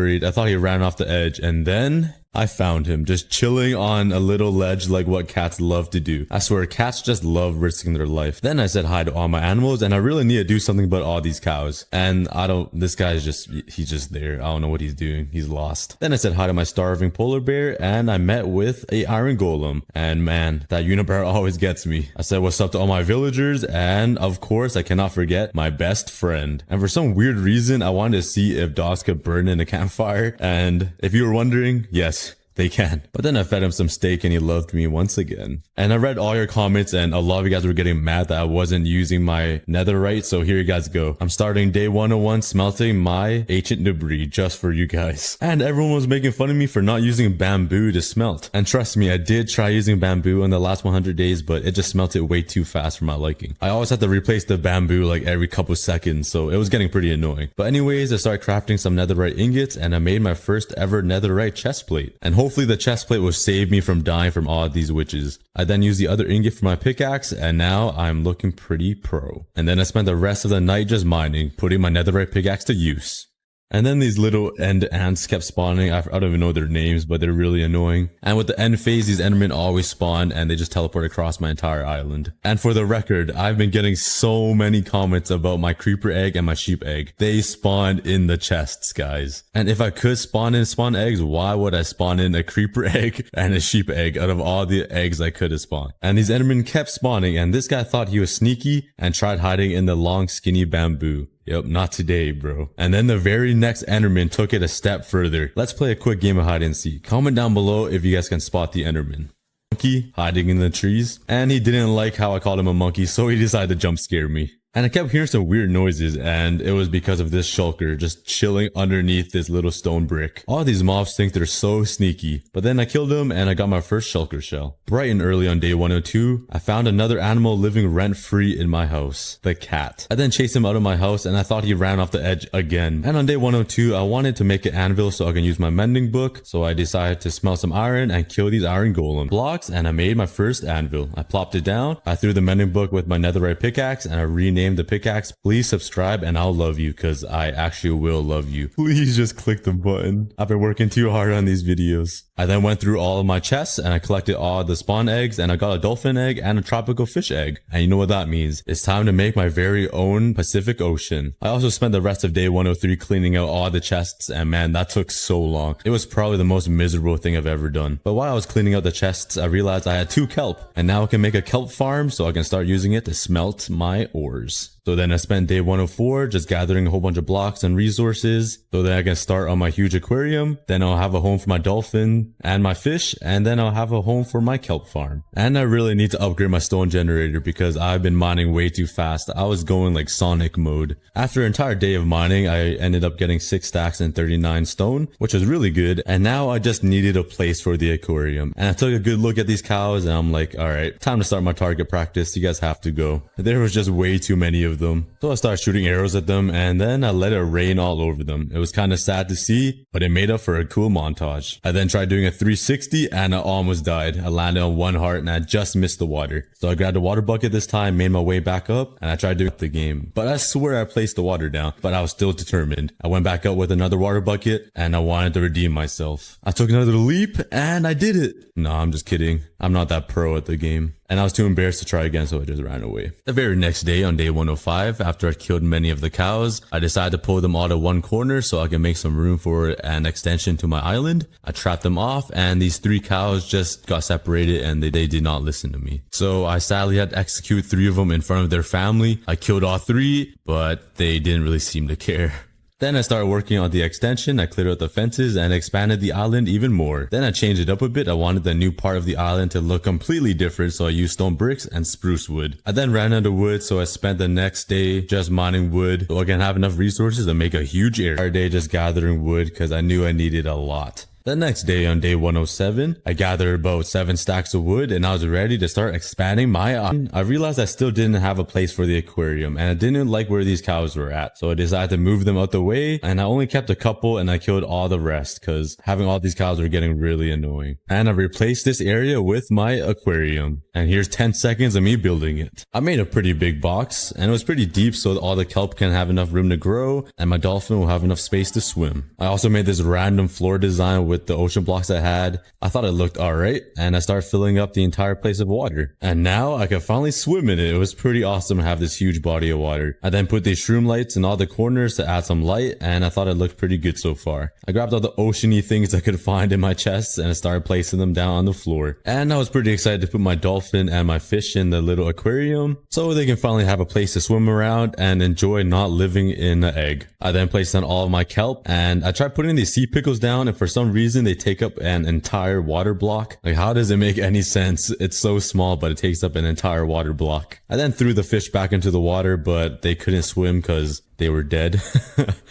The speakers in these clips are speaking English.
I thought he ran off the edge, and then I found him just chilling on a little ledge like what cats love to do. I swear, cats just love risking their life. Then I said hi to all my animals, and I really need to do something about all these cows. And this guy is he's just there. I don't know what he's doing. He's lost. Then I said hi to my starving polar bear, and I met with a iron golem. And man, that unibear always gets me. I said what's up to all my villagers, and of course, I cannot forget my best friend. And for some weird reason, I wanted to see if dogs could burn in a campfire. And if you were wondering, yes, they can. But then I fed him some steak and he loved me once again. And I read all your comments and a lot of you guys were getting mad that I wasn't using my netherite. So here you guys go. I'm starting day 101 smelting my ancient debris just for you guys. And everyone was making fun of me for not using bamboo to smelt. And trust me, I did try using bamboo in the last 100 days, but it just smelted way too fast for my liking. I always had to replace the bamboo like every couple seconds, so it was getting pretty annoying. But anyways, I started crafting some netherite ingots and I made my first ever netherite chestplate. And hopefully the chestplate will save me from dying from all of these witches. I then used the other ingot for my pickaxe and now I'm looking pretty pro. And then I spent the rest of the night just mining, putting my netherite pickaxe to use. And then these little end ants kept spawning. I don't even know their names, but they're really annoying. And with the end phase, these endermen always spawn and they just teleport across my entire island. And for the record, I've been getting so many comments about my creeper egg and my sheep egg. They spawned in the chests, guys. And if I could spawn eggs, why would I spawn in a creeper egg and a sheep egg out of all the eggs I could have spawned? And these endermen kept spawning and this guy thought he was sneaky and tried hiding in the long skinny bamboo. Yep, not today, bro. And then the very next enderman took it a step further. Let's play a quick game of hide and seek. Comment down below if you guys can spot the enderman. Monkey hiding in the trees. And he didn't like how I called him a monkey, so he decided to jump scare me. And I kept hearing some weird noises and it was because of this shulker just chilling underneath this little stone brick. All these mobs think they're so sneaky, but then I killed him and I got my first shulker shell. Bright and early on day 102, I found another animal living rent-free in my house, the cat. I then chased him out of my house and I thought he ran off the edge again. And on day 102, I wanted to make an anvil so I can use my mending book, so I decided to smelt some iron and kill these iron golem blocks and I made my first anvil. I plopped it down, I threw the mending book with my netherite pickaxe and I renamed the pickaxe. Please subscribe and I'll love you because I actually will love you. Please just click the button. I've been working too hard on these videos. I then went through all of my chests and I collected all the spawn eggs and I got a dolphin egg and a tropical fish egg. And you know what that means. It's time to make my very own Pacific Ocean. I also spent the rest of day 103 cleaning out all the chests and man, that took so long. It was probably the most miserable thing I've ever done. But while I was cleaning out the chests, I realized I had 2 kelp and now I can make a kelp farm so I can start using it to smelt my ores. So then I spent day 104 just gathering a whole bunch of blocks and resources so that I can start on my huge aquarium. Then I'll have a home for my dolphin and my fish, and then I'll have a home for my kelp farm. And I really need to upgrade my stone generator because I've been mining way too fast. I was going like Sonic mode. After an entire day of mining, I ended up getting 6 stacks and 39 stone, which was really good. And now I just needed a place for the aquarium. And I took a good look at these cows and I'm like, all right, time to start my target practice. You guys have to go. There was just way too many of them. So I started shooting arrows at them and then I let it rain all over them. It was kind of sad to see, but it made up for a cool montage. I then tried doing a 360 and I almost died. I landed on 1 heart and I just missed the water. So I grabbed a water bucket this time, made my way back up and I tried doing the game. But I swear I placed the water down, but I was still determined. I went back up with another water bucket and I wanted to redeem myself. I took another leap and I did it. No, I'm just kidding. I'm not that pro at the game. And I was too embarrassed to try again, so I just ran away. The very next day on day 105, after I killed many of the cows, I decided to pull them all to one corner so I can make some room for an extension to my island. I trapped them off and these 3 cows just got separated and they did not listen to me. So I sadly had to execute 3 of them in front of their family. I killed all 3, but they didn't really seem to care. Then I started working on the extension, I cleared out the fences and expanded the island even more. Then I changed it up a bit, I wanted the new part of the island to look completely different, so I used stone bricks and spruce wood. I then ran out of wood, so I spent the next day just mining wood so I can have enough resources to make a huge area. Day just gathering wood because I knew I needed a lot. The next day on day 107, I gathered about 7 stacks of wood and I was ready to start expanding my island. I realized I still didn't have a place for the aquarium and I didn't like where these cows were at. So I decided to move them out the way and I only kept a couple and I killed all the rest because having all these cows were getting really annoying. And I replaced this area with my aquarium. And here's 10 seconds of me building it. I made a pretty big box and it was pretty deep so all the kelp can have enough room to grow and my dolphin will have enough space to swim. I also made this random floor design with the ocean blocks I had. I thought it looked alright and I started filling up the entire place of water. And now I can finally swim in it. It was pretty awesome to have this huge body of water. I then put these shroom lights in all the corners to add some light and I thought it looked pretty good so far. I grabbed all the oceany things I could find in my chests and I started placing them down on the floor. And I was pretty excited to put my dolphin and my fish in the little aquarium so they can finally have a place to swim around and enjoy not living in an egg. I then placed down all of my kelp and I tried putting these sea pickles down and for some reason they take up an entire water block. Like, how does it make any sense? It's so small but it takes up an entire water block. I then threw the fish back into the water but they couldn't swim because they were dead.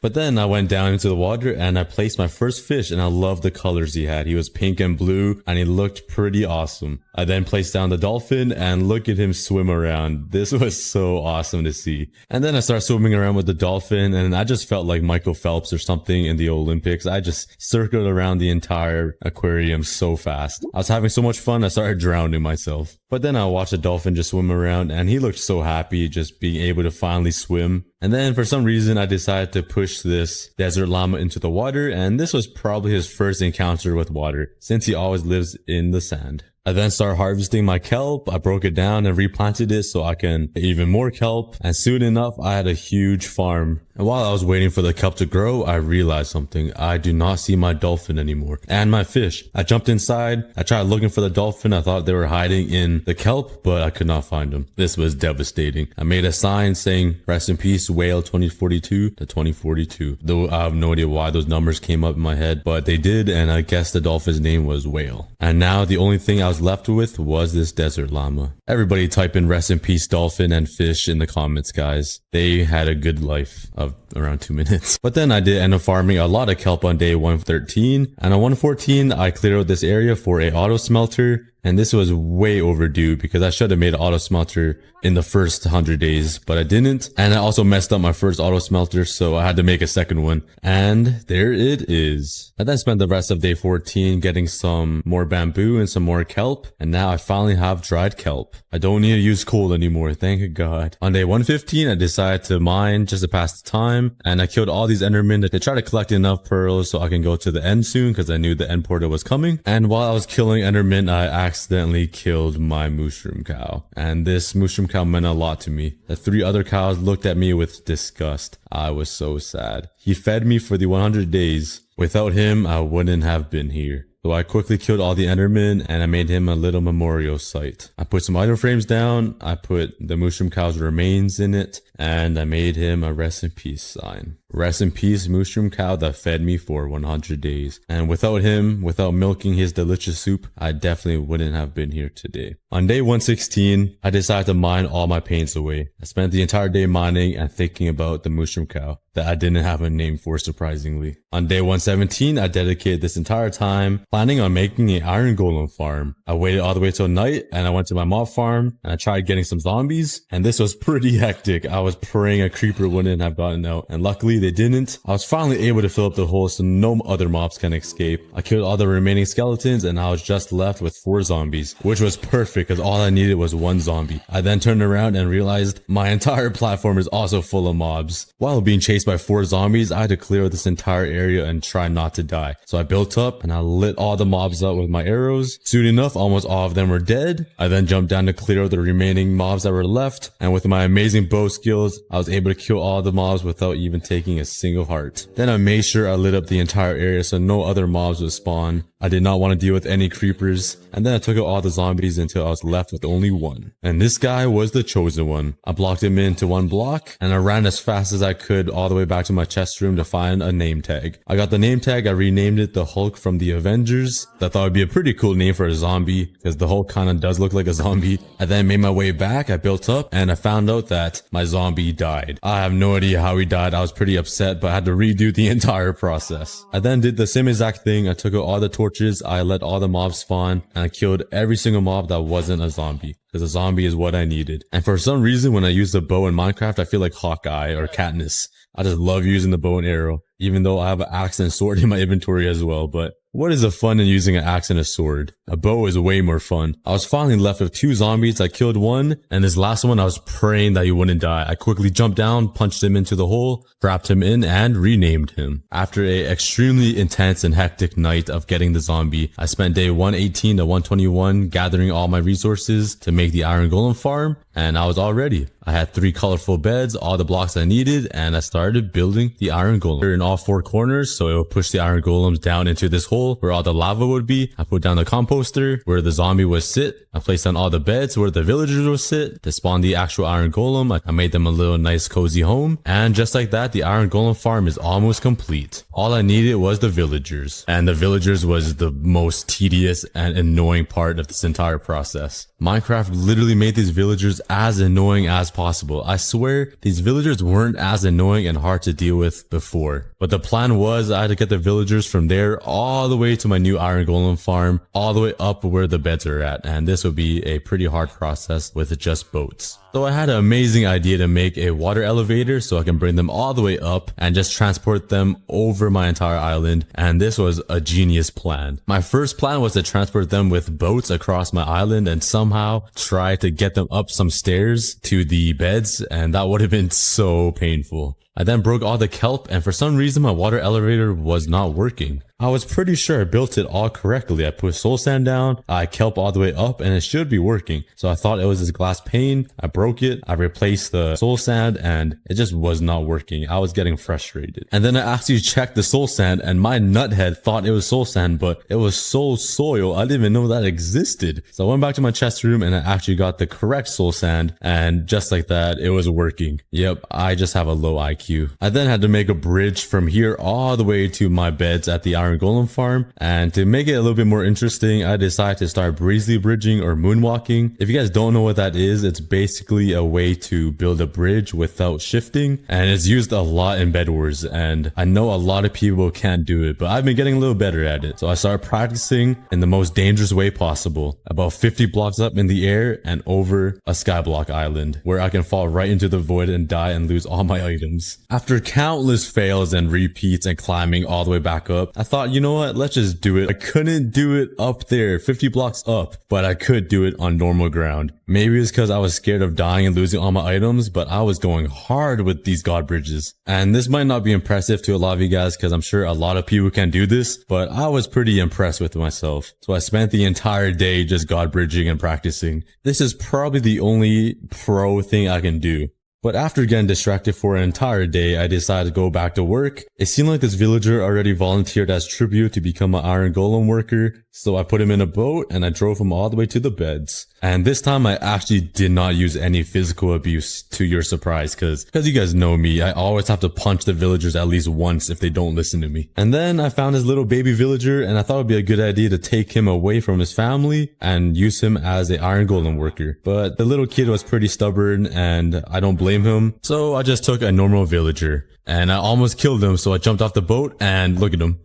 But then I went down into the water and I placed my first fish and I loved the colors he had. He was pink and blue and he looked pretty awesome. I then placed down the dolphin and look at him swim around. This was so awesome to see. And then I started swimming around with the dolphin and I just felt like Michael Phelps or something in the Olympics. I just circled around the entire aquarium so fast. I was having so much fun I started drowning myself. But then I watched the dolphin just swim around and he looked so happy just being able to finally swim. And then for some reason I decided to push this desert llama into the water and this was probably his first encounter with water since he always lives in the sand. I then started harvesting my kelp. I broke it down and replanted it so I can get even more kelp. And soon enough, I had a huge farm. And while I was waiting for the kelp to grow, I realized something. I do not see my dolphin anymore and my fish. I jumped inside. I tried looking for the dolphin. I thought they were hiding in the kelp, but I could not find them. This was devastating. I made a sign saying, "Rest in peace, whale 2042 to 2042. Though I have no idea why those numbers came up in my head, but they did. And I guess the dolphin's name was Whale. And now the only thing I was left with was this desert llama. Everybody type in rest in peace dolphin and fish in the comments, guys. They had a good life of around 2 minutes. But then I did end up farming a lot of kelp on day 113. And on 114, I cleared out this area for a auto-smelter. And this was way overdue because I should have made an auto-smelter in the first 100 days, but I didn't. And I also messed up my first auto-smelter, so I had to make a second one. And there it is. I then spent the rest of day 14 getting some more bamboo and some more kelp. And now I finally have dried kelp. I don't need to use coal anymore, thank God. On day 115, I decided to mine just to pass the time. And I killed all these endermen to try to collect enough pearls so I can go to the end soon because I knew the end portal was coming. And while I was killing endermen, I accidentally killed my mushroom cow. And this mushroom cow meant a lot to me. The 3 other cows looked at me with disgust. I was so sad. He fed me for the 100 days. Without him, I wouldn't have been here. So I quickly killed all the endermen and I made him a little memorial site. I put some item frames down, I put the mushroom cow's remains in it, and I made him a rest in peace sign. Rest in peace, mushroom cow that fed me for 100 days. And without him, without milking his delicious soup, I definitely wouldn't have been here today. On day 116, I decided to mine all my paints away. I spent the entire day mining and thinking about the mushroom cow that I didn't have a name for, surprisingly. On day 117, I dedicated this entire time planning on making an iron golem farm. I waited all the way till night and I went to my mob farm and I tried getting some zombies, and this was pretty hectic. I was praying a creeper wouldn't have gotten out, and luckily they didn't. I was finally able to fill up the hole so no other mobs can escape. I killed all the remaining skeletons and I was just left with 4 zombies, which was perfect because all I needed was 1 zombie. I then turned around and realized my entire platform is also full of mobs. While being chased by 4 zombies, I had to clear this entire area and try not to die. So I built up and I lit all the mobs up with my arrows. Soon enough, almost all of them were dead. I then jumped down to clear out the remaining mobs that were left, and with my amazing bow skills, I was able to kill all the mobs without even taking a single heart. Then I made sure I lit up the entire area so no other mobs would spawn. I did not want to deal with any creepers, and then I took out all the zombies until I was left with only one. And this guy was the chosen one. I blocked him into one block, and I ran as fast as I could all the way back to my chest room to find a name tag. I got the name tag, I renamed it the Hulk from the Avengers. I thought it would be a pretty cool name for a zombie, because the Hulk kind of does look like a zombie. I then made my way back, I built up, and I found out that my zombie died. I have no idea how he died. I was pretty upset, but I had to redo the entire process. I then did the same exact thing. I took out all the torches, I let all the mobs spawn, and I killed every single mob that wasn't a zombie, because a zombie is what I needed. And for some reason, when I use the bow in Minecraft, I feel like Hawkeye or Katniss. I just love using the bow and arrow, even though I have an axe and sword in my inventory as well. But what is the fun in using an axe and a sword? A bow is way more fun. I was finally left with 2 zombies. I killed one, and this last one I was praying that he wouldn't die. I quickly jumped down, punched him into the hole, trapped him in, and renamed him. After a extremely intense and hectic night of getting the zombie, I spent day 118 to 121 gathering all my resources to make the iron golem farm, and I was all ready. I had 3 colorful beds, all the blocks I needed, and I started building the iron golem. They're in all 4 corners, so it will push the iron golems down into this hole where all the lava would be. I put down the composter where the zombie would sit. I placed down all the beds where the villagers would sit to spawn the actual iron golem. I made them a little nice cozy home, and just like that, the iron golem farm is almost complete. All I needed was the villagers, and the villagers was the most tedious and annoying part of this entire process. Minecraft literally made these villagers as annoying as possible. I swear these villagers weren't as annoying and hard to deal with before. But the plan was I had to get the villagers from there all the way to my new iron golem farm, all the way up where the beds are at. And this would be a pretty hard process with just boats. So I had an amazing idea to make a water elevator so I can bring them all the way up and just transport them over my entire island. And this was a genius plan. My first plan was to transport them with boats across my island and somehow try to get them up some stairs to the beds, and that would have been so painful. I then broke all the kelp, and for some reason my water elevator was not working. I was pretty sure I built it all correctly. I put soul sand down, I kelp all the way up, and it should be working. So I thought it was this glass pane. I broke it, I replaced the soul sand, and it just was not working. I was getting frustrated. And then I actually checked the soul sand, and my nuthead thought it was soul sand, but it was soul soil. I didn't even know that existed. So I went back to my chest room, and I actually got the correct soul sand, and just like that, it was working. Yep, I just have a low IQ. I then had to make a bridge from here all the way to my beds at the iron golem farm, and to make it a little bit more interesting, I decided to start breezely bridging or moonwalking. If you guys don't know what that is, it's basically a way to build a bridge without shifting, and it's used a lot in Bed Wars, and I know a lot of people can't do it, but I've been getting a little better at it. So I started practicing in the most dangerous way possible, about 50 blocks up in the air and over a skyblock island where I can fall right into the void and die and lose all my items. After countless fails and repeats and climbing all the way back up, I thought, you know what, let's just do it. I couldn't do it up there 50 blocks up, but I could do it on normal ground. Maybe it's because I was scared of dying and losing all my items, but I was going hard with these god bridges. And this might not be impressive to a lot of you guys because I'm sure a lot of people can do this, but I was pretty impressed with myself. So I spent the entire day just god bridging and practicing. This is probably the only pro thing I can do. But after getting distracted for an entire day, I decided to go back to work. It seemed like this villager already volunteered as tribute to become an iron golem worker, so I put him in a boat and I drove him all the way to the beds. And this time I actually did not use any physical abuse, to your surprise, because you guys know me, I always have to punch the villagers at least once if they don't listen to me. And then I found this little baby villager, and I thought it would be a good idea to take him away from his family and use him as an iron golem worker. But the little kid was pretty stubborn and I don't blame him, so I just took a normal villager and I almost killed him. So I jumped off the boat and look at him.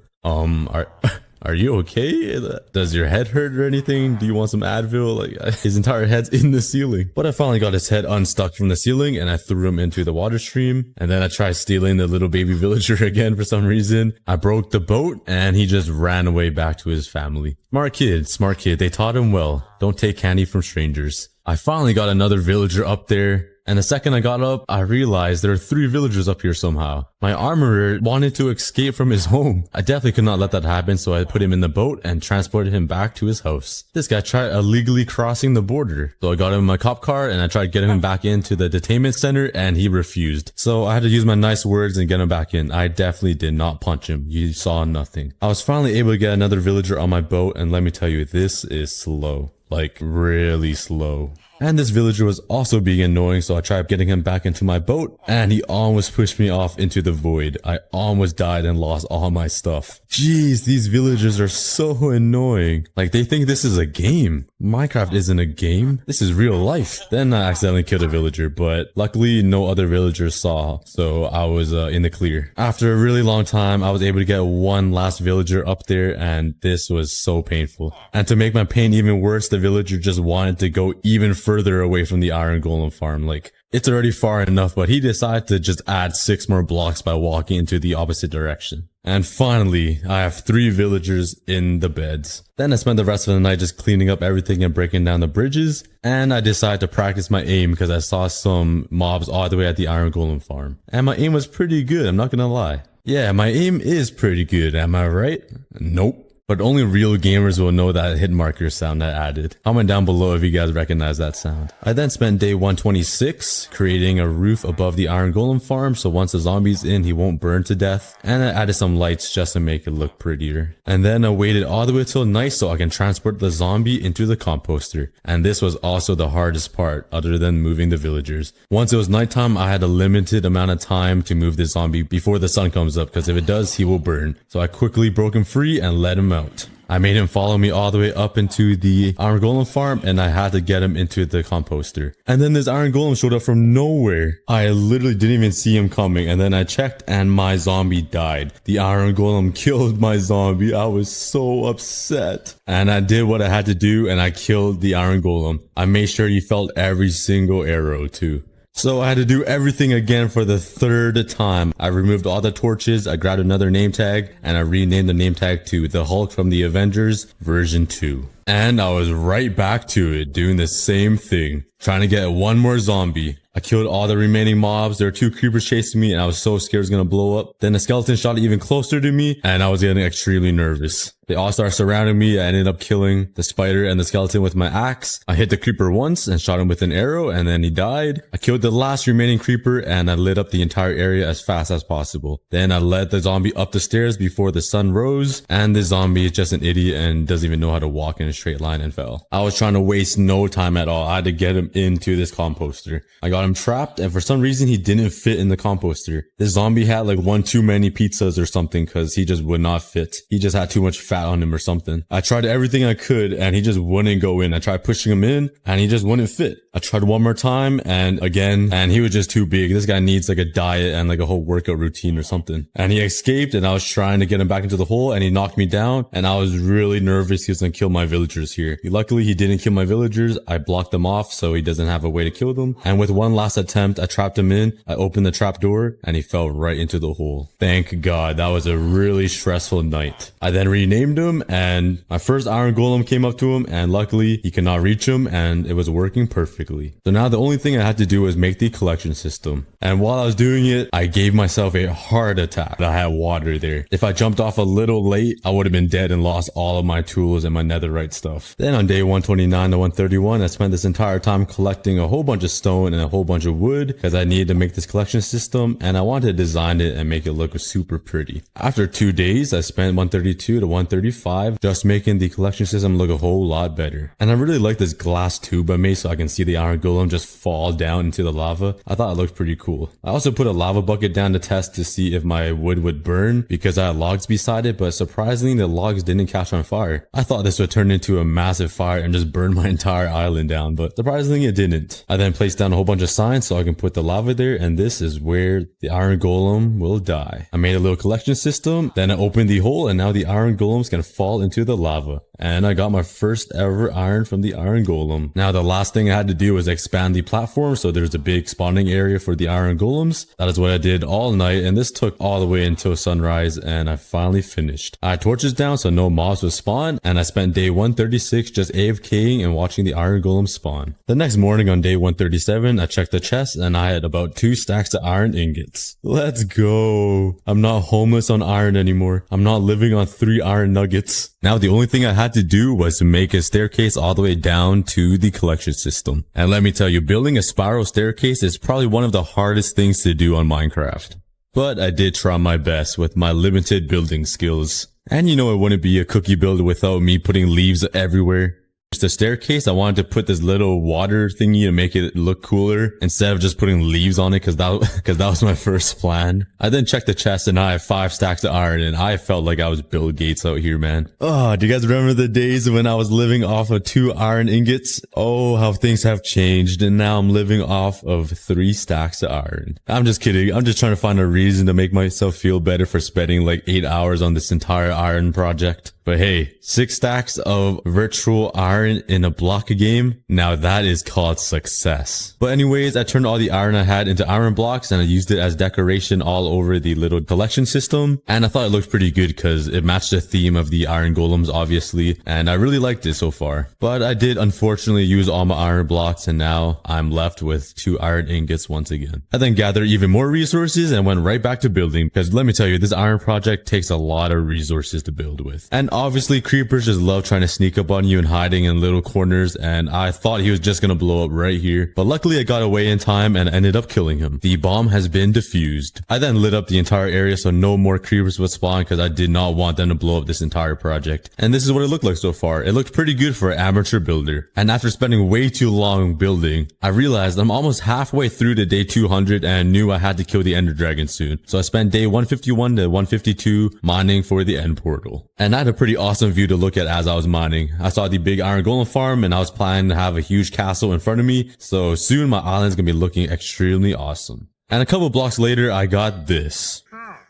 Are you okay? Does your head hurt or anything? Do you want some Advil? Like, his entire head's in the ceiling. But I finally got his head unstuck from the ceiling and I threw him into the water stream. And then I tried stealing the little baby villager again for some reason. I broke the boat and he just ran away back to his family. Smart kid. They taught him well. Don't take candy from strangers. I finally got another villager up there. And the second I got up, I realized there are 3 villagers up here somehow. My armorer wanted to escape from his home. I definitely could not let that happen, so I put him in the boat and transported him back to his house. This guy tried illegally crossing the border. So I got him in my cop car and I tried getting him back into the detainment center and he refused. So I had to use my nice words and get him back in. I definitely did not punch him. You saw nothing. I was finally able to get another villager on my boat, and let me tell you, this is slow. Like, really slow. And this villager was also being annoying, so I tried getting him back into my boat, and he almost pushed me off into the void. I almost died and lost all my stuff. Jeez, these villagers are so annoying. Like, they think this is a game. Minecraft isn't a game. This is real life. Then I accidentally killed a villager, but luckily no other villagers saw, so I was in the clear. After a really long time, I was able to get one last villager up there, and this was so painful. And to make my pain even worse, the villager just wanted to go even further away from the iron golem farm. Like, it's already far enough, but he decided to just add 6 more blocks by walking into the opposite direction. And finally, I have 3 villagers in the beds. Then I spent the rest of the night just cleaning up everything and breaking down the bridges. And I decided to practice my aim because I saw some mobs all the way at the iron golem farm. And my aim was pretty good, I'm not gonna lie. Yeah, my aim is pretty good, am I right? Nope. But only real gamers will know that hit marker sound I added. Comment down below if you guys recognize that sound. I then spent day 126 creating a roof above the iron golem farm, so once the zombie's in, he won't burn to death. And I added some lights just to make it look prettier. And then I waited all the way till night so I can transport the zombie into the composter. And this was also the hardest part, other than moving the villagers. Once it was nighttime, I had a limited amount of time to move the zombie before the sun comes up, because if it does, he will burn. So I quickly broke him free and let him out. I made him follow me all the way up into the iron golem farm, and I had to get him into the composter. And then this iron golem showed up from nowhere. I literally didn't even see him coming, and then I checked and my zombie died. The iron golem killed my zombie. I was so upset. And I did what I had to do, and I killed the iron golem. I made sure he felt every single arrow too. So I had to do everything again for the 3rd time. I removed all the torches, I grabbed another name tag, and I renamed the name tag to the Hulk from the Avengers version 2. And I was right back to it, doing the same thing, trying to get one more zombie. I killed all the remaining mobs. There were 2 creepers chasing me, and I was so scared it was gonna blow up. Then the skeleton shot even closer to me, and I was getting extremely nervous. They all started surrounding me. I ended up killing the spider and the skeleton with my axe. I hit the creeper once and shot him with an arrow, and then he died. I killed the last remaining creeper, and I lit up the entire area as fast as possible. Then I led the zombie up the stairs before the sun rose, and the zombie is just an idiot and doesn't even know how to walk in a straight line and fell. I was trying to waste no time at all. I had to get him into this composter. I got him trapped, and for some reason he didn't fit in the composter. This zombie had like 1 too many pizzas or something, because he just would not fit. He just had too much fat on him or something. I tried everything I could and he just wouldn't go in. I tried pushing him in and he just wouldn't fit. I tried one more time and again, and he was just too big. This guy needs like a diet and like a whole workout routine or something. And he escaped, and I was trying to get him back into the hole, and he knocked me down, and I was really nervous he was gonna kill my villagers here. Luckily he didn't kill my villagers. I blocked them off so he doesn't have a way to kill them. And with one last attempt, I trapped him in. I opened the trap door and he fell right into the hole. Thank God. That was a really stressful night. I then renamed him, and my first iron golem came up to him, and luckily he could not reach him, and it was working perfectly. So now the only thing I had to do was make the collection system. And while I was doing it, I gave myself a heart attack. I had water there. If I jumped off a little late, I would have been dead and lost all of my tools and my netherite stuff. Then on day 129 to 131, I spent this entire time collecting a whole bunch of stone and a whole bunch of wood, because I needed to make this collection system, and I wanted to design it and make it look super pretty. After 2 days, I spent 132 to 135 just making the collection system look a whole lot better. And I really like this glass tube I made so I can see the iron golem just fall down into the lava. I thought it looked pretty cool. I also put a lava bucket down to test to see if my wood would burn, because I had logs beside it, but surprisingly the logs didn't catch on fire. I thought this would turn into a massive fire and just burn my entire island down, but surprisingly it didn't. I then placed down a whole bunch of signs so I can put the lava there, and this is where the iron golem will die. I made a little collection system, then I opened the hole, and now the iron golems can fall into the lava. And I got my first ever iron from the iron golem. Now the last thing I had to do was expand the platform, so there's a big spawning area for the iron golems. That is what I did all night, and this took all the way until sunrise, and I finally finished. I had torches down so no mobs would spawn, and I spent day 136 just AFKing and watching the iron golem spawn. The next morning on day 137, I checked the chest and I had about 2 stacks of iron ingots. Let's go. I'm not homeless on iron anymore. I'm not living on 3 iron nuggets. Now the only thing I had to do was to make a staircase all the way down to the collection system. And let me tell you, building a spiral staircase is probably one of the hardest things to do on Minecraft. But I did try my best with my limited building skills. And you know it wouldn't be a cookie build without me putting leaves everywhere. The staircase, I wanted to put this little water thingy to make it look cooler instead of just putting leaves on it because that was my first plan. I then checked the chest and I have 5 stacks of iron and I felt like I was Bill Gates out here, man. Oh, do you guys remember the days when I was living off of 2 iron ingots? Oh, how things have changed, and now I'm living off of 3 stacks of iron. I'm just kidding. I'm just trying to find a reason to make myself feel better for spending like 8 hours on this entire iron project. But hey, 6 stacks of virtual iron in a block game, now that is called success. But anyways, I turned all the iron I had into iron blocks and I used it as decoration all over the little collection system. And I thought it looked pretty good because it matched the theme of the iron golems, obviously. And I really liked it so far. But I did unfortunately use all my iron blocks and now I'm left with 2 iron ingots once again. I then gathered even more resources and went right back to building because let me tell you, this iron project takes a lot of resources to build with. And obviously creepers just love trying to sneak up on you and hiding in little corners, and I thought he was just gonna blow up right here, but luckily I got away in time and ended up killing him. The bomb has been defused. I then lit up the entire area so no more creepers would spawn because I did not want them to blow up this entire project. And this is what it looked like so far. It looked pretty good for an amateur builder. And after spending way too long building, I realized I'm almost halfway through to day 200 and knew I had to kill the ender dragon soon. So I spent day 151 to 152 mining for the end portal. And I had a pretty awesome view to look at as I was mining. I saw the big iron golem farm and I was planning to have a huge castle in front of me, so soon my island's gonna be looking extremely awesome. And a couple blocks later, I got this.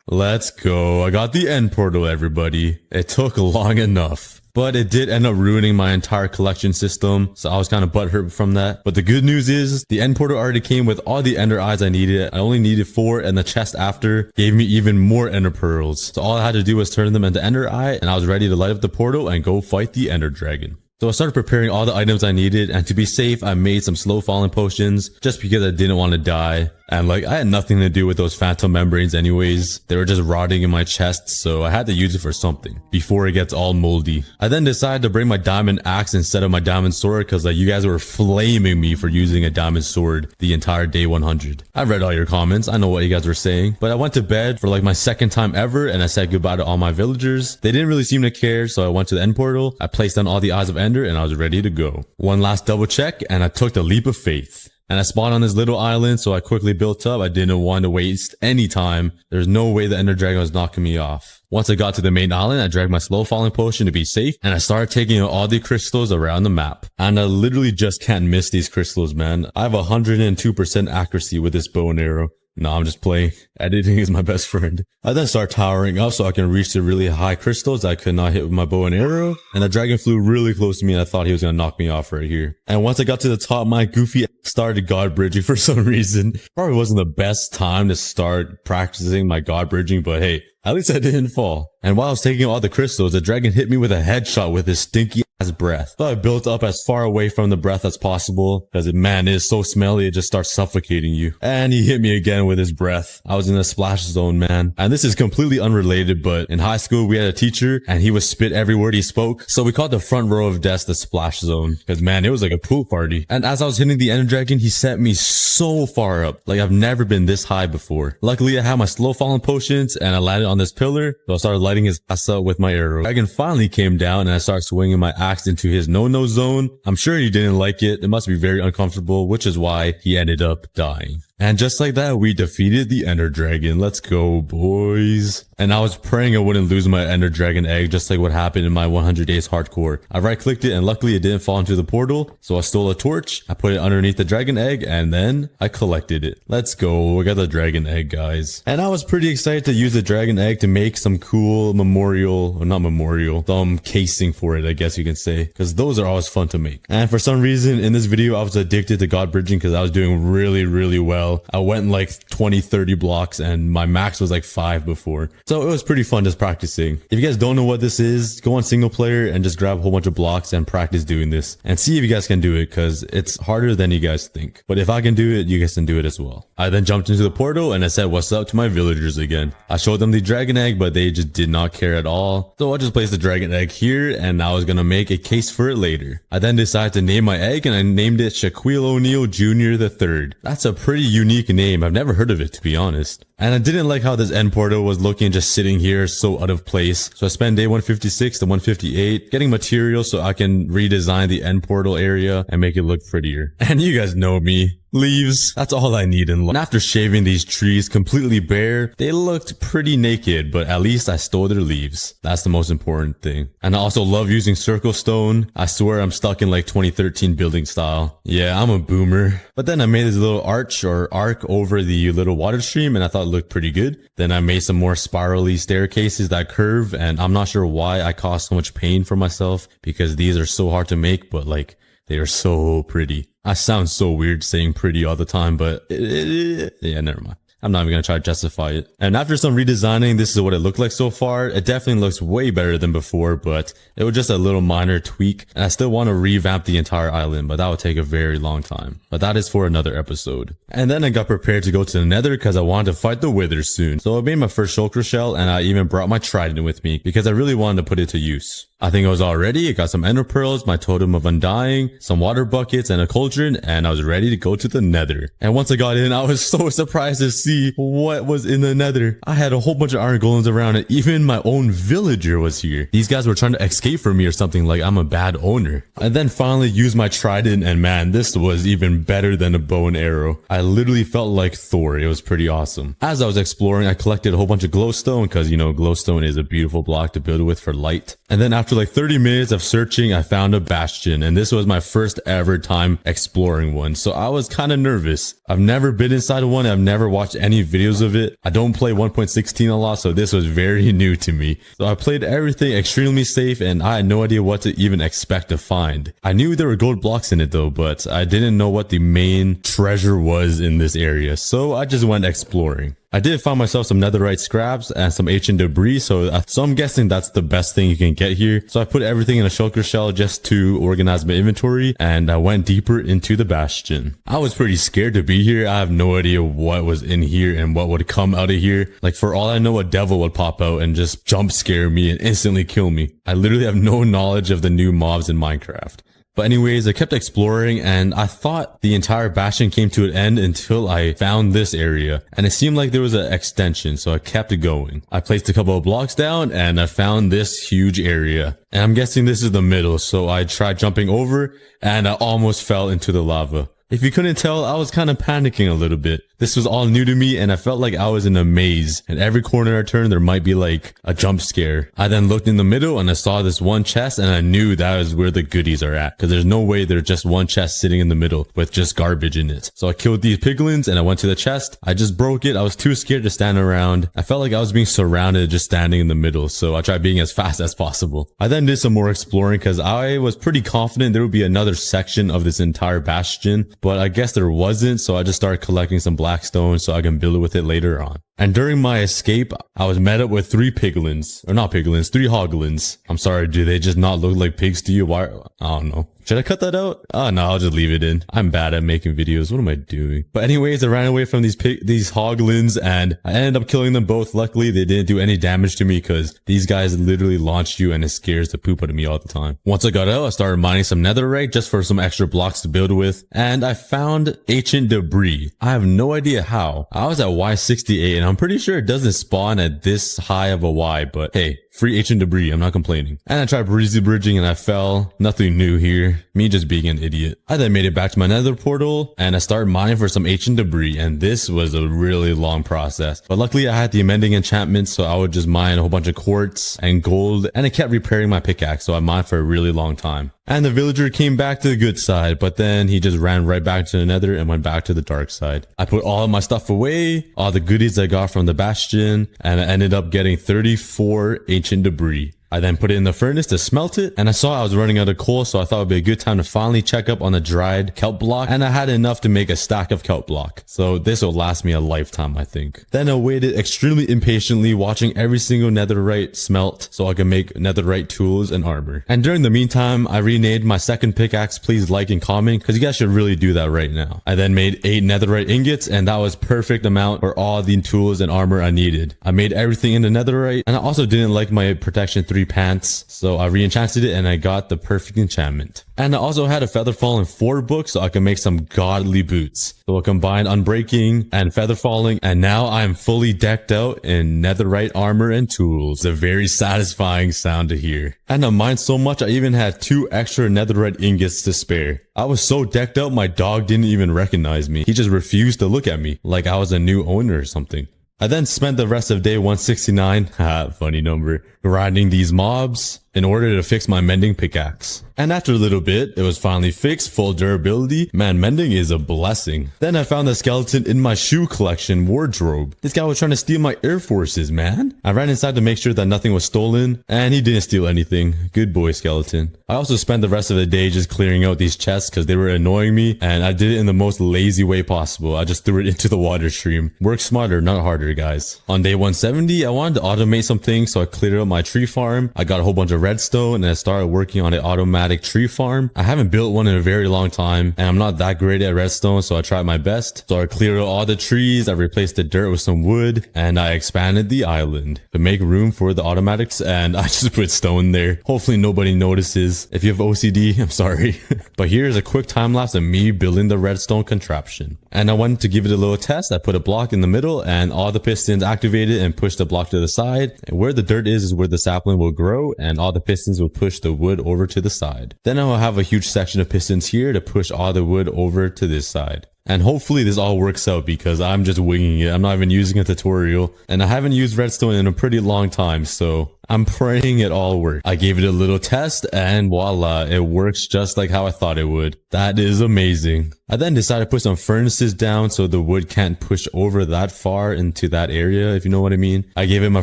Let's go. I got the end portal, everybody. It took long enough, but it did end up ruining my entire collection system, so I was kind of butthurt from that. But the good news is the end portal already came with all the ender eyes I needed. I only needed 4, and the chest after gave me even more ender pearls. So all I had to do was turn them into ender eye, and I was ready to light up the portal and go fight the ender dragon. So I started preparing all the items I needed, and to be safe, I made some slow falling potions just because I didn't want to die. And like, I had nothing to do with those phantom membranes anyways. They were just rotting in my chest, so I had to use it for something before it gets all moldy. I then decided to bring my diamond axe instead of my diamond sword because like you guys were flaming me for using a diamond sword the entire day 100. I read all your comments. I know what you guys were saying, but I went to bed for like my 2nd time ever and I said goodbye to all my villagers. They didn't really seem to care, so I went to the end portal. I placed down all the eyes of ender and I was ready to go. One last double check and I took the leap of faith. And I spawned on this little island, so I quickly built up. I didn't want to waste any time. There's no way the ender dragon was knocking me off. Once I got to the main island, I dragged my slow falling potion to be safe, and I started taking out all the crystals around the map. And I literally just can't miss these crystals, man. I have 102% accuracy with this bow and arrow. No, I'm just playing. Editing is my best friend. I then start towering up so I can reach the really high crystals I could not hit with my bow and arrow. And the dragon flew really close to me and I thought he was going to knock me off right here. And once I got to the top, my goofy started god bridging for some reason. Probably wasn't the best time to start practicing my god bridging, but hey, at least I didn't fall. And while I was taking all the crystals, the dragon hit me with a headshot with his stinky ass breath. So I built up as far away from the breath as possible because man, it is so smelly, it just starts suffocating you. And he hit me again with his breath. I was in a splash zone, man. And this is completely unrelated, but in high school, we had a teacher and he would spit every word he spoke. So we called the front row of desks the splash zone because man, it was like a pool party. And as I was hitting the ender dragon, he sent me so far up. Like I've never been this high before. Luckily, I had my slow falling potions and I landed on this pillar. So I started lighting his ass up with my arrow. The dragon finally came down and I started swinging my axe into his no-no zone. I'm sure he didn't like it. It must be very uncomfortable, which is why he ended up dying. And just like that, we defeated the Ender Dragon. Let's go, boys. And I was praying I wouldn't lose my Ender Dragon egg, just like what happened in my 100 days hardcore. I right-clicked it, and luckily it didn't fall into the portal. So I stole a torch, I put it underneath the dragon egg, and then I collected it. Let's go. We got the dragon egg, guys. And I was pretty excited to use the dragon egg to make some cool memorial, or not memorial, some casing for it, I guess you can say, because those are always fun to make. And for some reason, in this video, I was addicted to God bridging because I was doing really well. I went like 20-30 blocks, and my max was like 5 before. So it was pretty fun just practicing. If you guys don't know what this is, go on single player and just grab a whole bunch of blocks and practice doing this and see if you guys can do it, because it's harder than you guys think. But if I can do it, you guys can do it as well. I then jumped into the portal and I said what's up to my villagers again. I showed them the dragon egg, but they just did not care at all. So I just placed the dragon egg here, and I was gonna make a case for it later. I then decided to name my egg, and I named it Shaquille O'Neal Jr. III. That's a pretty unique name. I've never heard of it, to be honest. And I didn't like how this end portal was looking, just sitting here so out of place. So I spent day 156 to 158 getting materials so I can redesign the end portal area and make it look prettier. And you guys know me. Leaves. That's all I need in life. And after shaving these trees completely bare, they looked pretty naked, but at least I stole their leaves. That's the most important thing. And I also love using circle stone. I swear I'm stuck in like 2013 building style. Yeah, I'm a boomer. But then I made this little arch or arc over the little water stream, and I thought it looked pretty good. Then I made some more spirally staircases that curve, and I'm not sure why I caused so much pain for myself, because these are so hard to make, but like, they are so pretty. I sound so weird saying pretty all the time, but yeah, never mind. I'm not even going to try to justify it. And after some redesigning, this is what it looked like so far. It definitely looks way better than before, but it was just a little minor tweak. And I still want to revamp the entire island, but that would take a very long time. But that is for another episode. And then I got prepared to go to the Nether because I wanted to fight the Wither soon. So I made my first shulker shell, and I even brought my trident with me because I really wanted to put it to use. I think I was all ready. I got some ender pearls, my totem of undying, some water buckets, and a cauldron, and I was ready to go to the Nether. And once I got in, I was so surprised to see what was in the Nether. I had a whole bunch of iron golems around, and even my own villager was here. These guys were trying to escape from me or something, like I'm a bad owner. I then finally used my trident, and man, this was even better than a bow and arrow. I literally felt like Thor. It was pretty awesome. As I was exploring, I collected a whole bunch of glowstone because, you know, glowstone is a beautiful block to build with for light. And then after like 30 minutes of searching, I found a bastion, and this was my first ever time exploring one. So I was kind of nervous. I've never been inside one. I've never watched any videos of it. I don't play 1.16 a lot, so this was very new to me. So I played everything extremely safe, and I had no idea what to even expect to find. I knew there were gold blocks in it though, but I didn't know what the main treasure was in this area. So I just went exploring. I did find myself some netherite scraps and some ancient debris, so I'm guessing that's the best thing you can get here. So I put everything in a shulker shell just to organize my inventory, and I went deeper into the bastion. I was pretty scared to be here. I have no idea what was in here and what would come out of here. Like, for all I know, a devil would pop out and just jump scare me and instantly kill me. I literally have no knowledge of the new mobs in Minecraft. But anyways, I kept exploring, and I thought the entire bastion came to an end until I found this area. And it seemed like there was an extension, so I kept going. I placed a couple of blocks down, and I found this huge area. And I'm guessing this is the middle, so I tried jumping over, and I almost fell into the lava. If you couldn't tell, I was kind of panicking a little bit. This was all new to me, and I felt like I was in a maze, and every corner I turned there might be like a jump scare. I then looked in the middle and I saw this one chest, and I knew that was where the goodies are at, because there's no way there's just one chest sitting in the middle with just garbage in it. So I killed these piglins and I went to the chest. I just broke it. I was too scared to stand around. I felt like I was being surrounded just standing in the middle, so I tried being as fast as possible. I then did some more exploring because I was pretty confident there would be another section of this entire bastion, but I guess there wasn't, so I just started collecting some black stone so I can build it with it later on. And during my escape, I was met up with 3 piglins. Or not piglins, 3 hoglins. I'm sorry, do they just not look like pigs to you? Why? I don't know. Should I cut that out? Oh no, I'll just leave it in. I'm bad at making videos. What am I doing? But anyways, I ran away from these hoglins, and I ended up killing them both. Luckily, they didn't do any damage to me because these guys literally launch you, and it scares the poop out of me all the time. Once I got out, I started mining some netherite just for some extra blocks to build with, and I found ancient debris. I have no idea how. I was at Y68, and I'm pretty sure it doesn't spawn at this high of a Y, but hey, free ancient debris. I'm not complaining. And I tried breezy bridging and I fell. Nothing new here. Me just being an idiot. I then made it back to my nether portal and I started mining for some ancient debris. And this was a really long process. But luckily I had the amending enchantment, so I would just mine a whole bunch of quartz and gold. And it kept repairing my pickaxe, so I mined for a really long time. And the villager came back to the good side, but then he just ran right back to the nether and went back to the dark side. I put all of my stuff away, all the goodies I got from the bastion, and I ended up getting 34 ancient debris. I then put it in the furnace to smelt it, and I saw I was running out of coal, so I thought it would be a good time to finally check up on the dried kelp block, and I had enough to make a stack of kelp block. So this will last me a lifetime, I think. Then I waited extremely impatiently, watching every single netherite smelt so I could make netherite tools and armor. And during the meantime, I renamed my second pickaxe. Please like and comment, because you guys should really do that right now. I then made 8 netherite ingots, and that was perfect amount for all the tools and armor I needed. I made everything into netherite, and I also didn't like my protection 3 pants, so I re-enchanted it and I got the perfect enchantment. And I also had a featherfall and 4 books so I can make some godly boots. So I combined unbreaking and featherfalling, and now I am fully decked out in netherite armor and tools. It's a very satisfying sound to hear. And I mined so much I even had 2 extra netherite ingots to spare. I was so decked out my dog didn't even recognize me. He just refused to look at me like I was a new owner or something. I then spent the rest of day 169, funny number, grinding these mobs in order to fix my mending pickaxe. And after a little bit, it was finally fixed, full durability. Man, mending is a blessing. Then I found a skeleton in my shoe collection wardrobe. This guy was trying to steal my Air Forces, man. I ran inside to make sure that nothing was stolen, and he didn't steal anything. Good boy, skeleton. I also spent the rest of the day just clearing out these chests because they were annoying me, and I did it in the most lazy way possible. I just threw it into the water stream. Work smarter, not harder, guys. On day 170, I wanted to automate some things, so I cleared out my tree farm. I got a whole bunch of redstone, and I started working on an automatic tree farm. I haven't built one in a very long time, and I'm not that great at redstone, so I tried my best. So I cleared out all the trees, I replaced the dirt with some wood, and I expanded the island to make room for the automatics, and I just put stone there. Hopefully nobody notices. If you have OCD, I'm sorry. But here's a quick time lapse of me building the redstone contraption. And I wanted to give it a little test. I put a block in the middle, and all the pistons activated and pushed the block to the side. And where the dirt is where the sapling will grow, and all the pistons will push the wood over to the side. Then I will have a huge section of pistons here to push all the wood over to this side. And hopefully this all works out because I'm just winging it. I'm not even using a tutorial, and I haven't used redstone in a pretty long time, so I'm praying it all works. I gave it a little test and voila, it works just like how I thought it would. That is amazing. I then decided to put some furnaces down so the wood can't push over that far into that area, if you know what I mean. I gave it my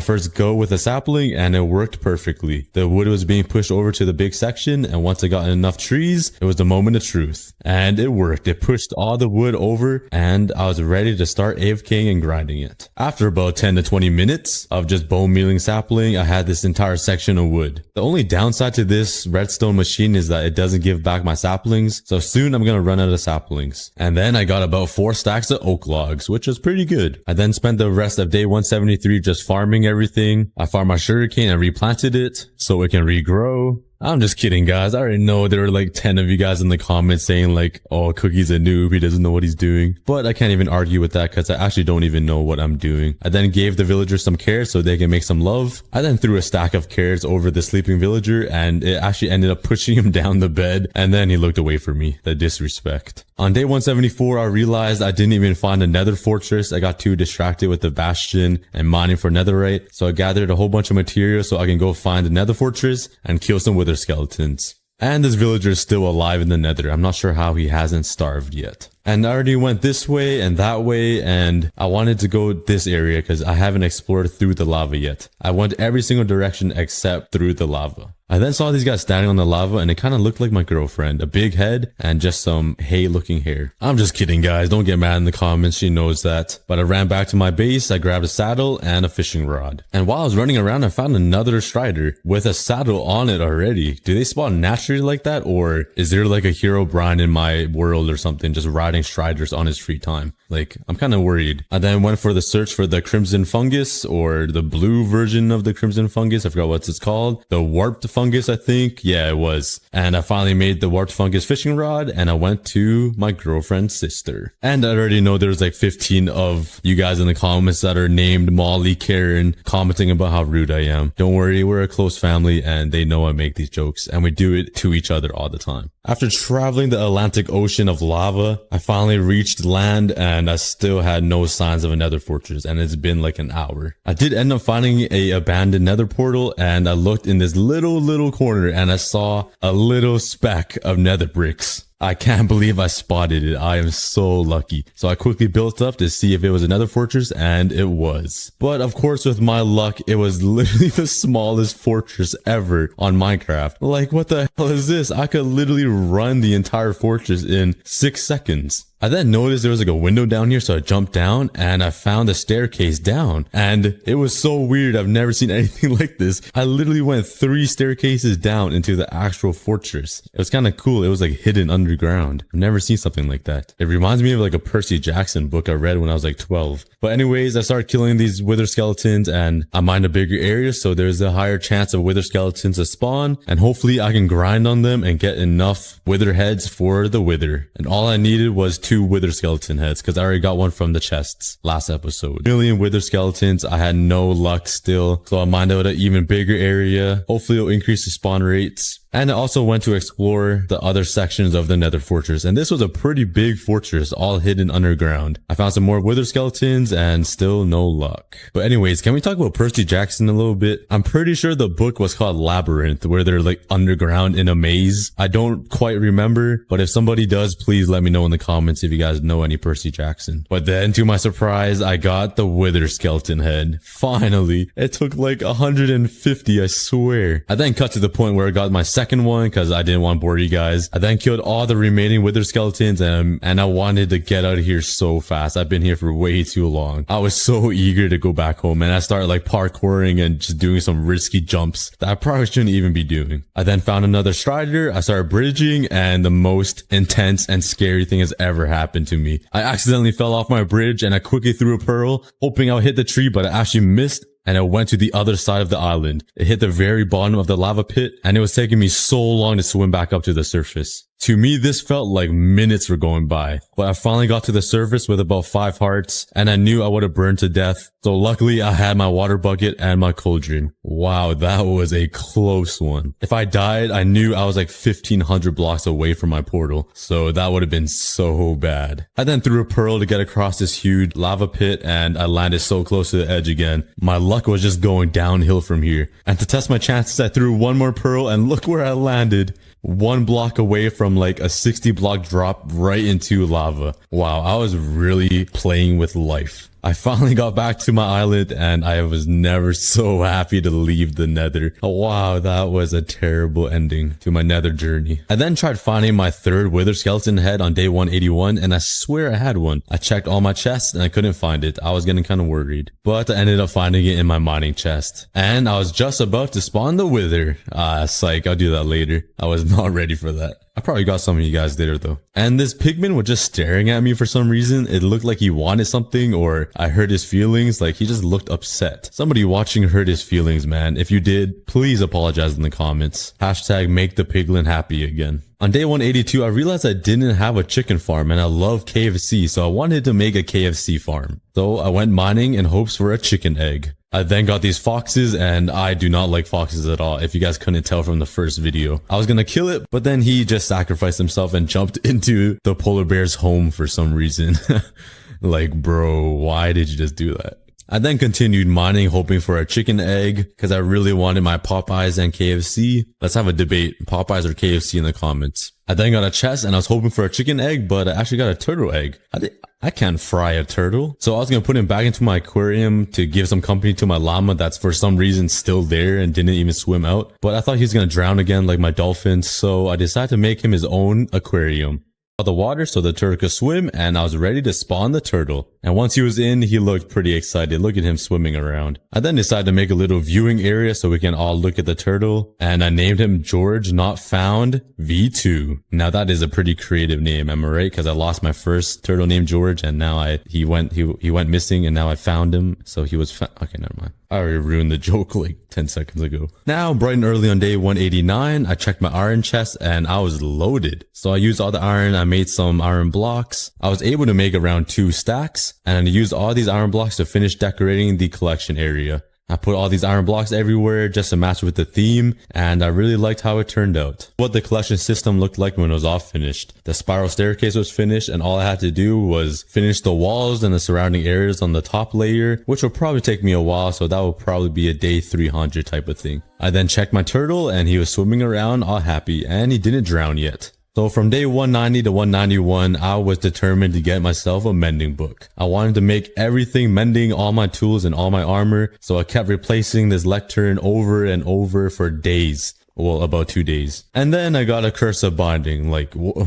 first go with a sapling and it worked perfectly. The wood was being pushed over to the big section, and once I got enough trees, it was the moment of truth. And it worked. It pushed all the wood over and I was ready to start AFKing and grinding it. After about 10 to 20 minutes of just bone mealing sapling, I had this entire section of wood. The only downside to this redstone machine is that it doesn't give back my saplings, so soon I'm gonna run out of saplings. And then I got about 4 stacks of oak logs, which was pretty good. I then spent the rest of day 173 just farming everything. I farmed my sugarcane and replanted it so it can regrow. I'm just kidding, guys. I already know there were like 10 of you guys in the comments saying like, oh, Cookie's a noob, he doesn't know what he's doing. But I can't even argue with that because I actually don't even know what I'm doing. I then gave the villagers some carrots so they can make some love. I then threw a stack of carrots over the sleeping villager and it actually ended up pushing him down the bed, and then he looked away from me. The disrespect. On day 174, I realized I didn't even find a nether fortress. I got too distracted with the bastion and mining for netherite. So I gathered a whole bunch of material so I can go find the nether fortress and kill some wither skeletons. And this villager is still alive in the nether. I'm not sure how he hasn't starved yet. And I already went this way and that way, and I wanted to go this area because I haven't explored through the lava yet. I went every single direction except through the lava. I then saw these guys standing on the lava and it kind of looked like my girlfriend. A big head and just some hay looking hair. I'm just kidding, guys. Don't get mad in the comments. She knows that. But I ran back to my base. I grabbed a saddle and a fishing rod. And while I was running around, I found another strider with a saddle on it already. Do they spawn naturally like that? Or is there like a hero Brian in my world or something just riding striders on his free time? Like, I'm kind of worried. I then went for the search for the crimson fungus, or the blue version of the crimson fungus. I forgot what it's called. The warped fungus. fungus, I think. Yeah, it was. And I finally made the warped fungus fishing rod, and I went to my girlfriend's sister. And I already know there's like 15 of you guys in the comments that are named Molly, Karen, commenting about how rude I am. Don't worry, we're a close family and they know I make these jokes, and we do it to each other all the time. After traveling the Atlantic Ocean of lava, I finally reached land, and I still had no signs of a nether fortress, and it's been like an hour. I did end up finding a abandoned nether portal, and I looked in this little corner and I saw a little speck of nether bricks. I can't believe I spotted it. I am so lucky. So I quickly built up to see if it was another fortress, and it was. But of course, with my luck, it was literally the smallest fortress ever on Minecraft. Like, what the hell is this? I could literally run the entire fortress in 6 seconds. I then noticed there was like a window down here, so I jumped down and I found a staircase down, and it was so weird. I've never seen anything like this. I literally went 3 staircases down into the actual fortress. It was kind of cool. It was like hidden underground. I've never seen something like that. It reminds me of like a Percy Jackson book I read when I was like 12. But anyways, I started killing these wither skeletons, and I mined a bigger area, so there's a higher chance of wither skeletons to spawn, and hopefully I can grind on them and get enough wither heads for the wither. And all I needed was 2 wither skeleton heads, because I already got one from the chests last episode. Million wither skeletons. I had no luck still, so I mined out an even bigger area. Hopefully it'll increase the spawn rates. And I also went to explore the other sections of the nether fortress, and this was a pretty big fortress, all hidden underground. I found some more wither skeletons and still no luck. But anyways, can we talk about Percy Jackson a little bit? I'm pretty sure the book was called Labyrinth, where they're like underground in a maze. I don't quite remember, but if somebody does, please let me know in the comments if you guys know any Percy Jackson. But then, to my surprise, I got the wither skeleton head. Finally. It took like 150, I swear. I then cut to the point where I got my second one, because I didn't want to bore you guys. I then killed all the remaining wither skeletons, and I wanted to get out of here so fast. I've been here for way too long. I was so eager to go back home, and I started like parkouring and just doing some risky jumps that I probably shouldn't even be doing. I then found another strider. I started bridging, and the most intense and scary thing has ever happened to me. I accidentally fell off my bridge, and I quickly threw a pearl, hoping I'll hit the tree, but I actually missed, and I went to the other side of the island. It hit the very bottom of the lava pit, and it was taking me so long to swim back up to the surface. To me, this felt like minutes were going by, but I finally got to the surface with about 5 hearts, and I knew I would have burned to death. So luckily, I had my water bucket and my cauldron. Wow, that was a close one. If I died, I knew I was like 1,500 blocks away from my portal, so that would have been so bad. I then threw a pearl to get across this huge lava pit, and I landed so close to the edge again. My luck was just going downhill from here. And to test my chances, I threw one more pearl, and look where I landed. 1 block away from like a 60 block drop right into lava. Wow, I was really playing with life. I finally got back to my island, and I was never so happy to leave the nether. Wow, that was a terrible ending to my nether journey. I then tried finding my 3rd wither skeleton head on day 181, and I swear I had one. I checked all my chests and I couldn't find it. I was getting kind of worried, but I ended up finding it in my mining chest. And I was just about to spawn the wither. Psych, I'll do that later. I was not ready for that. I probably got some of you guys there though. And this pigman was just staring at me for some reason. It looked like he wanted something, or I hurt his feelings. Like, he just looked upset. Somebody watching hurt his feelings, man. If you did, please apologize in the comments. Hashtag make the piglin happy again. On day 182, I realized I didn't have a chicken farm, and I love KFC, so I wanted to make a KFC farm. So I went mining in hopes for a chicken egg. I then got these foxes, and I do not like foxes at all, if you guys couldn't tell from the first video. I was gonna kill it, but then he just sacrificed himself and jumped into the polar bear's home for some reason. Like, bro, why did you just do that? I then continued mining, hoping for a chicken egg, because I really wanted my Popeyes and KFC. Let's have a debate, Popeyes or KFC, in the comments. I then got a chest, and I was hoping for a chicken egg, but I actually got a turtle egg. I can't fry a turtle. So I was going to put him back into my aquarium to give some company to my llama that's for some reason still there and didn't even swim out. But I thought he was going to drown again like my dolphin, so I decided to make him his own aquarium. The water so the turtle could swim, and I was ready to spawn the turtle. And once he was in, he looked pretty excited. Look at him swimming around. I then decided to make a little viewing area so we can all look at the turtle, and I named him George Not Found V2. Now that is a pretty creative name, am I right? Because I lost my first turtle named George, and now he went missing, and now I found him, so he was okay, never mind. I already ruined the joke like 10 seconds ago. Now, bright and early on day 189, I checked my iron chest and I was loaded. So I used all the iron, I made some iron blocks. I was able to make around 2 stacks, and I used all these iron blocks to finish decorating the collection area. I put all these iron blocks everywhere just to match with the theme, and I really liked how it turned out. What the collection system looked like when it was all finished. The spiral staircase was finished, and all I had to do was finish the walls and the surrounding areas on the top layer, which will probably take me a while, so that will probably be a day 300 type of thing. I then checked my turtle, and he was swimming around all happy, and he didn't drown yet. So from day 190 to 191, I was determined to get myself a mending book. I wanted to make everything mending, all my tools and all my armor, so I kept replacing this lectern over and over for days. Well, about 2 days. And then I got a curse of binding. Like, what?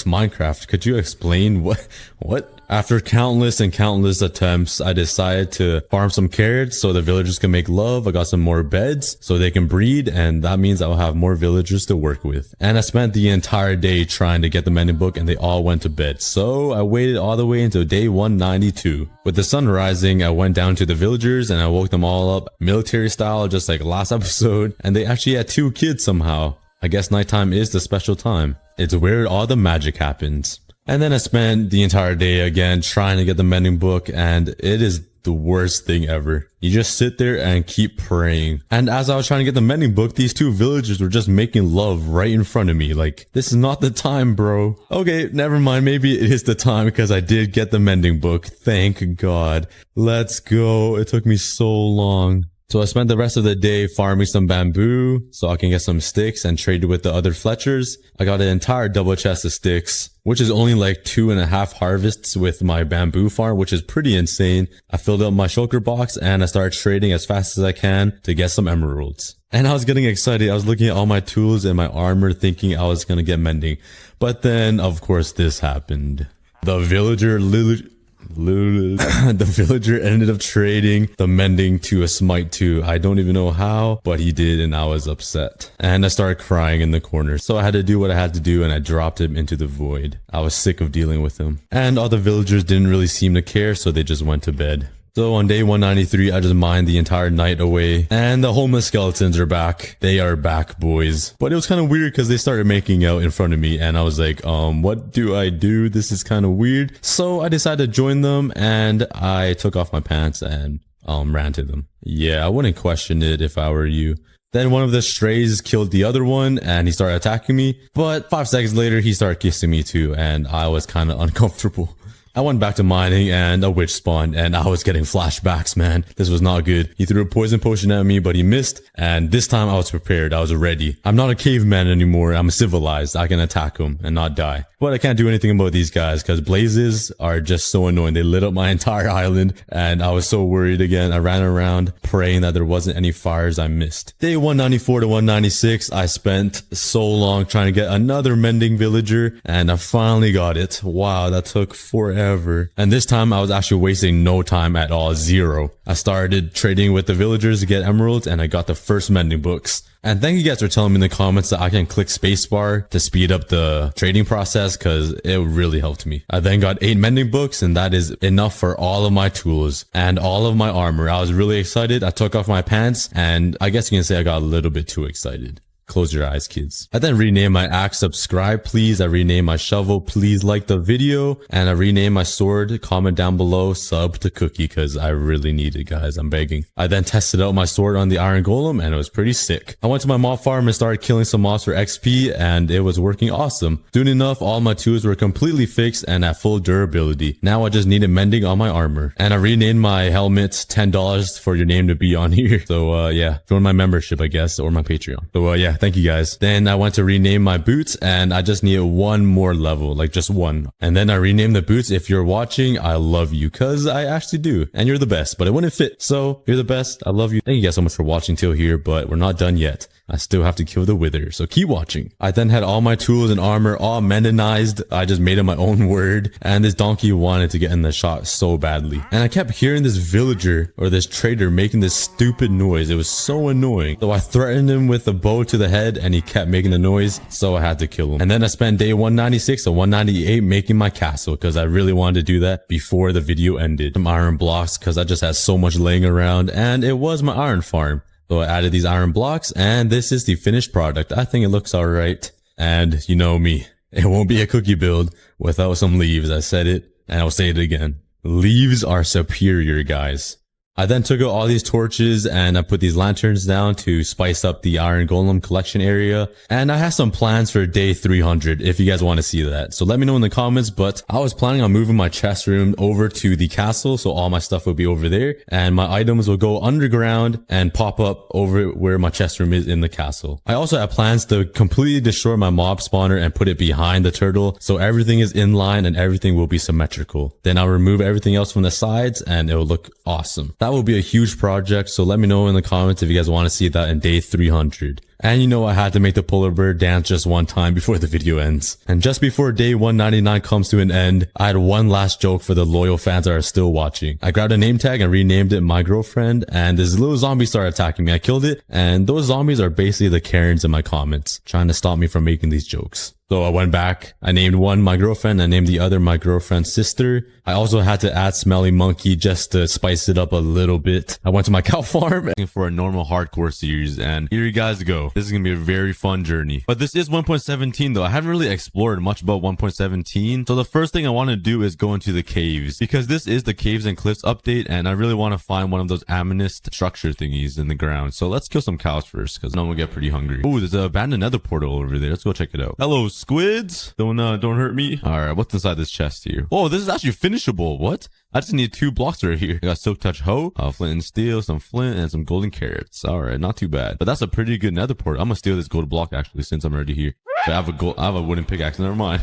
Minecraft? Could you explain what? After countless and countless attempts, I decided to farm some carrots so the villagers can make love. I got some more beds so they can breed, and that means I'll have more villagers to work with. And I spent the entire day trying to get the mending book, and they all went to bed. So I waited all the way until day 192. With the sun rising, I went down to the villagers and I woke them all up military style, just like last episode. And they actually had 2 kids somehow. I guess nighttime is the special time. It's where all the magic happens. And then I spent the entire day again trying to get the mending book, and it is the worst thing ever. You just sit there and keep praying. And as I was trying to get the mending book, these 2 villagers were just making love right in front of me. Like, this is not the time, bro. Okay, never mind. Maybe it is the time because I did get the mending book. Thank God. Let's go. It took me so long. So I spent the rest of the day farming some bamboo so I can get some sticks and trade it with the other Fletchers. I got an entire double chest of sticks, which is only like 2.5 harvests with my bamboo farm, which is pretty insane. I filled up my shulker box and I started trading as fast as I can to get some emeralds. And I was getting excited. I was looking at all my tools and my armor thinking I was going to get mending. But then, of course, this happened. The villager the villager ended up trading the mending to a smite 2. I don't even know how, but he did, and I was upset. And I started crying in the corner. So I had to do what I had to do, and I dropped him into the void. I was sick of dealing with him. And all the villagers didn't really seem to care, so they just went to bed. So on day 193, I just mined the entire night away, and the homeless skeletons are back. They are back, boys. But it was kind of weird because they started making out in front of me, and I was like, what do I do? This is kind of weird. So I decided to join them, and I took off my pants and ran to them. Yeah, I wouldn't question it if I were you. Then one of the strays killed the other one, and he started attacking me. But 5 seconds later, he started kissing me too, and I was kind of uncomfortable. I went back to mining and a witch spawned, and I was getting flashbacks, man. This was not good. He threw a poison potion at me, but he missed. And this time I was prepared. I was ready. I'm not a caveman anymore. I'm civilized. I can attack him and not die. But I can't do anything about these guys because blazes are just so annoying. They lit up my entire island, and I was so worried again. I ran around praying that there wasn't any fires I missed. Day 194 to 196, I spent so long trying to get another mending villager, and I finally got it. Wow, that took forever. And this time I was actually wasting no time at all. 0. I started trading with the villagers to get emeralds, and I got the first mending books. And thank you guys for telling me in the comments that I can click spacebar to speed up the trading process because it really helped me. I then got 8 mending books, and that is enough for all of my tools and all of my armor. I was really excited. I took off my pants, and I guess you can say I got a little bit too excited. Close your eyes, kids. I then renamed my axe subscribe, please. I renamed my shovel, please like the video. And I renamed my sword, comment down below, sub to Cookie, because I really need it, guys. I'm begging. I then tested out my sword on the iron golem, and it was pretty sick. I went to my mob farm and started killing some mobs for XP, and it was working awesome. Soon enough, all my tools were completely fixed and at full durability. Now I just needed mending on my armor. And I renamed my helmet $10 for your name to be on here. So yeah, join my membership, I guess, or my Patreon. So yeah. Thank you guys. Then I went to rename my boots, and I just needed 1 more level, like just 1. And then I renamed the boots. If you're watching, I love you, cause I actually do. And you're the best, but it wouldn't fit. So you're the best. I love you. Thank you guys so much for watching till here, but we're not done yet. I still have to kill the wither, so keep watching. I then had all my tools and armor all mendonized. I just made it my own word, and this donkey wanted to get in the shot so badly. And I kept hearing this villager or this trader making this stupid noise. It was so annoying. So I threatened him with a bow to the head, and he kept making the noise, so I had to kill him. And then I spent day 196 and 198 making my castle, because I really wanted to do that before the video ended. Some iron blocks, because I just had so much laying around, and it was my iron farm. So I added these iron blocks, and this is the finished product. I think it looks alright. And you know me, it won't be a cookie build without some leaves. I said it, and I'll say it again. Leaves are superior, guys. I then took out all these torches and I put these lanterns down to spice up the iron golem collection area. And I have some plans for day 300 if you guys want to see that. So let me know in the comments, but I was planning on moving my chest room over to the castle. So all my stuff will be over there and my items will go underground and pop up over where my chest room is in the castle. I also have plans to completely destroy my mob spawner and put it behind the turtle. So everything is in line and everything will be symmetrical. Then I'll remove everything else from the sides and it will look awesome. That will be a huge project, so let me know in the comments if you guys want to see that in day 300. And you know I had to make the polar bear dance just one time before the video ends. And just before day 199 comes to an end, I had one last joke for the loyal fans that are still watching. I grabbed a name tag and renamed it My Girlfriend, and this little zombie started attacking me. I killed it, and those zombies are basically the Karens in my comments, trying to stop me from making these jokes. So I went back, I named one My Girlfriend, I named the other My Girlfriend's Sister. I also had to add Smelly Monkey just to spice it up a little bit. I went to my cow farm for a normal hardcore series, and here you guys go. This is gonna be a very fun journey. But this is 1.17 though. I haven't really explored much about 1.17. So the first thing I want to do is go into the caves, because this is the Caves and Cliffs update, and I really want to find one of those amethyst structure thingies in the ground. So let's kill some cows first, because I'm gonna get pretty hungry. Oh, there's an abandoned nether portal over there. Let's go check it out. Hello, squids. Don't hurt me. All right, what's inside this chest here? Oh, this is actually finishable. What? I just need 2 blocks right here. I got silk touch hoe, flint and steel, some flint, and some golden carrots. All right, not too bad. But that's a pretty good nether portal. I'm gonna steal this gold block actually, since I'm already here. But I have a wooden pickaxe. Never mind.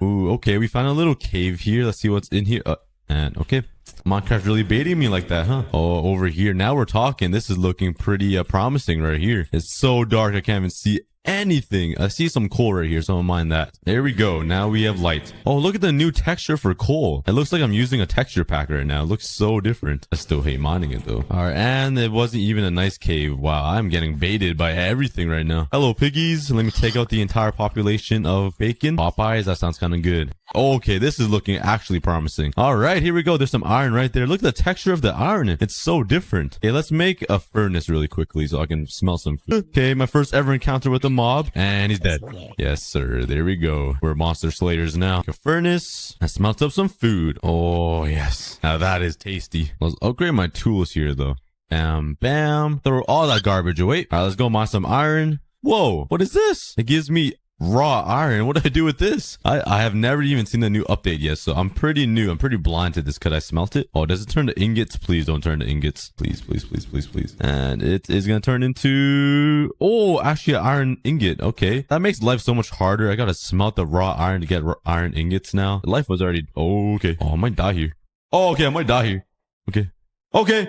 Ooh, okay, we found a little cave here. Let's see what's in here. And okay, Minecraft really baiting me like that, huh? Oh, over here. Now we're talking. This is looking pretty promising right here. It's so dark I can't even see anything. I see some coal right here, so don't mind that. There we go. Now we have light. Oh, look at the new texture for coal. It looks like I'm using a texture pack right now. It looks so different. I still hate mining it though. All right, and it wasn't even a nice cave. Wow, I'm getting baited by everything right now. Hello, piggies. Let me take out the entire population of bacon. Popeyes, that sounds kind of good. Okay, this is looking actually promising. All right, here we go. There's some iron right there. Look at the texture of the iron. It's so different. Okay, let's make a furnace really quickly so I can smell some food. Okay, my first ever encounter with a mob, and he's dead. Yes, sir. There we go. We're monster slayers now. A furnace. I smelt up some food. Oh, yes. Now that is tasty. Let's upgrade my tools here, though. Bam, bam. Throw all that garbage away. All right, let's go mine some iron. Whoa, what is this? It gives me raw iron. What do I do with this? I have never even seen the new update yet, so I'm pretty new. I'm pretty blind to this. Could I smelt it? Oh, does it turn to ingots? Please don't turn to ingots. Please, please, please, please, please. And it is gonna turn into, oh, actually an iron ingot. Okay, that makes life so much harder. I gotta smelt the raw iron to get iron ingots now. Life was already, oh, okay. Oh, I might die here. Oh, okay, I might die here. Okay. Okay.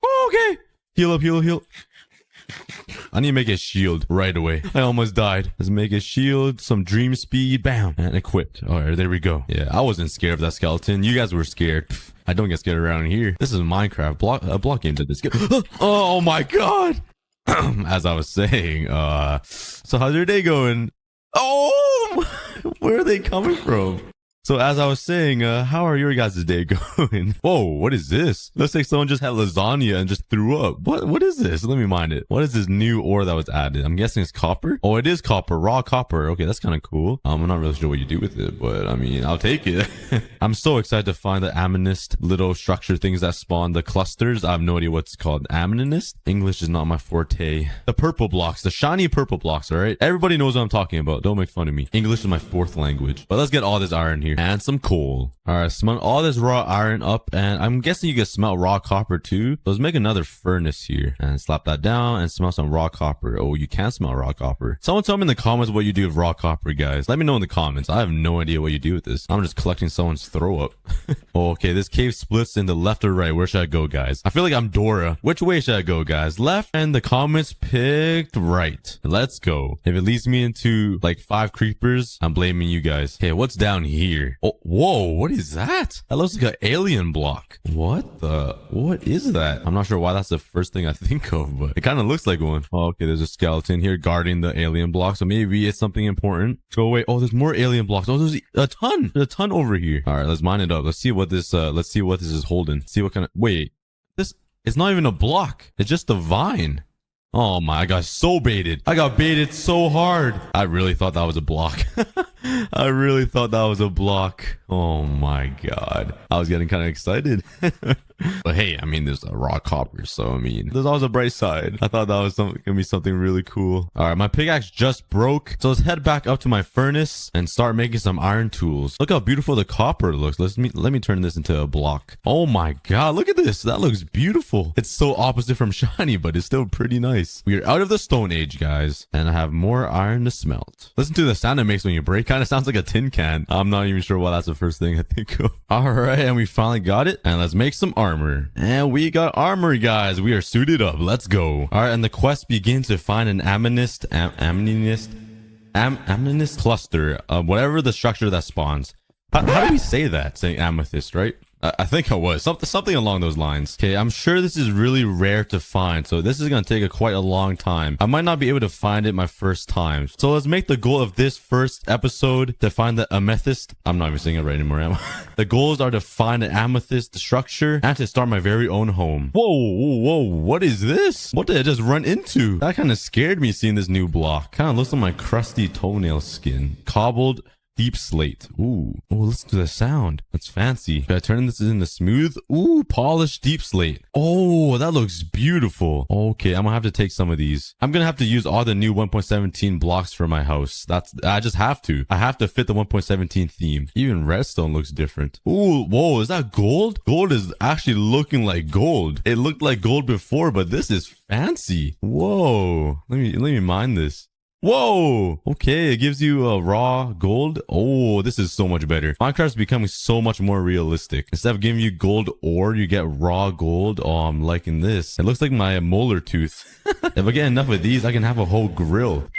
Oh, okay. Heal up, heal up, heal. I need to make a shield right away. I almost died. Let's make a shield, some dream speed, bam, and equipped. All right, there we go. Yeah, I wasn't scared of that skeleton. You guys were scared. Pff, I don't get scared around here. This is Minecraft. A block game did this. Oh my god. As I was saying, so how's your day going? Oh, where are they coming from? So as I was saying, how are your guys' day going? Whoa, what is this? Looks like someone just had lasagna and just threw up. What is this? Let me mind it. What is this new ore that was added? I'm guessing it's copper. Oh, it is copper, raw copper. Okay, that's kind of cool. I'm not really sure what you do with it, but I mean, I'll take it. I'm so excited to find the amethyst little structure things that spawn the clusters. I have no idea what's called. Amethyst? English is not my forte. The purple blocks, the shiny purple blocks, all right? Everybody knows what I'm talking about. Don't make fun of me. English is my 4th language. But let's get all this iron here. here. And some coal. All right, smelt all this raw iron up. And I'm guessing you can smelt raw copper too. So let's make another furnace here. And slap that down and smelt some raw copper. Oh, you can smelt raw copper. Someone tell me in the comments what you do with raw copper, guys. Let me know in the comments. I have no idea what you do with this. I'm just collecting someone's throw up. Oh, okay, this cave splits into left or right. Where should I go, guys? I feel like I'm Dora. Which way should I go, guys? Left? And the comments picked right. Let's go. If it leads me into like 5 creepers, I'm blaming you guys. Okay, what's down here? Oh, whoa, what is that? That looks like an alien block. What is that? I'm not sure why that's the first thing I think of, but it kind of looks like one. Oh, okay, there's a skeleton here guarding the alien block, so maybe it's something important. Go away. Oh, there's more alien blocks. Oh, there's a ton. There's a ton over here. All right, let's mine it up. Let's see what this is holding. See what kind of, wait, this, it's not even a block. It's just a vine. Oh my, I got so baited. I got baited so hard. I really thought that was a block. I really thought that was a block. Oh my god. I was getting kind of excited. But hey, I mean, there's a raw copper, so I mean, there's always a bright side. I thought that was gonna be something really cool. All right, my pickaxe just broke, so let's head back up to my furnace and start making some iron tools. Look how beautiful the copper looks. Let me turn this into a block. Oh my god, look at this. That looks beautiful. It's so opposite from shiny, but it's still pretty nice. We are out of the Stone Age, guys, and I have more iron to smelt. Listen to the sound it makes when you break. Kind of sounds like a tin can. I'm not even sure why that's the first thing I think of. All right, and we finally got it, and let's make some armor. And we got armor, guys. We are suited up. Let's go. All right, and the quest begins to find an amethyst cluster, whatever the structure that spawns. How do we say that? Saying amethyst, right? I think I was something along those lines. Okay, I'm sure this is really rare to find, so this is gonna take quite a long time. I might not be able to find it my first time, so let's make the goal of this first episode to find the amethyst. I'm not even saying it right anymore, am I? The goals are to find an amethyst structure and to start my very own home. Whoa, what is this? What did I just run into? That kind of scared me seeing this new block. Kind of looks like my crusty toenail skin. Cobbled deep slate. Ooh. Oh, listen to the sound. That's fancy. Should I turn this into smooth? Ooh, polished deep slate. Oh, that looks beautiful. Okay, I'm gonna have to take some of these. I'm gonna have to use all the new 1.17 blocks for my house. I just have to. I have to fit the 1.17 theme. Even redstone looks different. Ooh, whoa, is that gold? Gold is actually looking like gold. It looked like gold before, but this is fancy. Whoa. Let me mine this. Whoa! Okay, it gives you a raw gold. Oh, this is so much better. Minecraft's becoming so much more realistic. Instead of giving you gold ore, you get raw gold. Oh, I'm liking this. It looks like my molar tooth. If I get enough of these, I can have a whole grill.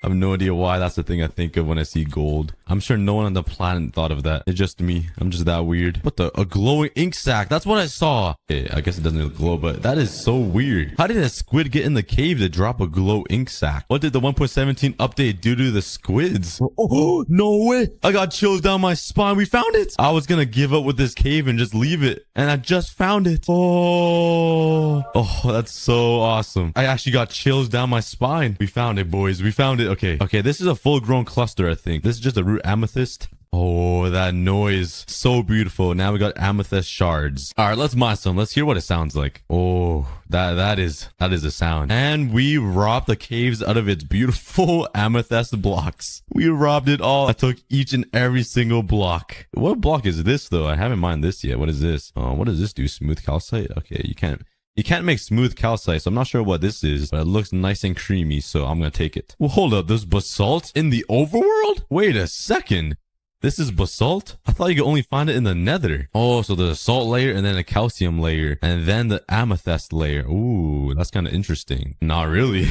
I have no idea why that's the thing I think of when I see gold. I'm sure no one on the planet thought of that. It's just me. I'm just that weird. What the? A glowing ink sac. That's what I saw. Okay, I guess it doesn't glow, but that is so weird. How did a squid get in the cave to drop a glow ink sac? What did the 1.17 update do to the squids? Oh, no way. I got chills down my spine. We found it. I was gonna give up with this cave and just leave it. And I just found it. Oh, that's so awesome. I actually got chills down my spine. We found it, boys. We found it. Okay, this is a full-grown cluster, I think. This is just a root amethyst. Oh, that noise. So beautiful. Now we got amethyst shards. All right, let's mine some. Let's hear what it sounds like. Oh, that is a sound. And we robbed the caves out of its beautiful amethyst blocks. We robbed it all. I took each and every single block. What block is this, though? I haven't mined this yet. What is this? What does this do? Smooth calcite? Okay, you can't make smooth calcite, so I'm not sure what this is, but it looks nice and creamy, so I'm gonna take it. Well, hold up, there's basalt in the overworld? Wait a second. This is basalt? I thought you could only find it in the nether. Oh, so there's a salt layer and then a calcium layer and then the amethyst layer. Ooh, that's kind of interesting. Not really.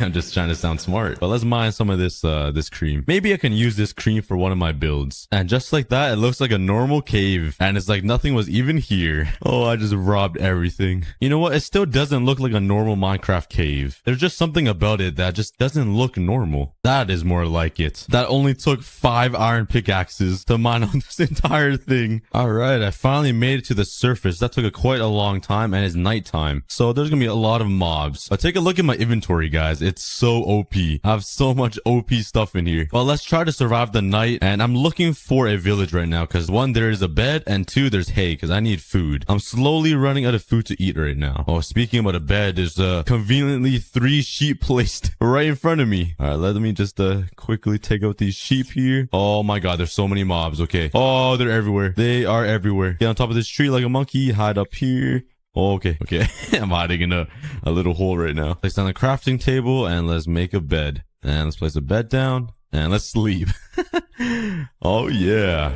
I'm just trying to sound smart. But let's mine some of this cream. Maybe I can use this cream for one of my builds. And just like that, it looks like a normal cave. And it's like nothing was even here. Oh, I just robbed everything. You know what? It still doesn't look like a normal Minecraft cave. There's just something about it that just doesn't look normal. That is more like it. That only took 5 iron pickaxes to mine on this entire thing. All right, I finally made it to the surface. That took quite a long time and it's nighttime, so there's gonna be a lot of mobs. But take a look at my inventory, guys. It's so OP. I have so much OP stuff in here. Well, let's try to survive the night, and I'm looking for a village right now because 1, there is a bed, and 2, there's hay because I need food. I'm slowly running out of food to eat right now. Oh, speaking about a bed, there's conveniently 3 sheep placed right in front of me. All right, let me just quickly take out these sheep here. Oh my god, there's so many mobs. Okay. Oh, they're everywhere. They are everywhere. Get on top of this tree like a monkey. Hide up here. Oh, okay. Okay. I'm hiding in a little hole right now. Place down the crafting table and let's make a bed. And let's place a bed down and let's sleep. Oh, yeah.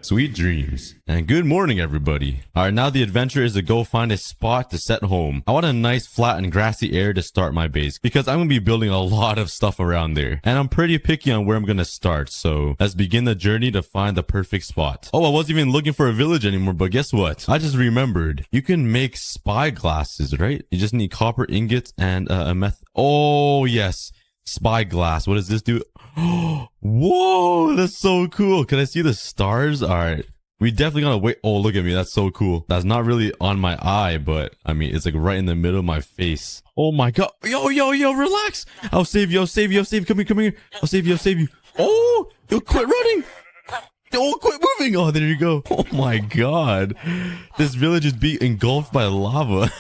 Sweet dreams. And good morning, everybody. All right, now the adventure is to go find a spot to set home. I want a nice flat and grassy area to start my base because I'm going to be building a lot of stuff around there. And I'm pretty picky on where I'm going to start. So let's begin the journey to find the perfect spot. Oh, I wasn't even looking for a village anymore, but guess what? I just remembered. You can make spy glasses, right? You just need copper ingots and a meth. Oh, yes. Spy glass. What does this do? Whoa, that's so cool. Can I see the stars? All right. We definitely gotta wait. Oh, look at me. That's so cool. That's not really on my eye, but I mean, it's like right in the middle of my face. Oh my God. Yo, relax. I'll save you. I'll save you. I'll save you. Come here. I'll save you. I'll save you. Oh, you quit running. Oh, quit moving. Oh, there you go. Oh my God. This village is being engulfed by lava.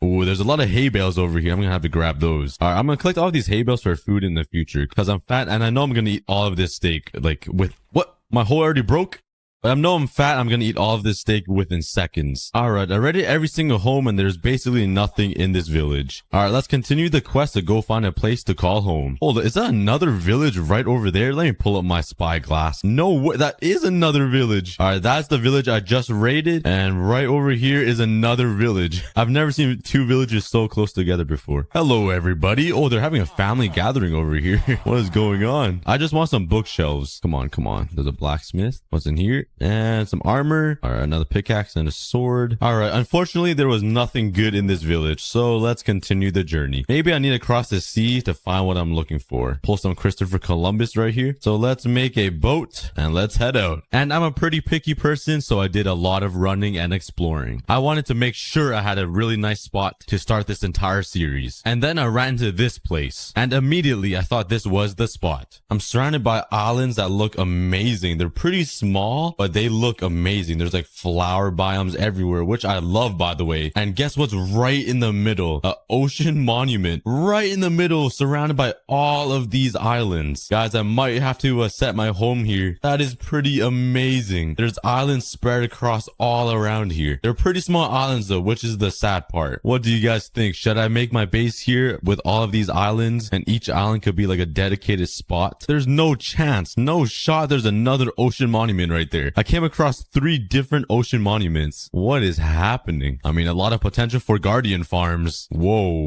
Oh, there's a lot of hay bales over here. I'm going to have to grab those. All right, I'm going to collect all these hay bales for food in the future because I'm fat and I know I'm going to eat all of this steak. Like with what? My hole already broke? I know I'm fat. I'm going to eat all of this steak within seconds. All right. I ready every single home and there's basically nothing in this village. All right. Let's continue the quest to go find a place to call home. Hold on. Is that another village right over there? Let me pull up my spy glass. No way. That is another village. All right. That's the village I just raided. And right over here is another village. I've never seen two villages so close together before. Hello, everybody. Oh, they're having a family gathering over here. What is going on? I just want some bookshelves. Come on. Come on. There's a blacksmith. What's in here? And some armor. All right, another pickaxe and a sword. All right, unfortunately, there was nothing good in this village, so let's continue the journey. Maybe I need to cross the sea to find what I'm looking for. Pull some Christopher Columbus right here. So let's make a boat and let's head out. And I'm a pretty picky person, so I did a lot of running and exploring. I wanted to make sure I had a really nice spot to start this entire series. And then I ran into this place, and immediately I thought this was the spot. I'm surrounded by islands that look amazing. They're pretty small, but they look amazing. There's like flower biomes everywhere, which I love, by the way. And guess what's right in the middle? An ocean monument right in the middle, surrounded by all of these islands. Guys, I might have to set my home here. That is pretty amazing. There's islands spread across all around here. They're pretty small islands though, which is the sad part. What do you guys think? Should I make my base here with all of these islands and each island could be like a dedicated spot? There's no chance, no shot there's another ocean monument right there. I came across 3 different ocean monuments. What is happening? I mean, a lot of potential for guardian farms. Whoa.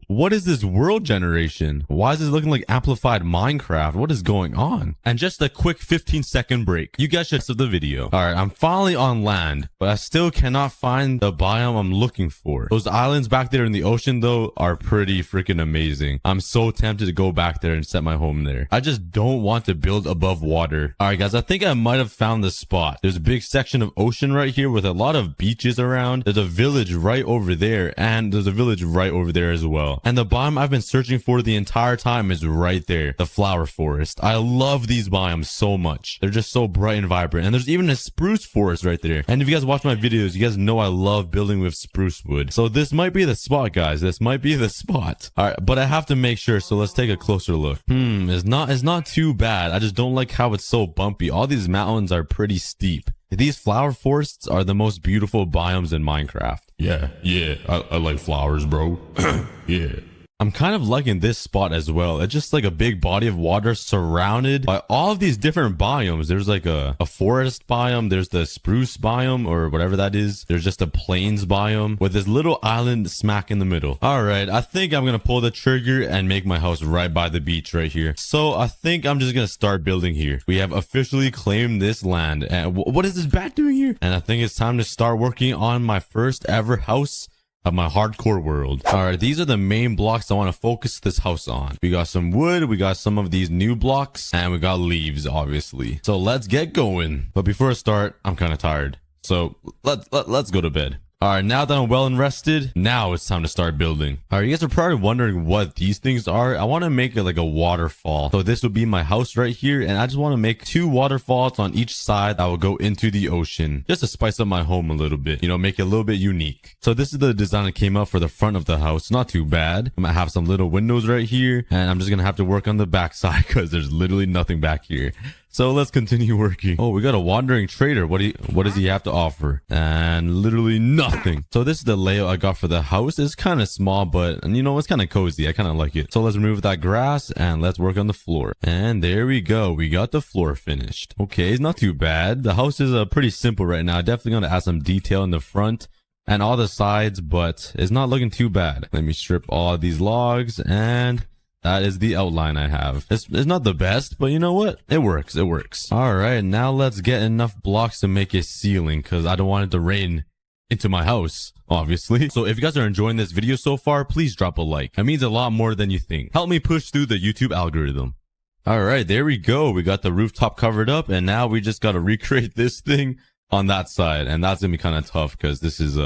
What is this world generation? Why is this looking like amplified Minecraft? What is going on? And just a quick 15-second break. You guys should stop the video. All right, I'm finally on land, but I still cannot find the biome I'm looking for. Those islands back there in the ocean, though, are pretty freaking amazing. I'm so tempted to go back there and set my home there. I just don't want to build above water. All right, guys, I think I might have found the spot. There's a big section of ocean right here with a lot of beaches around. There's a village right over there, and there's a village right over there as well. And the biome I've been searching for the entire time is right there, the flower forest. I love these biomes so much. They're just so bright and vibrant. And there's even a spruce forest right there. And if you guys watch my videos, you guys know I love building with spruce wood. So this might be the spot, guys. This might be the spot. All right, but I have to make sure, so let's take a closer look. It's not too bad. I just don't like how it's so bumpy. All these mountains are pretty steep. These flower forests are the most beautiful biomes in Minecraft. Yeah, I like flowers, bro. Yeah. I'm kind of liking this spot as well. It's just like a big body of water surrounded by all of these different biomes. There's like a forest biome. There's the spruce biome or whatever that is. There's just a plains biome with this little island smack in the middle. All right, I think I'm going to pull the trigger and make my house right by the beach right here. So I think I'm just going to start building here. We have officially claimed this land. And what is this bat doing here? And I think it's time to start working on my first ever house of my hardcore world. All right, these are the main blocks I want to focus this house on. We got some wood, we got some of these new blocks, and we got leaves, obviously. So let's get going. But before I start, I'm kind of tired. So let's go to bed. All right, now that I'm well and rested, now it's time to start building. All right, you guys are probably wondering what these things are. I want to make it like a waterfall. So this will be my house right here, and I just want to make 2 waterfalls on each side that will go into the ocean, just to spice up my home a little bit, you know, make it a little bit unique. So this is the design that came up for the front of the house. Not too bad. I'm gonna have some little windows right here, and I'm just gonna have to work on the back side because there's literally nothing back here. So let's continue working. Oh, we got a wandering trader. What does he have to offer? And literally nothing. So this is the layout I got for the house. It's kind of small, but you know, it's kind of cozy. I kind of like it. So let's remove that grass and let's work on the floor. And there we go. We got the floor finished. Okay, it's not too bad. The house is pretty simple right now. Definitely going to add some detail in the front and all the sides, but it's not looking too bad. Let me strip all of these logs, and that is the outline I have. It's not the best, but you know what? It works. It works. All right, now let's get enough blocks to make a ceiling because I don't want it to rain into my house, obviously. So if you guys are enjoying this video so far, please drop a like. It means a lot more than you think. Help me push through the YouTube algorithm. All right, there we go. We got the rooftop covered up, and now we just got to recreate this thing on that side. And that's going to be kind of tough because this is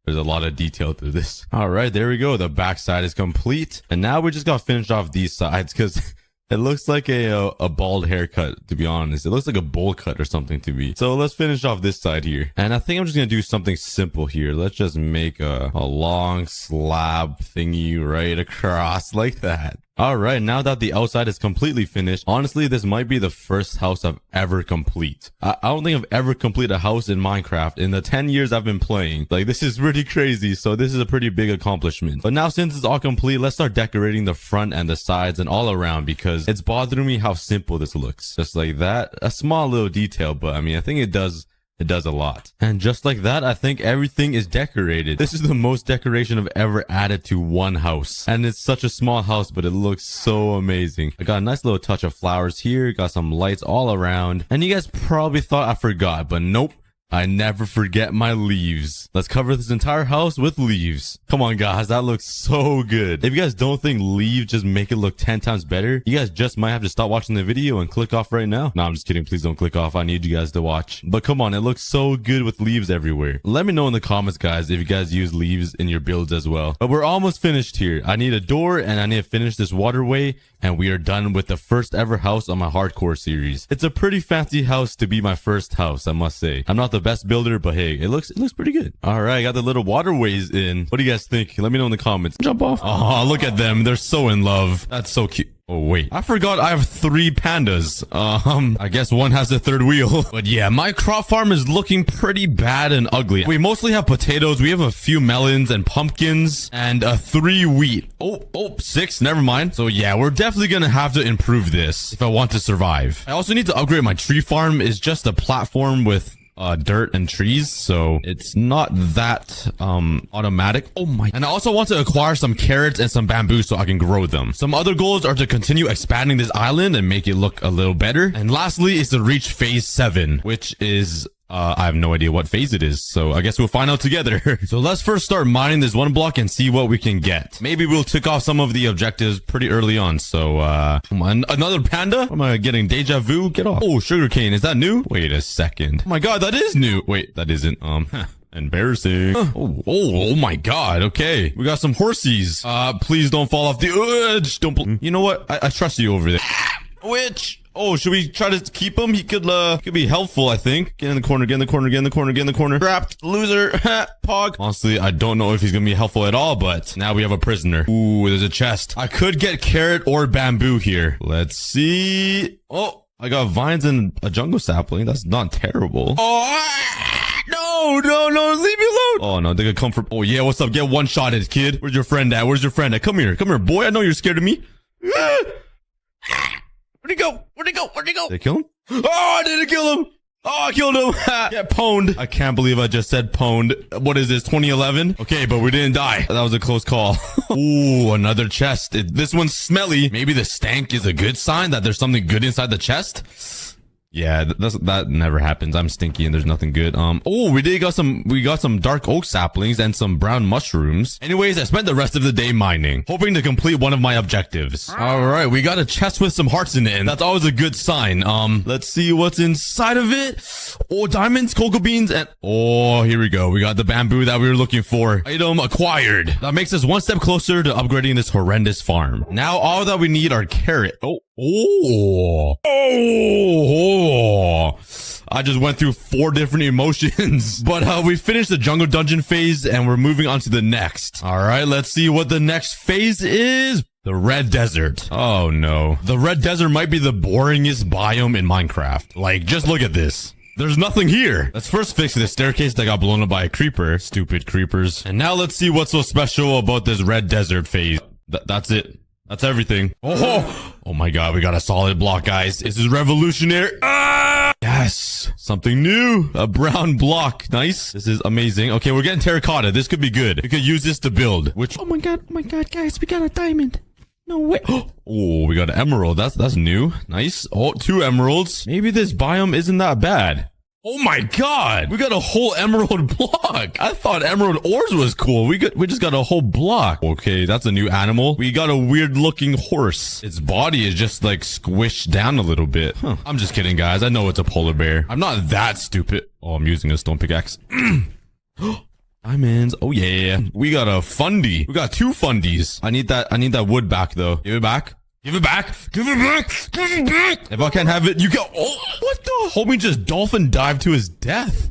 there's a lot of detail to this. All right, there we go. The back side is complete. And now we just got to finish off these sides because it looks like a bald haircut, to be honest. It looks like a bowl cut or something to me. So let's finish off this side here. And I think I'm just going to do something simple here. Let's just make a long slab thingy right across like that. All right, now that the outside is completely finished, honestly, this might be the first house I've ever complete. I don't think I've ever completed a house in Minecraft in the 10 years I've been playing. Like, this is pretty crazy, so this is a pretty big accomplishment. But now, since it's all complete, let's start decorating the front and the sides and all around because it's bothering me how simple this looks. Just like that, a small little detail, but I mean, I think it does a lot. And just like that, I think everything is decorated. This is the most decoration I've ever added to one house. And it's such a small house, but it looks so amazing. I got a nice little touch of flowers here. Got some lights all around. And you guys probably thought I forgot, but nope. I never forget my leaves. Let's cover this entire house with leaves. Come on, guys. That looks so good. If you guys don't think leaves just make it look 10 times better, you guys just might have to stop watching the video and click off right now. No, I'm just kidding. Please don't click off. I need you guys to watch. But come on. It looks so good with leaves everywhere. Let me know in the comments, guys, if you guys use leaves in your builds as well. But we're almost finished here. I need a door and I need to finish this waterway. And we are done with the first ever house on my hardcore series. It's a pretty fancy house to be my first house, I must say. I'm not the best builder, but hey, it looks pretty good. All right, I got the little waterways in. What do you guys think? Let me know in the comments. Jump off. Oh, look at them. They're so in love. That's so cute. Oh, wait. I forgot I have 3 pandas. I guess one has a 3rd wheel. But yeah, my crop farm is looking pretty bad and ugly. We mostly have potatoes. We have a few melons and pumpkins and 3 wheat. Oh, 6. Never mind. So yeah, we're definitely gonna have to improve this if I want to survive. I also need to upgrade my tree farm. It's just a platform with dirt and trees, so it's not that automatic. Oh my. And I also want to acquire some carrots and some bamboo so I can grow them. Some other goals are to continue expanding this island and make it look a little better. And lastly is to reach phase 7, which is I have no idea what phase it is, so I guess we'll find out together. So let's first start mining this one block and see what we can get. Maybe we'll tick off some of the objectives pretty early on. So, come on, another panda? Am I getting deja vu? Get off. Oh, sugarcane. Is that new? Wait a second. Oh my god, that is new. Wait, that isn't. Embarrassing. Oh my god. Okay. We got some horsies. Please don't fall off the edge. Don't. You know what? I trust you over there. Which? Oh, should we try to keep him? He could be helpful, I think. Get in the corner, get in the corner, get in the corner, get in the corner. Trapped. Loser. Pog. Honestly, I don't know if he's gonna be helpful at all, but now we have a prisoner. Ooh, there's a chest. I could get carrot or bamboo here. Let's see. Oh, I got vines and a jungle sapling. That's not terrible. Oh, no, leave me alone. Oh, no, they could come from. Oh, yeah, what's up? Get one-shotted, kid. Where's your friend at? Come here, boy. I know you're scared of me. Where'd he go? Did I kill him? Oh, I didn't kill him. Oh, I killed him. Get pwned. I can't believe I just said pwned. What is this, 2011? Okay, but we didn't die. That was a close call. Ooh, another chest. This one's smelly. Maybe the stank is a good sign that there's something good inside the chest? Yeah, that never happens. I'm stinky and there's nothing good. Oh, we got some dark oak saplings and some brown mushrooms. Anyways, I spent the rest of the day mining, hoping to complete one of my objectives. All right, we got a chest with some hearts in it, and that's always a good sign. Let's see what's inside of it. Oh, diamonds, cocoa beans, and oh, here we go. We got the bamboo that we were looking for. Item acquired. That makes us one step closer to upgrading this horrendous farm. Now all that we need are carrot. Oh, I just went through 4 different emotions. But we finished the jungle dungeon phase and we're moving on to the next. All right, let's see what the next phase is. The red desert. Oh no. The red desert might be the boringest biome in Minecraft. Like, just look at this. There's nothing here. Let's first fix this staircase that got blown up by a creeper. Stupid creepers. And now let's see what's so special about this red desert phase. That's it. That's everything. Oh my god, we got a solid block, guys. This is revolutionary. Yes, something new. A brown block. Nice. This is amazing. Okay, we're getting terracotta. This could be good. We could use this to build. Which, oh my god, guys, we got a diamond. No way. Oh, we got an emerald. That's new. Nice. Oh, 2 emeralds. Maybe this biome isn't that bad. Oh my god, we got a whole emerald block. I thought emerald ores was cool. We just got a whole block. Okay, that's a new animal. We got a weird looking horse. Its body is just like squished down a little bit. Huh. I'm just kidding, guys. I know it's a polar bear. I'm not that stupid. Oh, I'm using a stone pickaxe. Diamonds. Oh yeah. We got a fundy. We got 2 fundies. I need that wood back though. Give it back. Give it back! Give it back! Give it back! If I can't have it, you go. Oh, what the? Homie just dolphin dived to his death.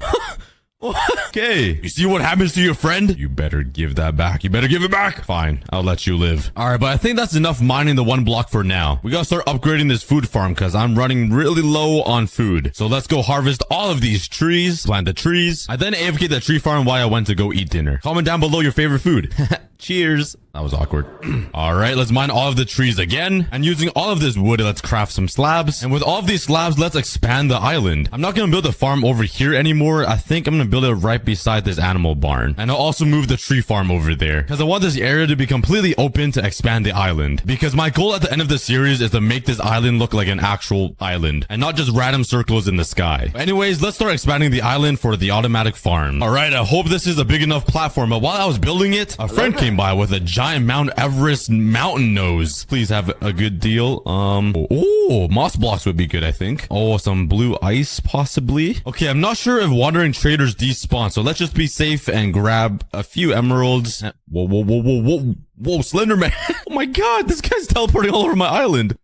Okay. You see what happens to your friend? You better give that back. You better give it back. Fine. I'll let you live. All right, but I think that's enough mining the 1 block for now. We gotta start upgrading this food farm because I'm running really low on food. So let's go harvest all of these trees, plant the trees. I then AFK'd the tree farm while I went to go eat dinner. Comment down below your favorite food. Cheers. That was awkward. All right, let's mine all of the trees again. And using all of this wood, let's craft some slabs. And with all of these slabs, let's expand the island. I'm not gonna build a farm over here anymore. I think I'm gonna build it right beside this animal barn. And I'll also move the tree farm over there because I want this area to be completely open to expand the island. Because my goal at the end of the series is to make this island look like an actual island and not just random circles in the sky. But anyways, let's start expanding the island for the automatic farm. All right, I hope this is a big enough platform. But while I was building it, a friend came by with a giant Mount Everest mountain nose. Please have a good deal. Oh, moss blocks would be good, I think. Oh, some blue ice possibly. Okay, I'm not sure if wandering traders despawn, so let's just be safe and grab a few emeralds. Whoa, Slender Man. Oh my god, this guy's teleporting all over my island.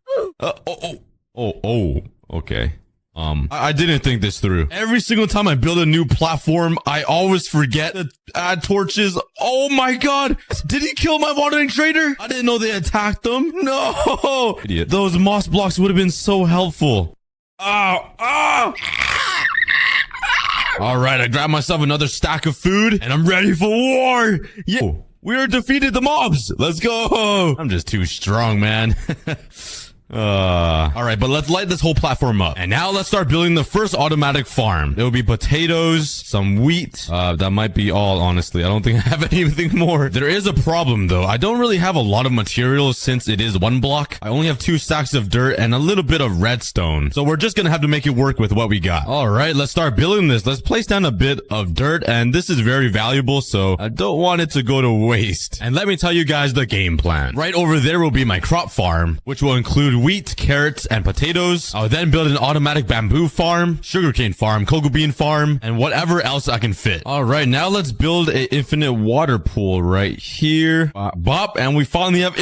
Okay. I didn't think this through. Every single time I build a new platform, I always forget to add torches. Oh my god! Did he kill my wandering trader? I didn't know they attacked them. No! Idiot. Those moss blocks would have been so helpful. All right, I grabbed myself another stack of food, and I'm ready for war. Yeah, we are defeated the mobs. Let's go. I'm just too strong, man. All right, but let's light this whole platform up. And now let's start building the first automatic farm. There will be potatoes, some wheat. That might be all, honestly. I don't think I have anything more. There is a problem, though. I don't really have a lot of materials since it is 1 block. I only have 2 stacks of dirt and a little bit of redstone. So we're just gonna have to make it work with what we got. All right, let's start building this. Let's place down a bit of dirt, and this is very valuable, so I don't want it to go to waste. And let me tell you guys the game plan. Right over there will be my crop farm, which will include wheat, carrots, and potatoes. I'll then build an automatic bamboo farm, sugarcane farm, cocoa bean farm, and whatever else I can fit. All right, now let's build an infinite water pool right here. Bop, and we finally have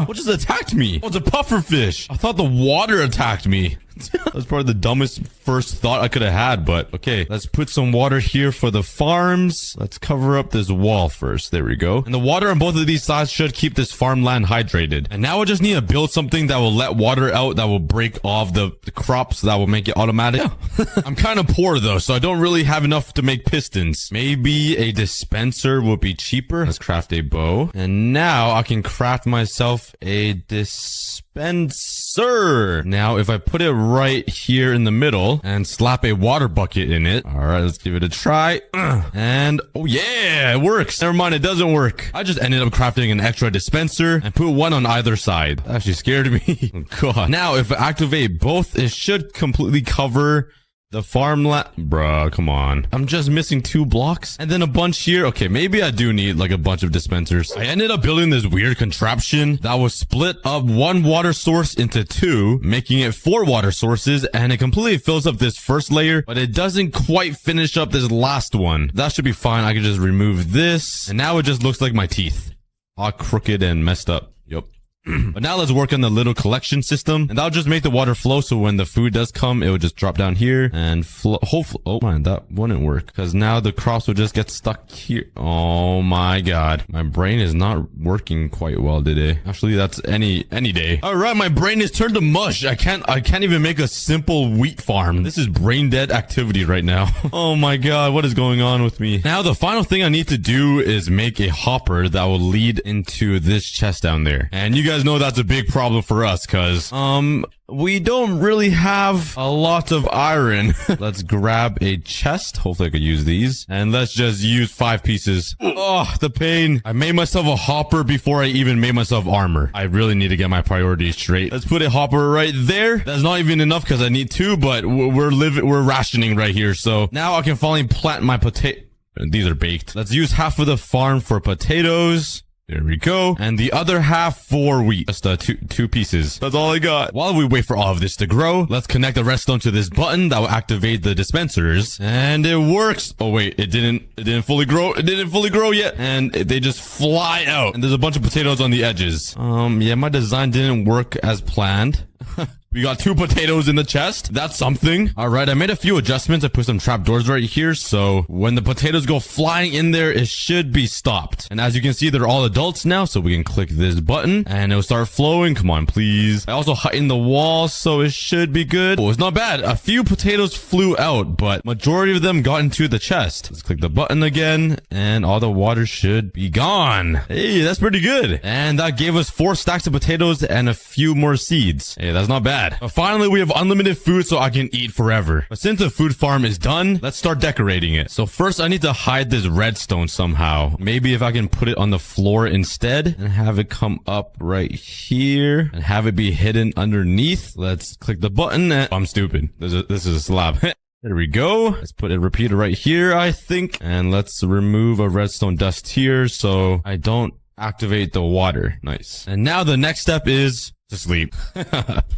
what just attacked me? Oh, it's a puffer fish. I thought the water attacked me. That's probably the dumbest first thought I could have had, but okay. Let's put some water here for the farms. Let's cover up this wall first. There we go. And the water on both of these sides should keep this farmland hydrated. And now I just need to build something that will let water out, that will break off the crops, that will make it automatic. Yeah. I'm kind of poor though, so I don't really have enough to make pistons. Maybe a dispenser would be cheaper. Let's craft a bow. And now I can craft myself a dispenser. sir. Now, if I put it right here in the middle and slap a water bucket in it. All right, let's give it a try. And, oh yeah, it works. Never mind, it doesn't work. I just ended up crafting an extra dispenser and put one on either side. That actually scared me. Oh, God. Now, if I activate both, it should completely cover the farmland. Bruh, come on. I'm just missing 2 blocks and then a bunch here. Okay, maybe I do need like a bunch of dispensers. I ended up building this weird contraption that was split up 1 water source into 2, making it 4 water sources, and it completely fills up this first layer, but it doesn't quite finish up this last one. That should be fine. I can just remove this, and now it just looks like my teeth. All crooked and messed up. Yup. But now let's work on the little collection system, and that'll just make the water flow, so when the food does come, it will just drop down here and flow. Hopefully, oh man, that wouldn't work because now the crops will just get stuck here. Oh my God, my brain is not working quite well today. Actually, that's any day. All right, my brain is turned to mush. I can't even make a simple wheat farm. This is brain dead activity right now. Oh my God, what is going on with me? Now the final thing I need to do is make a hopper that will lead into this chest down there, and you guys know that's a big problem for us because we don't really have a lot of iron. Let's grab a chest. Hopefully I could use these, and let's just use 5 pieces. Oh, the pain. I made myself a hopper before I even made myself armor. I really need to get my priorities straight. Let's put a hopper right there. That's not even enough because I need 2, but we're rationing right here. So now I can finally plant my potato. These are baked. Let's use half of the farm for potatoes. There we go. And the other half for wheat. Just two pieces. That's all I got. While we wait for all of this to grow, let's connect the redstone to this button that will activate the dispensers. And it works. Oh wait, it didn't fully grow. It didn't fully grow yet. And they just fly out. And there's a bunch of potatoes on the edges. Yeah, my design didn't work as planned. We got 2 potatoes in the chest. That's something. All right, I made a few adjustments. I put some trapdoors right here, so when the potatoes go flying in there, it should be stopped. And as you can see, they're all adults now, so we can click this button and it'll start flowing. Come on, please. I also heightened the wall, so it should be good. Oh, it's not bad. A few potatoes flew out, but majority of them got into the chest. Let's click the button again, and all the water should be gone. Hey, that's pretty good. And that gave us 4 stacks of potatoes and a few more seeds. Hey, that's not bad. But finally, we have unlimited food, so I can eat forever. But since the food farm is done, let's start decorating it. So first, I need to hide this redstone somehow. Maybe if I can put it on the floor instead and have it come up right here and have it be hidden underneath. Let's click the button. And I'm stupid. This is a slab. There we go. Let's put a repeater right here, I think. And let's remove a redstone dust here so I don't activate the water. Nice. And now the next step is to sleep.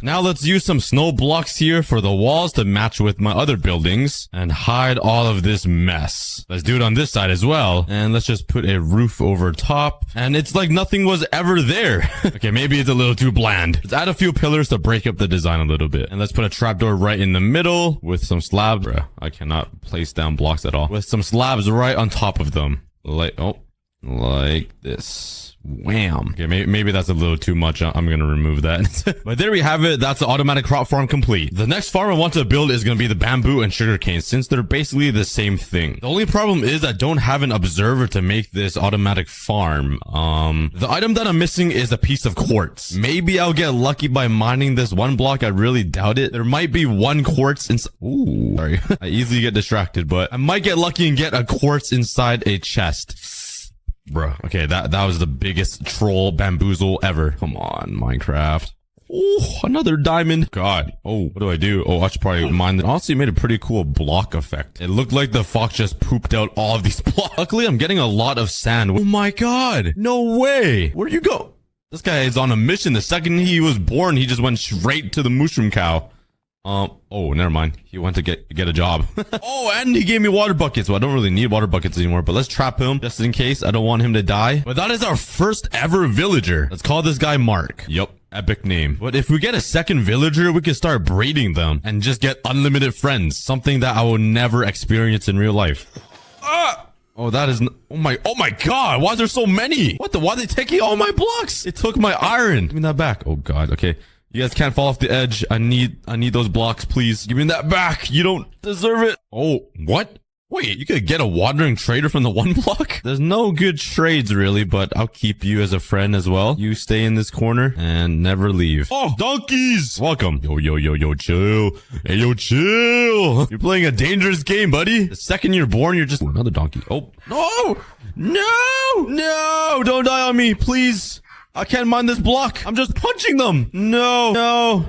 Now let's use some snow blocks here for the walls to match with my other buildings and hide all of this mess. Let's do it on this side as well. And let's just put a roof over top. And it's like nothing was ever there. Okay, maybe it's a little too bland. Let's add a few pillars to break up the design a little bit. And let's put a trapdoor right in the middle with some slabs. Bruh, I cannot place down blocks at all. With some slabs right on top of them. Like this. Wham. Okay, maybe that's a little too much. I'm gonna remove that. But there we have it. That's the automatic crop farm complete. The next farm I want to build is gonna be the bamboo and sugarcane, since they're basically the same thing. The only problem is I don't have an observer to make this automatic farm. The item that I'm missing is a piece of quartz. Maybe I'll get lucky by mining this 1 block. I really doubt it. There might be 1 quartz inside. Ooh, sorry. I easily get distracted, but I might get lucky and get a quartz inside a chest. Bruh, okay, that was the biggest troll bamboozle ever. Come on, Minecraft. Oh, another diamond. God. Oh, what do I do? Oh, I should probably mine it. Honestly, it made a pretty cool block effect. It looked like the fox just pooped out all of these blocks. Luckily, I'm getting a lot of sand. Oh my God. No way. Where'd you go? This guy is on a mission. The second he was born, he just went straight to the mushroom cow. Oh, never mind. He went to get a job. Oh, and he gave me water buckets. Well, I don't really need water buckets anymore, but let's trap him just in case. I don't want him to die. But that is our first ever villager. Let's call this guy Mark. Yup. Epic name. But if we get a second villager, we can start breeding them and just get unlimited friends. Something that I will never experience in real life. Oh, that is... Oh my God. Why is there so many? What the... Why are they taking all my blocks? It took my iron. Give me that back. Oh God. Okay. You guys can't fall off the edge. I need those blocks, please. Give me that back. You don't deserve it. Oh, what? Wait, you could get a wandering trader from the 1 block? There's no good trades really, but I'll keep you as a friend as well. You stay in this corner and never leave. Oh, donkeys! Welcome. Yo, chill. Hey, yo, chill. You're playing a dangerous game, buddy. The second you're born, you're just... Ooh, another donkey. Oh, no! No! Don't die on me, please. I can't mine this block. I'm just punching them. No.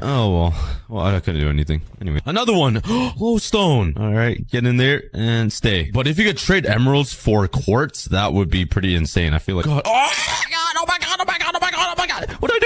Oh, well, I couldn't do anything. Anyway, another one. Glowstone. All right, get in there and stay. But if you could trade emeralds for quartz, that would be pretty insane. I feel like... God. Oh my God. What do I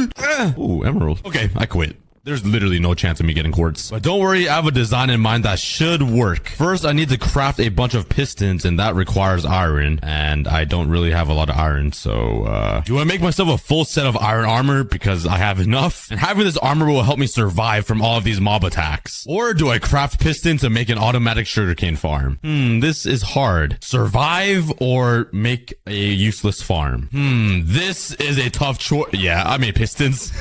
do? Ooh, emerald. Okay, I quit. There's literally no chance of me getting quartz. But don't worry, I have a design in mind that should work. First, I need to craft a bunch of pistons, and that requires iron. And I don't really have a lot of iron, so, do I make myself a full set of iron armor because I have enough? And having this armor will help me survive from all of these mob attacks. Or do I craft pistons to make an automatic sugarcane farm? This is hard. Survive or make a useless farm? This is a tough choice. Yeah, I made pistons.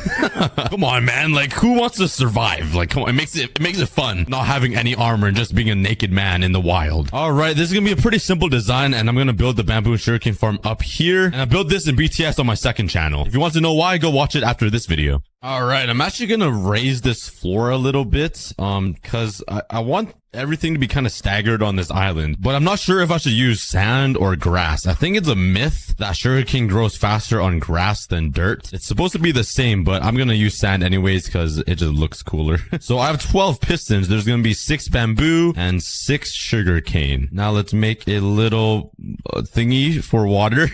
Come on, man. Like, who wants to survive? Like, come on, it makes it fun not having any armor and just being a naked man in the wild. All right, this is gonna be a pretty simple design, and I'm gonna build the bamboo and sugarcane farm up here, and I built this in BTS on my second channel. If you want to know why, go watch it after this video. All right, I'm actually gonna raise this floor a little bit, because I want everything to be kind of staggered on this island, but I'm not sure if I should use sand or grass. I think it's a myth that sugarcane grows faster on grass than dirt. It's supposed to be the same, but I'm gonna use sand anyways because it just looks cooler. So I have 12 pistons. There's gonna be 6 bamboo and 6 sugarcane. Now let's make a little thingy for water.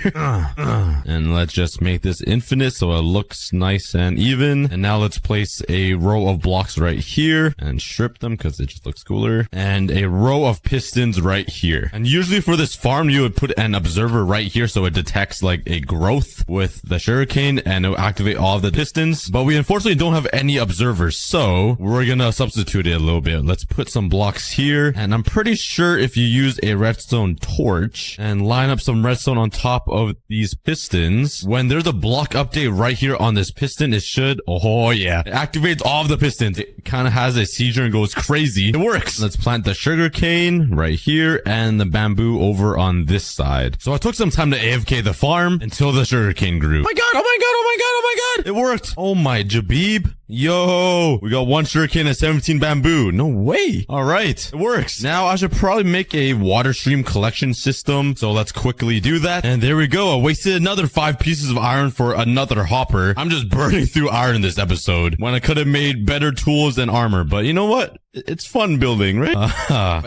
And let's just make this infinite so it looks nice and even. And now let's place a row of blocks right here and strip them because it just looks cooler. And a row of pistons right here. And usually for this farm, you would put an observer right here so it detects like a growth with the sugarcane and it'll activate all of the pistons. But we unfortunately don't have any observers, so we're gonna substitute it a little bit. Let's put some blocks here. And I'm pretty sure if you use a redstone torch and line up some redstone on top of these pistons, when there's a block update right here on this piston, it should, oh yeah, it activates all of the pistons. It kind of has a seizure and goes crazy. It works. Let's plant the sugarcane right here and the bamboo over on this side. So I took some time to AFK the farm until the sugarcane grew. Oh my god. It worked. Oh my Jabib. Yo, we got 1 sugarcane and 17 bamboo. No way. All right, it works. Now I should probably make a water stream collection system. So let's quickly do that. And there we go. I wasted another 5 pieces of iron for another hopper. I'm just burning through iron this episode when I could have made better tools and armor. But you know what? It's fun building, right?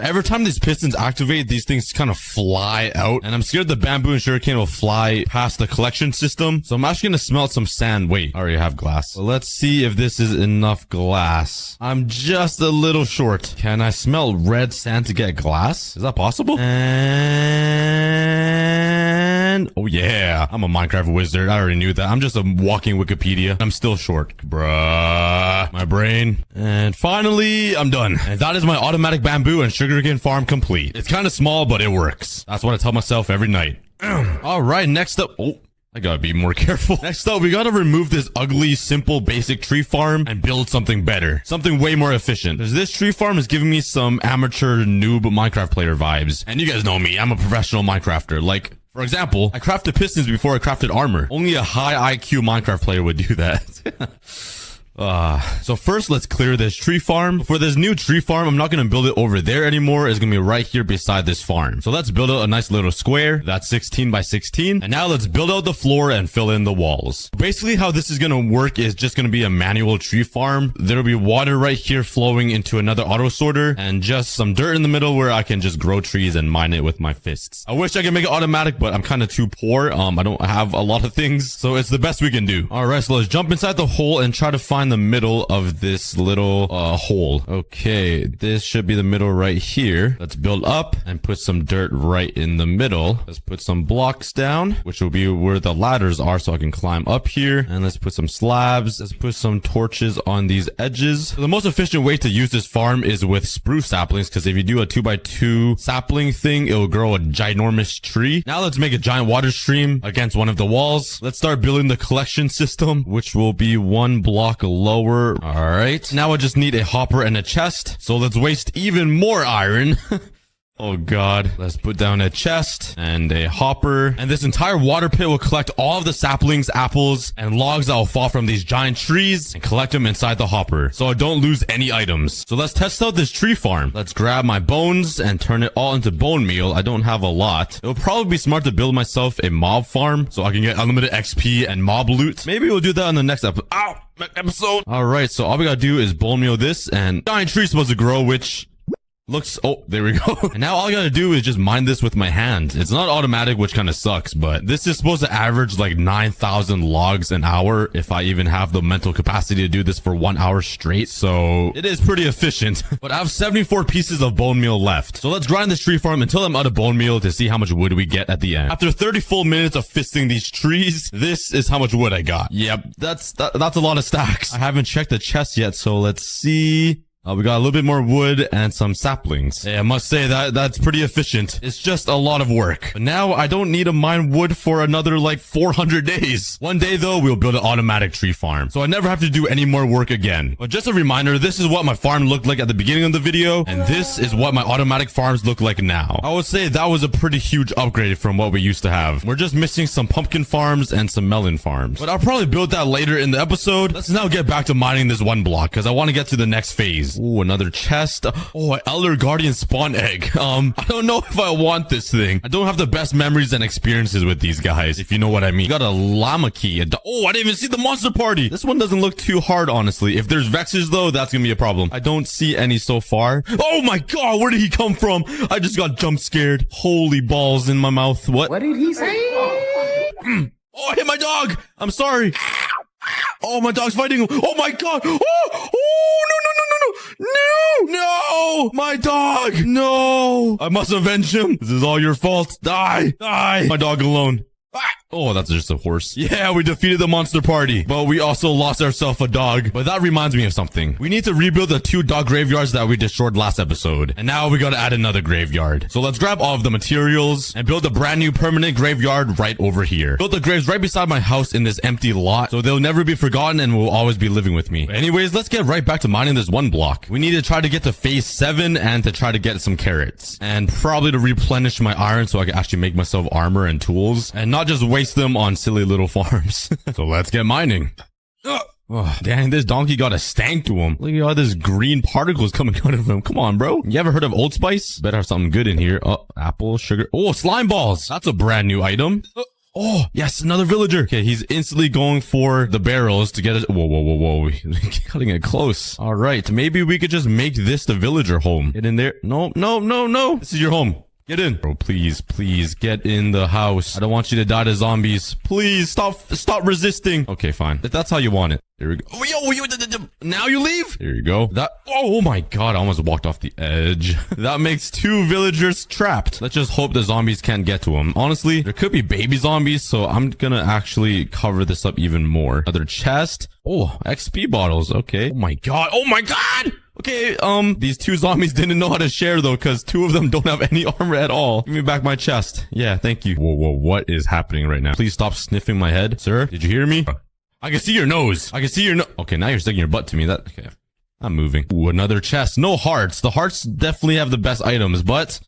Every time these pistons activate, these things kind of fly out. And I'm scared the bamboo and sugarcane will fly past the collection system. So I'm actually going to smelt some sand. Wait, I already have glass. So let's see if this is enough glass. I'm just a little short. Can I smelt red sand to get glass? Is that possible? And... oh yeah, I'm a Minecraft wizard. I already knew that. I'm just a walking Wikipedia. I'm still short. Bruh. My brain. And finally, I'm done. And that is my automatic bamboo and sugarcane farm complete. It's kind of small, but it works. That's what I tell myself every night. All right, next up... oh, I gotta be more careful. Next up, we gotta remove this ugly, simple, basic tree farm and build something better. Something way more efficient. Because this tree farm is giving me some amateur noob Minecraft player vibes. And you guys know me, I'm a professional Minecrafter. Like, for example, I crafted pistons before I crafted armor. Only a high IQ Minecraft player would do that. So first let's clear this tree farm. For this new tree farm, I'm not going to build it over there anymore. It's going to be right here beside this farm. So let's build out a nice little square. That's 16 by 16. And now let's build out the floor and fill in the walls. Basically how this is going to work is just going to be a manual tree farm. There'll be water right here flowing into another auto sorter and just some dirt in the middle where I can just grow trees and mine it with my fists. I wish I could make it automatic, but I'm kind of too poor. I don't have a lot of things, so it's the best we can do. All right, so let's jump inside the hole and try to find the middle of this little hole. Okay, this should be the middle right here. Let's build up and put some dirt right in the middle. Let's put some blocks down, which will be where the ladders are so I can climb up here. And let's put some slabs. Let's put some torches on these edges. So the most efficient way to use this farm is with spruce saplings, because if you do a 2x2 sapling thing, it will grow a ginormous tree. Now let's make a giant water stream against one of the walls. Let's start building the collection system, which will be 1 block lower. All right. Now I just need a hopper and a chest. So let's waste even more iron. Oh god. Let's put down a chest and a hopper. And this entire water pit will collect all of the saplings, apples, and logs that will fall from these giant trees and collect them inside the hopper, so I don't lose any items. So let's test out this tree farm. Let's grab my bones and turn it all into bone meal. I don't have a lot. It would probably be smart to build myself a mob farm so I can get unlimited XP and mob loot. Maybe we'll do that in the next episode. All right, so all we gotta do is bone meal this, and giant tree's supposed to grow, which looks, oh, there we go. And now all I gotta do is just mine this with my hand. It's not automatic, which kind of sucks, but this is supposed to average like 9,000 logs an hour if I even have the mental capacity to do this for 1 hour straight. So it is pretty efficient. But I have 74 pieces of bone meal left. So let's grind this tree farm until I'm out of bone meal to see how much wood we get at the end. After 30 full minutes of fisting these trees, this is how much wood I got. Yep, that's a lot of stacks. I haven't checked the chest yet, so let's see. We got a little bit more wood and some saplings. Yeah, I must say that's pretty efficient. It's just a lot of work. But now I don't need to mine wood for another like 400 days. One day though, we'll build an automatic tree farm, so I never have to do any more work again. But just a reminder, this is what my farm looked like at the beginning of the video, and this is what my automatic farms look like now. I would say that was a pretty huge upgrade from what we used to have. We're just missing some pumpkin farms and some melon farms, but I'll probably build that later in the episode. Let's now get back to mining this one block because I want to get to the next phase. Ooh, another chest. Oh, an Elder Guardian spawn egg. I don't know if I want this thing. I don't have the best memories and experiences with these guys, if you know what I mean. Got a llama key. Oh, I didn't even see the monster party. This one doesn't look too hard, honestly. If there's vexes, though, that's gonna be a problem. I don't see any so far. Oh my god, where did he come from? I just got jump scared. Holy balls in my mouth. What? What did he say? Oh, I hit my dog. I'm sorry. Oh, my dog's fighting him. Oh my god. Oh, no, my dog. No, I must avenge him. This is all your fault. Die. My dog alone. Oh, that's just a horse. Yeah, we defeated the monster party, but we also lost ourselves a dog. But that reminds me of something. We need to rebuild the 2 dog graveyards that we destroyed last episode. And now we gotta add another graveyard. So let's grab all of the materials and build a brand new permanent graveyard right over here. Build the graves right beside my house in this empty lot, so they'll never be forgotten and will always be living with me. But anyways, let's get right back to mining this one block. We need to try to get to phase 7 and to try to get some carrots. And probably to replenish my iron so I can actually make myself armor and tools. And not just waste them on silly little farms. So let's get mining. Oh, dang, this donkey got a stank to him. Look at all this green particles coming out of him. Come on, bro. You ever heard of Old Spice? Better have something good in here. Oh, apple, sugar. Oh, slime balls. That's a brand new item. Oh, yes, another villager. Okay, he's instantly going for the barrels to get it. Whoa. Cutting it close. All right, maybe we could just make this the villager home. Get in there. No. This is your home. Get in. Bro, please get in the house. I don't want you to die to zombies. Please stop resisting. Okay, fine. If that's how you want it. There we go. Oh, now you leave? There you go. Oh my god, I almost walked off the edge. That makes 2 villagers trapped. Let's just hope the zombies can't get to them. Honestly, there could be baby zombies, so I'm gonna actually cover this up even more. Another chest. Oh, XP bottles. Okay. Oh my god. Okay, these 2 zombies didn't know how to share though, because 2 of them don't have any armor at all. Give me back my chest. Yeah, thank you. Whoa, what is happening right now? Please stop sniffing my head. Sir, did you hear me? I can see your nose. Okay, now you're sticking your butt to me. Okay. I'm moving. Ooh, another chest. No hearts. The hearts definitely have the best items, but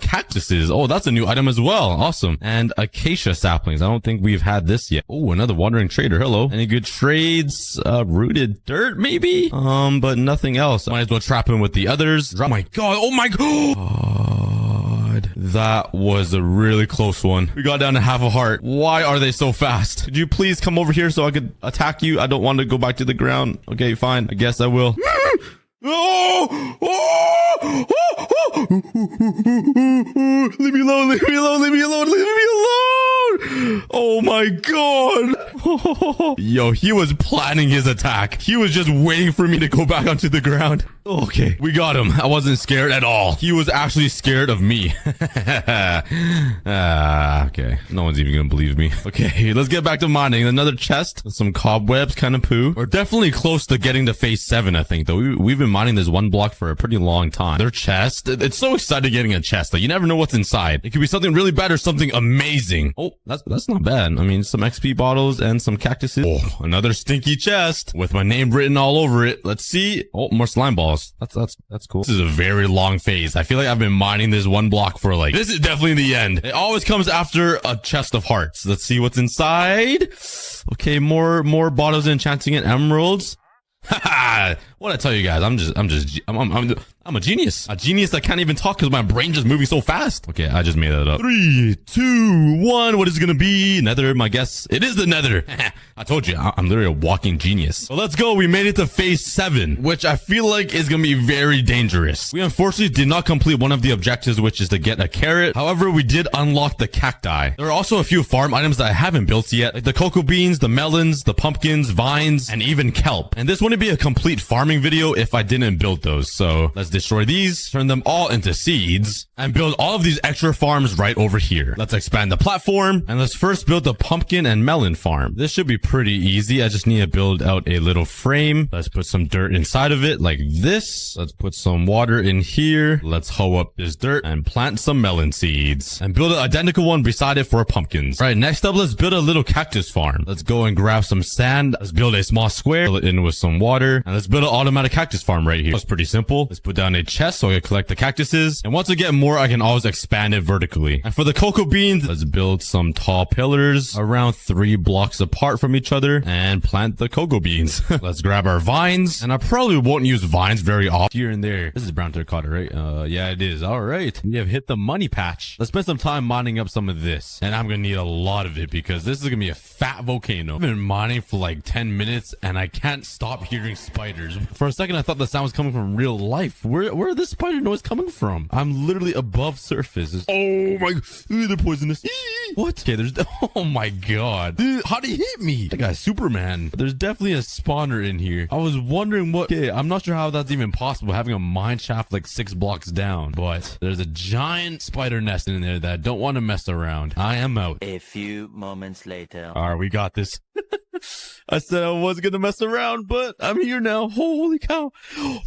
cactuses. Oh, that's a new item as well. Awesome. And acacia saplings. I don't think we've had this yet. Oh, another wandering trader. Hello. Any good trades? Rooted dirt, maybe? But nothing else. Might as well trap him with the others. Oh my god. That was a really close one. We got down to half a heart. Why are they so fast? Could you please come over here so I could attack you? I don't want to go back to the ground. Okay, fine. I guess I will. Leave me alone. Oh my god. Yo, he was planning his attack. He was just waiting for me to go back onto the ground. Okay, we got him. I wasn't scared at all. He was actually scared of me. Okay, no one's even gonna believe me. Okay, let's get back to mining. Another chest with some cobwebs, kind of poo. We're definitely close to getting to phase 7, I think, though. We've been mining this one block for a pretty long time. Their chest. It's so exciting getting a chest. Like, you never know what's inside. It could be something really bad or something amazing. Oh, That's not bad. I mean, some XP bottles and some cactuses. Oh, another stinky chest with my name written all over it. Let's see. Oh, more slime balls. That's cool. This is a very long phase. I feel like I've been mining this one block for like, this is definitely the end. It always comes after a chest of hearts. Let's see what's inside. Okay, more bottles of enchanting and emeralds. Haha, what I tell you guys, I'm a genius. A genius that can't even talk because my brain just moving so fast. Okay, I just made that up. 3, 2, 1. What is it gonna be? Nether, my guess. It is the Nether. I told you, I'm literally a walking genius. So let's go. We made it to phase 7, which I feel like is gonna be very dangerous. We unfortunately did not complete one of the objectives, which is to get a carrot. However, we did unlock the cacti. There are also a few farm items that I haven't built yet, like the cocoa beans, the melons, the pumpkins, vines, and even kelp. And this wouldn't be a complete farming video if I didn't build those. So let's destroy these, turn them all into seeds, and build all of these extra farms right over here. Let's expand the platform, and let's first build the pumpkin and melon farm. This should be pretty easy. I just need to build out a little frame. Let's put some dirt inside of it like this. Let's put some water in here. Let's hoe up this dirt and plant some melon seeds and build an identical one beside it for pumpkins. All right, next up, let's build a little cactus farm. Let's go and grab some sand. Let's build a small square, fill it in with some water, and let's build an automatic cactus farm right here. It's pretty simple. Let's put down a chest so I can collect the cactuses, and once I get more, I can always expand it vertically. And for the cocoa beans, let's build some tall pillars around 3 blocks apart from each other and plant the cocoa beans. Let's grab our vines, and I probably won't use vines very often. Here and there. This is brown terracotta, right? Yeah, it is. All right, we have hit the money patch. Let's spend some time mining up some of this, and I'm gonna need a lot of it because this is gonna be a fat volcano. I've been mining for like 10 minutes and I can't stop hearing spiders. For a second, I thought the sound was coming from real life. Where are the spider noise coming from? I'm literally above surface. Oh my, they're poisonous. What? Okay, there's, oh my god. How'd he hit me? That guy's Superman. There's definitely a spawner in here. I was wondering what, okay, I'm not sure how that's even possible having a mine shaft like 6 blocks down, but there's a giant spider nest in there that I don't want to mess around. I am out. A few moments later. All right, we got this. I said I wasn't gonna mess around, but I'm here now. Holy cow.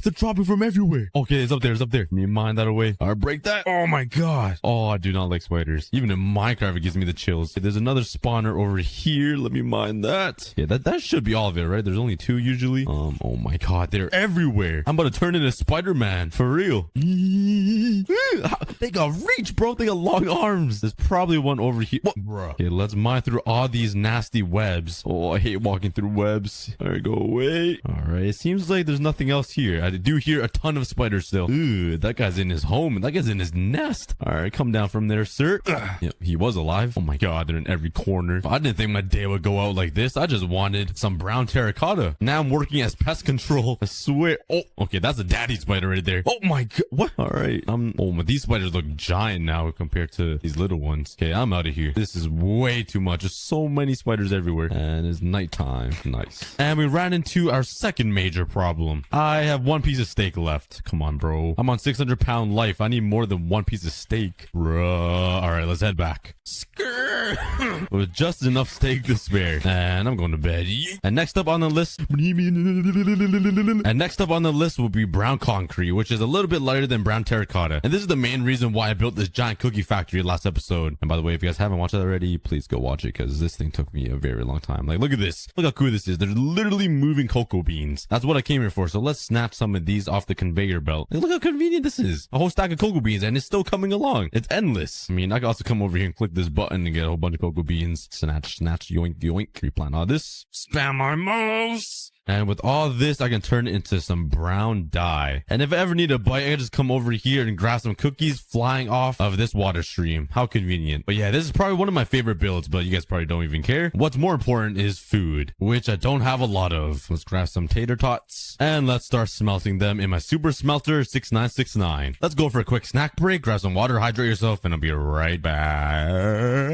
They're dropping from everywhere. Okay, it's up there. Let me mine that away. All right, break that. Oh my god. Oh, I do not like spiders. Even in Minecraft, it gives me the chills. Okay, there's another spawner over here. Let me mine that. Yeah, that should be all of it, right? There's only 2 usually. Oh my god, they're everywhere. I'm about to turn into Spider-Man. For real. They got reach, bro. They got long arms. There's probably one over here. What? Bruh. Okay, let's mine through all these nasty webs. Oh, I hate walking through webs. All right, go away. All right, it seems like there's nothing else here. I do hear a ton of spiders still. Ooh, that guy's in his home. That guy's in his nest. All right, come down from there, sir. Yep, he was alive. Oh my god, they're in every corner. I didn't think my day would go out like this. I just wanted some brown terracotta. Now I'm working as pest control. I swear. Oh, okay, that's a daddy spider right there. Oh my god. What? All right. Oh, but these spiders look giant now compared to these little ones. Okay, I'm out of here. This is way too much. There's so many spiders everywhere. And it's nighttime. Nice. And we ran into our second major problem. I have 1 piece of steak left. Come on, bro. I'm on 600-pound life. I need more than 1 piece of steak. Bruh. All right, let's head back. Skrrr. With just enough steak to spare. And I'm going to bed. And next up on the list. And next up on the list will be brown concrete, which is a little bit lighter than brown terracotta. And this is the main reason why I built this giant cookie factory last episode. And by the way, if you guys haven't watched that already, please go watch it because this thing took me a very long time. Like, look at this. Look how cool this is. They're literally moving cocoa beans. That's what I came here for. So let's snatch some of these off the conveyor belt. Like, look how convenient this is. A whole stack of cocoa beans and it's still coming along. It's endless. I mean, I can also come over here and click this button and get a whole bunch of cocoa beans. Snatch, yoink, yoink. Replant all this. Spam my mouse. And with all this, I can turn it into some brown dye. And if I ever need a bite, I can just come over here and grab some cookies flying off of this water stream. How convenient. But yeah, this is probably one of my favorite builds, but you guys probably don't even care. What's more important is food, which I don't have a lot of. Let's grab some tater tots and let's start smelting them in my super smelter 6969. Let's go for a quick snack break, grab some water, hydrate yourself, and I'll be right back.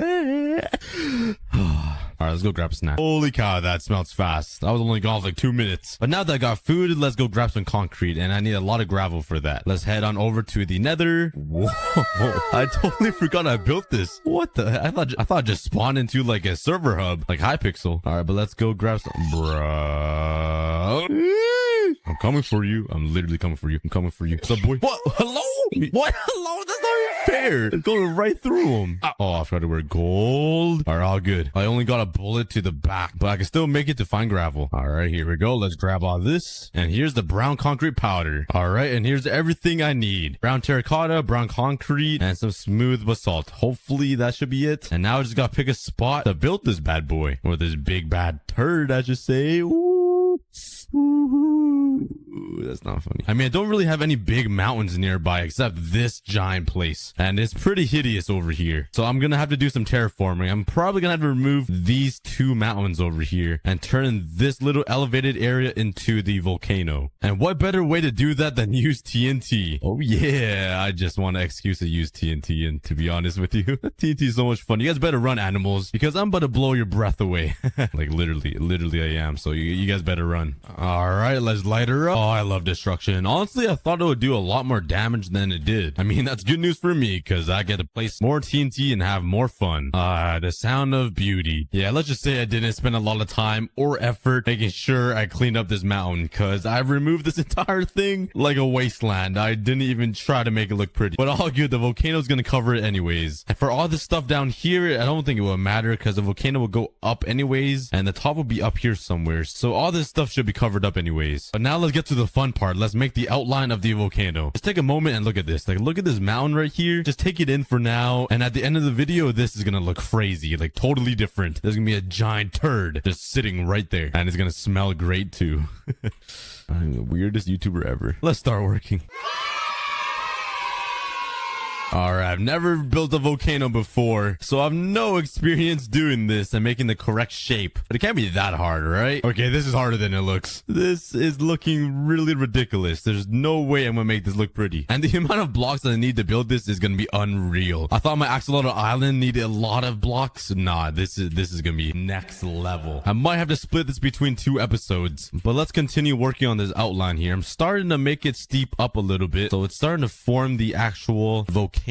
All right, let's go grab a snack. Holy cow, that smells fast. I was only gone for like 2 minutes. But now that I got food, let's go grab some concrete. And I need a lot of gravel for that. Let's head on over to the Nether. Whoa, I totally forgot I built this. What the? I thought I just spawned into like a server hub, like Hypixel. All right, but let's go grab some. Bro. I'm coming for you. I'm literally coming for you. I'm coming for you. What's up, boy? What? Hello? What? Hello? That's not your fair. It's going right through him. Oh, I forgot to wear gold. All right, all good. I only got a bullet to the back, but I can still make it to find gravel. All right, here we go. Let's grab all this. And here's the brown concrete powder. All right, and here's everything I need. Brown terracotta, brown concrete, and some smooth basalt. Hopefully that should be it. And now I just gotta pick a spot to build this bad boy. Or this big bad turd, I should say. Ooh. Ooh, that's not funny. I mean, I don't really have any big mountains nearby except this giant place. And it's pretty hideous over here. So I'm gonna have to do some terraforming. I'm probably gonna have to remove these 2 mountains over here and turn this little elevated area into the volcano. And what better way to do that than use TNT? Oh yeah, I just want an excuse to use TNT, and to be honest with you, TNT is so much fun. You guys better run, animals, because I'm about to blow your breath away. Like literally I am. So you guys better run. All right, let's light her up. Oh, I love destruction. Honestly, I thought it would do a lot more damage than it did. I mean, that's good news for me because I get to place more TNT and have more fun. The sound of beauty. Yeah, let's just say I didn't spend a lot of time or effort making sure I cleaned up this mountain because I removed this entire thing like a wasteland. I didn't even try to make it look pretty. But all good, the volcano's gonna cover it anyways. And for all this stuff down here, I don't think it will matter because the volcano will go up anyways and the top will be up here somewhere. So all this stuff should be covered up anyways. But now let's get to the fun part. Let's make the outline of the volcano. Just take a moment and look at this. Like, look at this mountain right here. Just take it in for now. And at the end of the video, this is gonna look crazy, like totally different. There's gonna be a giant turd just sitting right there. And it's gonna smell great too. I'm the weirdest YouTuber ever. Let's start working. Alright, I've never built a volcano before, so I have no experience doing this and making the correct shape. But it can't be that hard, right? Okay, this is harder than it looks. This is looking really ridiculous. There's no way I'm gonna make this look pretty. And the amount of blocks that I need to build this is gonna be unreal. I thought my axolotl island needed a lot of blocks. Nah, this is gonna be next level. I might have to split this between 2 episodes. But let's continue working on this outline here. I'm starting to make it steep up a little bit, so it's starting to form the actual volcano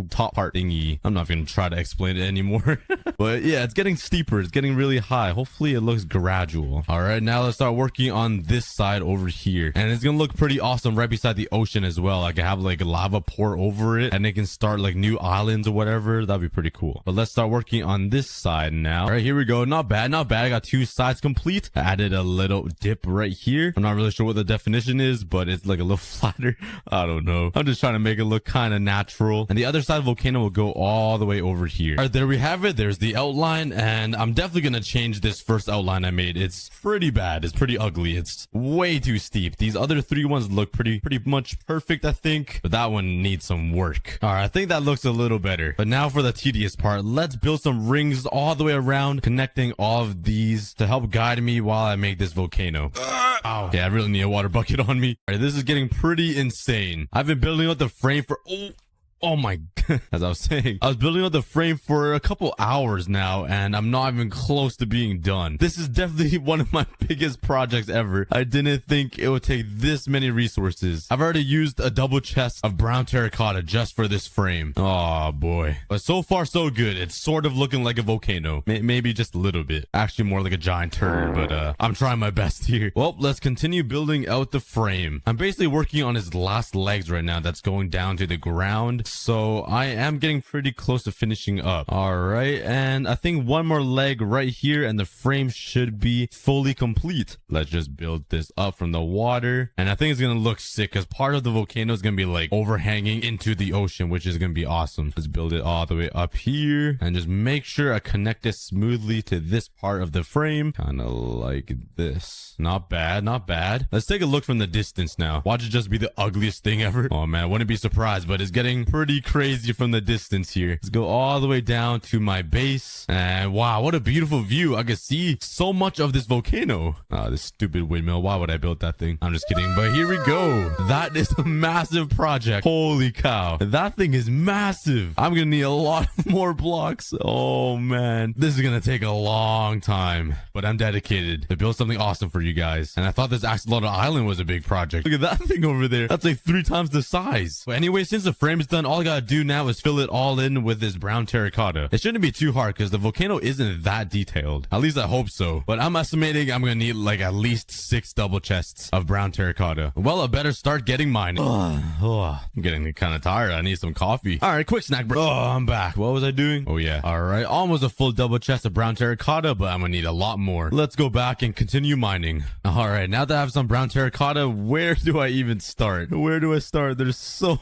top part thingy. I'm not gonna try to explain it anymore. But yeah, it's getting steeper. It's getting really high. Hopefully it looks gradual. All right, now let's start working on this side over here. And it's gonna look pretty awesome right beside the ocean as well. I can have like lava pour over it and it can start like new islands or whatever. That'd be pretty cool. But let's start working on this side now. All right, here we go. Not bad, not bad. I got 2 sides complete. I added a little dip right here. I'm not really sure what the definition is, but it's like a little flatter. I don't know. I'm just trying to make it look kind of natural. And the other side of the volcano will go all the way over here. All right, there we have it. There's the outline, and I'm definitely gonna change this first outline I made. It's pretty bad. It's pretty ugly. It's way too steep. These other 3 ones look pretty much perfect, I think, but that one needs some work. All right, I think that looks a little better. But now for the tedious part. Let's build some rings all the way around, connecting all of these to help guide me while I make this volcano. Ow. Yeah, I really need a water bucket on me. All right, this is getting pretty insane. I've been building up the frame for oh my, as I was saying, I was building up the frame for a couple hours now, and I'm not even close to being done. This is definitely one of my biggest projects ever. I didn't think it would take this many resources. I've already used a double chest of brown terracotta just for this frame. Oh boy. But so far so good. It's sort of looking like a volcano. Maybe just a little bit. Actually more like a giant turd, but I'm trying my best here. Well, let's continue building out the frame. I'm basically working on his last legs right now that's going down to the ground. So I am getting pretty close to finishing up. All right, and I think one more leg right here and the frame should be fully complete. Let's just build this up from the water, and I think it's gonna look sick because part of the volcano is gonna be like overhanging into the ocean, which is gonna be awesome. Let's build it all the way up here and just make sure I connect it smoothly to this part of the frame, kind of like this. Not bad, not bad. Let's take a look from the distance now. Watch it just be the ugliest thing ever. Oh man, wouldn't be surprised, but it's getting pretty crazy from the distance here. Let's go all the way down to my base, and wow, what a beautiful view. I can see so much of this volcano. This stupid windmill, why would I build that thing? I'm just kidding, but here we go. That is a massive project. Holy cow, that thing is massive. I'm gonna need a lot more blocks. Oh man, this is gonna take a long time, but I'm dedicated to build something awesome for you guys. And I thought this axolotl island was a big project. Look at that thing over there. That's like 3 times the size. But anyway, since the frame is done, and all I gotta do now is fill it all in with this brown terracotta. It shouldn't be too hard because the volcano isn't that detailed. At least I hope so. But I'm estimating I'm gonna need like at least 6 double chests of brown terracotta. Well, I better start getting mine. I'm getting kind of tired. I need some coffee. All right, quick snack break. Oh, I'm back. What was I doing? Oh yeah. All right, almost a full double chest of brown terracotta, but I'm gonna need a lot more. Let's go back and continue mining. All right, now that I have some brown terracotta, where do I even start? Where do I start? There's so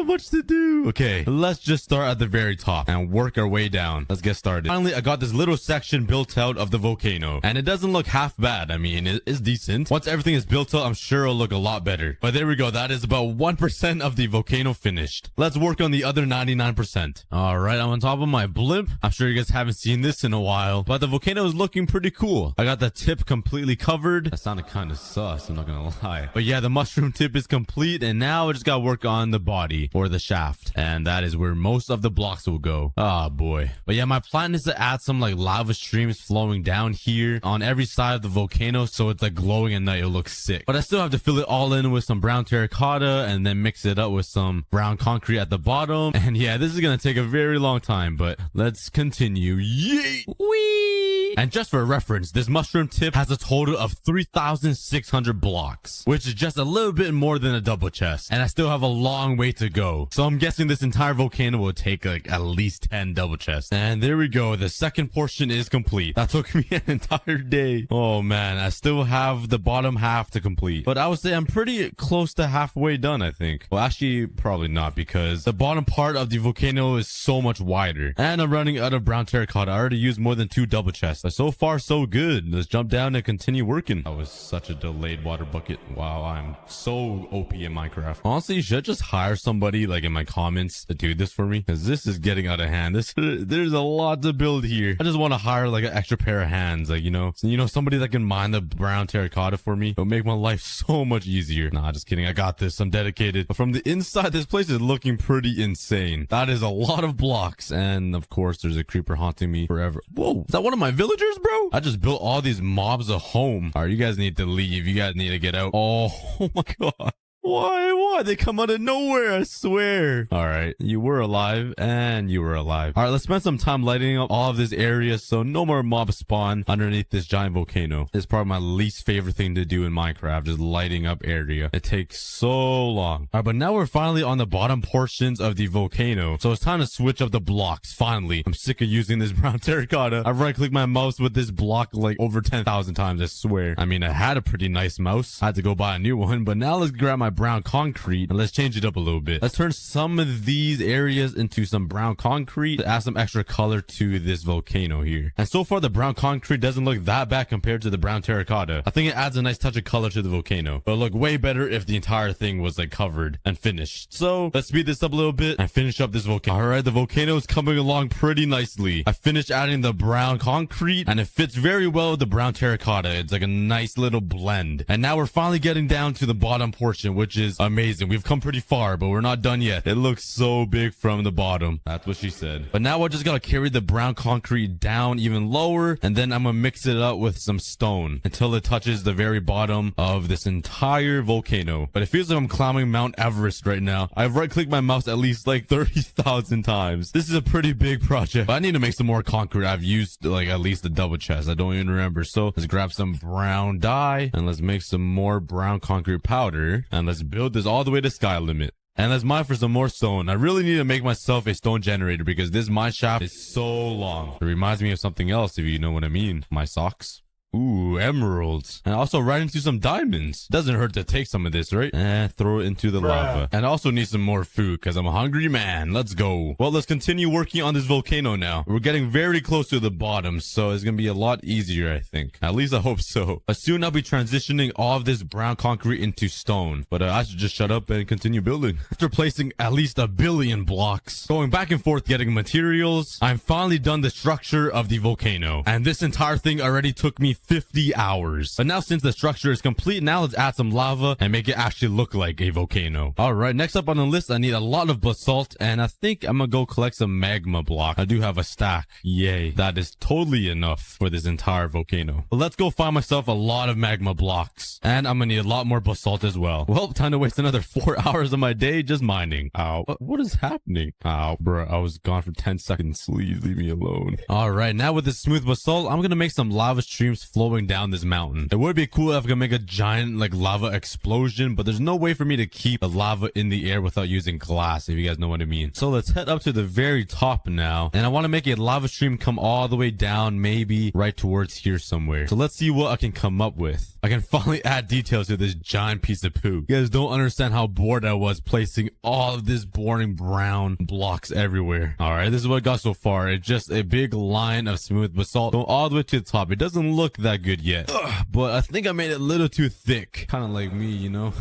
much to do. Okay, let's just start at the very top and work our way down. Let's get started. Finally, I got this little section built out of the volcano, and it doesn't look half bad. I mean, it's decent. Once everything is built out, I'm sure it'll look a lot better. But there we go. That is about 1% of the volcano finished. Let's work on the other 99%. All right, I'm on top of my blimp. I'm sure you guys haven't seen this in a while, but the volcano is looking pretty cool. I got the tip completely covered. That sounded kind of sus, I'm not gonna lie. But yeah, the mushroom tip is complete, and now I just gotta work on the body or the shaft, and that is where most of the blocks will go. Oh boy. But yeah, my plan is to add some like lava streams flowing down here on every side of the volcano, so it's like glowing at night. It'll look sick. But I still have to fill it all in with some brown terracotta and then mix it up with some brown concrete at the bottom. And yeah, this is gonna take a very long time, but let's continue. Yay! Whee! And just for reference, this mushroom tip has a total of 3,600 blocks, which is just a little bit more than a double chest. And I still have a long way to go. So I'm guessing this entire volcano will take like at least 10 double chests. And there we go. The second portion is complete. That took me an entire day. Oh man, I still have the bottom half to complete. But I would say I'm pretty close to halfway done, I think. Well, actually, probably not, because the bottom part of the volcano is so much wider. And I'm running out of brown terracotta. I already used more than 2 double chests. But so far, so good. Let's jump down and continue working. That was such a delayed water bucket. Wow, I'm so OP in Minecraft. Honestly, you should just hire somebody like in my comments to do this for me, because this is getting out of hand. There's a lot to build here. I just want to hire like an extra pair of hands, like, you know, somebody that can mine the brown terracotta for me. It'll make my life so much easier. Nah, just kidding. I got this. I'm dedicated. But from the inside, this place is looking pretty insane. That is a lot of blocks. And of course, there's a creeper haunting me forever. Whoa, is that one of my villagers, bro? I just built all these mobs a home. All right, you guys need to leave. You guys need to get out. Oh my God. Why? They come out of nowhere, I swear. All right, you were alive and you were alive. All right, let's spend some time lighting up all of this area so no more mobs spawn underneath this giant volcano. It's probably my least favorite thing to do in Minecraft, just lighting up area. It takes so long. All right, but now we're finally on the bottom portions of the volcano, so it's time to switch up the blocks. Finally, I'm sick of using this brown terracotta. I've right-clicked my mouse with this block like over 10,000 times, I swear. I mean, I had a pretty nice mouse. I had to go buy a new one, but now let's grab my brown concrete and let's change it up a little bit. Let's turn some of these areas into some brown concrete to add some extra color to this volcano here. And so far the brown concrete doesn't look that bad compared to the brown terracotta. I think it adds a nice touch of color to the volcano, but it'll look way better if the entire thing was like covered and finished. So let's speed this up a little bit and finish up this volcano. All right, the volcano is coming along pretty nicely. I finished adding the brown concrete and it fits very well with the brown terracotta. It's like a nice little blend. And now we're finally getting down to the bottom portion, which is amazing. We've come pretty far, but we're not done yet. It looks so big from the bottom. That's what she said. But now I just gotta carry the brown concrete down even lower, and then I'm gonna mix it up with some stone until it touches the very bottom of this entire volcano. But it feels like I'm climbing Mount Everest right now. I've right-clicked my mouse at least like 30,000 times. This is a pretty big project, but I need to make some more concrete. I've used like at least a double chest. I don't even remember. So let's grab some brown dye and let's make some more brown concrete powder, and let's build this all the way to sky limit. And let's mine for some more stone. I really need to make myself a stone generator because this mine shaft is so long. It reminds me of something else, if you know what I mean. My socks. Ooh, emeralds. And also right into some diamonds. Doesn't hurt to take some of this, right? Throw it into the lava. And I also need some more food because I'm a hungry man. Let's go. Well, let's continue working on this volcano now. We're getting very close to the bottom, so it's going to be a lot easier, I think. At least I hope so. But soon I'll be transitioning all of this brown concrete into stone. But I should just shut up and continue building. After placing at least 1 billion blocks, going back and forth getting materials, I'm finally done the structure of the volcano. And this entire thing already took me 50 hours. But now since the structure is complete, now let's add some lava and make it actually look like a volcano. All right, next up on the list, I need a lot of basalt, and I think I'm gonna go collect some magma block. I do have a stack. Yay. That is totally enough for this entire volcano. But let's go find myself a lot of magma blocks, and I'm gonna need a lot more basalt as well. Well, time to waste another 4 hours of my day just mining. Ow. What is happening? Ow, bro. I was gone for 10 seconds. Please leave me alone. All right, now with this smooth basalt, I'm gonna make some lava streams flowing down this mountain. It would be cool if I could make a giant like lava explosion, but there's no way for me to keep the lava in the air without using glass, if you guys know what I mean. So let's head up to the very top now, and I want to make a lava stream come all the way down, maybe right towards here somewhere. So let's see what I can come up with. I can finally add details to this giant piece of poo. You guys don't understand how bored I was placing all of this boring brown blocks everywhere. All right, this is what I got so far. It's just a big line of smooth basalt going all the way to the top. It doesn't look that good yet, but I think I made it a little too thick, kind of like me, you know.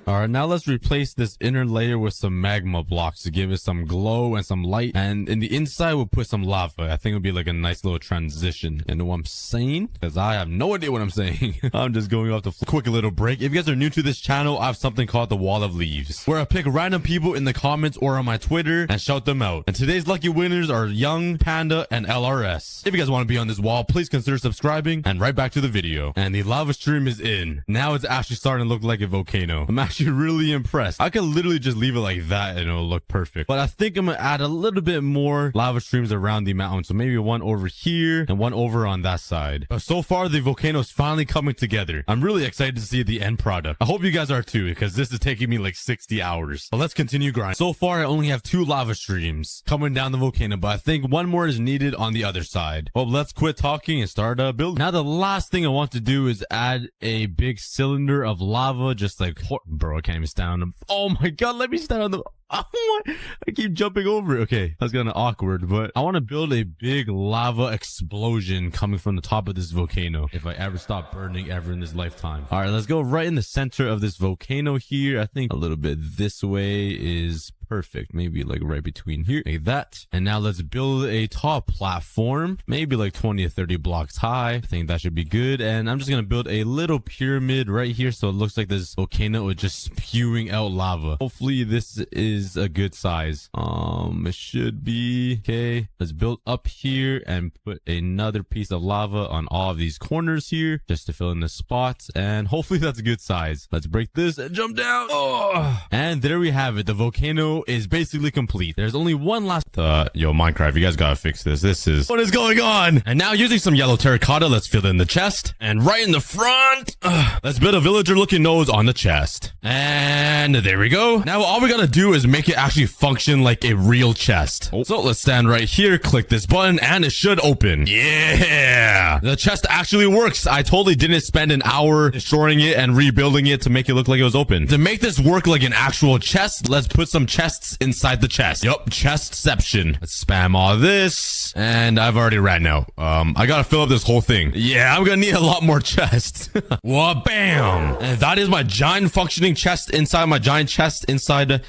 All right, now let's replace this inner layer with some magma blocks to give it some glow and some light, and in the inside we'll put some lava. I think it'll be like a nice little transition. You know what I'm saying? Because I have no idea what I'm saying. I'm just going off the quick little break. If you guys are new to this channel, I have something called the Wall of Leaves, where I pick random people in the comments or on my Twitter and shout them out. And today's lucky winners are Young, Panda, and LRS. If you guys want to be on this wall, please consider subscribing, and right back to the video. And the lava stream is in. Now it's actually starting to look like a volcano. I'm actually really impressed. I could literally just leave it like that and it'll look perfect. But I think I'm gonna add a little bit more lava streams around the mountain. So maybe one over here and one over on that side. But so far the volcano is finally coming together. I'm really excited to see the end product. I hope you guys are too, because this is taking me like 60 hours. But let's continue grinding. So far I only have 2 lava streams coming down the volcano, but I think one more is needed on the other side. Well, let's quit talking and start building. Now the last thing I want to do is add a big cylinder of lava, just like, bro, I can't even stand on them. Oh my god, let me stand on them. Oh my, I keep jumping over it. Okay, that's kind of awkward, but I want to build a big lava explosion coming from the top of this volcano if I ever stop burning ever in this lifetime. All right, let's go right in the center of this volcano here. I think a little bit this way is perfect. Maybe like right between here, like that. And now let's build a tall platform, maybe like 20 or 30 blocks high. I think that should be good. And I'm just gonna build a little pyramid right here, so it looks like this volcano is just spewing out lava. Hopefully this is a good size. It should be okay. Let's build up here and put another piece of lava on all of these corners here just to fill in the spots, and hopefully that's a good size. Let's break this and jump down. And there we have it. The volcano is basically complete. There's only one last yo, Minecraft, you guys gotta fix this. What is going on? And now using some yellow terracotta, let's fill in the chest, and right in the front, let's build a villager looking nose on the chest, and there we go. Now all we gotta do is make it actually function like a real chest. So let's stand right here, click this button, and it should open. Yeah, the chest actually works. I totally didn't spend an hour destroying it and rebuilding it to make it look like it was open. To make this work like an actual chest, let's put some chests inside the chest. Yup, chestception. Let's spam all this, and I've already ran out. I gotta fill up this whole thing. Yeah, I'm gonna need a lot more chests. Whoa, bam! And that is my giant functioning chest inside my giant chest inside.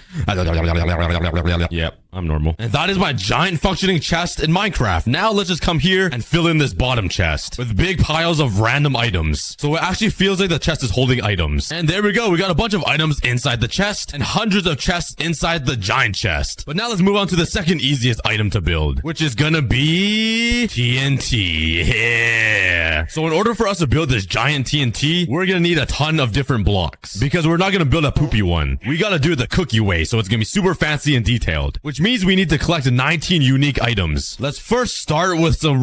Yep, I'm normal. And that is my giant functioning chest in Minecraft. Now let's just come here and fill in this bottom chest with big piles of random items, so it actually feels like the chest is holding items. And there we go. We got a bunch of items inside the chest and hundreds of chests inside the giant chest. But now let's move on to the second easiest item to build, which is gonna be TNT. Yeah. So in order for us to build this giant TNT, we're gonna need a ton of different blocks, because we're not gonna build a poopy one. We gotta do it the cookie way, so it's gonna be super fancy and detailed, which means we need to collect 19 unique items. Let's first start with some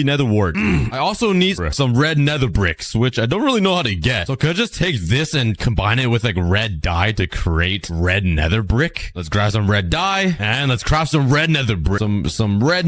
nether wart. I also need some red nether bricks, which I don't really know how to get. So could I just take this and combine it with like red dye to create red nether brick? Let's grab some red dye and let's craft some red nether brick. Some red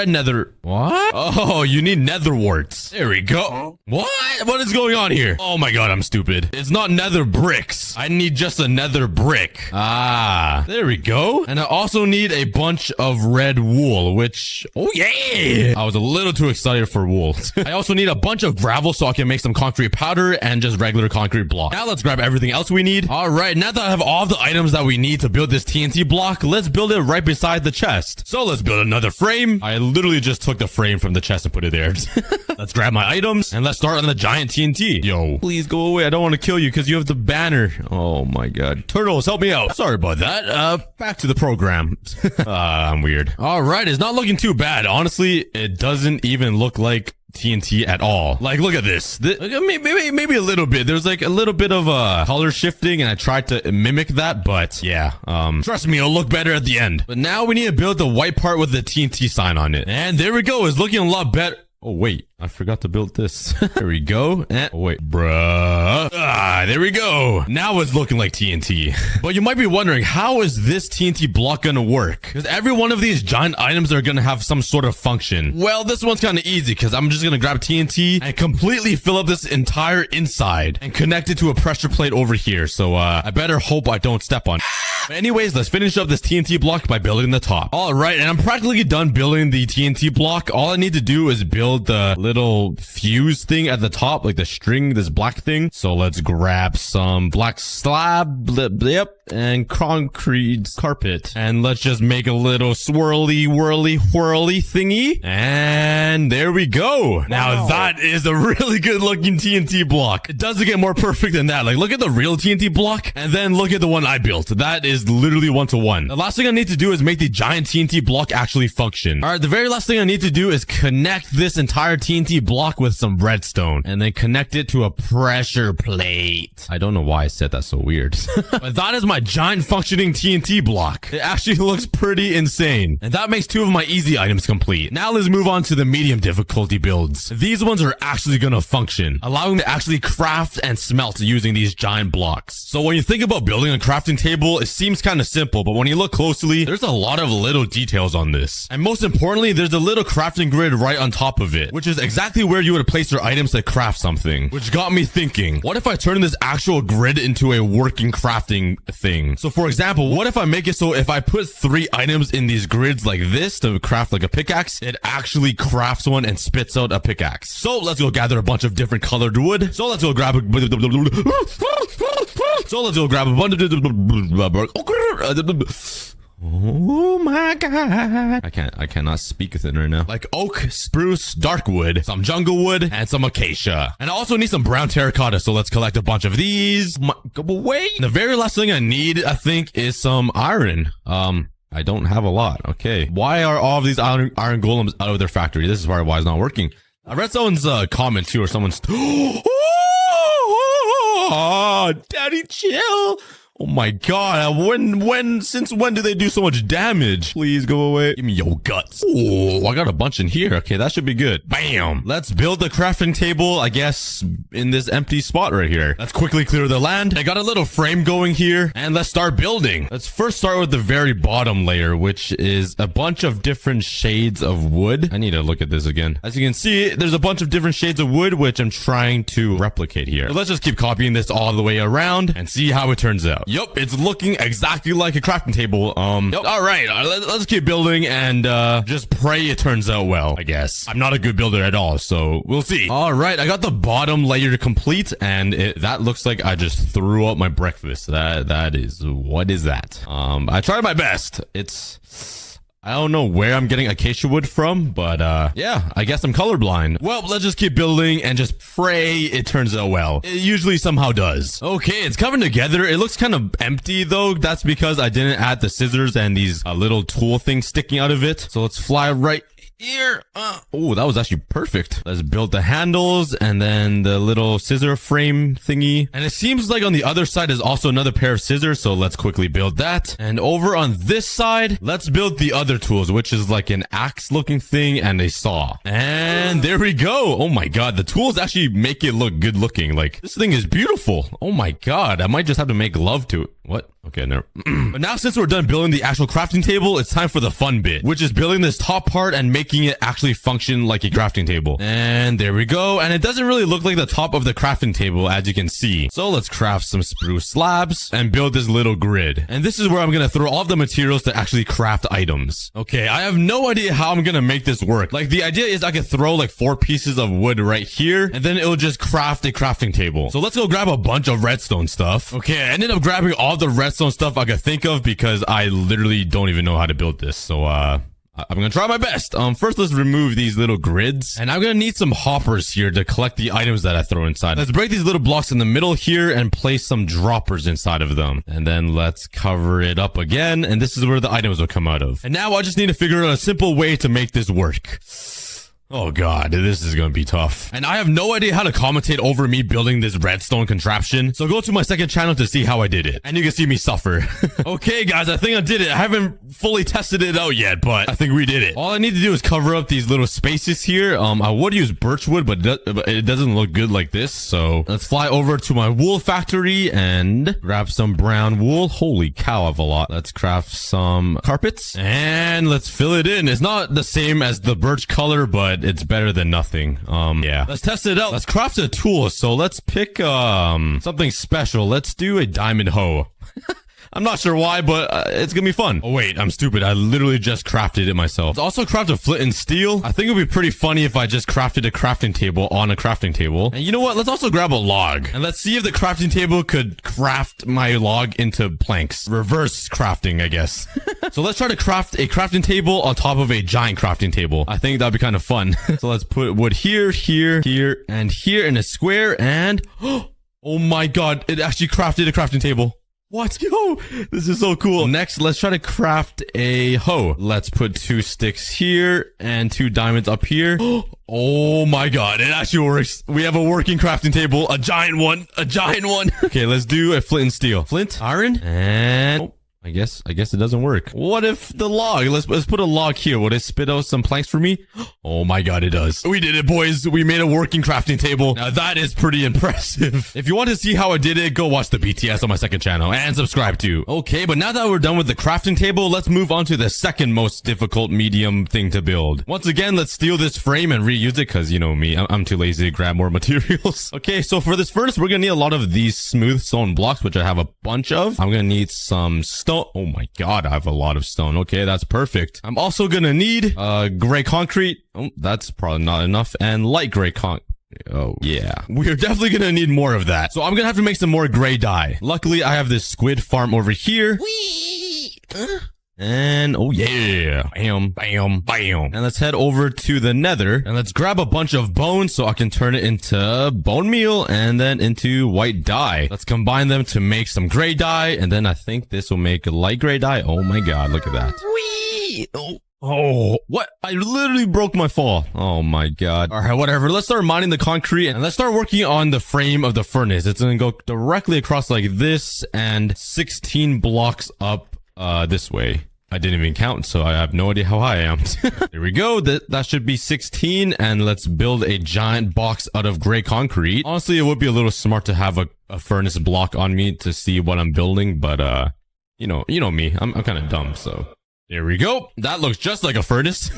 nether. What? Oh, you need nether warts. There we go. What is going on here? Oh my god, I'm stupid. It's not nether bricks. I need just a nether brick. Ah, there we go. And I also need a bunch of red wool, which, oh yeah, I was a little too excited for wool. I also need a bunch of gravel so I can make some concrete powder and just regular concrete block. Now let's grab everything else we need. All right, now that I have all the items that we need to build this TNT block, let's build it right beside the chest. So let's build another frame. frame. I literally just took the frame from the chest and put it there. Let's grab my items and let's start on the giant TNT. Yo, please go away. I don't want to kill you because you have the banner. Oh my god. Turtles, help me out. Sorry about that. Back to the program. I'm weird. All right, it's not looking too bad. Honestly, it doesn't even look like TNT at all. Like, look at this. Maybe a little bit. There's like a little bit of color shifting, and I tried to mimic that, but yeah. Trust me, it'll look better at the end. But now we need to build the white part with the TNT sign on it. And there we go. It's looking a lot better. Oh, wait. I forgot to build this. There we go. And, oh, wait. Bruh. There we go. Now it's looking like TNT. But you might be wondering, how is this TNT block gonna work? Because every one of these giant items are gonna have some sort of function. Well, this one's kind of easy because I'm just gonna grab TNT and completely fill up this entire inside and connect it to a pressure plate over here. So, I better hope I don't step on. But anyways, let's finish up this TNT block by building the top. All right, and I'm practically done building the TNT block. All I need to do is build the little fuse thing at the top, like the string, this black thing. So let's grab some black slab, yep, and concrete carpet. And let's just make a little swirly, whirly thingy. And there we go. Now that is a really good looking TNT block. It doesn't get more perfect than that. Like, look at the real TNT block and then look at the one I built. That is literally 1-to-1. The last thing I need to do is make the giant TNT block actually function. All right, the very last thing I need to do is connect this entire TNT block with some redstone and then connect it to a pressure plate. I don't know why I said that so weird. But that is my giant functioning TNT block. It actually looks pretty insane. And that makes 2 of my easy items complete. Now let's move on to the medium difficulty builds. These ones are actually gonna function, allowing me to actually craft and smelt using these giant blocks. So when you think about building a crafting table, it seems kind of simple, but when you look closely, there's a lot of little details on this. And most importantly, there's a little crafting grid right on top of it, which is exactly where you would place your items to craft something, which got me thinking, what if I turn this actual grid into a working crafting thing? So for example, what if I make it so if I put 3 items in these grids like this to craft like a pickaxe, it actually crafts one and spits out a pickaxe. So let's go gather a bunch of different colored wood. So let's go grab a bunch of oh my god. I cannot speak with it right now. Like oak, spruce, dark wood, some jungle wood, and some acacia. And I also need some brown terracotta, so let's collect a bunch of these. Go away. The very last thing I need, I think, is some iron. I don't have a lot. Okay. Why are all of these iron golems out of their factory? This is probably why it's not working. I read someone's comment too, or someone's oh, daddy, chill. Oh my god, since when do they do so much damage? Please go away. Give me your guts. Oh, I got a bunch in here. Okay, that should be good. Bam. Let's build the crafting table, I guess, in this empty spot right here. Let's quickly clear the land. I got a little frame going here, and let's start building. Let's first start with the very bottom layer, which is a bunch of different shades of wood. I need to look at this again. As you can see, there's a bunch of different shades of wood, which I'm trying to replicate here. So let's just keep copying this all the way around and see how it turns out. Yup, it's looking exactly like a crafting table. Yep. All right, let's keep building and just pray it turns out well, I guess. I'm not a good builder at all, so we'll see. All right, I got the bottom layer complete, and that looks like I just threw up my breakfast. That is, what is that? I tried my best. I don't know where I'm getting acacia wood from, but yeah, I guess I'm colorblind. Well, let's just keep building and just pray it turns out well. It usually somehow does. Okay, it's coming together. It looks kind of empty though. That's because I didn't add the scissors and these little tool things sticking out of it. So let's fly right here. Oh, that was actually perfect. Let's build the handles and then the little scissor frame thingy. And it seems like on the other side is also another pair of scissors. So let's quickly build that. And over on this side, let's build the other tools, which is like an axe looking thing and a saw. And there we go. Oh my god. The tools actually make it look good looking. Like, this thing is beautiful. Oh my god. I might just have to make love to it. What? Okay, no. But now since we're done building the actual crafting table, it's time for the fun bit, which is building this top part and making it actually function like a crafting table. And there we go. And it doesn't really look like the top of the crafting table, as you can see. So let's craft some spruce slabs and build this little grid. And this is where I'm going to throw all of the materials to actually craft items. Okay, I have no idea how I'm going to make this work. Like, the idea is I could throw like 4 pieces of wood right here, and then it'll just craft a crafting table. So let's go grab a bunch of redstone stuff. Okay, I ended up grabbing all the redstone stuff I could think of because I literally don't even know how to build this. So, I I'm gonna try my best. First, let's remove these little grids. And I'm gonna need some hoppers here to collect the items that I throw inside. Let's break these little blocks in the middle here and place some droppers inside of them. And then let's cover it up again. And this is where the items will come out of. And now I just need to figure out a simple way to make this work. Oh god, this is gonna be tough. And I have no idea how to commentate over me building this redstone contraption. So go to my second channel to see how I did it. And you can see me suffer. Okay guys, I think I did it. I haven't fully tested it out yet, but I think we did it. All I need to do is cover up these little spaces here. I would use birch wood, but it doesn't look good like this. So let's fly over to my wool factory and grab some brown wool. Holy cow, I have a lot. Let's craft some carpets and let's fill it in. It's not the same as the birch color, but it's better than nothing. Yeah. Let's test it out. Let's craft a tool. So let's pick something special. Let's do a diamond hoe. I'm not sure why, but it's gonna be fun. Oh wait, I'm stupid. I literally just crafted it myself. Let's also craft a flint and steel. I think it would be pretty funny if I just crafted a crafting table on a crafting table. And you know what? Let's also grab a log. And let's see if the crafting table could craft my log into planks. Reverse crafting, I guess. So let's try to craft a crafting table on top of a giant crafting table. I think that'd be kind of fun. So let's put wood here, here, here, and here in a square. And oh my god, it actually crafted a crafting table. What? Yo, this is so cool. Next, let's try to craft a hoe. Let's put 2 sticks here and 2 diamonds up here. Oh my god, it actually works. We have a working crafting table, a giant one, a giant one. Okay, let's do a flint and steel. Flint, iron, and oh, I guess it doesn't work. What if the log? Let's put a log here. Would it spit out some planks for me? Oh my god, it does. We did it, boys. We made a working crafting table. Now that is pretty impressive. If you want to see how I did it, go watch the BTS on my second channel and subscribe too. Okay, but now that we're done with the crafting table, let's move on to the second most difficult medium thing to build. Once again, let's steal this frame and reuse it because you know me, I'm too lazy to grab more materials. Okay, so for this furnace, we're gonna need a lot of these smooth stone blocks, which I have a bunch of. I'm gonna need some stone. Oh my god, I have a lot of stone. Okay, that's perfect. I'm also gonna need gray concrete. Oh, that's probably not enough. And light gray concrete. Oh, yeah. We're definitely gonna need more of that. So I'm gonna have to make some more gray dye. Luckily, I have this squid farm over here. Whee! And, oh yeah, bam, bam, bam. And let's head over to the Nether and let's grab a bunch of bones so I can turn it into bone meal and then into white dye. Let's combine them to make some gray dye. And then I think this will make light gray dye. Oh my god, look at that. Whee! Oh, what? I literally broke my fall. Oh my god. All right, whatever. Let's start mining the concrete and let's start working on the frame of the furnace. It's going to go directly across like this and 16 blocks up this way. I didn't even count, so I have no idea how high I am. There we go. That should be 16. And let's build a giant box out of gray concrete. Honestly, it would be a little smart to have a furnace block on me to see what I'm building. But, you know me. I'm kind of dumb, so. There we go. That looks just like a furnace.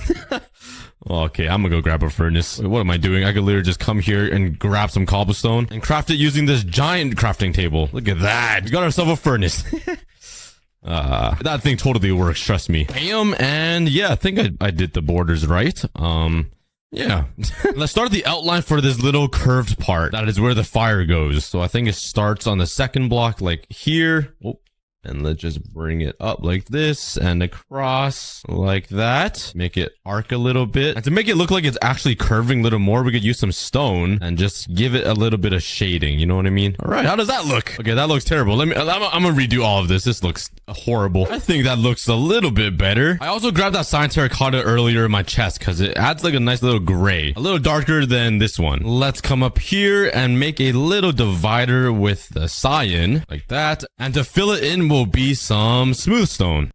Okay, I'm gonna go grab a furnace. Wait, what am I doing? I could literally just come here and grab some cobblestone and craft it using this giant crafting table. Look at that. We got ourselves a furnace. That thing totally works, trust me. Bam, and yeah, I think I did the borders right. Yeah. Let's start the outline for this little curved part. That is where the fire goes. So I think it starts on the second block, like here. Oh. And let's just bring it up like this and across like that. Make it arc a little bit. And to make it look like it's actually curving a little more, we could use some stone and just give it a little bit of shading. You know what I mean? All right. How does that look? Okay, that looks terrible. I'm gonna redo all of this. This looks horrible. I think that looks a little bit better. I also grabbed that cyan terracotta earlier in my chest because it adds like a nice little gray. A little darker than this one. Let's come up here and make a little divider with the cyan like that. And to fill it in will be some smooth stone.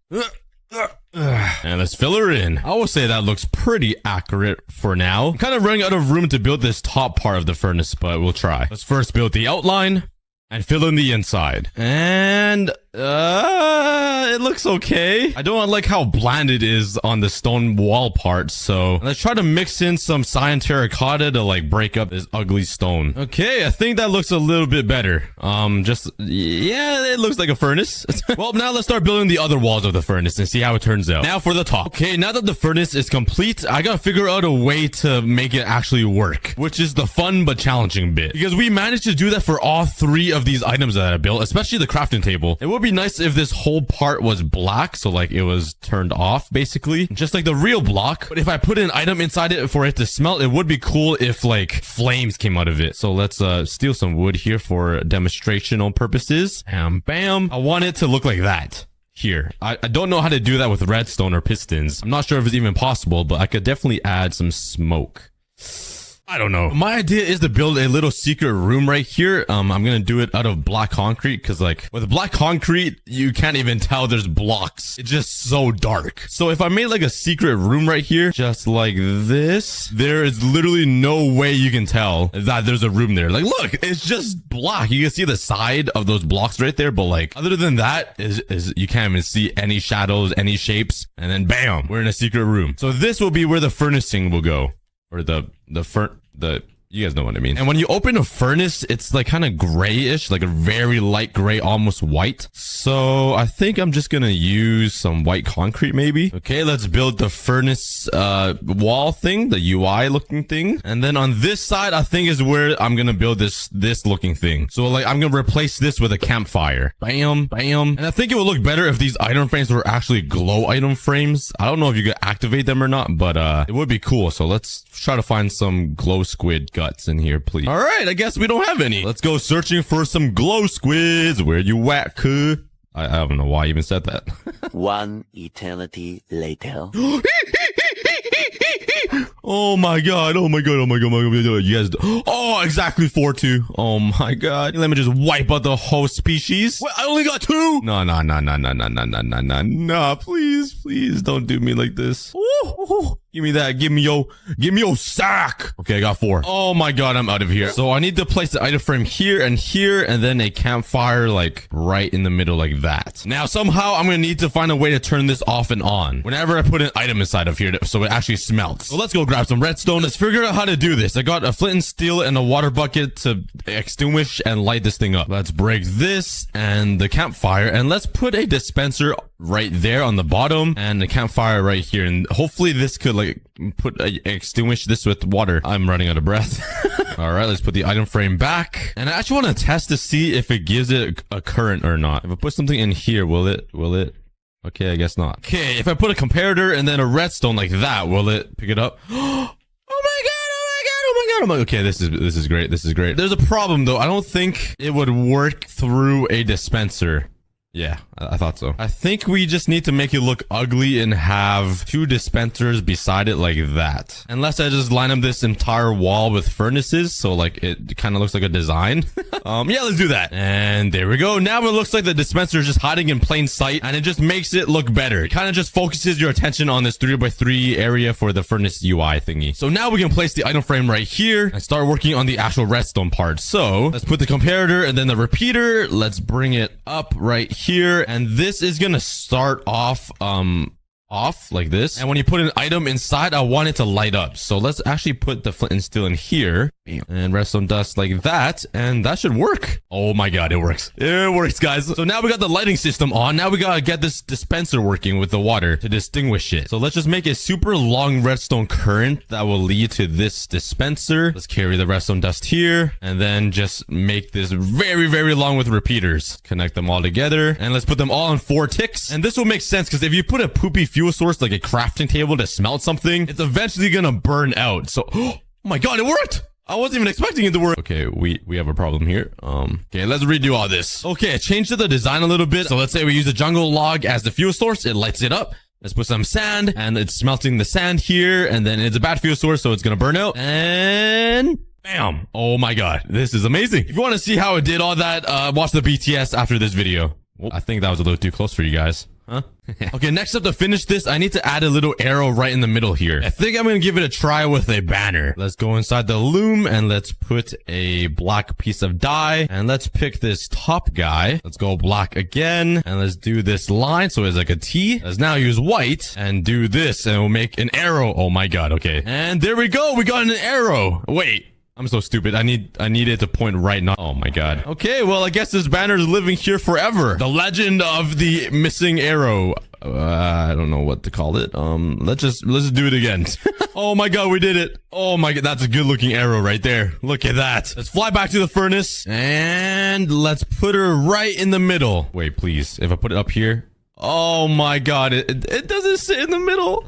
And let's fill her in. I will say that looks pretty accurate for now. I'm kind of running out of room to build this top part of the furnace, but we'll try. Let's first build the outline and fill in the inside. And it looks okay. I don't like how bland it is on the stone wall part, so let's try to mix in some cyan terracotta to like break up this ugly stone. Okay, I think that looks a little bit better. Yeah, it looks like a furnace. Well, now let's start building the other walls of the furnace and see how it turns out. Now for the top. Okay, now that the furnace is complete, I gotta figure out a way to make it actually work, which is the fun but challenging bit. Because we managed to do that for all 3 of these items that I built, especially the crafting table. It would be nice if this whole part was black. So like it was turned off basically, just like the real block. But if I put an item inside it for it to smelt, it would be cool if like flames came out of it. So let's steal some wood here for demonstrational purposes. Bam, bam. I want it to look like that. Here. I don't know how to do that with redstone or pistons. I'm not sure if it's even possible, but I could definitely add some smoke. I don't know. My idea is to build a little secret room right here. I'm gonna do it out of black concrete because like with black concrete, you can't even tell there's blocks. It's just so dark. So if I made like a secret room right here, just like this, there is literally no way you can tell that there's a room there. Like, look, it's just black. You can see the side of those blocks right there, but like other than that is you can't even see any shadows, any shapes, and then bam, we're in a secret room. So this will be where the furnacing will go. Or you guys know what I mean. And when you open a furnace, it's like kind of grayish, like a very light gray, almost white. So I think I'm just gonna use some white concrete maybe. Okay, let's build the furnace wall thing, the UI looking thing. And then on this side, I think is where I'm gonna build this looking thing. So like I'm gonna replace this with a campfire. Bam, bam. And I think it would look better if these item frames were actually glow item frames. I don't know if you could activate them or not, but it would be cool. So let's try to find some glow squid guts in here, please. All right, I guess we don't have any. Let's go searching for some glow squids. Where you at, cuh? I don't know why I even said that. One eternity later. Oh my god, oh my god, oh my god, oh my god. You guys, oh, exactly 4-2. Oh my god. Let me just wipe out the whole species. Wait, I only got 2. No, please don't do me like this. Ooh. Give me that. Give me your sack. Okay, I got 4. Oh my god, I'm out of here. So I need to place the item frame here, and then a campfire like right in the middle like that. Now somehow I'm gonna need to find a way to turn this off and on whenever I put an item inside of here so it actually smelts. So let's go grab some redstone. Let's figure out how to do this. I got a flint and steel and a water bucket to extinguish and light this thing up. Let's break this and the campfire, and let's put a dispenser right there on the bottom and the campfire right here, and hopefully this could like extinguish this with water. I'm running out of breath. All right, let's put the item frame back, and I actually want to test to see if it gives it a current or not. If I put something in here, will it okay, I guess not. Okay, if I put a comparator and then a redstone like that, will it pick it up? Okay, this is great. There's a problem though. I don't think it would work through a dispenser. Yeah, I thought so. I think we just need to make it look ugly and have 2 dispensers beside it like that. Unless I just line up this entire wall with furnaces, so like it kind of looks like a design. Yeah, let's do that. And there we go. Now it looks like the dispenser is just hiding in plain sight, and it just makes it look better. It kind of just focuses your attention on this 3x3 area for the furnace UI thingy. So now we can place the item frame right here and start working on the actual redstone part. So let's put the comparator and then the repeater. Let's bring it up right here, and this is gonna start off like this, and when you put an item inside, I want it to light up. So let's actually put the flint and steel in here and redstone dust like that, and that should work. Oh my god, it works. It works, guys. So now we got the lighting system on. Now we gotta get this dispenser working with the water to distinguish it. So let's just make a super long redstone current that will lead to this dispenser. Let's carry the redstone dust here, and then just make this very, very long with repeaters. Connect them all together, and let's put them all on 4 ticks. And this will make sense, because if you put a poopy fuel source like a crafting table to smelt something, it's eventually gonna burn out. So, oh my god, it worked! I wasn't even expecting it to work. Okay, we have a problem here. Okay, let's redo all this. Okay, I changed the design a little bit. So let's say we use a jungle log as the fuel source. It lights it up. Let's put some sand, and it's smelting the sand here, and then it's a bad fuel source, so it's gonna burn out. And bam! Oh my god, this is amazing. If you want to see how it did all that, watch the BTS after this video. Oh, I think that was a little too close for you guys. Huh? Okay, next up, to finish this, I need to add a little arrow right in the middle here. I think I'm gonna give it a try with a banner. Let's go inside the loom, and let's put a black piece of dye, and let's pick this top guy. Let's go black again, and let's do this line so it's like a T. Let's now use white and do this, and we'll make an arrow. Oh my god, okay. And there we go, we got an arrow. Wait, I'm so stupid. I need it to point right now. Oh my god. Okay, well, I guess this banner is living here forever. The legend of the missing arrow. I don't know what to call it. Let's just do it again. Oh my god, we did it. Oh my god, that's a good looking arrow right there. Look at that. Let's fly back to the furnace and let's put her right in the middle. Wait, please. If I put it up here. Oh my god, it doesn't sit in the middle.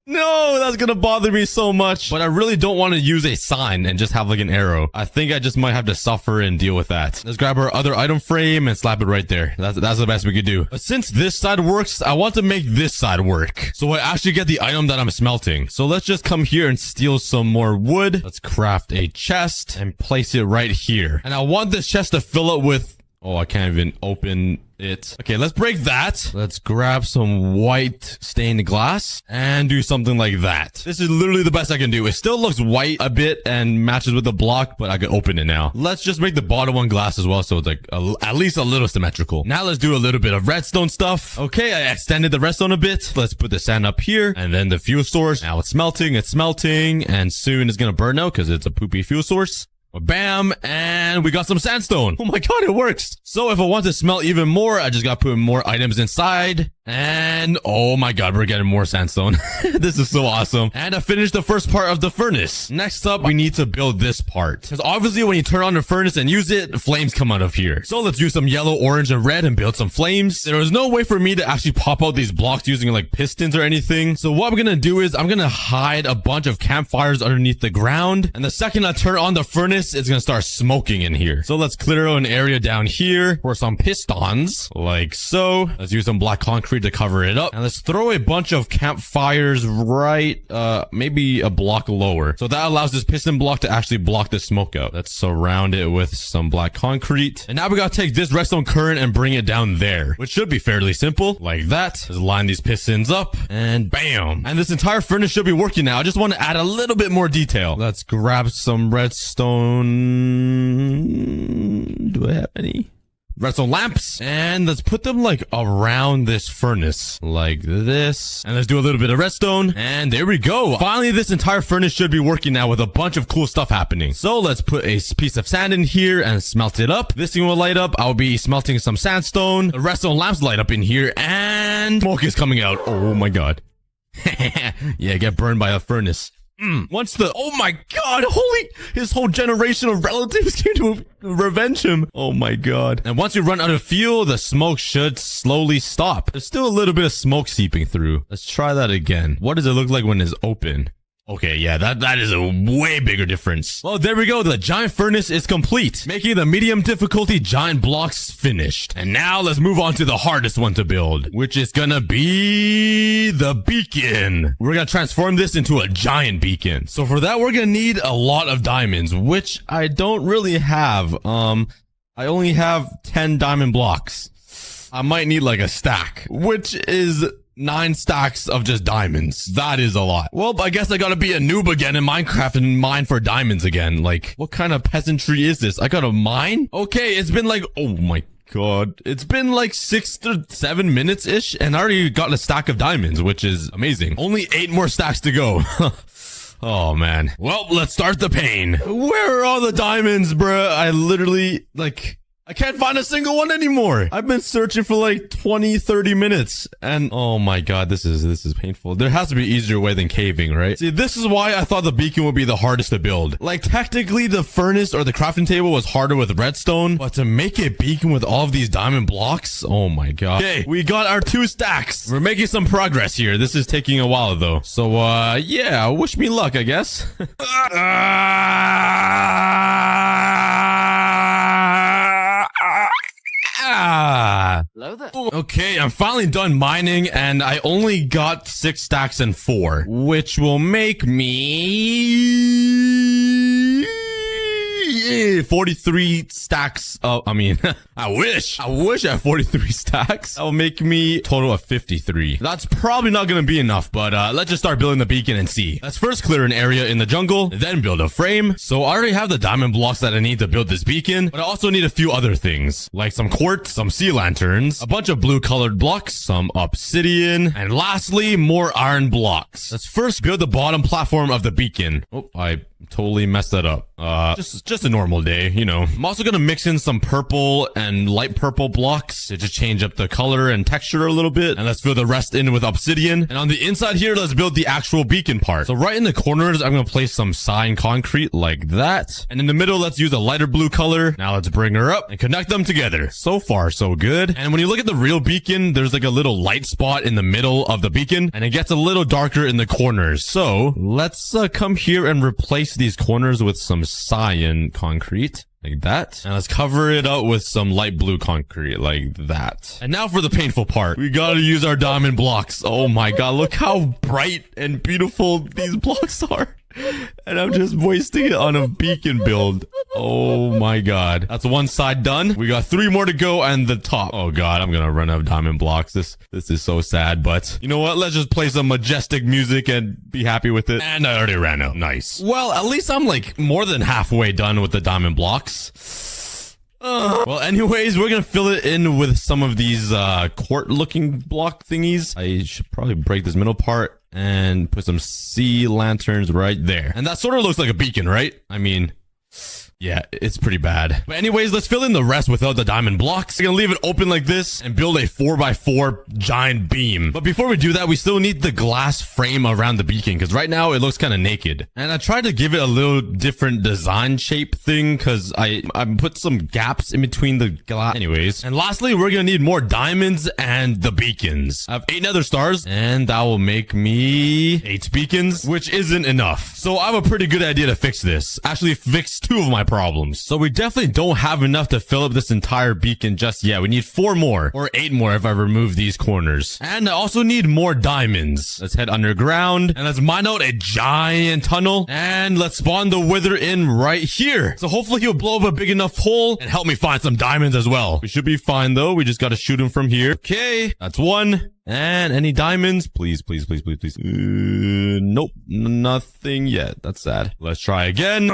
No, that's gonna bother me so much. But I really don't want to use a sign and just have like an arrow. I think I just might have to suffer and deal with that. Let's grab our other item frame and slap it right there. That's the best we could do. But since this side works, I want to make this side work. So I actually get the item that I'm smelting. So let's just come here and steal some more wood. Let's craft a chest and place it right here. And I want this chest to fill up with... Oh, I can't even open it. Okay, let's break that. Let's grab some white stained glass and do something like that. This is literally the best I can do. It still looks white a bit and matches with the block, but I can open it now. Let's just make the bottom one glass as well, so it's like at least a little symmetrical. Now let's do a little bit of redstone stuff. Okay, I extended the redstone a bit. Let's put the sand up here and then the fuel source. Now it's smelting, and soon it's gonna burn out because it's a poopy fuel source. Bam, and we got some sandstone. Oh my god, it works. So if I want to smelt even more, I just got to put more items inside. And oh my god, we're getting more sandstone. This is so awesome. And I finished the first part of the furnace. Next up, we need to build this part. Because obviously when you turn on the furnace and use it, flames come out of here. So let's use some yellow, orange, and red and build some flames. There was no way for me to actually pop out these blocks using like pistons or anything. So what I'm going to do is I'm going to hide a bunch of campfires underneath the ground. And the second I turn on the furnace, it's going to start smoking in here. So let's clear out an area down here for some pistons like so. Let's use some black concrete to cover it up. And let's throw a bunch of campfires right, maybe a block lower. So that allows this piston block to actually block the smoke out. Let's surround it with some black concrete. And now we gotta take this redstone current and bring it down there, which should be fairly simple. Like that. Just line these pistons up and bam. And this entire furnace should be working now. I just want to add a little bit more detail. Let's grab some redstone. Do I have any? Redstone lamps, and let's put them like around this furnace like this, and let's do a little bit of redstone, and there we go. Finally, this entire furnace should be working now with a bunch of cool stuff happening. So let's put a piece of sand in here and smelt it up. This thing will light up. I'll be smelting some sandstone. The redstone lamps light up in here, and smoke is coming out. Oh my god. Yeah, get burned by a furnace. Once the, oh my god, his whole generation of relatives came to revenge him. Oh my god. And once we run out of fuel, the smoke should slowly stop. There's still a little bit of smoke seeping through. Let's try that again. What does it look like when it's open? Okay, yeah, that is a way bigger difference. Well, there we go. The giant furnace is complete, making the medium difficulty giant blocks finished. And now let's move on to the hardest one to build, which is gonna be the beacon. We're gonna transform this into a giant beacon. So for that, we're gonna need a lot of diamonds, which I don't really have. I only have 10 diamond blocks. I might need like a stack, which is 9 stacks of just diamonds. That is a lot. Well, I guess I gotta be a noob again in Minecraft and mine for diamonds again. Like, what kind of peasantry is this? I gotta mine? Okay, it's been like, oh my god. It's been like 6 to 7 minutes-ish, and I already got a stack of diamonds, which is amazing. Only 8 more stacks to go. Oh, man. Well, let's start the pain. Where are all the diamonds, bruh? I literally, like... I can't find a single one anymore. I've been searching for like 20, 30 minutes. And oh my god, this is painful. There has to be an easier way than caving, right? See, this is why I thought the beacon would be the hardest to build. Like, technically, the furnace or the crafting table was harder with redstone. But to make a beacon with all of these diamond blocks, oh my god. Okay, we got our 2 stacks. We're making some progress here. This is taking a while, though. So, yeah, wish me luck, I guess. Hello there. Okay, I'm finally done mining, and I only got 6 stacks and 4, which will make me 43 stacks of, I mean, I wish I had 43 stacks. That will make me a total of 53. That's probably not going to be enough, but let's just start building the beacon and see. Let's first clear an area in the jungle, then build a frame. So I already have the diamond blocks that I need to build this beacon, but I also need a few other things, like some quartz, some sea lanterns, a bunch of blue colored blocks, some obsidian, and lastly, more iron blocks. Let's first build the bottom platform of the beacon. Oh, I Totally messed that up. Just a normal day, you know. I'm also gonna mix in some purple and light purple blocks to just change up the color and texture a little bit. And let's fill the rest in with obsidian. And on the inside here, let's build the actual beacon part. So right in the corners, I'm gonna place some cyan concrete like that. And in the middle, let's use a lighter blue color. Now let's bring her up and connect them together. So far, so good. And when you look at the real beacon, there's like a little light spot in the middle of the beacon, and it gets a little darker in the corners. So let's come here and replace these corners with some cyan concrete like that, and let's cover it up with some light blue concrete like that. And now for the painful part, we gotta use our diamond blocks. Oh my god, look how bright and beautiful these blocks are. And I'm just wasting it on a beacon build. Oh my god. That's one side done. We got 3 more to go and the top. Oh god, I'm gonna run out of diamond blocks. This is so sad, but you know what? Let's just play some majestic music and be happy with it. And I already ran out. Nice. Well, at least I'm like more than halfway done with the diamond blocks. Well, anyways, we're gonna fill it in with some of these court-looking block thingies. I should probably break this middle part and put some sea lanterns right there. And that sort of looks like a beacon, right? I mean, yeah, it's pretty bad. But anyways, let's fill in the rest without the diamond blocks. We're gonna leave it open like this and build a 4x4 giant beam. But before we do that, we still need the glass frame around the beacon, because right now it looks kind of naked. And I tried to give it a little different design shape thing, because I put some gaps in between the glass. Anyways, and lastly, we're gonna need more diamonds and the beacons. I have 8 nether stars, and that will make me 8 beacons, which isn't enough. So I have a pretty good idea to fix this. Actually, fix 2 of my problems. So we definitely don't have enough to fill up this entire beacon just yet. We need 4 more, or 8 more if I remove these corners. And I also need more diamonds. Let's head underground and let's mine out a giant tunnel, and let's spawn the wither in right here. So hopefully he'll blow up a big enough hole and help me find some diamonds as well. We should be fine though. We just gotta shoot him from here. Okay, that's 1. And any diamonds? Please, please, please, please, please. Nope, nothing yet. That's sad. Let's try again.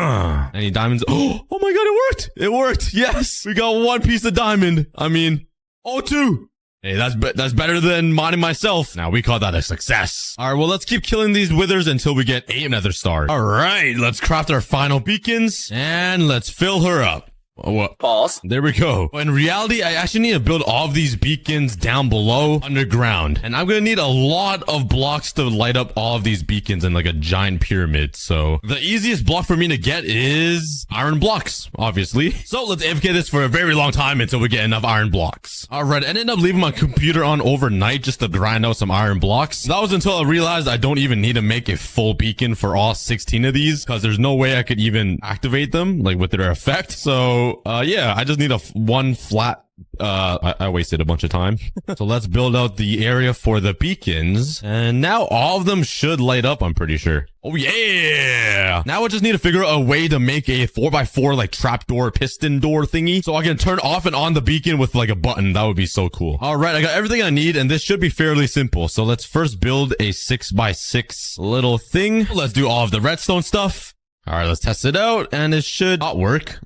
Any diamonds? Oh my god, it worked! It worked! Yes! We got 1 piece of diamond. I mean, 2. Hey, that's better than mining myself. Now, we call that a success. All right, well, let's keep killing these withers until we get 8 nether stars. All right, let's craft our final beacons, and let's fill her up. Oh, what? Pause. There we go. But in reality, I actually need to build all of these beacons down below underground. And I'm going to need a lot of blocks to light up all of these beacons in like a giant pyramid. So the easiest block for me to get is iron blocks, obviously. So let's AFK this for a very long time until we get enough iron blocks. All right. I ended up leaving my computer on overnight just to grind out some iron blocks. That was until I realized I don't even need to make a full beacon for all 16 of these, because there's no way I could even activate them like with their effect. So yeah, I just need one flat. I wasted a bunch of time. So let's build out the area for the beacons. And now all of them should light up, I'm pretty sure. Oh yeah! Now I just need to figure out a way to make a 4x4 like trapdoor piston door thingy, so I can turn off and on the beacon with like a button. That would be so cool. All right, I got everything I need, and this should be fairly simple. So let's first build a 6x6 little thing. Let's do all of the redstone stuff. All right, let's test it out, and it should not work.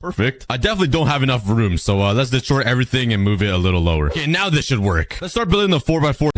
Perfect. I definitely don't have enough room, so let's destroy everything and move it a little lower. Okay, now this should work. Let's start building the 4x4.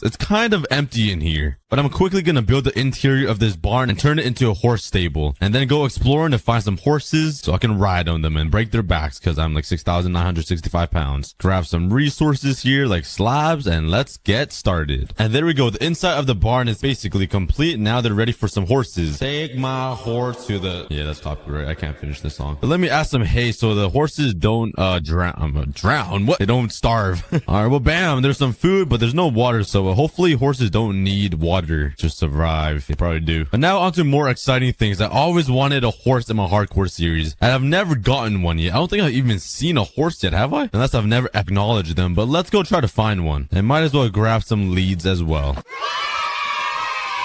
It's kind of empty in here, but I'm quickly gonna build the interior of this barn and turn it into a horse stable, and then go exploring to find some horses so I can ride on them and break their backs, because I'm like 6,965 pounds. Grab some resources here like slabs, and let's get started. And there we go. The inside of the barn is basically complete. Now they're ready for some horses. Take my horse to the... Yeah, that's copyright. I can't finish this song. But let me ask some hay so the horses don't drown. What? They don't starve. All right, well, bam, there's some food, but there's no water, so hopefully horses don't need water to survive. They probably do. But now onto more exciting things. I always wanted a horse in my hardcore series, and I've never gotten one yet. I don't think I've even seen a horse yet, have I? Unless I've never acknowledged them. But let's go try to find one, and might as well grab some leads as well.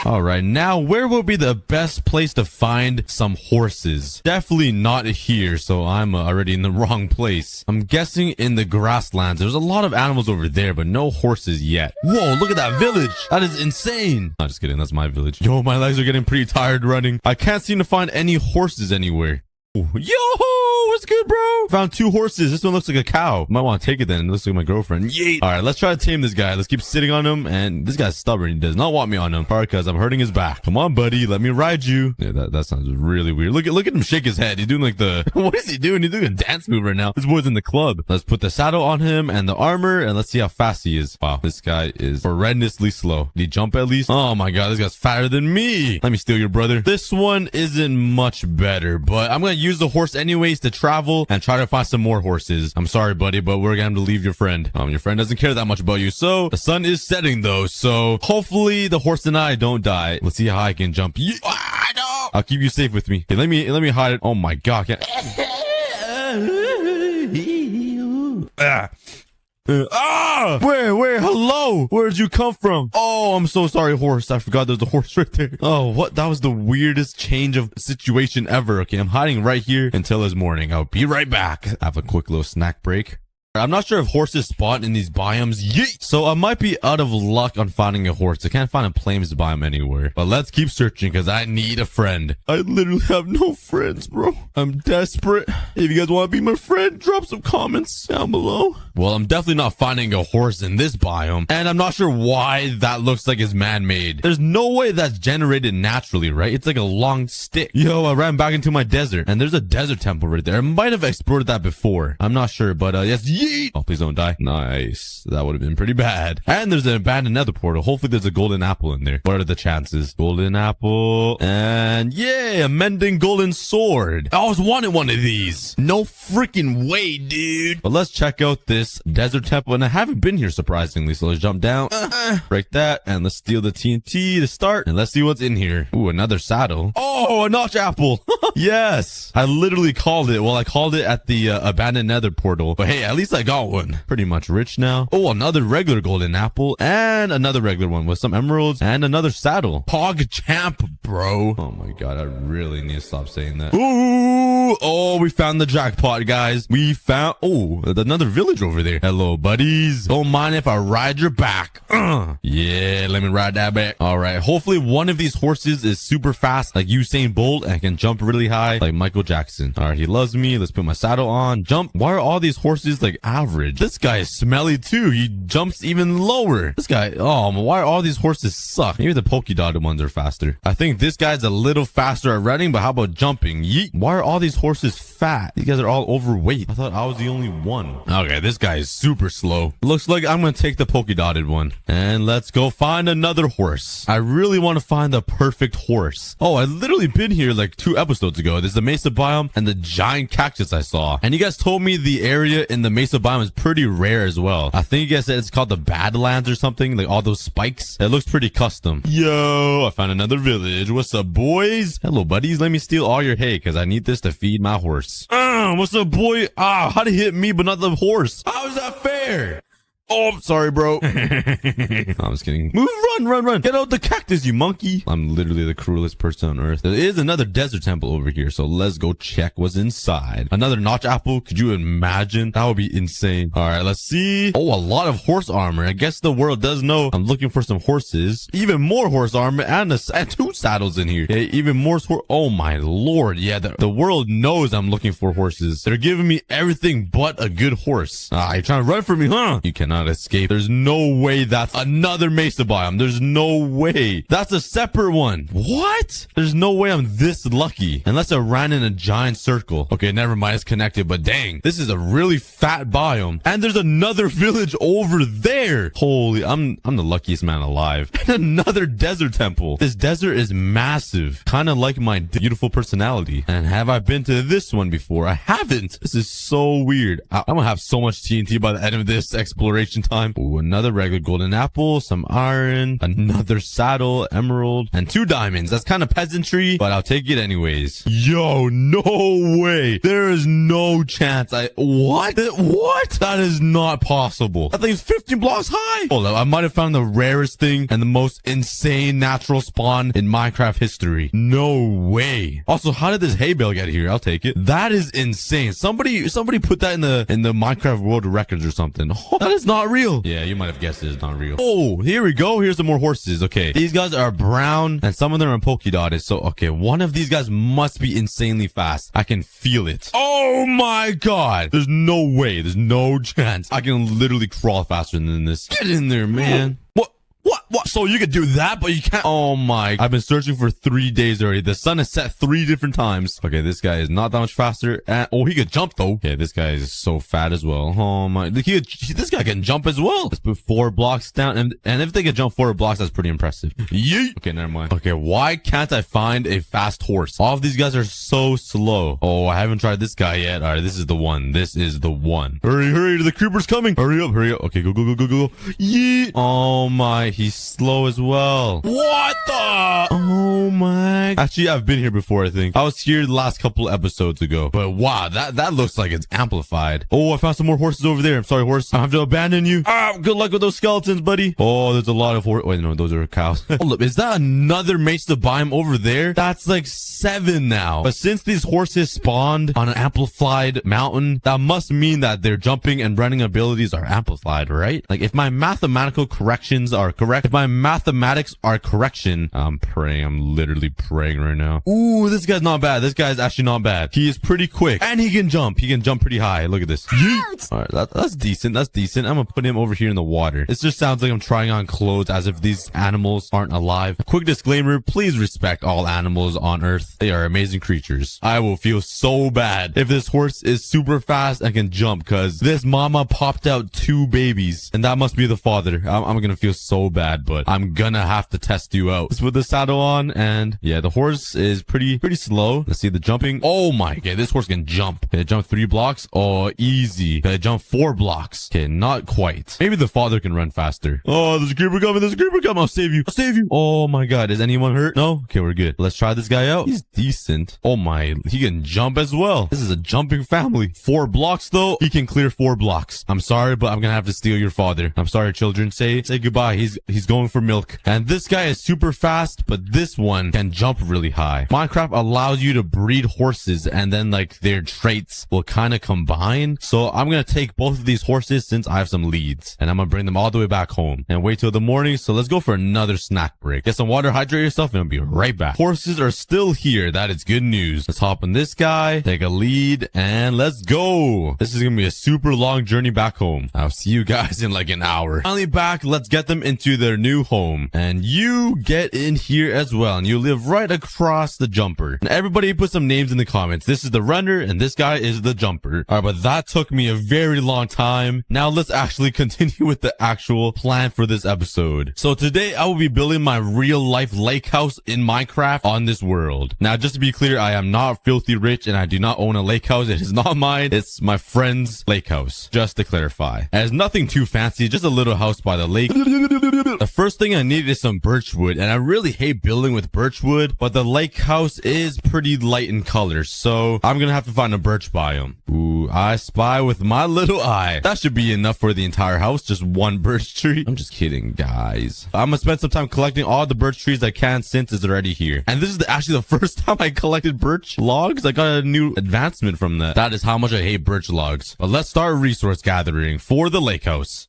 All right, now where would be the best place to find some horses? Definitely not here, so I'm already in the wrong place. I'm guessing in the grasslands. There's a lot of animals over there, but no horses yet. Whoa, look at that village. That is insane. Not just kidding, that's my village. Yo, my legs are getting pretty tired running. I can't seem to find any horses anywhere. Yo, what's good, bro? Found 2 horses. This one looks like a cow. Might want to take it then. It looks like my girlfriend. Yay. All right, let's try to tame this guy. Let's keep sitting on him. And this guy's stubborn. He does not want me on him. Probably because I'm hurting his back. Come on, buddy. Let me ride you. Yeah, that sounds really weird. Look at him shake his head. He's doing like the... What is he doing? He's doing a dance move right now. This boy's in the club. Let's put the saddle on him and the armor. And let's see how fast he is. Wow, this guy is horrendously slow. Did he jump at least? Oh my god, this guy's fatter than me. Let me steal your brother. This one isn't much better, but I'm going to use the horse anyways to travel and try to find some more horses. I'm sorry, buddy, but we're gonna have to leave your friend. Your friend doesn't care that much about you. So the sun is setting though, so hopefully the horse and I don't die. Let's see how I can jump. No! I'll keep you safe with me. Okay, let me hide it. Oh my god. Wait, hello. Where'd you come from? Oh, I'm so sorry, horse. I forgot there's a horse right there. Oh, what? That was the weirdest change of situation ever. Okay, I'm hiding right here until it's morning. I'll be right back. Have a quick little snack break. I'm not sure if horses spawn in these biomes. Yeet! So I might be out of luck on finding a horse. I can't find a plains biome anywhere. But let's keep searching because I need a friend. I literally have no friends, bro. I'm desperate. If you guys want to be my friend, drop some comments down below. Well, I'm definitely not finding a horse in this biome. And I'm not sure why that looks like it's man-made. There's no way that's generated naturally, right? It's like a long stick. Yo, I ran back into my desert. And there's a desert temple right there. I might have explored that before. I'm not sure, but yes. Yeet! Oh, please don't die. Nice. That would have been pretty bad. And there's an abandoned nether portal. Hopefully there's a golden apple in there. What are the chances? Golden apple. And yeah, a mending golden sword. I always wanted one of these. No freaking way, dude. But let's check out this desert temple. And I haven't been here surprisingly. So let's jump down. Break that. And let's steal the TNT to start. And let's see what's in here. Ooh, another saddle. Oh, a notch apple. Yes. I literally called it. Well, I called it at the abandoned nether portal. But hey, at least I got one. Pretty much rich now. Oh, another regular golden apple and another regular one with some emeralds and another saddle. Pog champ, bro. Oh my god, I really need to stop saying that. Ooh, oh, we found the jackpot, guys. We found, oh, another village over there. Hello, buddies. Don't mind if I ride your back. Yeah, let me ride that back. All right, hopefully one of these horses is super fast like Usain Bolt and can jump really high like Michael Jackson. All right, he loves me. Let's put my saddle on. Jump. Why are all these horses like average? This guy is smelly too. He jumps even lower. This guy, oh, why are all these horses suck? Maybe the polka-dotted ones are faster. I think this guy's a little faster at running, but how about jumping? Yeet. Why are all these horses fat? These guys are all overweight. I thought I was the only one. Okay, this guy is super slow. Looks like I'm gonna take the polka-dotted one. And let's go find another horse. I really want to find the perfect horse. Oh, I literally been here like 2 episodes ago. There's the mesa biome and the giant cactus I saw. And you guys told me the area in the mesa biome is pretty rare as well. I think you guys said it's called the Badlands or something, like all those spikes. It looks pretty custom. Yo, I found another village. What's up, boys? Hello, buddies. Let me steal all your hay because I need this to feed my horse. What's up, boy? How'd he hit me but not the horse? How is that fair? Oh, I'm sorry, bro. No, I'm just kidding. Move, run. Get out the cactus, you monkey. I'm literally the cruelest person on earth. There is another desert temple over here, so let's go check what's inside. Another notch apple. Could you imagine? That would be insane. All right, let's see. Oh, a lot of horse armor. I guess the world does know I'm looking for some horses. Even more horse armor and 2 saddles in here. Okay, even more. Oh, my lord. Yeah, the world knows I'm looking for horses. They're giving me everything but a good horse. You're trying to run from me, huh? You cannot escape. There's no way that's another mesa biome. There's no way. That's a separate one. What? There's no way I'm this lucky. Unless I ran in a giant circle. Okay, never mind. It's connected, but dang. This is a really fat biome. And there's another village over there. Holy, I'm the luckiest man alive. And another desert temple. This desert is massive. Kind of like my beautiful personality. And have I been to this one before? I haven't. This is so weird. I'm gonna have so much TNT by the end of this exploration time. Ooh, another regular golden apple, some iron, another saddle, emerald, and 2 diamonds. That's kind of peasantry, but I'll take it anyways. Yo, no way. There is no chance. What? That is not possible. That thing's 15 blocks high. Hold up, I might have found the rarest thing and the most insane natural spawn in Minecraft history. No way. Also, how did this hay bale get here? I'll take it. That is insane. Somebody put that in the Minecraft World Records or something. That is not not real. Yeah, you might have guessed it's not real. Oh, here we go. Here's some more horses. Okay, these guys are brown and some of them are polka dotted. So, okay, one of these guys must be insanely fast. I can feel it. Oh my god. There's no way. There's no chance. I can literally crawl faster than this. Get in there, man. What? So you could do that, but you can't. Oh my. I've been searching for 3 days already. The sun has set 3 different times. Okay, this guy is not that much faster. And, oh, he could jump though. Okay, this guy is so fat as well. Oh my. This guy can jump as well. Let's put 4 blocks down. And if they can jump 4 blocks, that's pretty impressive. Yeet. Okay, never mind. Okay, why can't I find a fast horse? All of these guys are so slow. Oh, I haven't tried this guy yet. All right, this is the one. This is the one. Hurry. The creeper's coming. Hurry up. Okay, go. Yeet. Oh my. He's slow as well. What the? Oh my. Actually, I've been here before, I think. I was here the last couple episodes ago. But wow, that looks like it's amplified. Oh, I found some more horses over there. I'm sorry, horse. I have to abandon you. Good luck with those skeletons, buddy. Oh, there's a lot of horse. Wait, no, those are cows. Hold up, is that another mates to biome over there? That's like 7 now. But since these horses spawned on an amplified mountain, that must mean that their jumping and running abilities are amplified, right? Like if my mathematical corrections are correct, if my mathematics are correction, I'm praying. I'm literally praying right now. Ooh, this guy's not bad. This guy's actually not bad. He is pretty quick and he can jump. He can jump pretty high. Look at this. All right, that's decent. That's decent. I'm gonna put him over here in the water. It just sounds like I'm trying on clothes as if these animals aren't alive. A quick disclaimer, please respect all animals on Earth. They are amazing creatures. I will feel so bad if this horse is super fast and can jump because this mama popped out 2 babies and that must be the father. I'm gonna feel so bad, but I'm gonna have to test you out. Let's put the saddle on and yeah, the horse is pretty slow. Let's see the jumping. Oh my god, this horse can jump. Can it jump 3 blocks? Oh, easy. Can it jump 4 blocks? Okay, not quite. Maybe the father can run faster. Oh, there's a creeper coming. I'll save you. Oh my god, is anyone hurt? No? Okay, we're good. Let's try this guy out. He's decent. Oh my, he can jump as well. This is a jumping family. 4 blocks though. He can clear 4 blocks. I'm sorry, but I'm gonna have to steal your father. I'm sorry, children. Say goodbye. He's going for milk. And this guy is super fast, but this one can jump really high. Minecraft allows you to breed horses and then like their traits will kind of combine. So I'm gonna take both of these horses since I have some leads and I'm gonna bring them all the way back home and wait till the morning. So let's go for another snack break. Get some water, hydrate yourself, and I'll be right back. Horses are still here. That is good news. Let's hop on this guy, take a lead, and let's go. This is gonna be a super long journey back home. I'll see you guys in like an hour. Finally back. Let's get them into their new home. And you get in here as well. And you live right across the jumper. And everybody put some names in the comments. This is the runner and this guy is the jumper. All right, but that took me a very long time. Now let's actually continue with the actual plan for this episode. So today I will be building my real life lake house in Minecraft on this world. Now, just to be clear, I am not filthy rich and I do not own a lake house. It is not mine. It's my friend's lake house. Just to clarify. And it's nothing too fancy, just a little house by the lake. The first thing I need is some birch wood, and I really hate building with birch wood, but the lake house is pretty light in color, so I'm gonna have to find a birch biome. Ooh, I spy with my little eye. That should be enough for the entire house, just 1 birch tree. I'm just kidding, guys. I'm gonna spend some time collecting all the birch trees I can since it's already here. And this is actually the first time I collected birch logs. I got a new advancement from that. That is how much I hate birch logs. But let's start resource gathering for the lake house.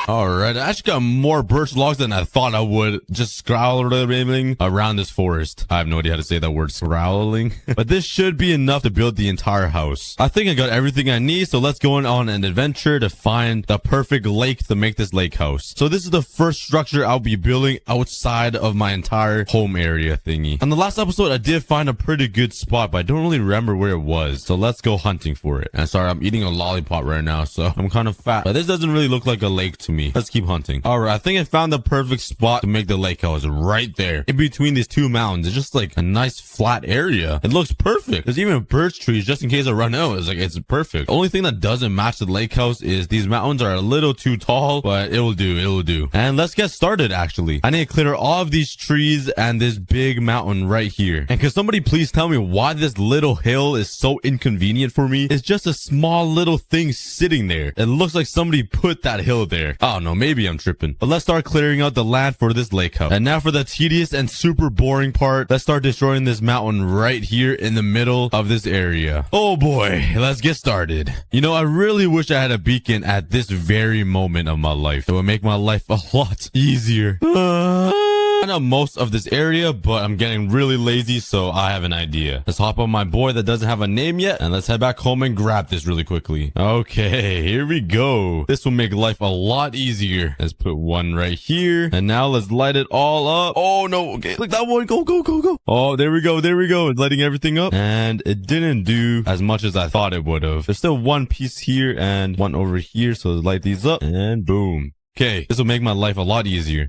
Alright, I actually got more birch logs than I thought I would, just scrolling around this forest. I have no idea how to say that word, scrolling. But this should be enough to build the entire house. I think I got everything I need, so let's go on an adventure to find the perfect lake to make this lake house. So this is the first structure I'll be building outside of my entire home area thingy. On the last episode, I did find a pretty good spot, but I don't really remember where it was. So let's go hunting for it. And sorry, I'm eating a lollipop right now, so I'm kind of fat. But this doesn't really look like a lake to me. Let's keep hunting. All right, I think I found the perfect spot to make the lake house right there in between these 2 mountains. It's just like a nice flat area. It looks perfect. There's even birch trees just in case I run out. It's perfect. The only thing that doesn't match the lake house is these mountains are a little too tall, but it will do. And let's get started. Actually, I need to clear all of these trees and this big mountain right here. And can somebody please tell me why this little hill is so inconvenient for me? It's just a small little thing sitting there. It looks like somebody put that hill there. I don't know, maybe I'm tripping. But let's start clearing out the land for this lake house. And now for the tedious and super boring part, let's start destroying this mountain right here in the middle of this area. Oh boy, let's get started. You know, I really wish I had a beacon at this very moment of my life. It would make my life a lot easier. I know most of this area, but I'm getting really lazy, so I have an idea. Let's hop on my boy that doesn't have a name yet, and let's head back home and grab this really quickly. Okay, here we go. This will make life a lot easier. Let's put one right here, and now let's light it all up. Oh no, okay, look, that one, go, go, go, go. Oh, there we go, it's lighting everything up, and it didn't do as much as I thought it would have. There's still one piece here and one over here, so let's light these up, and boom. Okay, this will make my life a lot easier.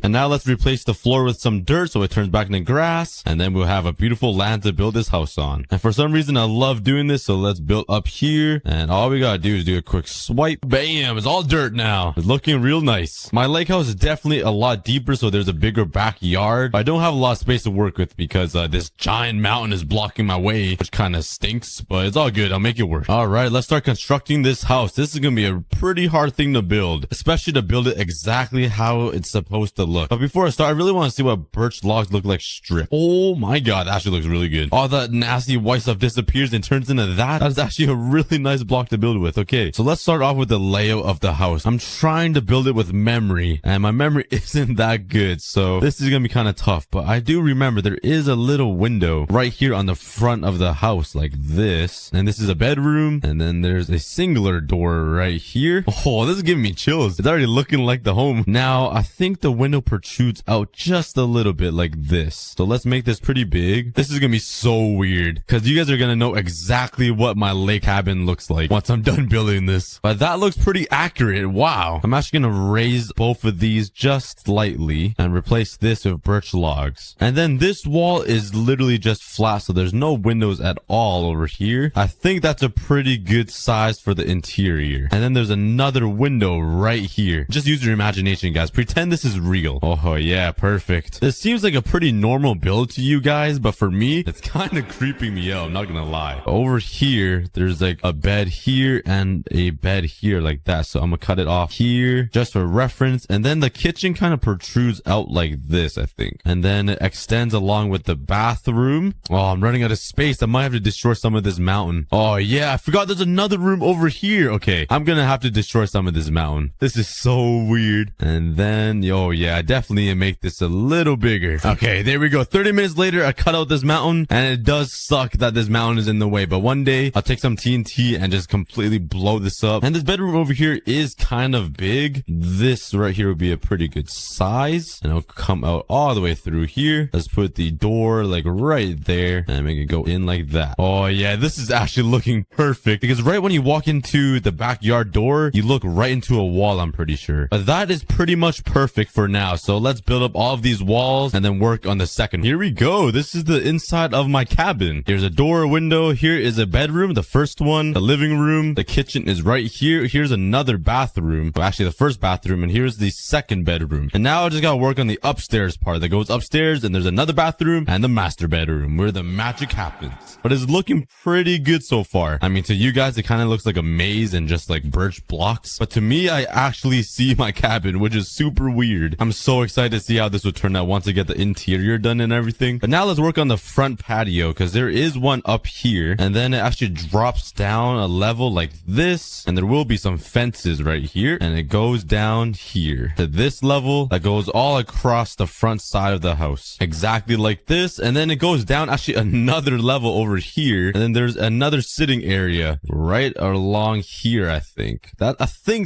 And now let's replace the floor with some dirt so it turns back into grass. And then we'll have a beautiful land to build this house on. And for some reason, I love doing this. So let's build up here. And all we gotta do is do a quick swipe. Bam! It's all dirt now. It's looking real nice. My lake house is definitely a lot deeper, so there's a bigger backyard. I don't have a lot of space to work with because this giant mountain is blocking my way, which kind of stinks. But it's all good. I'll make it work. All right, let's start constructing this house. This is gonna be a pretty hard thing to build, especially to build it exactly how it's supposed to look. But before I start, I really want to see what birch logs look like stripped. Oh my god, that actually looks really good. All that nasty white stuff disappears and turns into that. That's actually a really nice block to build with. Okay, so let's start off with the layout of the house. I'm trying to build it with memory, and my memory isn't that good, so this is gonna be kind of tough. But I do remember there is a little window right here on the front of the house like this, and this is a bedroom, and then there's a singular door right here. Oh, this is giving me chills. It's already looking like the home. Now, I think the window protrudes out just a little bit like this. So let's make this pretty big. This is gonna be so weird because you guys are gonna know exactly what my lake cabin looks like once I'm done building this. But that looks pretty accurate. Wow. I'm actually gonna raise both of these just slightly and replace this with birch logs. And then this wall is literally just flat, so there's no windows at all over here. I think that's a pretty good size for the interior. And then there's another window right here. Just use your imagination, guys. Pretend this is real. Oh yeah, perfect. This seems like a pretty normal build to you guys, but for me, it's kind of creeping me out. I'm not gonna lie. Over here, there's like a bed here and a bed here like that. So I'm gonna cut it off here just for reference. And then the kitchen kind of protrudes out like this, I think. And then it extends along with the bathroom. Oh, I'm running out of space. I might have to destroy some of this mountain. Oh yeah, I forgot there's another room over here. Okay, I'm gonna have to destroy some of this mountain. This is so weird. And then, oh yeah, I definitely make this a little bigger. Okay, there we go. 30 minutes later, I cut out this mountain, and it does suck that this mountain is in the way, but one day I'll take some TNT and just completely blow this up. And this bedroom over here is kind of big. This right here would be a pretty good size, and it'll come out all the way through here. Let's put the door like right there and make it go in like that. Oh yeah, this is actually looking perfect because right when you walk into the backyard door, you look right into a wall, I'm pretty sure. But that is pretty much perfect for now. So let's build up all of these walls and then work on the second. Here we go. This is the inside of my cabin. Here's a door, a window. Here is a bedroom, the first one, the living room. The kitchen is right here. Here's another bathroom. Well, actually the first bathroom, and here's the second bedroom. And now I just gotta work on the upstairs part that goes upstairs, and there's another bathroom and the master bedroom where the magic happens. But it's looking pretty good so far. I mean, to you guys, it kind of looks like a maze and just like birch blocks. But to me, I actually see my cabin, which is super weird. I'm so excited to see how this will turn out once I get the interior done and everything. But now let's work on the front patio because there is one up here, and then it actually drops down a level like this, and there will be some fences right here, and it goes down here to this level that goes all across the front side of the house, exactly like this. And then it goes down actually another level over here, and then there's another sitting area right along here. I think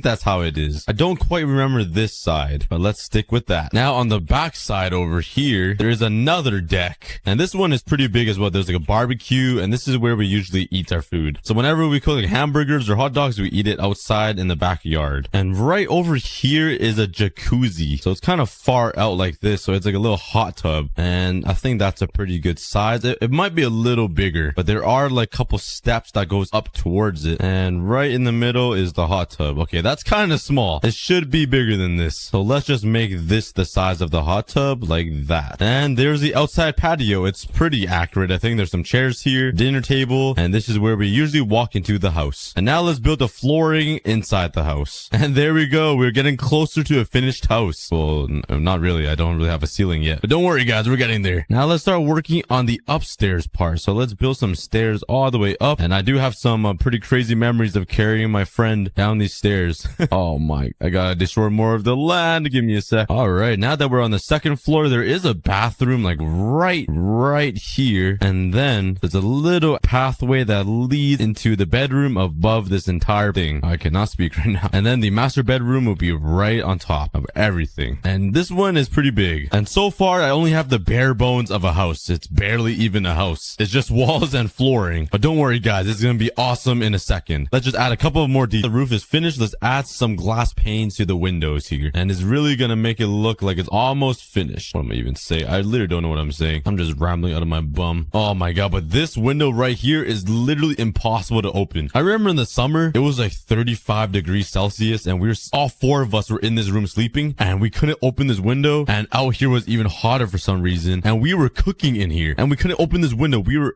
that's how it is. I don't quite remember this side, but let's stick with that. Now on the back side over here, there's another deck, and this one is pretty big as well. There's like a barbecue, and this is where we usually eat our food. So whenever we cook like hamburgers or hot dogs, we eat it outside in the backyard. And right over here is a jacuzzi, so it's kind of far out like this, so it's like a little hot tub, and I think that's a pretty good size. It might be a little bigger, but there are like a couple steps that goes up towards it, and right in the middle is the hot tub. Okay, that's kind of small. It should be bigger than this, so let's just make this the size of the hot tub, like that. And there's the outside patio. It's pretty accurate. I think there's some chairs here, dinner table, and this is where we usually walk into the house. And now let's build the flooring inside the house. And there we go. We're getting closer to a finished house. Well, not really. I don't really have a ceiling yet, but don't worry guys, we're getting there. Now let's start working on the upstairs part. So let's build some stairs all the way up. And I do have some pretty crazy memories of carrying my friend down these stairs. Oh my, I gotta destroy more of the land. Give me a sec. All right, now that we're on the second floor, there is a bathroom like right here. And then there's a little pathway that leads into the bedroom above this entire thing. I cannot speak right now. And then the master bedroom will be right on top of everything. And this one is pretty big. And so far, I only have the bare bones of a house. It's barely even a house. It's just walls and flooring. But don't worry guys, it's gonna be awesome in a second. Let's just add a couple of more details. The roof is finished. Let's add some glass panes to the windows here. And it's really gonna make it look like it's almost finished. What am I even saying? I literally don't know what I'm saying. I'm just rambling out of my bum. Oh my god, but this window right here is literally impossible to open. I remember in the summer, it was like 35 degrees Celsius and all four of us were in this room sleeping and we couldn't open this window, and out here was even hotter for some reason, and we were cooking in here and we couldn't open this window. We were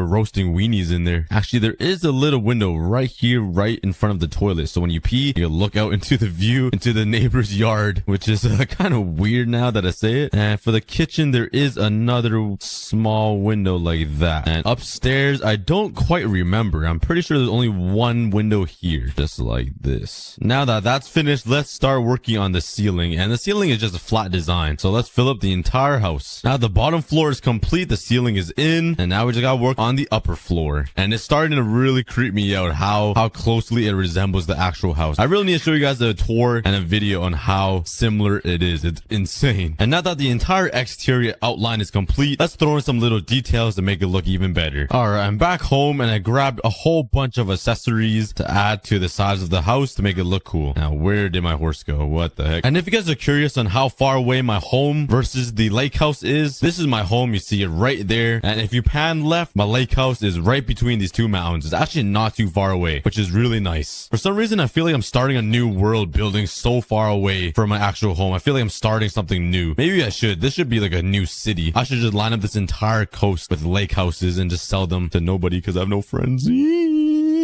roasting weenies in there. Actually, there is a little window right here, right in front of the toilet. So when you pee, you look out into the view into the neighbor's yard, which is kind of weird now that I say it. And for the kitchen, there is another small window like that. And upstairs, I don't quite remember. I'm pretty sure there's only one window here, just like this. Now that that's finished, let's start working on the ceiling. And the ceiling is just a flat design. So let's fill up the entire house. Now the bottom floor is complete. The ceiling is in. And now we just gotta work on the upper floor. And it's starting to really creep me out how closely it resembles the actual house. I really need to show you guys a tour and a video on how similar it is. It's insane. And now that the entire exterior outline is complete, let's throw in some little details to make it look even better. All right, I'm back home and I grabbed a whole bunch of accessories to add to the size of the house to make it look cool. Now, where did my horse go? What the heck? And if you guys are curious on how far away my home versus the lake house is, this is my home. You see it right there. And if you pan left, my lake house is right between these two mountains. It's actually not too far away, which is really nice. For some reason, I feel like I'm starting a new world building so far away from my actual home. I feel like I'm starting something new. Maybe I should. This should be like a new city. I should just line up this entire coast with lake houses and just sell them to nobody because I have no friends.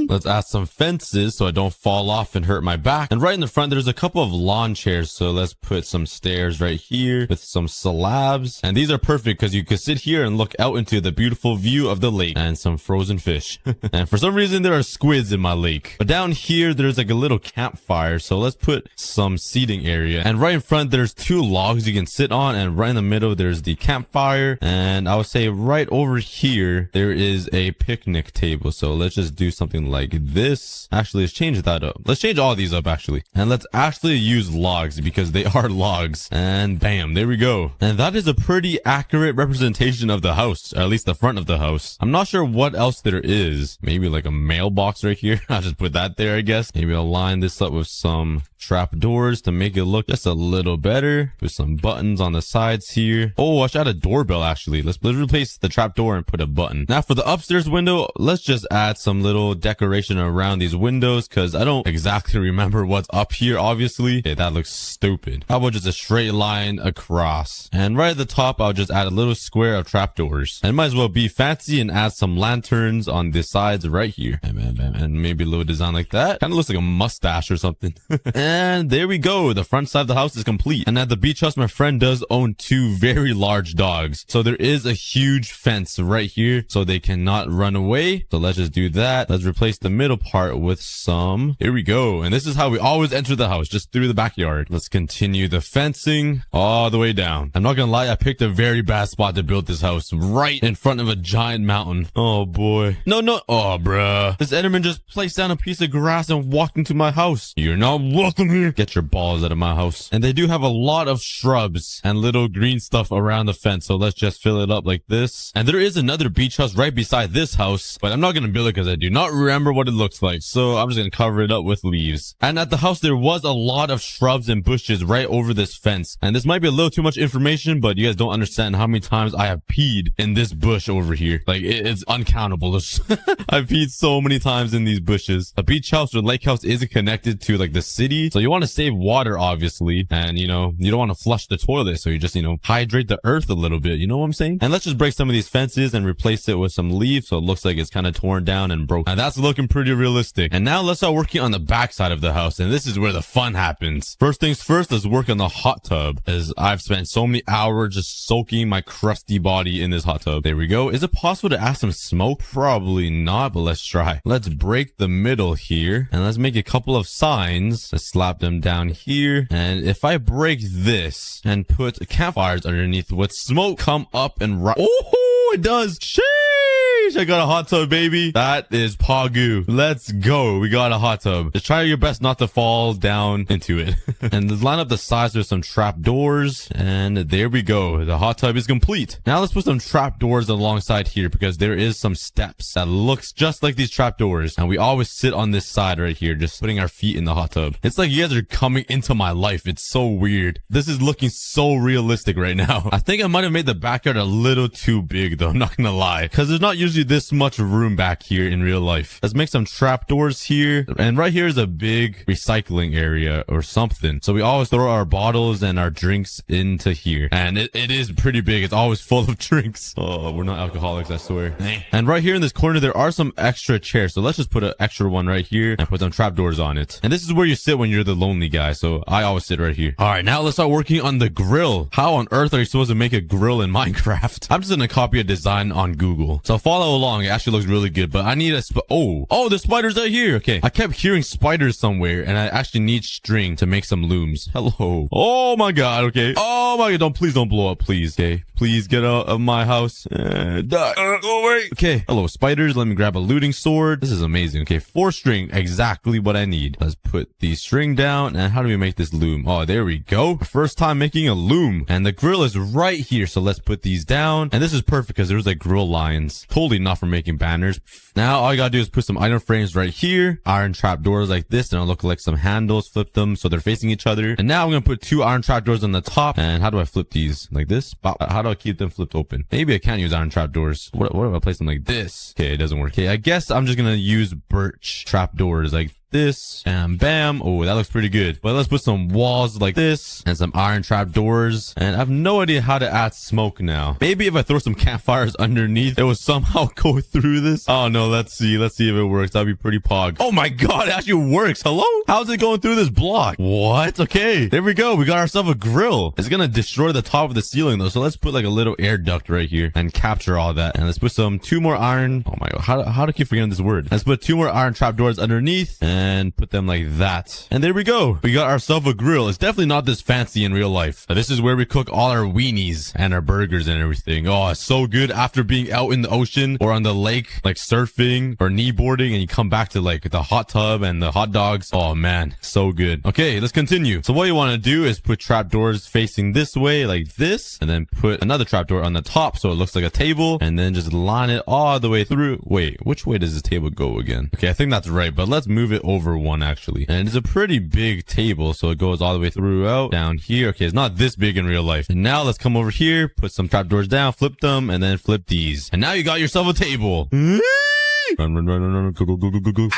Let's add some fences so I don't fall off and hurt my back. And right in the front, there's a couple of lawn chairs. So let's put some stairs right here with some slabs. And these are perfect because you could sit here and look out into the beautiful view of the lake and some frozen fish. And for some reason, there are squids in my lake. But down here, there's like a little campfire. So let's put some seating area. And right in front, there's two logs you can sit on. And right in the middle, there's the campfire. And I would say right over here, there is a picnic table. So let's just do something like this. Actually, let's change that up. Let's change all these up actually. And let's actually use logs because they are logs. And bam, there we go. And that is a pretty accurate representation of the house, or at least the front of the house. I'm not sure what else there is. Maybe like a mailbox right here. I'll just put that there, I guess. Maybe I'll line this up with some trap doors to make it look just a little better, with some buttons on the sides here. Oh, I should add a doorbell actually. Let's replace the trap door and put a button. Now for the upstairs window, let's just add some little decoration around these windows because I don't exactly remember what's up here, obviously. Okay, that looks stupid. How about just a straight line across? And right at the top, I'll just add a little square of trapdoors. And might as well be fancy and add some lanterns on the sides right here. And maybe a little design like that. Kind of looks like a mustache or something. And there we go. The front side of the house is complete. And at the beach house, my friend does own two very large dogs. So there is a huge fence right here so they cannot run away. So let's just do that. Let's replace the middle part with some. Here we go. And this is how we always enter the house, just through the backyard. Let's continue the fencing all the way down. I'm not gonna lie, I picked a very bad spot to build this house, right in front of a giant mountain. Oh boy. No. Oh bruh. This Enderman just placed down a piece of grass and walked into my house. You're not welcome here. Get your balls out of my house. And they do have a lot of shrubs and little green stuff around the fence. So let's just fill it up like this. And there is another beach house right beside this house, but I'm not gonna build it because I do not remember remember what it looks like, so I'm just gonna cover it up with leaves. And at the house, there was a lot of shrubs and bushes right over this fence. And this might be a little too much information, but you guys don't understand how many times I have peed in this bush over here. Like, it's uncountable. I've peed so many times in these bushes. A beach house or lake house isn't connected to, like, the city, so you want to save water, obviously. And, you know, you don't want to flush the toilet, so you just, you know, hydrate the earth a little bit. You know what I'm saying? And let's just break some of these fences and replace it with some leaves, so it looks like it's kind of torn down and broken. And that's looking pretty realistic. And now let's start working on the back side of the house, and this is where the fun happens. First things first, let's work on the hot tub, as I've spent so many hours just soaking my crusty body in this hot tub. There we go. Is it possible to add some smoke? Probably not, but let's try. Let's break the middle here, and let's make a couple of signs. Let's slap them down here, and if I break this and put campfires underneath, would smoke come up and rise? Oh, it does. Sheesh, I got a hot tub, baby. That is Pagu. Let's go. We got a hot tub. Just try your best not to fall down into it. And let's line up the sides with some trap doors. And there we go. The hot tub is complete. Now let's put some trap doors alongside here, because there is some steps that looks just like these trap doors. And we always sit on this side right here, just putting our feet in the hot tub. It's like you guys are coming into my life. It's so weird. This is looking so realistic right now. I think I might have made the backyard a little too big though, I'm not gonna lie, because there's not usually this much room back here in real life. Let's make some trap doors here. And right here is a big recycling area or something. So we always throw our bottles and our drinks into here. And it is pretty big. It's always full of drinks. Oh, we're not alcoholics, I swear. And right here in this corner, there are some extra chairs. So let's just put an extra one right here and put some trap doors on it. And this is where you sit when you're the lonely guy. So I always sit right here. All right, now let's start working on the grill. How on earth are you supposed to make a grill in Minecraft? I'm just gonna copy a design on Google. So follow along. It actually looks really good, but I need a oh, the spiders are here. Okay. I kept hearing spiders somewhere, and I actually need string to make some looms. Hello. Oh my god. Okay. Oh my god. Please don't blow up, please. Okay. Please get out of my house. Die. Go away. Okay. Hello, spiders. Let me grab a looting sword. This is amazing. Okay. 4 string. Exactly what I need. Let's put the string down. And how do we make this loom? Oh, there we go. First time making a loom. And the grill is right here. So let's put these down. And this is perfect because there's like grill lines. Totally not for making banners. Now all you gotta do is put some item frames right here. Iron trap doors like this. And it'll look like some handles. Flip them so they're facing each other. And now I'm gonna put 2 iron trap doors on the top. And how do I flip these? Like this? How do I keep them flipped open? Maybe I can't use iron trap doors. What if I place them like this? Okay, it doesn't work. Okay, I guess I'm just gonna use birch trap doors like this, and bam. Oh, that looks pretty good. But let's put some walls like this and some iron trap doors. And I have no idea how to add smoke now. Maybe if I throw some campfires underneath, it will somehow go through this. Oh no, let's see if it works. That'd be pretty pog. Oh my god, it actually works. Hello? How's it going through this block? What? Okay, there we go. We got ourselves a grill. It's gonna destroy the top of the ceiling though, so let's put like a little air duct right here and capture all that. And let's put 2 more iron. Oh my god, how do I keep forgetting this word? Let's put 2 more iron trap doors underneath and put them like that. And there we go. We got ourselves a grill. It's definitely not this fancy in real life. This is where we cook all our weenies and our burgers and everything. Oh, it's so good after being out in the ocean or on the lake, like surfing or kneeboarding, and you come back to like the hot tub and the hot dogs. Oh man, so good. Okay, let's continue. So what you want to do is put trapdoors facing this way like this, and then put another trapdoor on the top so it looks like a table, and then just line it all the way through. Wait, which way does this table go again? Okay, I think that's right, but let's move it over one actually. And it's a pretty big table, so it goes all the way throughout down here. Okay, it's not this big in real life. And now let's come over here, put some trapdoors down, flip them, and then flip these. And now you got yourself a table. Run, go.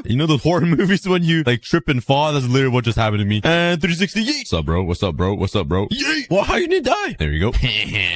You know those horror movies when you like trip and fall? That's literally what just happened to me. And 360 yeet. What's up, bro? What's up, bro? What's up, bro? Yeet. Well, how you didn't die? There you go.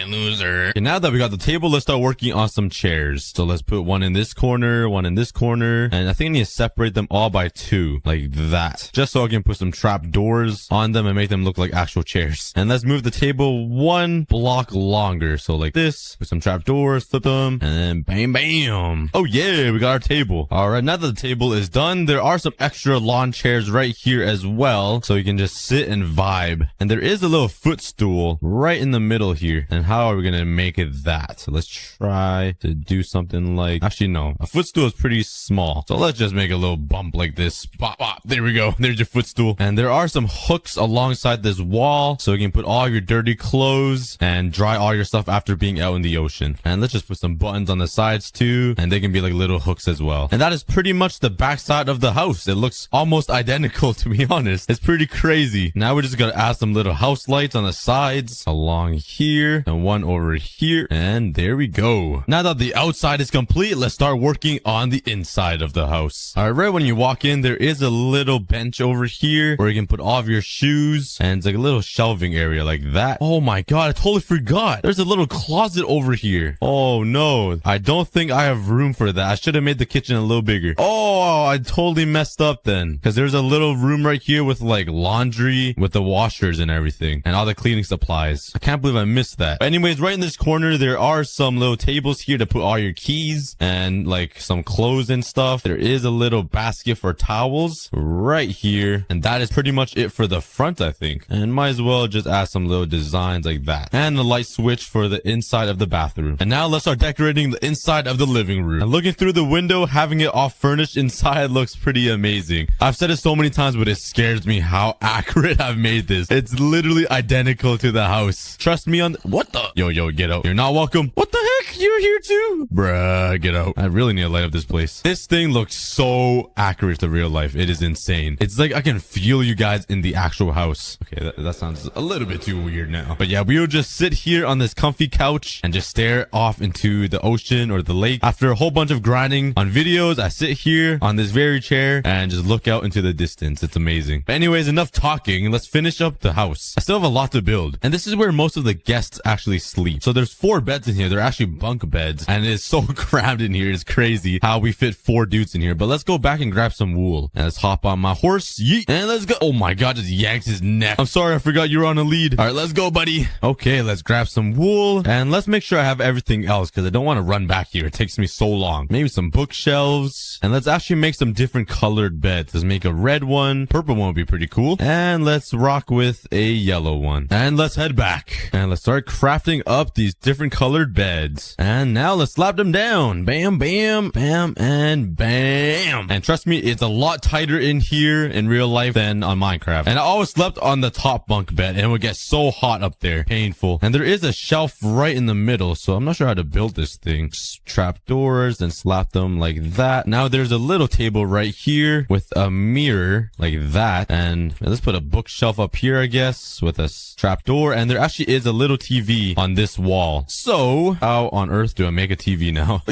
Loser. Okay, now that we got the table, let's start working on some chairs. So let's put one in this corner, one in this corner, and I think I need to separate them all by 2, like that, just so I can put some trap doors on them and make them look like actual chairs. And let's move the table 1 block longer, so like this. Put some trap doors, flip them, and then bam, bam. Oh yeah, we got our table. All right, now that the table table is done. There are some extra lawn chairs right here as well, so you can just sit and vibe. And there is a little footstool right in the middle here. And how are we gonna make it that? So let's try to do something like, actually no, a footstool is pretty small, so let's just make a little bump like this. Bop, bop. There we go. There's your footstool. And there are some hooks alongside this wall, so you can put all your dirty clothes and dry all your stuff after being out in the ocean. And let's just put some buttons on the sides too, and they can be like little hooks as well. And that is pretty much the backside of the house. It looks almost identical, to be honest. It's pretty crazy. Now we're just gonna add some little house lights on the sides along here and one over here, and there we go. Now that the outside is complete, let's start working on the inside of the house. All right, when you walk in, there is a little bench over here where you can put all of your shoes, and it's like a little shelving area like that. Oh my god, I totally forgot. There's a little closet over here. Oh no, I don't think I have room for that. I should have made the kitchen a little bigger. Oh, I totally messed up then, because there's a little room right here with like laundry with the washers and everything and all the cleaning supplies. I can't believe I missed that. But anyways, right in this corner, there are some little tables here to put all your keys and like some clothes and stuff. There is a little basket for towels right here, and that is pretty much it for the front, I think. And might as well just add some little designs like that, and the light switch for the inside of the bathroom. And now let's start decorating the inside of the living room. And looking through the window, having it all furnished inside looks pretty amazing. I've said it so many times, but it scares me how accurate I've made this. It's literally identical to the house. Trust me on what the? Yo, get out. You're not welcome. What the heck? You're here too? Bruh, get out. I really need to light up this place. This thing looks so accurate to real life. It is insane. It's like I can feel you guys in the actual house. Okay, that sounds a little bit too weird now. But yeah, we will just sit here on this comfy couch and just stare off into the ocean or the lake. After a whole bunch of grinding on videos, I sit here on this very chair and just look out into the distance. It's amazing. But anyways, enough talking. Let's finish up the house. I still have a lot to build, and this is where most of the guests actually sleep. So there's 4 beds in here. They're actually bunk beds, and it's so crammed in here. It's crazy how we fit 4 dudes in here. But let's go back and grab some wool, and let's hop on my horse. Yeet, and let's go. Oh my god, just yanked his neck. I'm sorry, I forgot you were on a lead. All right, let's go, buddy. Okay, let's grab some wool, and let's make sure I have everything else, because I don't want to run back here. It takes me so long. Maybe some bookshelves, and let's actually make some different colored beds. Let's make a red one. Purple one would be pretty cool, and let's rock with a yellow one. And let's head back, and let's start crafting up these different colored beds. And now let's slap them down. Bam, bam, bam, and bam. And trust me, it's a lot tighter in here in real life than on Minecraft. And I always slept on the top bunk bed, and it would get so hot up there. Painful. And there is a shelf right in the middle, so I'm not sure how to build this thing. Just trap doors and slap them like that. Now there's a little table right here with a mirror like that. And let's put a bookshelf up here, I guess, with a trap door. And there actually is a little TV on this wall. So how on earth do I make a TV now?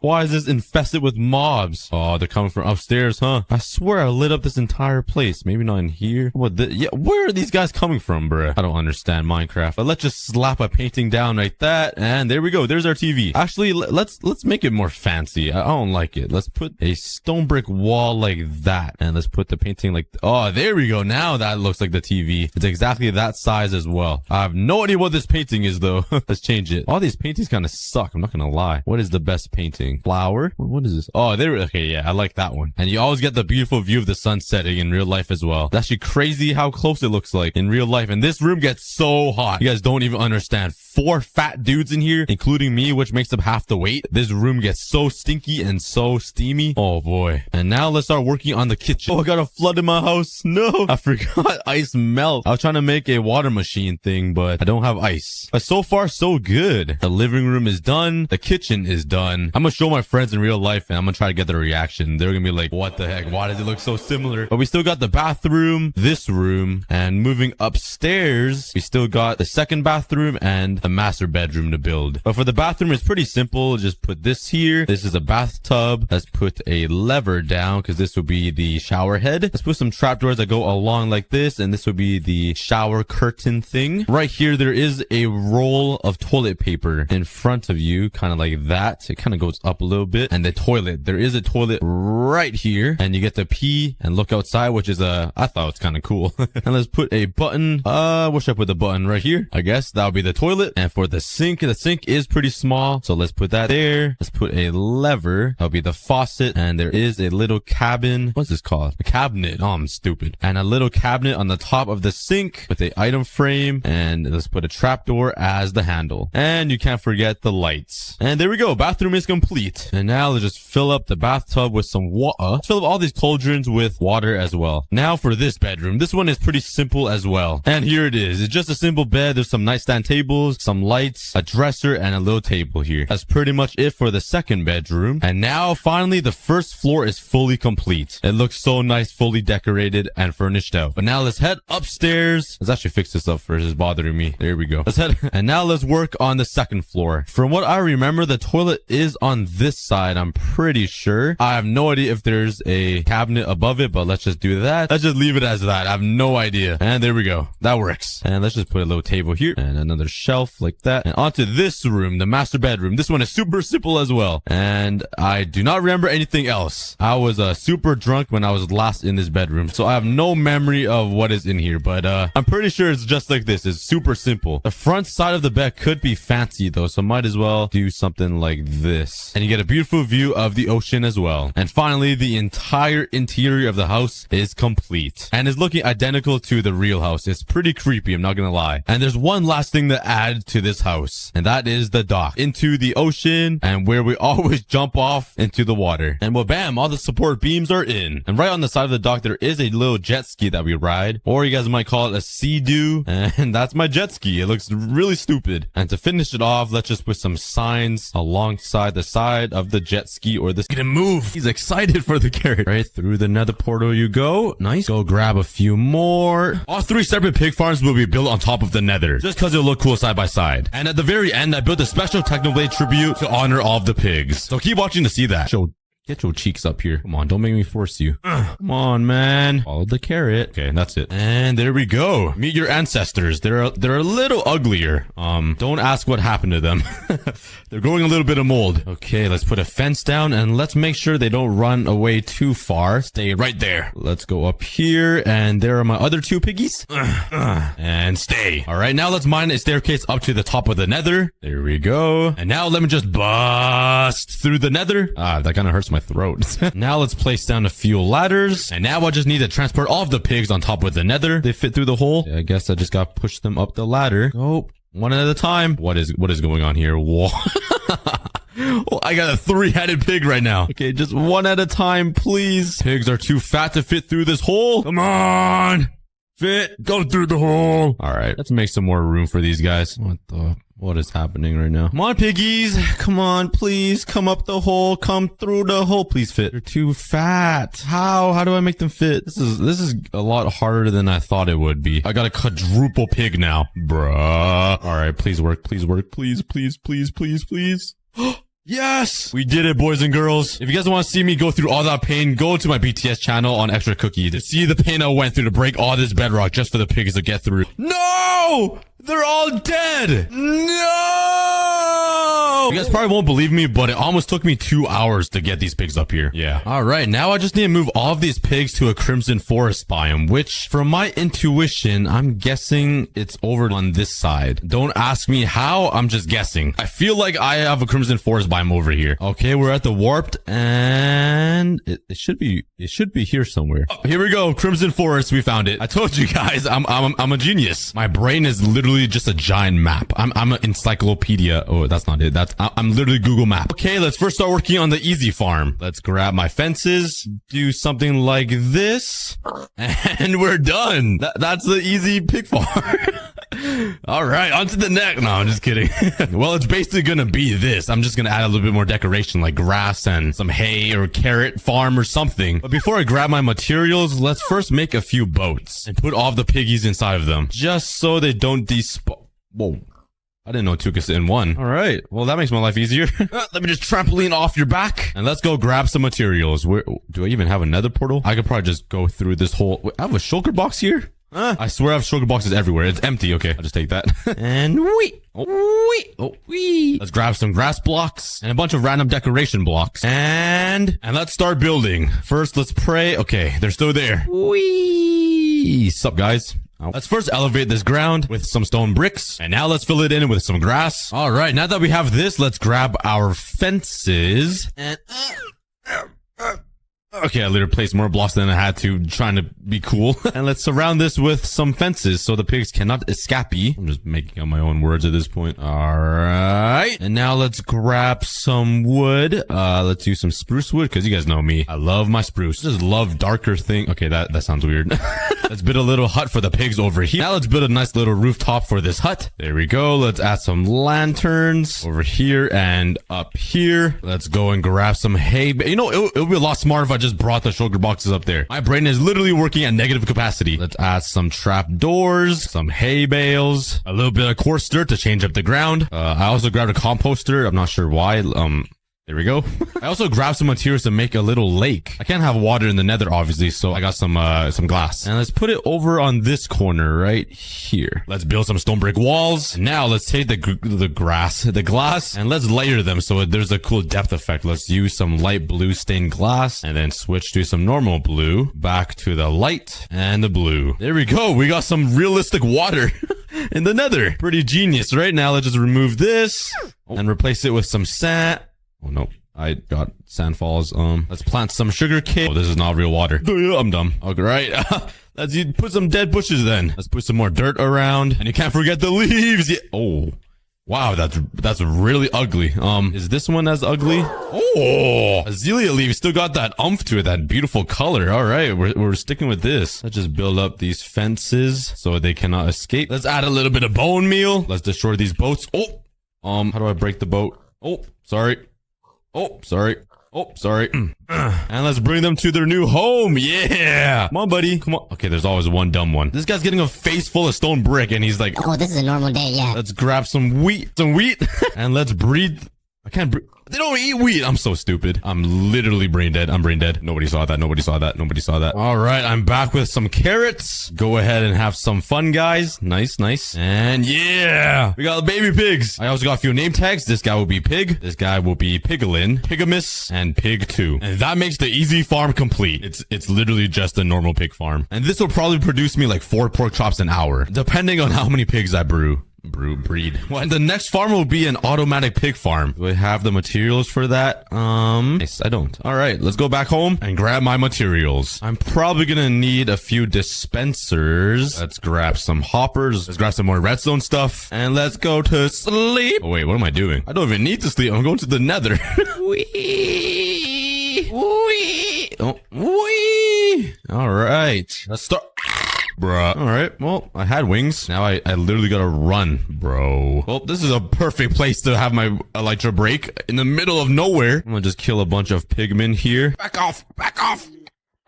Why is this infested with mobs? Oh, they're coming from upstairs, huh? I swear I lit up this entire place. Maybe not in here. What yeah, where are these guys coming from, bruh? I don't understand Minecraft. But let's just slap a painting down like that, and there we go. There's our TV. Actually, let's make it more fancy. I don't like it. Let's put a stone brick wall like that, and let's put the painting like, oh, there we go. Now that looks like the TV. It's exactly that size as well. I have no idea what this painting is though. Let's change it. All these paintings kind of suck. I'm not gonna lie. What is the best painting? Flower? What is this? Oh, there. Okay, yeah, I like that one. And you always get the beautiful view of the sun setting in real life as well. It's actually crazy how close it looks like in real life. And this room gets so hot. You guys don't even understand. 4 fat dudes in here, including me, which makes up half the weight. This room gets so stinky and so steamy. Oh boy. And now let's start working on the kitchen. Oh, I got a flood in my house. No, I forgot ice melt. I was trying to make a water machine thing, but I don't have ice. But so far, so good. The living room is done. The kitchen is done. I'm gonna show my friends in real life, and I'm gonna try to get their reaction. They're gonna be like, what the heck? Why does it look so similar? But we still got the bathroom, this room, and moving upstairs, we still got the second bathroom and the master bedroom to build. But for the bathroom, it's pretty simple. Just put this here. This is a bathtub. Let's put a lever down because this will be the shower head. Let's put some trapdoors that go along like this, and this will be the shower curtain thing. Right here, there is a roll of toilet paper in front of you, kind of like that. It kind of goes up a little bit. And the toilet, there is a toilet right here, and you get to pee and look outside, which is I thought it was kind of cool. And let's put a button. Where should I put the button? Right here. I guess that'll be the toilet. And for the sink is pretty small, so let's put that there. Let's put a lever. That'll be the faucet. closet, and there is a little cabin. What's this called? A cabinet. Oh, I'm stupid. And a little cabinet on the top of the sink with a item frame, and let's put a trapdoor as the handle. And you can't forget the lights. And there we go. Bathroom is complete. And now let's just fill up the bathtub with some water. Fill up all these cauldrons with water as well. Now for this bedroom. This one is pretty simple as well. And here it is. It's just a simple bed. There's some nightstand tables, some lights, a dresser, and a little table here. That's pretty much it for the second bedroom. And now finally the first floor is fully complete. It looks so nice, fully decorated and furnished out. But now let's head upstairs. Let's actually fix this up first. It's bothering me. There we go. Let's head. And now let's work on the second floor. From what I remember, the toilet is on this side. I'm pretty sure. I have no idea if there's a cabinet above it, but let's just do that. Let's just leave it as that. I have no idea. And there we go. That works. And let's just put a little table here and another shelf like that. And onto this room, the master bedroom. This one is super simple as well. And I do not remember anything else. I was super drunk when I was last in this bedroom, so I have no memory of what is in here, but I'm pretty sure it's just like this. It's super simple. The front side of the bed could be fancy though, so might as well do something like this. And you get a beautiful view of the ocean as well. And finally, the entire interior of the house is complete and is looking identical to the real house. It's pretty creepy, I'm not gonna lie. And there's one last thing to add to this house, and that is the dock into the ocean, and where we always jump off into the water. And well, bam, all the support beams are in. And right on the side of the dock, there is a little jet ski that we ride, or you guys might call it a sea-doo. And that's my jet ski. It looks really stupid. And to finish it off, let's just put some signs alongside the side of the jet ski, or this. Get him move. He's excited for the carrot. Right through the nether portal you go. Nice. Go grab a few more. All 3 separate pig farms will be built on top of the nether, just because it'll look cool side by side. And at the very end, I built a special Technoblade tribute to honor all of the pigs. So keep watching to see that. Get your cheeks up here. Come on, don't make me force you. Come on, man. Follow the carrot. Okay, that's it. And there we go. Meet your ancestors. They're a little uglier. Don't ask what happened to them. They're growing a little bit of mold. Okay, let's put a fence down and let's make sure they don't run away too far. Stay right there. Let's go up here, and there are my other 2 piggies. And stay. All right, now let's mine a staircase up to the top of the nether. There we go. And now let me just bust through the nether. That kind of hurts my throat. Now let's place down a few ladders, and now I just need to transport all of the pigs on top of the nether. They fit through the hole. Yeah, I guess I just got to push them up the ladder. Oh, one at a time. What is going on here? Whoa. Oh, I got a 3-headed pig right now. Okay, just one at a time, please. Pigs are too fat to fit through this hole. Come on. Fit. Go through the hole. All right, let's make some more room for these guys. What is happening right now? Come on, piggies. Come on, please. Come up the hole. Come through the hole. Please fit. They're too fat. How do I make them fit? This is a lot harder than I thought it would be. I got a quadruple pig now. Bruh. All right, please work. Please work. Please, please, please, please, please. Yes! We did it, boys and girls. If you guys want to see me go through all that pain, go to my BTS channel on Extra Cookie to see the pain I went through to break all this bedrock just for the pigs to get through. No! They're all dead! No! You guys probably won't believe me, but it almost took me 2 hours to get these pigs up here. Yeah. Alright, now I just need to move all of these pigs to a Crimson Forest biome, which, from my intuition, I'm guessing it's over on this side. Don't ask me how, I'm just guessing. I feel like I have a Crimson Forest biome over here. Okay, we're at the warped, and it should be here somewhere. Oh, here we go, Crimson Forest, we found it. I told you guys, I'm a genius. My brain is literally just a giant map. I'm an encyclopedia. Oh, that's not it. I'm literally Google Map. Okay, let's first start working on the easy farm. Let's grab my fences, do something like this, and we're done. That's the easy pig farm. All right, on to the next. No, I'm just kidding. Well, it's basically gonna be this. I'm just gonna add a little bit more decoration, like grass and some hay or carrot farm or something. But before I grab my materials, let's first make a few boats and put all of the piggies inside of them, just so they don't Whoa. I didn't know 2 could sit in 1. All right. Well, that makes my life easier. Let me just trampoline off your back. And let's go grab some materials. Where do I even have a nether portal? I could probably just go through this whole... Wait, I have a shulker box here? I swear I have shulker boxes everywhere. It's empty. Okay, I'll just take that. And let's grab some grass blocks and a bunch of random decoration blocks. And let's start building. First, let's pray. Okay, they're still there. Sup, guys? Let's first elevate this ground with some stone bricks. And now let's fill it in with some grass. All right, now that we have this, let's grab our fences. And Okay, I literally placed more blocks than I had to, trying to be cool. And let's surround this with some fences so the pigs cannot escape. I'm just making up my own words at this point. All right. And now let's grab some wood. Let's use some spruce wood because you guys know me. I love my spruce. Just love darker thing. Okay, that sounds weird. Let's build a little hut for the pigs over here. Now let's build a nice little rooftop for this hut. There we go. Let's add some lanterns over here and up here. Let's go and grab some hay. You know, it would be a lot smarter if I just brought the sugar boxes up there. My brain is literally working at negative capacity. Let's add some trap doors, some hay bales, a little bit of coarse dirt to change up the ground. I also grabbed a composter. I'm not sure why. There we go. I also grabbed some materials to make a little lake. I can't have water in the nether, obviously, so I got some glass. And let's put it over on this corner right here. Let's build some stone brick walls. Now let's take the glass, and let's layer them so there's a cool depth effect. Let's use some light blue stained glass and then switch to some normal blue. Back to the light and the blue. There we go. We got some realistic water in the nether. Pretty genius. Right now, let's just remove this and replace it with some sand. Oh, no. I got sand falls. Let's plant some sugar cane. Oh, this is not real water. I'm dumb. Okay, right. Let's put some dead bushes then. Let's put some more dirt around. And you can't forget the leaves. Yeah. Oh, wow. That's really ugly. Is this one as ugly? Oh, azalea leaves still got that umph to it. That beautiful color. All right. We're sticking with this. Let's just build up these fences so they cannot escape. Let's add a little bit of bone meal. Let's destroy these boats. Oh, how do I break the boat? Oh, sorry. Oh, sorry. Oh, sorry. And let's bring them to their new home. Yeah. Come on, buddy. Come on. Okay, there's always one dumb one. This guy's getting a face full of stone brick, and he's like, oh, this is a normal day, yeah. Let's grab some wheat. And let's breed. I can't breed. They don't eat wheat. I'm so stupid. I'm literally brain dead. I'm brain dead. Nobody saw that. Nobody saw that. Nobody saw that. All right. I'm back with some carrots. Go ahead and have some fun, guys. Nice, nice. And yeah, we got the baby pigs. I also got a few name tags. This guy will be Pig. This guy will be Piglin, Pigamus, and Pig 2. And that makes the easy farm complete. It's literally just a normal pig farm. And this will probably produce me like 4 pork chops an hour, depending on how many pigs I breed. Well, the next farm will be an automatic pig farm. Do I have the materials for that? Nice, I don't. All right, let's go back home and grab my materials. I'm probably gonna need a few dispensers. Let's grab some hoppers. Let's grab some more redstone stuff. And let's go to sleep. Oh, wait, what am I doing? I don't even need to sleep. I'm going to the nether. Wee. Wee. Oh, wee. All right, let's start. Bruh. All right. Well, I had wings. Now I literally gotta run, bro. Well, this is a perfect place to have my elytra break in the middle of nowhere. I'm gonna just kill a bunch of pigmen here. Back off. Back off.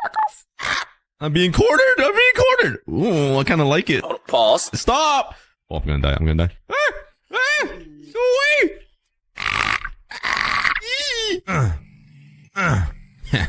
Back off. I'm being cornered. I'm being cornered. Ooh, I kind of like it. Pause. Stop. Oh, I'm gonna die. I'm gonna die. Go away.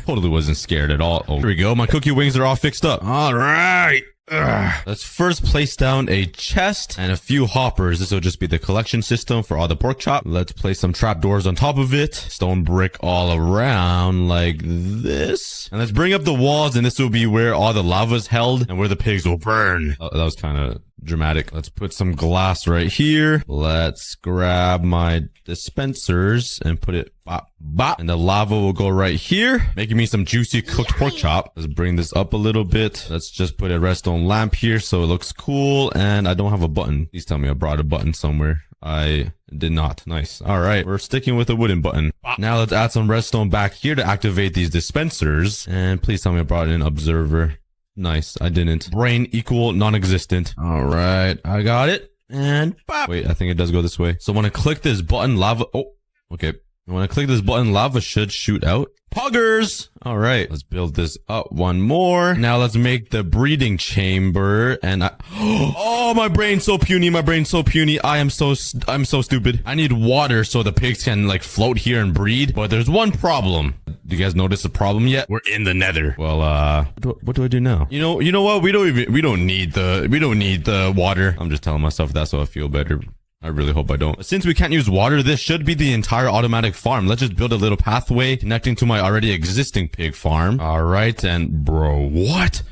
Totally wasn't scared at all. Oh, here we go. My cookie wings are all fixed up. All right. Let's first place down a chest and a few hoppers. This will just be the collection system for all the pork chop. Let's place some trapdoors on top of it. Stone brick all around like this. And let's bring up the walls, and this will be where all the lava is held and where the pigs will burn. Oh, that was kind of dramatic. Let's put some glass right here. Let's grab my dispensers and put it bop, bop. And the lava will go right here, making me some juicy cooked pork chop. Let's bring this up a little bit. Let's just put a redstone lamp here so it looks cool. And I don't have a button. Please tell me I brought a button somewhere. I did not. Nice. All right. We're sticking with a wooden button. Now let's add some redstone back here to activate these dispensers. And please tell me I brought an observer. Nice. I didn't. Brain equal non-existent. All right. I got it. And pop. Wait, I think it does go this way. So when I click this button, lava. Oh, okay. When I click this button, lava should shoot out. Poggers! All right, let's build this up one more. Now let's make the breeding chamber. And oh, my brain's so puny. My brain's so puny. I'm so stupid. I need water so the pigs can like float here and breed. But there's one problem. Do you guys notice the problem yet? We're in the nether. Well, what do I do now? You know what? We don't need the water. I'm just telling myself that so I feel better. I really hope I don't. But since we can't use water, this should be the entire automatic farm. Let's just build a little pathway connecting to my already existing pig farm. All right. And bro, what?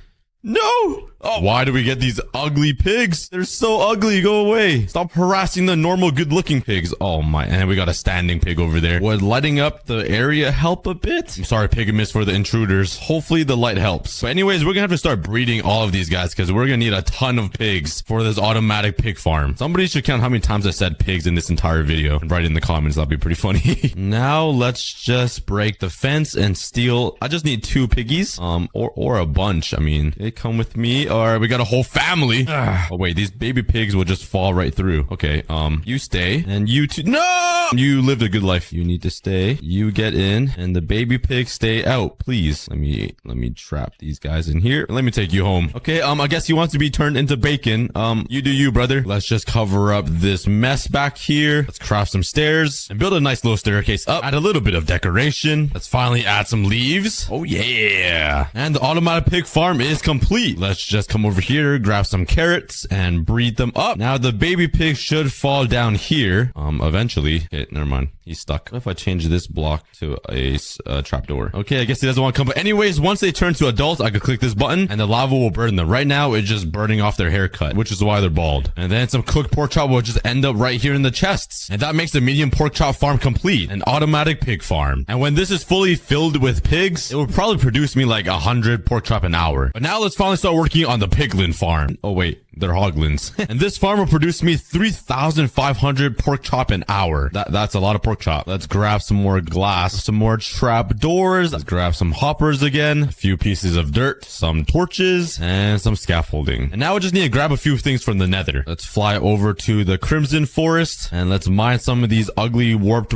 No, Oh, why do we get these ugly pigs? They're so ugly. Go away. Stop harassing the normal good-looking pigs. Oh my, and we got a standing pig over there. Would lighting up the area help a bit? I'm sorry, Pigamus, for the intruders. Hopefully the light helps. But anyways, we're gonna have to start breeding all of these guys because we're gonna need a ton of pigs for this automatic pig farm. Somebody should count how many times I said pigs in this entire video and write it in the comments. That'll be pretty funny. Now let's just break the fence and steal. I just need 2 piggies, or a bunch. I mean, they come with me. All right, we got a whole family. Oh wait, these baby pigs will just fall right through. Okay, you stay, and you too. No, you lived a good life. You need to stay. You get in, and the baby pigs stay out, please. Let me trap these guys in here. Let me take you home. Okay, I guess he wants to be turned into bacon. You do you, brother. Let's just cover up this mess back here. Let's craft some stairs and build a nice little staircase up. Add a little bit of decoration. Let's finally add some leaves. Oh yeah, and the automatic pig farm is complete. Let's just come over here, grab some carrots, and breed them up. Now the baby pig should fall down here, eventually. Okay, never mind. He's stuck. What if I change this block to a trapdoor? Okay, I guess he doesn't want to come. But anyways, once they turn to adults, I could click this button, and the lava will burn them. Right now, it's just burning off their haircut, which is why they're bald. And then some cooked pork chop will just end up right here in the chests. And that makes the medium pork chop farm complete. An automatic pig farm. And when this is fully filled with pigs, it will probably produce me like 100 pork chop an hour. But now let's finally start working on the piglin farm. Oh wait, they're hoglins. And this farm will produce me 3,500 pork chop an hour. That's a lot of pork chop. Let's grab some more glass, some more trap doors. Let's grab some hoppers again, a few pieces of dirt, some torches, and some scaffolding. And now we just need to grab a few things from the Nether. Let's fly over to the Crimson Forest, and let's mine some of these ugly warped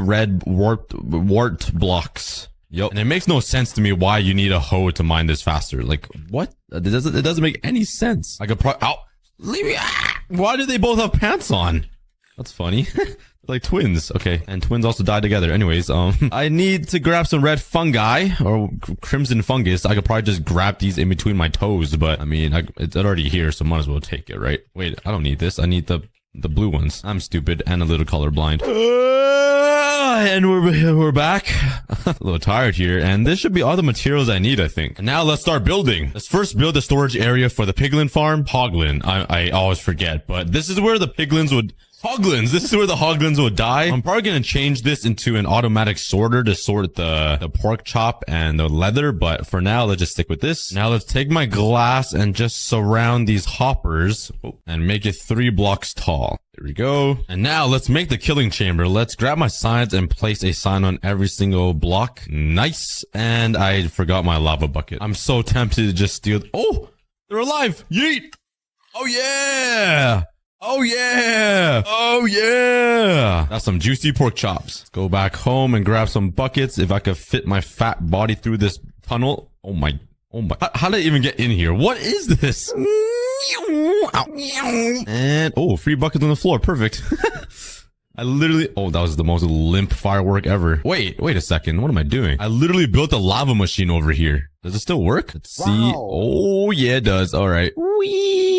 blocks. Yep. And it makes no sense to me why you need a hoe to mine this faster. Like, what? It doesn't make any sense. I could probably... Ow! Leave me! Ah! Why do they both have pants on? That's funny. Like twins. Okay. And twins also die together. Anyways, I need to grab some red fungi or crimson fungus. I could probably just grab these in between my toes, but I mean, it's already here, so might as well take it, right? Wait, I don't need this. I need the blue ones. I'm stupid and a little colorblind. And we're back. A little tired here, and this should be all the materials I need, I think. And now let's start building. Let's first build a storage area for the piglin farm. Hoglin. I always forget, but this is where the piglins would... Hoglins! This is where the hoglins would die. I'm probably gonna change this into an automatic sorter to sort the pork chop and the leather, but for now, let's just stick with this. Now let's take my glass and just surround these hoppers and make it 3 blocks tall. There we go. And now let's make the killing chamber. Let's grab my signs and place a sign on every single block. Nice. And I forgot my lava bucket. I'm so tempted to just steal. Oh, they're alive. Yeet. Oh yeah. Oh yeah! Oh yeah! That's some juicy pork chops. Let's go back home and grab some buckets if I could fit my fat body through this tunnel. Oh my. How did I even get in here? What is this? And, free buckets on the floor. Perfect. I literally, that was the most limp firework ever. Wait a second. What am I doing? I literally built a lava machine over here. Does it still work? Let's see. Oh yeah, it does. All right. Whee!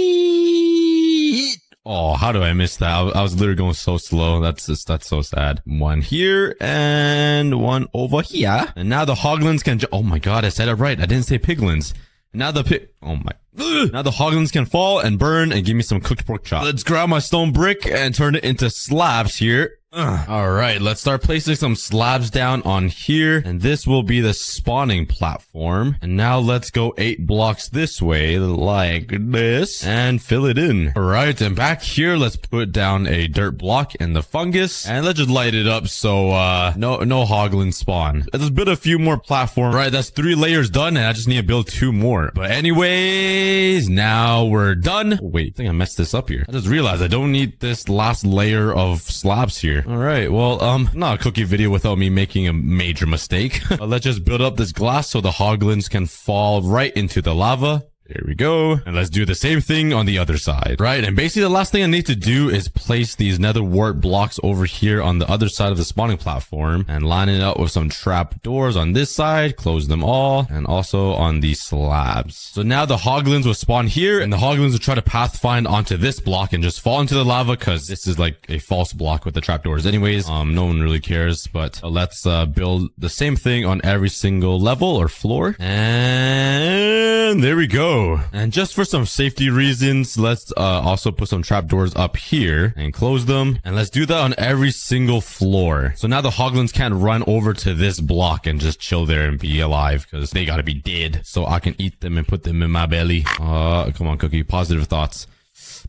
Oh, how do I miss that? I was literally going so slow. That's so sad. One here and one over here. And now the hoglins can, oh my God, I said it right. I didn't say piglins. And now now the hoglins can fall and burn and give me some cooked pork chop. Let's grab my stone brick and turn it into slabs here. All right, let's start placing some slabs down on here, and this will be the spawning platform. And now let's go 8 blocks this way, like this, and fill it in. All right, and back here, let's put down a dirt block and the fungus, and let's just light it up so no hoglins spawn. Let's build a few more platforms. All right, that's 3 layers done, and I just need to build 2 more. But anyways, now we're done. Oh, wait, I think I messed this up here. I just realized I don't need this last layer of slabs here. All right, well, not a cookie video without me making a major mistake. Let's just build up this glass so the hoglins can fall right into the lava. There we go. And let's do the same thing on the other side. Right, and basically the last thing I need to do is place these nether wart blocks over here on the other side of the spawning platform and line it up with some trap doors on this side, close them all, and also on these slabs. So now the hoglins will spawn here, and the hoglins will try to pathfind onto this block and just fall into the lava because this is like a false block with the trap doors. Anyways, no one really cares, but let's build the same thing on every single level or floor. And there we go. go. And just for some safety reasons, let's also put some trapdoors up here and close them. And let's do that on every single floor. So now the hoglins can't run over to this block and just chill there and be alive because they gotta be dead. So I can eat them and put them in my belly. Come on, Cookie. Positive thoughts.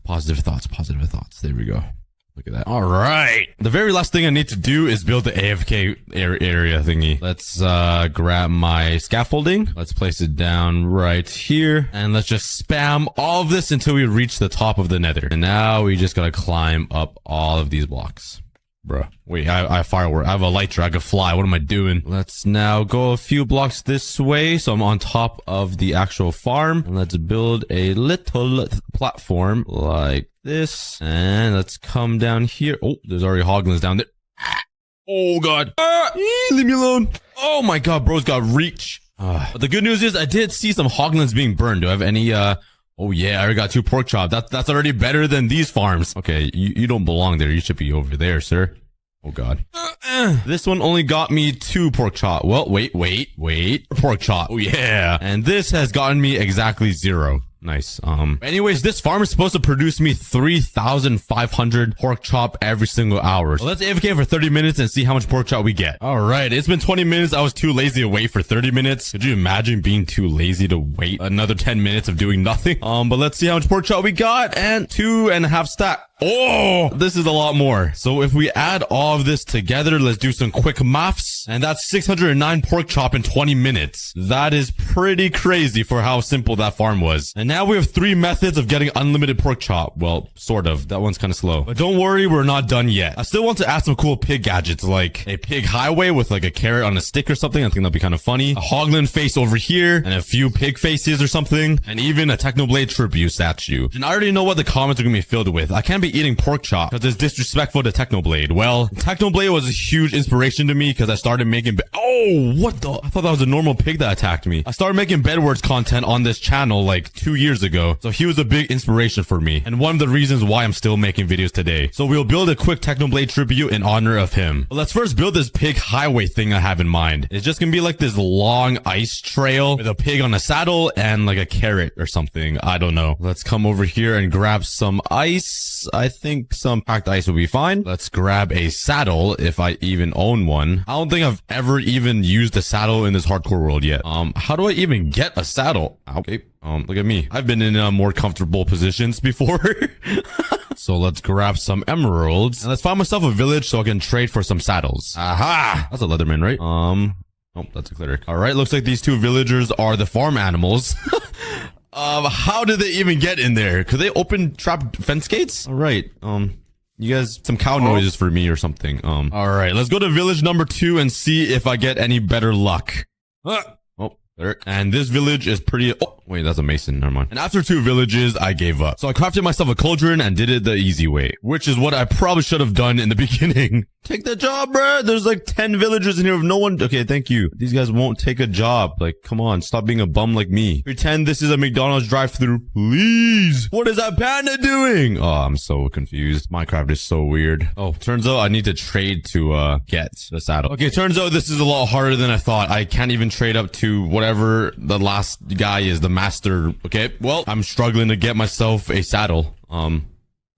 Positive thoughts. Positive thoughts. There we go. Look at that. All right. The very last thing I need to do is build the AFK area thingy. Let's grab my scaffolding. Let's place it down right here. And let's just spam all of this until we reach the top of the nether. And now we just gotta climb up all of these blocks. Bruh. Wait, I have firework. I have a lighter. I could fly. What am I doing? Let's now go a few blocks this way. So I'm on top of the actual farm. And let's build a little platform like this. And let's come down here. Oh, there's already hoglins down there. Oh, God. Leave me alone. Oh, my God. Bro's got reach. But the good news is I did see some hoglins being burned. Do I have any, Oh yeah, I already got 2 pork chops. That's already better than these farms. Okay, you don't belong there. You should be over there, sir. Oh god. This one only got me 2 pork chop. Well, wait. Pork chop. Oh yeah. And this has gotten me exactly 0. Nice. Anyways, this farm is supposed to produce me 3,500 pork chop every single hour. So let's AFK for 30 minutes and see how much pork chop we get. All right, it's been 20 minutes. I was too lazy to wait for 30 minutes. Could you imagine being too lazy to wait another 10 minutes of doing nothing? But let's see how much pork chop we got. And 2.5 stack. Oh, this is a lot more. So if we add all of this together, let's do some quick maths. And that's 609 pork chop in 20 minutes. That is pretty crazy for how simple that farm was. And now we have 3 methods of getting unlimited pork chop. Well, sort of. That one's kind of slow. But don't worry, we're not done yet. I still want to add some cool pig gadgets, like a pig highway with like a carrot on a stick or something. I think that'd be kind of funny. A hoglin face over here and a few pig faces or something. And even a Technoblade tribute statue. And I already know what the comments are going to be filled with. I can't be eating pork chop because it's disrespectful to Technoblade. Well, Technoblade was a huge inspiration to me because I started making oh, what the? I thought that was a normal pig that attacked me. I started making Bedwars content on this channel like 2 years ago. So he was a big inspiration for me. And one of the reasons why I'm still making videos today. So we'll build a quick Technoblade tribute in honor of him. But let's first build this pig highway thing I have in mind. It's just gonna be like this long ice trail with a pig on a saddle and like a carrot or something. I don't know. Let's come over here and grab some ice. I think some packed ice will be fine. Let's grab a saddle if I even own one. I don't think I've ever even used a saddle in this hardcore world yet. How do I even get a saddle? Okay. Look at me. I've been in more comfortable positions before. So let's grab some emeralds and let's find myself a village so I can trade for some saddles. Aha! That's a leatherman, right? Oh, that's a cleric. All right. Looks like these 2 villagers are the farm animals. How did they even get in there? Could they open trap fence gates? All right. You guys, some cow noises for me or something. All right. Let's go to village number 2 and see if I get any better luck. Oh, there. And this village is pretty... Oh, wait, that's a mason. Never mind. And after 2 villages, I gave up. So I crafted myself a cauldron and did it the easy way, which is what I probably should have done in the beginning. Take the job, bruh. There's like 10 villagers in here with no one. Okay, thank you. These guys won't take a job. Like, come on. Stop being a bum like me. Pretend this is a McDonald's drive-thru. Please. What is that panda doing? Oh, I'm so confused. Minecraft is so weird. Oh, turns out I need to trade to get the saddle. Okay, turns out this is a lot harder than I thought. I can't even trade up to whatever the last guy is, the master. Okay, well, I'm struggling to get myself a saddle.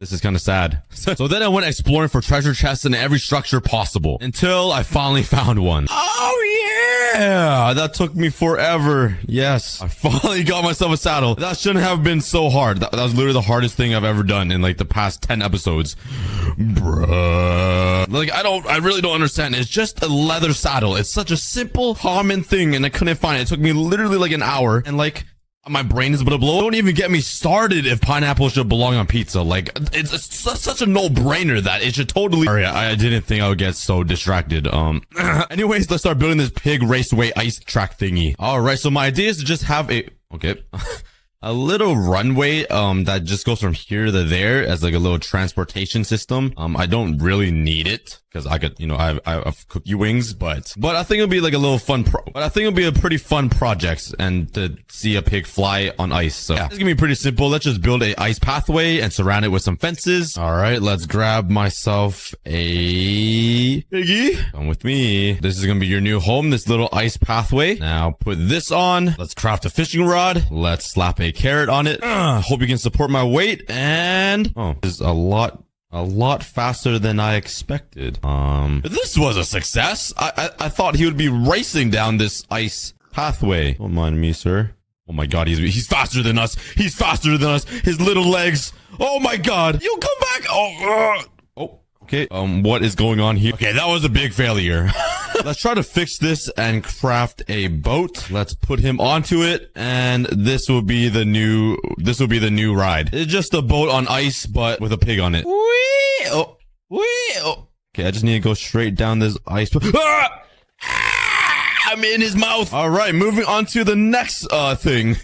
This is kind of sad. So then I went exploring for treasure chests in every structure possible until I finally found one. Oh yeah! That took me forever. Yes. I finally got myself a saddle. That shouldn't have been so hard. That was literally the hardest thing I've ever done in like the past 10 episodes. Bruh. Like, I really don't understand. It's just a leather saddle. It's such a simple, common thing and I couldn't find it. It took me literally like an hour and like... my brain is about to blow. Don't even get me started if pineapple should belong on pizza. Like, it's such a no-brainer that it should totally... Sorry, I didn't think I would get so distracted. Anyways, let's start building this pig raceway ice track thingy. Alright, so my idea is to just have a... Okay. A little runway, that just goes from here to there as like a little transportation system. I don't really need it because I could, you know, I have cookie wings, but I think it'll be like a little fun but I think it'll be a pretty fun project and to see a pig fly on ice. So yeah, it's gonna be pretty simple. Let's just build a ice pathway and surround it with some fences. All right, let's grab myself a piggy. Come with me. This is gonna be your new home, this little ice pathway. Now put this on. Let's craft a fishing rod. Let's slap a a carrot on it. Hope you can support my weight. And oh, this is a lot faster than I expected. This was a success. I thought he would be racing down this ice pathway. Don't mind me, sir. Oh my god, he's faster than us. He's faster than us. His little legs. Oh my god. You come back. Oh, okay. What is going on here? Okay, that was a big failure. Let's try to fix this and craft a boat. Let's put him onto it, and this will be the new ride. It's just a boat on ice, but with a pig on it. Whee! Oh, whee! Oh. Okay, I just need to go straight down this ice. Ah! I'm in his mouth. All right, moving on to the next thing.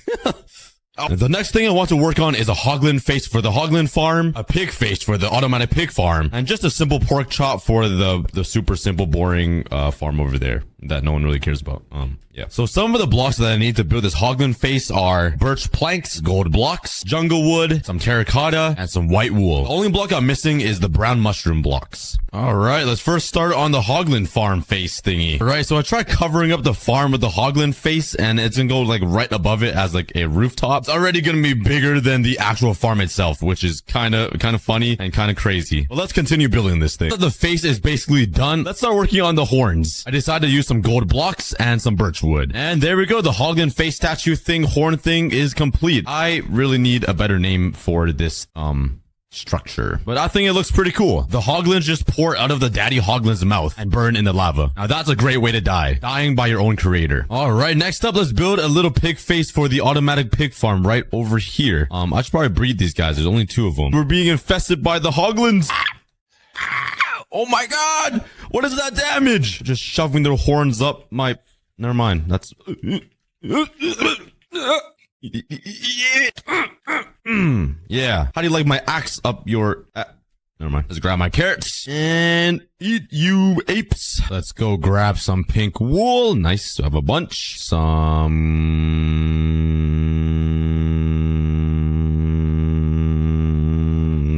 The next thing I want to work on is a hoglin face for the hoglin farm, a pig face for the automatic pig farm, and just a simple pork chop for the super simple, boring farm over there that no one really cares about. Yeah. So some of the blocks that I need to build this hoglin face are birch planks, gold blocks, jungle wood, some terracotta, and some white wool. The only block I'm missing is the brown mushroom blocks. All right, let's first start on the hoglin farm face thingy. All right, so I tried covering up the farm with the hoglin face, and it's gonna go like right above it as like a rooftop. It's already gonna be bigger than the actual farm itself, which is kind of funny and kind of crazy. But let's continue building this thing. The face is basically done. Let's start working on the horns. I decided to use some gold blocks and some birch wood. And there we go. The hoglin face statue thing, horn thing is complete. I really need a better name for this, structure, but I think it looks pretty cool. The hoglins just pour out of the daddy hoglin's mouth and burn in the lava. Now that's a great way to die. Dying by your own creator. All right, next up, let's build a little pig face for the automatic pig farm right over here. I should probably breed these guys. There's only 2 of them. We're being infested by the hoglins. Oh my god! What is that damage? Just shoving their horns up my... Never mind. That's... Yeah. How do you like my axe up your... Never mind. Let's grab my carrots and eat you apes. Let's go grab some pink wool. Nice to have a bunch. Some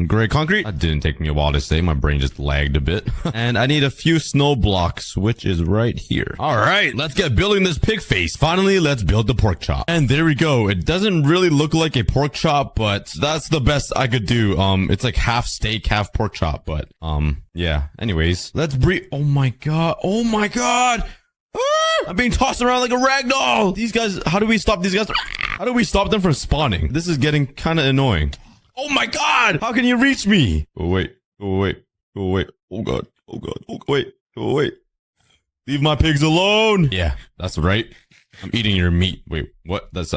gray concrete. That didn't take me a while to say. My brain just lagged a bit. And I need a few snow blocks, which is right here. All right, let's get building this pig face. Finally, let's build the pork chop. And there we go. It doesn't really look like a pork chop, but that's the best I could do. It's like half steak, half pork chop, but yeah. Anyways, let's breed. Oh my god. Oh my god. I'm being tossed around like a ragdoll. These guys, how do we stop these guys? How do we stop them from spawning? This is getting kind of annoying. Oh my god! How can you reach me? Oh wait. Oh wait. Oh wait. Oh god. Oh god. Oh wait. Oh wait. Leave my pigs alone. Yeah, that's right. I'm eating your meat. Wait, what? That's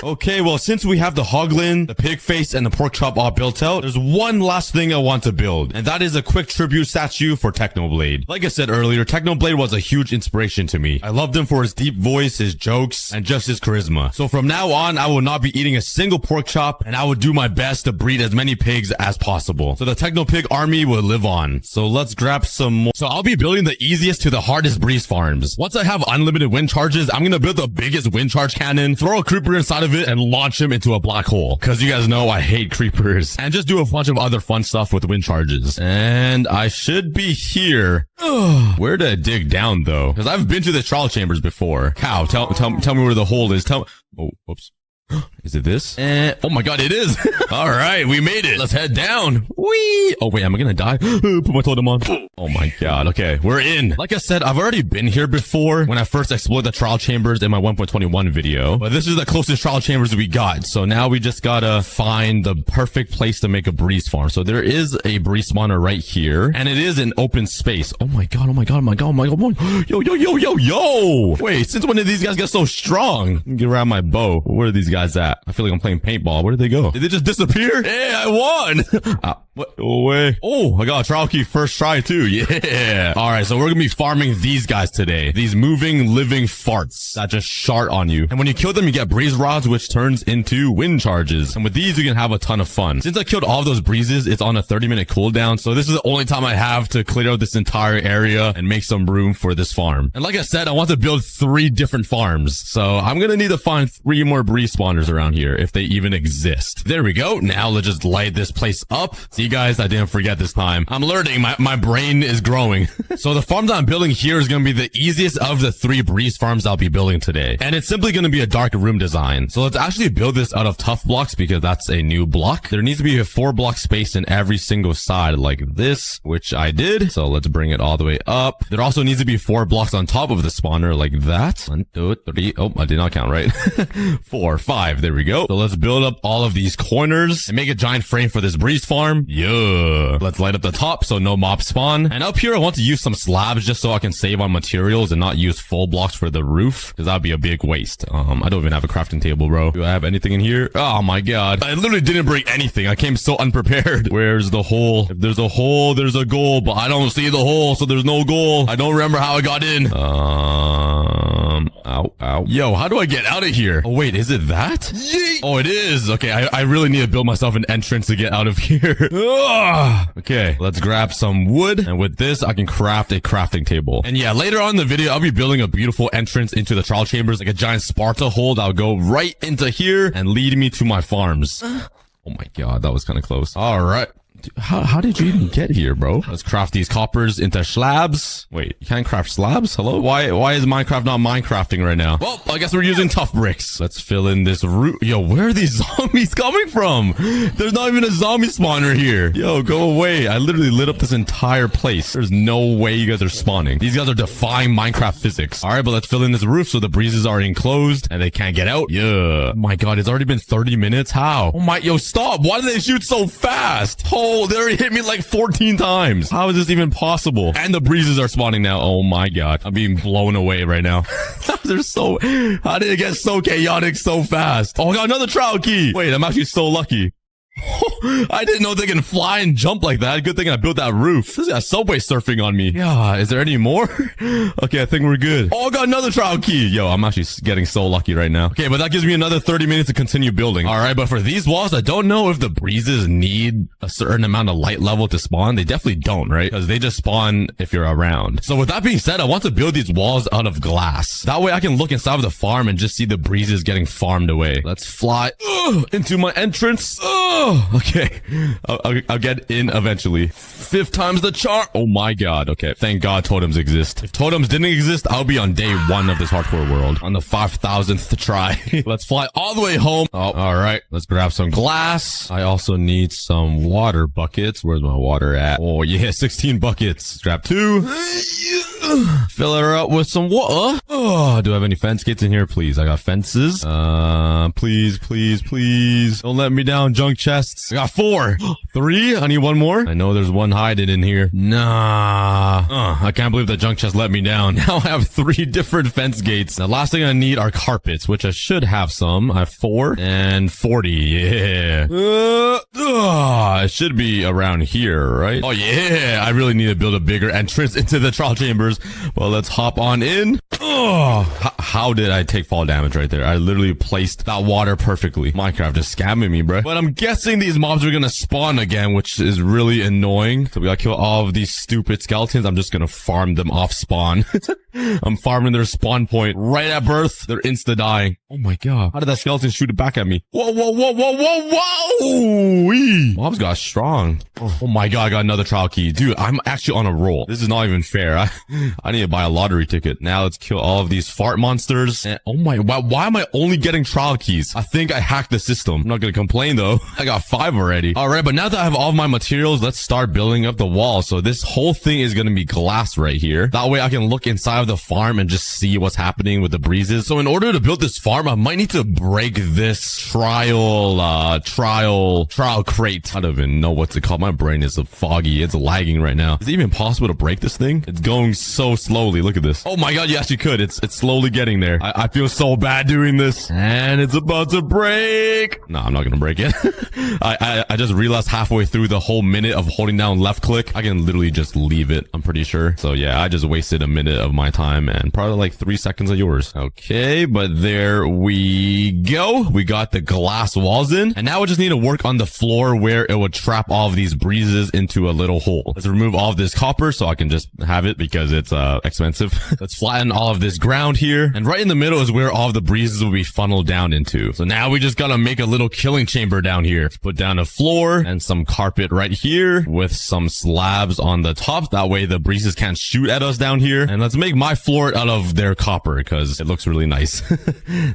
okay, well, since we have the hoglin, the pig face, and the pork chop all built out, there's one last thing I want to build, and that is a quick tribute statue for Technoblade. Like I said earlier, Technoblade was a huge inspiration to me. I loved him for his deep voice, his jokes, and just his charisma. So from now on, I will not be eating a single pork chop, and I will do my best to breed as many pigs as possible. So the Technopig army will live on. So let's grab some more. So I'll be building the easiest to the hardest breeze farms. Once I have unlimited wind charges, I'm gonna build the biggest wind charge cannon, throw a creeper inside of it, and launch him into a black hole. Cause you guys know I hate creepers. And just do a bunch of other fun stuff with wind charges. And I should be here. Where did I dig down though? Cause I've been to the trial chambers before. Cow, tell me where the hole is. Oh, whoops. Is it this? Oh my god, it is. All right, we made it. Let's head down. Whee! Oh wait, am I gonna die? Put my totem on. Oh my god. Okay, we're in. Like I said, I've already been here before when I first explored the trial chambers in my 1.21 video. But this is the closest trial chambers we got. So now we just gotta find the perfect place to make a breeze farm. So there is a breeze spawner right here, and it is an open space. Oh my god. Oh my god. Oh my god. Oh my god. Yo. Wait, since when did these guys get so strong? Let me get around my bow. Where are these guys at? I feel like I'm playing paintball. Where did they go? Did they just disappear? Hey, I won! What? Go away. Oh, I got a trial key first try too. Yeah. All right, so we're gonna be farming these guys today. These moving, living farts that just shart on you. And when you kill them, you get breeze rods, which turns into wind charges. And with these, you can have a ton of fun. Since I killed all of those breezes, it's on a 30-minute cooldown. So this is the only time I have to clear out this entire area and make some room for this farm. And like I said, I want to build 3 different farms. So I'm gonna need to find 3 more breeze spawners around here if they even exist. There we go. Now let's just light this place up so you guys. I didn't forget this time. I'm learning. My brain is growing. So the farm that I'm building here is going to be the easiest of the 3 breeze farms I'll be building today. And it's simply going to be a dark room design. So let's actually build this out of tough blocks because that's a new block. There needs to be a 4 block space in every single side like this, which I did. So let's bring it all the way up. There also needs to be 4 blocks on top of the spawner like that. 1, 2, 3. Oh, I did not count right. 4, 5. There we go. So let's build up all of these corners and make a giant frame for this breeze farm. Yeah. Let's light up the top so no mobs spawn. And up here, I want to use some slabs just so I can save on materials and not use full blocks for the roof because that'd be a big waste. I don't even have a crafting table, bro. Do I have anything in here? Oh my god. I literally didn't bring anything. I came so unprepared. Where's the hole? If there's a hole, there's a goal, but I don't see the hole, so there's no goal. I don't remember how I got in. Ow. Yo, how do I get out of here? Oh, wait, is it that? Yeet. Oh, it is. Okay, I really need to build myself an entrance to get out of here. Okay, let's grab some wood. And with this, I can craft a crafting table. And yeah, later on in the video, I'll be building a beautiful entrance into the trial chambers, like a giant Sparta hole that'll go right into here and lead me to my farms. Oh my god, that was kind of close. All right. Dude, how did you even get here, bro? Let's craft these coppers into slabs. Wait, you can't craft slabs? Hello? Why is Minecraft not Minecrafting right now? Well, I guess we're using tough bricks. Let's fill in this root. Yo, where are these zombies coming from? There's not even a zombie spawner here. Yo, go away. I literally lit up this entire place. There's no way you guys are spawning. These guys are defying Minecraft physics. All right, but let's fill in this roof so the breezes are enclosed and they can't get out. Yeah. Oh my god, it's already been 30 minutes. How? Oh my, yo, stop. Why do they shoot so fast? Oh, they already hit me like 14 times. How is this even possible? And the breezes are spawning now. Oh my god. I'm being blown away right now. They're so... How did it get so chaotic so fast? Oh, I got another trial key. Wait, I'm actually so lucky. I didn't know they can fly and jump like that. Good thing I built that roof. This got subway surfing on me. Yeah, is there any more? Okay, I think we're good. Oh, I got another trial key. Yo, I'm actually getting so lucky right now. Okay, but that gives me another 30 minutes to continue building. All right, but for these walls, I don't know if the breezes need a certain amount of light level to spawn. They definitely don't, right? Because they just spawn if you're around. So with that being said, I want to build these walls out of glass. That way I can look inside of the farm and just see the breezes getting farmed away. Let's fly into my entrance. Okay, I'll get in eventually. 5th time's the charm. Oh my god. Okay, thank god totems exist. If totems didn't exist, I'll be on day 1 of this hardcore world. On the 5,000th try. Let's fly all the way home. Oh, all right. Let's grab some glass. I also need some water buckets. Where's my water at? Oh yeah, 16 buckets. Grab 2. Fill her up with some water. Oh, do I have any fence gates in here? Please, I got fences. Please. Don't let me down, junk chests. I got 4. 3. I need 1 more. I know there's one hiding in here. Nah. I can't believe the junk chest let me down. Now I have 3 different fence gates. The last thing I need are carpets, which I should have some. I have 4 and 40. Yeah. It should be around here, right? Oh yeah. I really need to build a bigger entrance into the trial chambers. Well, let's hop on in. How did I take fall damage right there? I literally placed that water perfectly. Minecraft is scamming me, bro. But I'm guessing these mobs are gonna spawn again, which is really annoying. So we gotta kill all of these stupid skeletons. I'm just gonna farm them off spawn. I'm farming their spawn point right at birth. They're insta-dying. Oh my god. How did that skeleton shoot it back at me? Whoa. Mobs got strong. Oh my god, I got another trial key. Dude, I'm actually on a roll. This is not even fair. I need to buy a lottery ticket. Now let's kill all of these fart monsters. And oh my, why am I only getting trial keys? I think I hacked the system. I'm not gonna complain though. I got 5 already. All right, but now that I have all of my materials, let's start building up the wall. So this whole thing is gonna be glass right here. That way I can look inside of the farm and just see what's happening with the breezes. So in order to build this farm, I might need to break this trial crate. I don't even know what to call. My brain is foggy. It's lagging right now. Is it even possible to break this thing? It's going so slowly. Look at this. Oh my god, yes, you could. It's slowly getting there. I feel so bad doing this. And it's about to break. No, I'm not gonna break it. I just realized halfway through the whole minute of holding down left click, I can literally just leave it, I'm pretty sure. So yeah, I just wasted a minute of my my time and probably like 3 seconds of yours. Okay, but there we go. We got the glass walls in, and now we just need to work on the floor where it would trap all of these breezes into a little hole. Let's remove all of this copper so I can just have it because it's expensive. Let's flatten all of this ground here, and right in the middle is where all of the breezes will be funneled down into. So now we just gotta make a little killing chamber down here. Let's put down a floor and some carpet right here with some slabs on the top. That way the breezes can't shoot at us down here. And let's make my floor out of their copper because it looks really nice.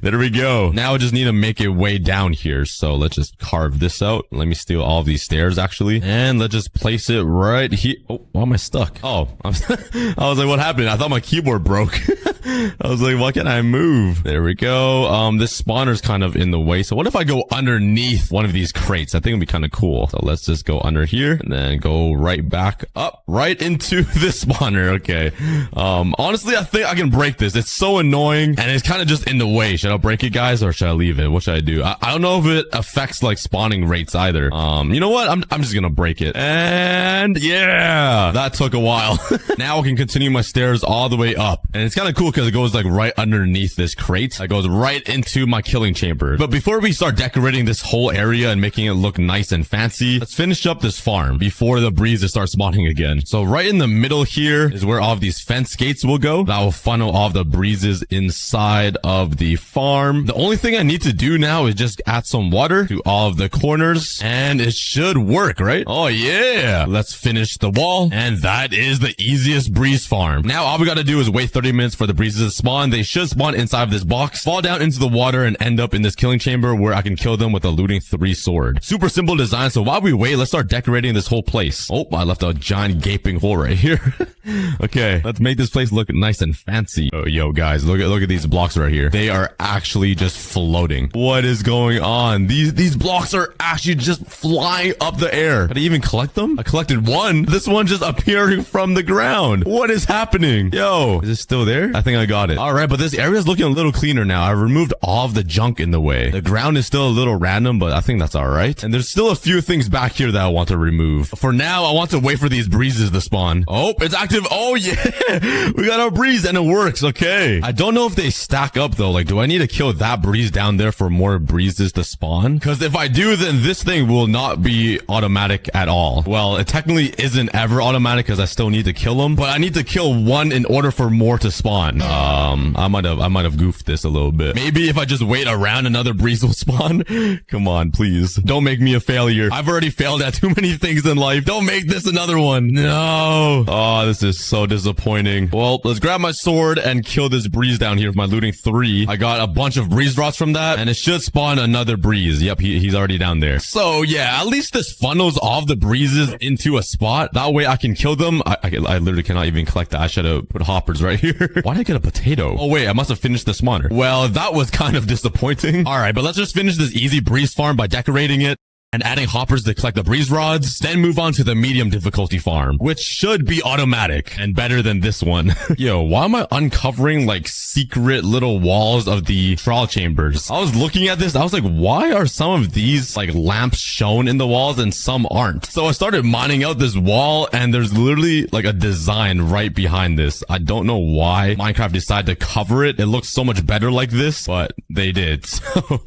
There we go. Now I just need to make it way down here. So let's just carve this out. Let me steal all of these stairs actually. And let's just place it right here. Oh, why am I stuck? Oh, I was like, what happened? I thought my keyboard broke. I was like, why can't I move? There we go. This spawner's kind of in the way. So what if I go underneath one of these crates? I think it'd be kind of cool. So let's just go under here and then go right back up, right into this spawner. Okay. Honestly, I think I can break this. It's so annoying and it's kind of just in the way. Should I break it, guys, or should I leave it? What should I do? I don't know if it affects like spawning rates either. You know what? I'm just gonna break it. And yeah, that took a while. Now I can continue my stairs all the way up. And it's kind of cool because it goes like right underneath this crate. It goes right into my killing chamber. But before we start decorating this whole area and making it look nice and fancy, let's finish up this farm before the breezes start spawning again. So right in the middle here is where all of these fence gates will go. That will funnel all of the breezes inside of the farm. The only thing I need to do now is just add some water to all of the corners and it should work, right? Oh yeah. Let's finish the wall. And that is the easiest breeze farm. Now all we got to do is wait 30 minutes for the breezes to spawn. They should spawn inside of this box, fall down into the water and end up in this killing chamber where I can kill them with a looting 3 sword. Super simple design. So while we wait, let's start decorating this whole place. Oh, I left a giant gaping hole right here. Okay, let's make this place look nice and fancy. Oh, yo, guys, look at these blocks right here. They are actually just floating. What is going on? These blocks are actually just flying up the air. Did I even collect them? I collected one. This one just appearing from the ground. What is happening? Yo, is it still there? I think I got it. All right, but this area is looking a little cleaner now. I removed all of the junk in the way. The ground is still a little random, but I think that's all right. And there's still a few things back here that I want to remove. For now, I want to wait for these breezes to spawn. Oh, it's active. Oh, yeah. We got our breeze and it works. Okay. I don't know if they stack up though. Like, do I need to kill that breeze down there for more breezes to spawn? Because if I do, then this thing will not be automatic at all. Well, it technically isn't ever automatic because I still need to kill them, but I need to kill one in order for more to spawn. I might have goofed this a little bit. Maybe if I just wait around, another breeze will spawn. Come on, please. Don't make me a failure. I've already failed at too many things in life. Don't make this another one. No. Oh, this is so disappointing. Well, let's grab my sword and kill this breeze down here with my looting 3. I got a bunch of breeze rods from that, and it should spawn another breeze. Yep, he's already down there. So yeah, at least this funnels all of the breezes into a spot. That way I can kill them. I literally cannot even collect that. I should have put hoppers right here. Why did I get a potato? Oh wait, I must have finished the spawner. Well, that was kind of disappointing. All right, but let's just finish this easy breeze farm by decorating it and adding hoppers to collect the breeze rods, then move on to the medium difficulty farm, which should be automatic and better than this one. Yo, why am I uncovering like secret little walls of the trial chambers? I was looking at this, I was like, why are some of these like lamps shown in the walls and some aren't? So I started mining out this wall and there's literally like a design right behind this. I don't know why Minecraft decided to cover it. It looks so much better like this, but they did. So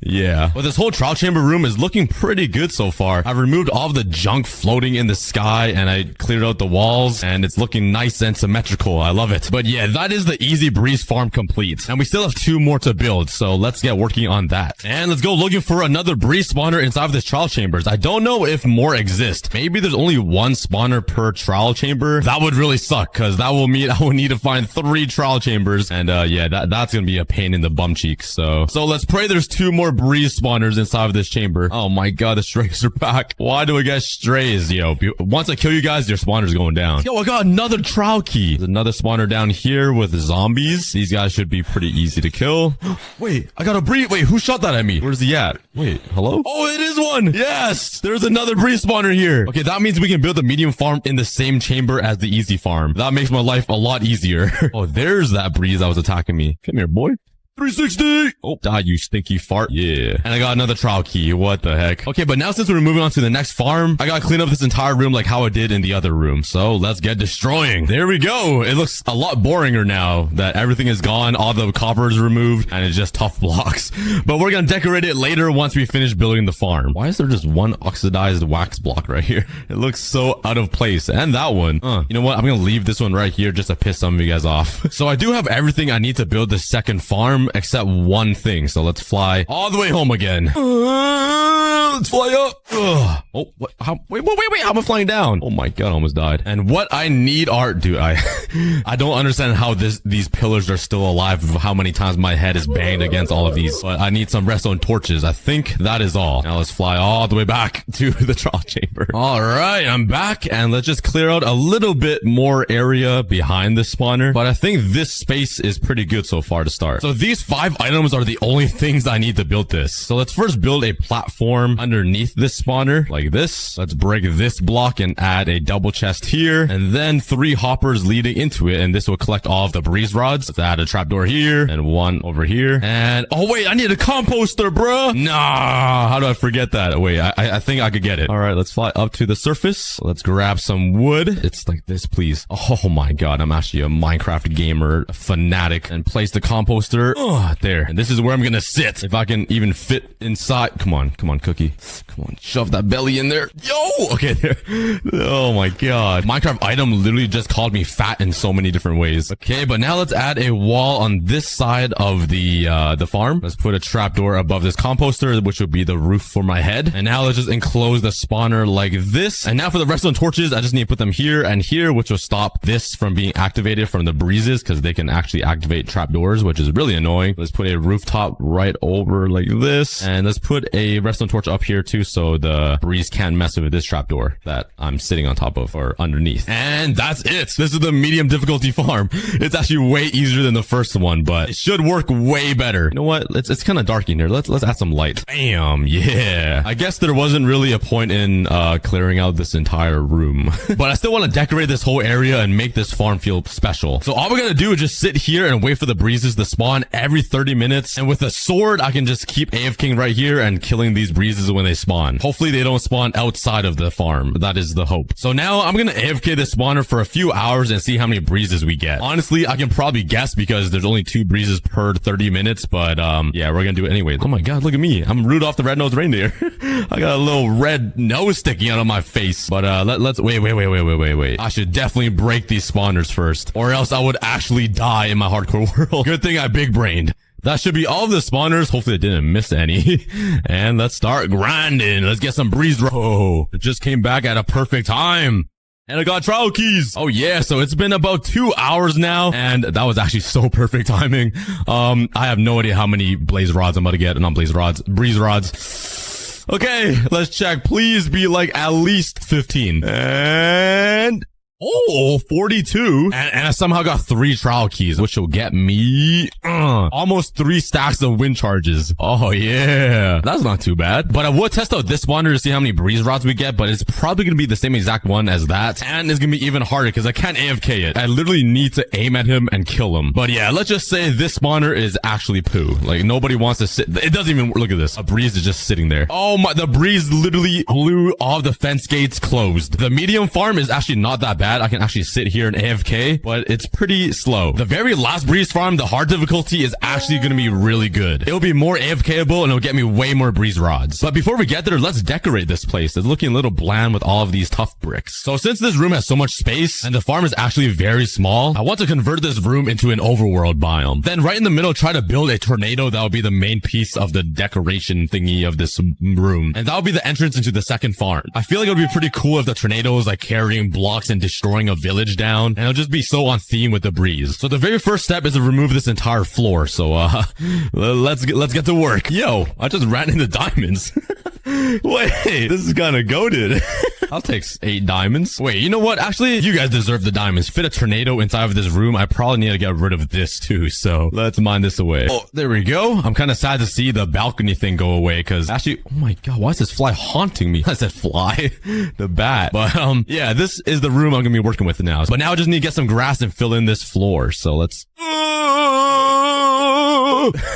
yeah, but this whole trial chamber room is looking pretty good so far. I've removed all of the junk floating in the sky and I cleared out the walls and it's looking nice and symmetrical. I love it. But yeah, that is the easy breeze farm complete. And we still have 2 more to build. So let's get working on that. And let's go looking for another breeze spawner inside of this trial chambers. I don't know if more exist. Maybe there's only 1 spawner per trial chamber. That would really suck because that will mean I will need to find 3 trial chambers. And yeah, that's going to be a pain in the bum cheeks. So let's pray there's 2 more breeze spawners inside of this chamber. Oh my god, the strays are back. Why do we get strays? Yo, once I kill you guys, your spawner's going down. Yo, I got another trial key. There's another spawner down here with zombies. These guys should be pretty easy to kill. Wait, I got a breeze. Wait, who shot that at me? Where's he at? Wait, hello? Oh, it is one. Yes, there's another breeze spawner here. Okay, that means we can build a medium farm in the same chamber as the easy farm. That makes my life a lot easier. Oh, there's that breeze that was attacking me. Come here, boy. 360. Oh, die, you stinky fart. Yeah. And I got another trial key. What the heck? Okay, but now since we're moving on to the next farm, I gotta clean up this entire room like how I did in the other room. So let's get destroying. There we go. It looks a lot boringer now that everything is gone. All the copper is removed and it's just tough blocks. But we're gonna decorate it later once we finish building the farm. Why is there just one oxidized wax block right here? It looks so out of place. And that one. You know what? I'm gonna leave this one right here just to piss some of you guys off. So I do have everything I need to build the second farm except one thing. So let's fly all the way home again. Let's fly up. Oh, what? Wait, how am I flying down? Oh my god, I almost died. And what I need are, dude, I don't understand how these pillars are still alive, how many times my head is banged against all of these. But I need some redstone torches. I think that is all. Now let's fly all the way back to the trial chamber. All right, I'm back, and let's just clear out a little bit more area behind the spawner. But I think this space is pretty good so far to start. So these 5 items are the only things I need to build this. So let's first build a platform underneath this spawner like this. Let's break this block and add a double chest here, and then 3 hoppers leading into it, and this will collect all of the breeze rods. Let's add a trapdoor here and one over here. And oh wait, I need a composter, bruh. Nah, how do I forget that? Wait, I think I could get it. All right, let's fly up to the surface. Let's grab some wood. It's like this, please. Oh my god, I'm actually a Minecraft gamer fanatic. And place the composter there. And this is where I'm gonna sit, if I can even fit inside. Come on, Cookie. Come on, shove that belly in there. Yo! Okay, there. Oh my god. Minecraft item literally just called me fat in so many different ways. Okay, but now let's add a wall on this side of the farm. Let's put a trapdoor above this composter, which would be the roof for my head. And now let's just enclose the spawner like this. And now for the redstone torches, I just need to put them here and here, which will stop this from being activated from the breezes, because they can actually activate trapdoors, which is really annoying. Let's put a rooftop right over like this. And let's put a redstone torch up here too, so the breeze can't mess with this trapdoor that I'm sitting on top of or underneath. And that's it. This is the medium difficulty farm. It's actually way easier than the first one, but it should work way better. You know what? It's kind of dark in here. Let's add some light. Bam. Yeah. I guess there wasn't really a point in clearing out this entire room, but I still want to decorate this whole area and make this farm feel special. So all we're gonna do is just sit here and wait for the breezes to spawn every 30 minutes. And with a sword, I can just keep AFKing right here and killing these breezes when they spawn. Hopefully they don't spawn outside of the farm. That is the hope. So now I'm gonna AFK the spawner for a few hours and see how many breezes we get. Honestly, I can probably guess because there's only 2 breezes per 30 minutes, but yeah, we're gonna do it anyway. Oh my god, look at me. I'm Rudolph the Red-Nosed Reindeer. I got a little red nose sticking out of my face. But let's wait. I should definitely break these spawners first, or else I would actually die in my hardcore world. Good thing I big brained. That should be all of the spawners. Hopefully I didn't miss any. And let's start grinding. Let's get some breeze. Oh, it just came back at a perfect time. And I got trial keys. Oh yeah, so it's been about 2 hours now, and that was actually so perfect timing. I have no idea how many blaze rods I'm about to get. Not blaze rods, breeze rods. Okay, let's check. Please be like at least 15. And oh, 42. And I somehow got 3 trial keys, which will get me almost 3 stacks of wind charges. Oh, yeah. That's not too bad. But I would test out this spawner to see how many breeze rods we get, but it's probably going to be the same exact one as that. And it's going to be even harder because I can't AFK it. I literally need to aim at him and kill him. But yeah, let's just say this spawner is actually poo. Like, nobody wants to sit. It doesn't even look at this. A breeze is just sitting there. Oh my, the breeze literally blew all the fence gates closed. The medium farm is actually not that bad. I can actually sit here and AFK, but it's pretty slow. The very last breeze farm, the hard difficulty is actually going to be really good. It'll be more AFKable and it'll get me way more breeze rods. But before we get there, let's decorate this place. It's looking a little bland with all of these tough bricks. So since this room has so much space and the farm is actually very small, I want to convert this room into an overworld biome. Then right in the middle, try to build a tornado that will be the main piece of the decoration thingy of this room. And that will be the entrance into the second farm. I feel like it would be pretty cool if the tornado is like carrying blocks and destroying a village down, and it'll just be so on theme with the breeze. So the very first step is to remove this entire floor. So let's get to work. Yo, I just ran into diamonds. Wait, this is kind of goated. I'll take 8 diamonds. Wait, you know what? Actually, you guys deserve the diamonds. Fit a tornado inside of this room. I probably need to get rid of this too. So let's mine this away. Oh, there we go. I'm kind of sad to see the balcony thing go away because actually, oh my god, why is this fly haunting me? I said fly, the bat. But yeah, this is the room I'm gonna be working with now. But now I just need to get some grass and fill in this floor. So let's.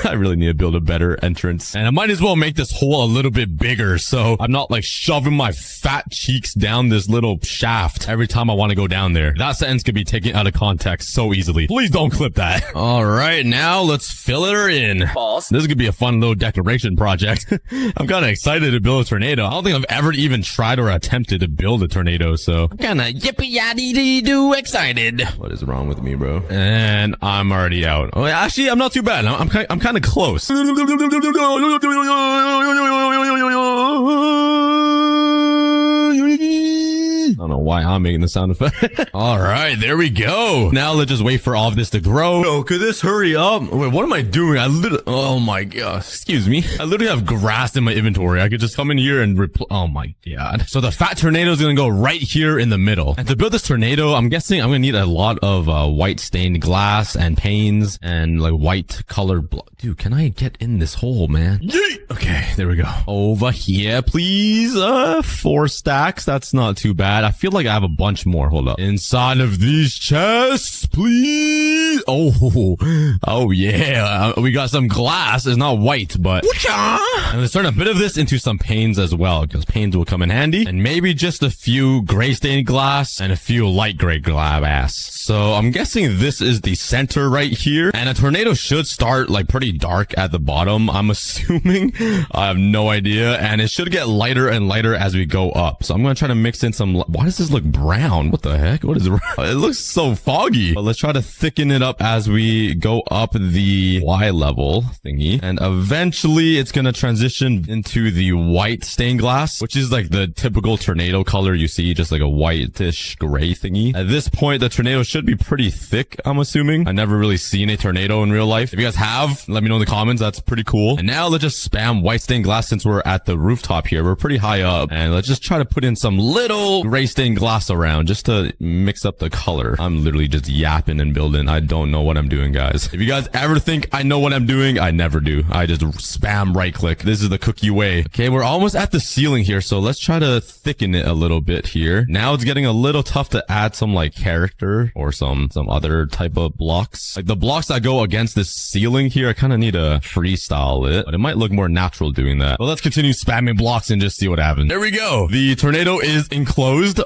I really need to build a better entrance. And I might as well make this hole a little bit bigger so I'm not like shoving my fat cheeks down this little shaft every time I want to go down there. That sentence could be taken out of context so easily. Please don't clip that. All right, now let's fill her in. Pause. This could be a fun little decoration project. I'm kind of excited to build a tornado. I don't think I've ever even tried or attempted to build a tornado, so I'm kind of yippee-yaddy-doo excited. What is wrong with me, bro? And I'm already out. Oh, actually, I'm not too bad. I'm kind of close. I don't know why I'm making the sound effect. All right, there we go. Now let's just wait for all of this to grow. Oh, could this hurry up? Wait, what am I doing? Oh my god. Excuse me. I literally have grass in my inventory. I could just come in here and oh my god. So the fat tornado is going to go right here in the middle. And to build this tornado, I'm guessing I'm going to need a lot of white stained glass and panes and like white colored Dude, can I get in this hole, man? Yeet! Okay, there we go. Over here, please. 4 stacks. That's not too bad. I feel like I have a bunch more. Hold up. Inside of these chests, please. Oh yeah. We got some glass. It's not white, but and let's turn a bit of this into some panes as well, because panes will come in handy. And maybe just a few gray stained glass and a few light gray glass. So I'm guessing this is the center right here. And a tornado should start like pretty dark at the bottom, I'm assuming. I have no idea. And it should get lighter and lighter as we go up. So I'm going to try to mix in some... Why does this look brown? What the heck? What is it? It looks so foggy. But let's try to thicken it up as we go up the Y level thingy. And eventually it's going to transition into the white stained glass, which is like the typical tornado color you see, just like a whitish gray thingy. At this point, the tornado should be pretty thick, I'm assuming. I've never really seen a tornado in real life. If you guys have, let me know in the comments. That's pretty cool. And now let's just spam white stained glass since we're at the rooftop here. We're pretty high up. And let's just try to put in some little gray stained glass around just to mix up the color. I'm literally just yapping and building. I don't know what I'm doing, guys. If you guys ever think I know what I'm doing, I never do. I just spam right click. This is the cookie way. Okay, we're almost at the ceiling here. So let's try to thicken it a little bit here. Now it's getting a little tough to add some like character or some other type of blocks. Like the blocks that go against this ceiling here, I kind of need to freestyle it, but it might look more natural doing that. But let's continue spamming blocks and just see what happens. There we go. The tornado is enclosed.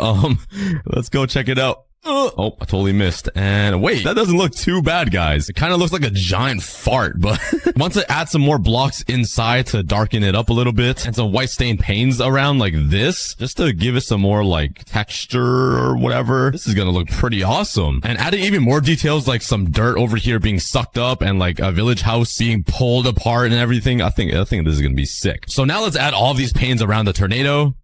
Let's go check it out. Oh, I totally missed. And wait, that doesn't look too bad, guys. It kind of looks like a giant fart, but once I add some more blocks inside to darken it up a little bit and some white stained panes around like this, just to give it some more like texture or whatever, this is gonna look pretty awesome. And adding even more details like some dirt over here being sucked up and like a village house being pulled apart and everything, I think this is gonna be sick. So now let's add all these panes around the tornado.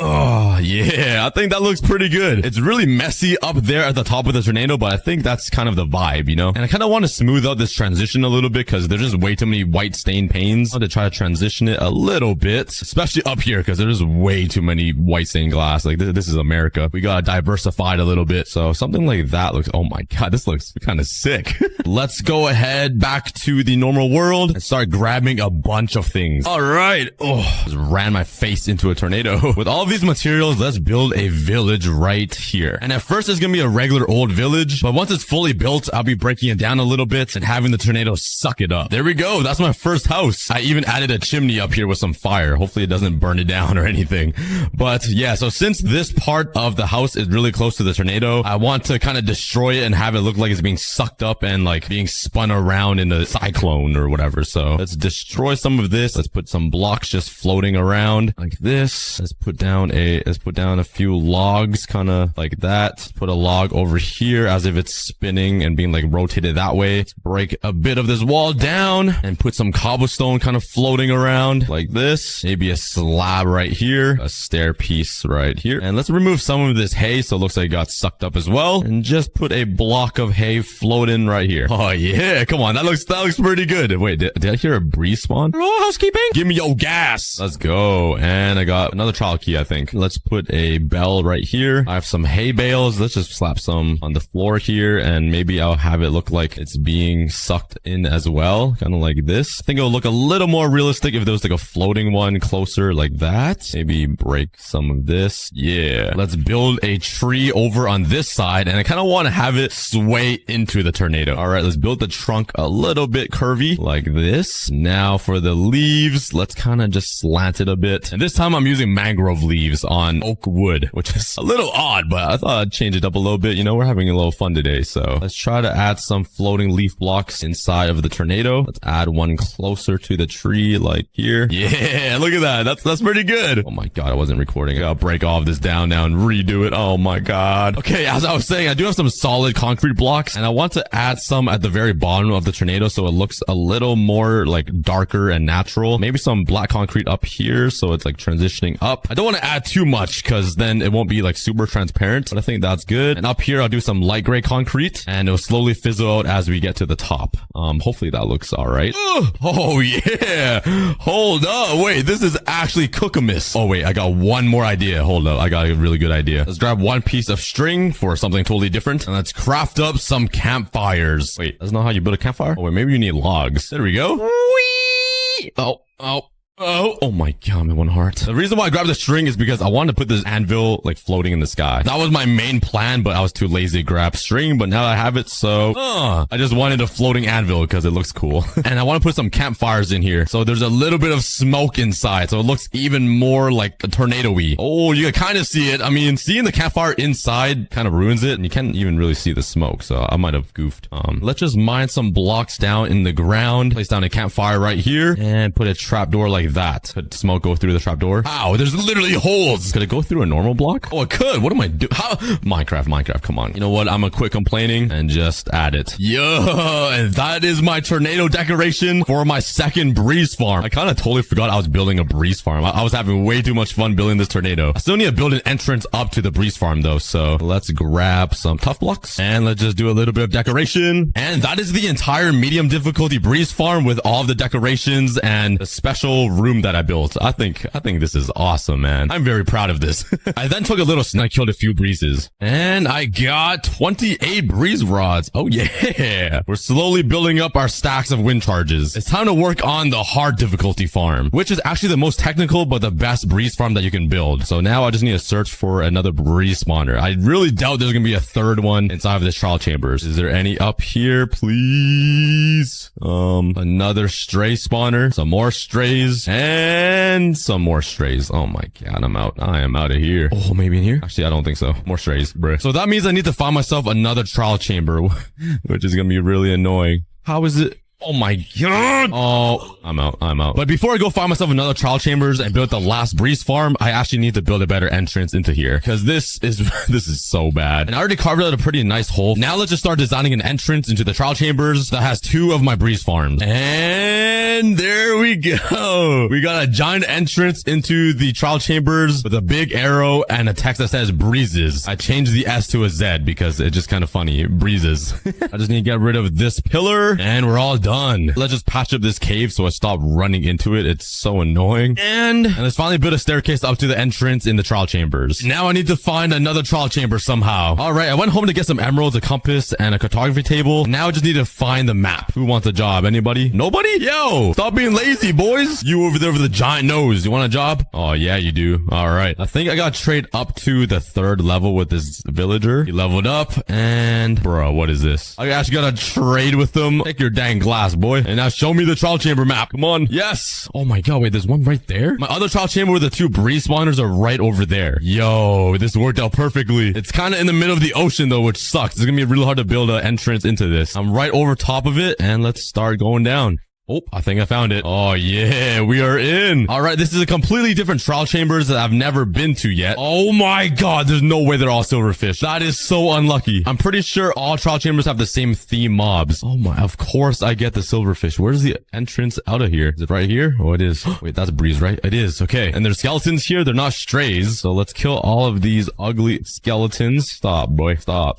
Oh yeah, I think that looks pretty good. It's really messy up there at the top of the tornado, but I think that's kind of the vibe, you know? And I kind of want to smooth out this transition a little bit because there's just way too many white stained panes. I want to try to transition it a little bit, especially up here because there's way too many white stained glass. Like this is America. We got diversified a little bit. So something like that looks, oh my God, this looks kind of sick. Let's go ahead back to the normal world and start grabbing a bunch of things. All right. Oh, just ran my face into a tornado. With all of these materials, let's build a village right here. And at first it's gonna be a regular old village, but once it's fully built, I'll be breaking it down a little bit and having the tornado suck it up. There we go. That's my first house. I even added a chimney up here with some fire. Hopefully it doesn't burn it down or anything. But yeah, so since this part of the house is really close to the tornado, I want to kind of destroy it and have it look like it's being sucked up and like being spun around in the cyclone or whatever. So let's destroy some of this. Let's put some blocks just floating around like this. Let's put down a few logs kind of like that. Put a log over here as if it's spinning and being like rotated that way. Let's break a bit of this wall down and put some cobblestone kind of floating around like this. Maybe a slab right here, a stair piece right here. And let's remove some of this hay so it looks like it got sucked up as well. And just put a block of hay floating right here. Oh yeah, come on. That looks pretty good. Wait, did I hear a breeze spawn? Oh, housekeeping? Give me your gas. Let's go. And I got another child lucky, I think. Let's put a bell right here. I have some hay bales. Let's just slap some on the floor here, and maybe I'll have it look like it's being sucked in as well, kind of like this. I think it'll look a little more realistic if there was like a floating one closer like that. Maybe break some of this. Yeah. Let's build a tree over on this side, and I kind of want to have it sway into the tornado. All right, let's build the trunk a little bit curvy like this. Now for the leaves, let's kind of just slant it a bit. And this time I'm using mangrove leaves on oak wood, which is a little odd, but I thought I'd change it up a little bit. You know, we're having a little fun today. So let's try to add some floating leaf blocks inside of the tornado. Let's add one closer to the tree like here. Yeah, look at that. That's pretty good. Oh my God, I wasn't recording. I gotta break all of this down now and redo it. Oh my God. Okay, as I was saying, I do have some solid concrete blocks, and I want to add some at the very bottom of the tornado so it looks a little more like darker and natural. Maybe some black concrete up here so it's like transitioning up. I don't want to add too much because then it won't be like super transparent, but I think that's good. And up here I'll do some light gray concrete, and it'll slowly fizzle out as we get to the top. Hopefully that looks all right. Oh yeah. Hold up. Wait, this is actually cookamus. Oh wait, I got one more idea. Hold up. I got a really good idea. Let's grab one piece of string for something totally different, and let's craft up some campfires. Wait, that's not how you build a campfire? Oh wait, maybe you need logs. There we go. Whee! Oh my God, my one heart. The reason why I grabbed the string is because I wanted to put this anvil like floating in the sky. That was my main plan, but I was too lazy to grab string. But now I have it, so I just wanted a floating anvil because it looks cool. And I want to put some campfires in here, so there's a little bit of smoke inside, so it looks even more like a tornado-y. Oh, you can kind of see it. I mean, seeing the campfire inside kind of ruins it, and you can't even really see the smoke, so I might have goofed. Let's just mine some blocks down in the ground, place down a campfire right here, and put a trapdoor like that. Could smoke go through the trapdoor? Ow, there's literally holes. Could it go through a normal block? Oh, it could. What am I doing? How? Minecraft, come on. You know what? I'm gonna quit complaining and just add it. Yo, and that is my tornado decoration for my second breeze farm. I kind of totally forgot I was building a breeze farm. I was having way too much fun building this tornado. I still need to build an entrance up to the breeze farm though, so let's grab some tough blocks and let's just do a little bit of decoration. And that is the entire medium difficulty breeze farm with all of the decorations and the special room that I built. I think this is awesome, man. I'm very proud of this. I then took a little snake, killed a few breezes, and I got 28 breeze rods. Oh yeah. We're slowly building up our stacks of wind charges. It's time to work on the hard difficulty farm, which is actually the most technical but the best breeze farm that you can build. So now I just need to search for another breeze spawner. I really doubt there's gonna be a third one inside of this trial chambers. Is there any up here, please? Another stray spawner, some more strays, and some more strays. Oh my God, I'm out. I am out of here. Oh, maybe in here? Actually, I don't think so. More strays, bruh. So that means I need to find myself another trial chamber, which is gonna be really annoying. How is it? Oh my God. Oh, I'm out. But before I go find myself another trial chambers and build the last breeze farm, I actually need to build a better entrance into here because this is so bad. And I already carved out a pretty nice hole. Now let's just start designing an entrance into the trial chambers that has 2 of my breeze farms. And there we go. We got a giant entrance into the trial chambers with a big arrow and a text that says breezes. I changed the S to a Z because it's just kind of funny. Breezes. I just need to get rid of this pillar and we're all done. Let's just patch up this cave so I stop running into it. It's so annoying. And let's finally build a staircase up to the entrance in the trial chambers. Now I need to find another trial chamber somehow. All right, I went home to get some emeralds, a compass, and a cartography table. Now I just need to find the map. Who wants a job? Anybody? Nobody? Yo, stop being lazy, boys. You over there with the giant nose. You want a job? Oh, yeah, you do. All right. I think I got to trade up to the 3rd level with this villager. He leveled up and bro, what is this? I actually got to trade with them. Take your dang glass, boy. And now show me the trial chamber map. Come on. Yes. Oh my God. Wait, there's one right there. My other trial chamber with the 2 breeze spawners are right over there. Yo, this worked out perfectly. It's kind of in the middle of the ocean though, which sucks. It's gonna be really hard to build an entrance into this. I'm right over top of it and let's start going down. Oh, I think I found it. Oh, yeah, we are in. All right, this is a completely different trial chambers that I've never been to yet. Oh my God, there's no way they're all silverfish. That is so unlucky. I'm pretty sure all trial chambers have the same theme mobs. Oh my, of course I get the silverfish. Where's the entrance out of here? Is it right here? Oh, it is. Wait, that's a breeze, right? It is. Okay. And there's skeletons here. They're not strays. So let's kill all of these ugly skeletons. Stop, boy. Stop.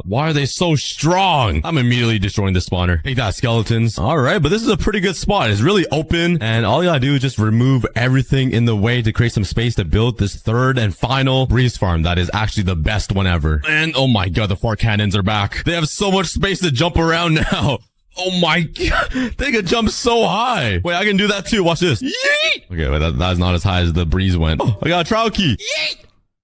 Why are they so strong? I'm immediately destroying this spawner. Take that, skeletons. All right, but this is a a pretty good spot. It's really open, and all you gotta do is just remove everything in the way to create some space to build this third and final breeze farm that is actually the best one ever. And oh my god, the fart cannons are back. They have so much space to jump around now. Oh my god, they can jump so high. Wait, I can do that too. Watch this. Yeet! Okay, wait, that's not as high as the breeze went. Oh, I got a trial key. Yeet!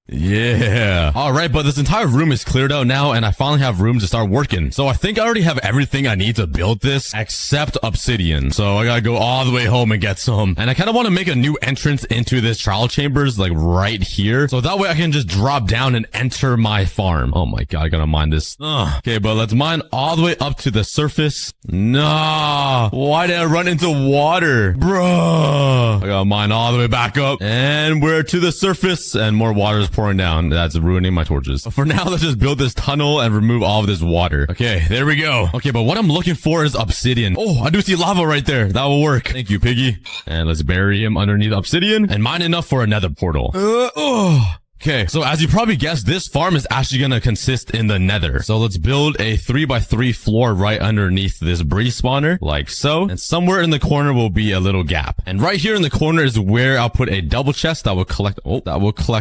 Yeah. All right, but this entire room is cleared out now, and I finally have room to start working. So I think I already have everything I need to build this except obsidian. So I gotta go all the way home and get some. And I kind of want to make a new entrance into this trial chambers, like right here. So that way I can just drop down and enter my farm. Oh my god, I gotta mine this. Okay, but let's mine all the way up to the surface. Nah. Why did I run into water? Bruh. I gotta mine all the way back up. And we're to the surface, and more water is pouring down. That's ruining my torches. But for now, let's just build this tunnel and remove all of this water. Okay, there we go. Okay, but what I'm looking for is obsidian. Oh, I do see lava right there. That will work. Thank you, piggy. And let's bury him underneath obsidian and mine enough for another portal. Okay, so as you probably guessed, this farm is actually going to consist in the nether. So let's build a 3x3 floor right underneath this breeze spawner, like so. And somewhere in the corner will be a little gap. And right here in the corner is where I'll put a double chest that will collect,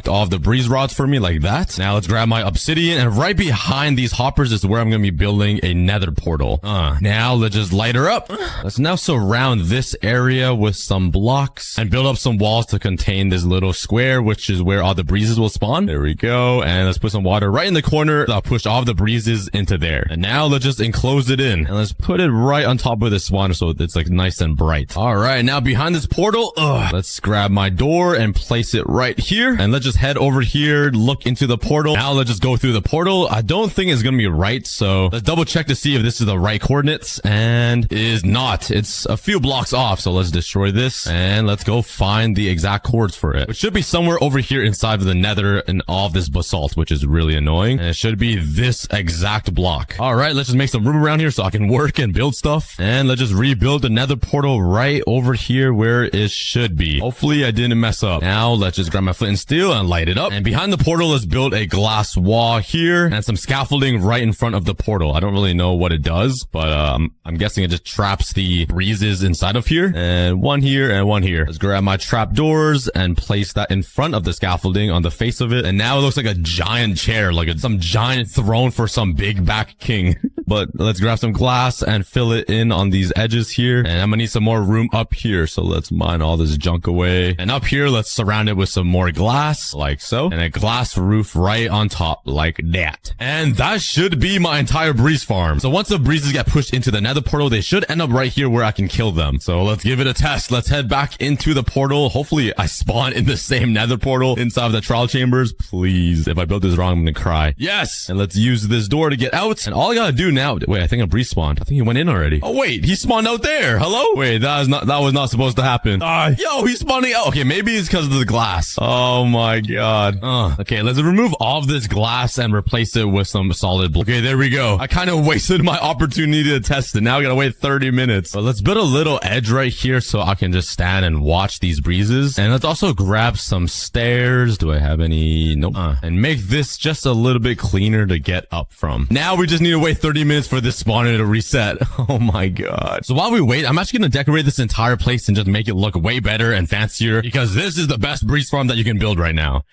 all of the breeze rods for me like that. Now let's grab my obsidian, and right behind these hoppers is where I'm going to be building a nether portal. Now let's just light her up. Let's now surround this area with some blocks and build up some walls to contain this little square, which is where all the breezes will spawn. There we go. And let's put some water right in the corner. I'll push all of the breezes into there. And now let's just enclose it in. And let's put it right on top of the spawner so it's like nice and bright. All right. Now behind this portal, let's grab my door and place it right here. And let's just head over here, look into the portal. Now let's just go through the portal. I don't think it's going to be right. So let's double check to see if this is the right coordinates. And it is not. It's a few blocks off. So let's destroy this and let's go find the exact chords for it. It should be somewhere over here inside of the nether and all of this basalt, which is really annoying. And it should be this exact block. All right, let's just make some room around here so I can work and build stuff. And let's just rebuild the nether portal right over here where it should be. Hopefully I didn't mess up. Now let's just grab my flint and steel and light it up. And behind the portal, let's build a glass wall here and some scaffolding right in front of the portal. I don't really know what it does, but I'm guessing it just traps the breezes inside of here. And one here and one here. Let's grab my trap doors and place that in front of the scaffolding on the face of it. And now it looks like a giant chair, like some giant throne for some big back king. But let's grab some glass and fill it in on these edges here. And I'm gonna need some more room up here. So let's mine all this junk away. And up here, let's surround it with some more glass, like so. And a glass roof right on top, like that. And that should be my entire breeze farm. So once the breezes get pushed into the nether portal, they should end up right here where I can kill them. So let's give it a test. Let's head back into the portal. Hopefully I spawn in the same nether portal inside of the trial chambers. Please. If I built this wrong, I'm gonna cry. Yes! And let's use this door to get out. And all I gotta do now... Wait, I think a breeze spawned. I think he went in already. Oh, wait. He spawned out there. Hello? Wait, that was not supposed to happen. Yo, he's spawning out. Okay, maybe it's because of the glass. Oh my god. Okay, let's remove all of this glass and replace it with some solid block. Okay, there we go. I kind of wasted my opportunity to test it. Now I gotta wait 30 minutes. But let's build a little edge right here so I can just stand and watch these breezes. And let's also grab some stairs. Do I have any? Nope. And make this just a little bit cleaner to get up from. Now we just need to wait 30 minutes for this spawner to reset. Oh my god. So while we wait, I'm actually going to decorate this entire place and just make it look way better and fancier because this is the best breeze farm that you can build right now.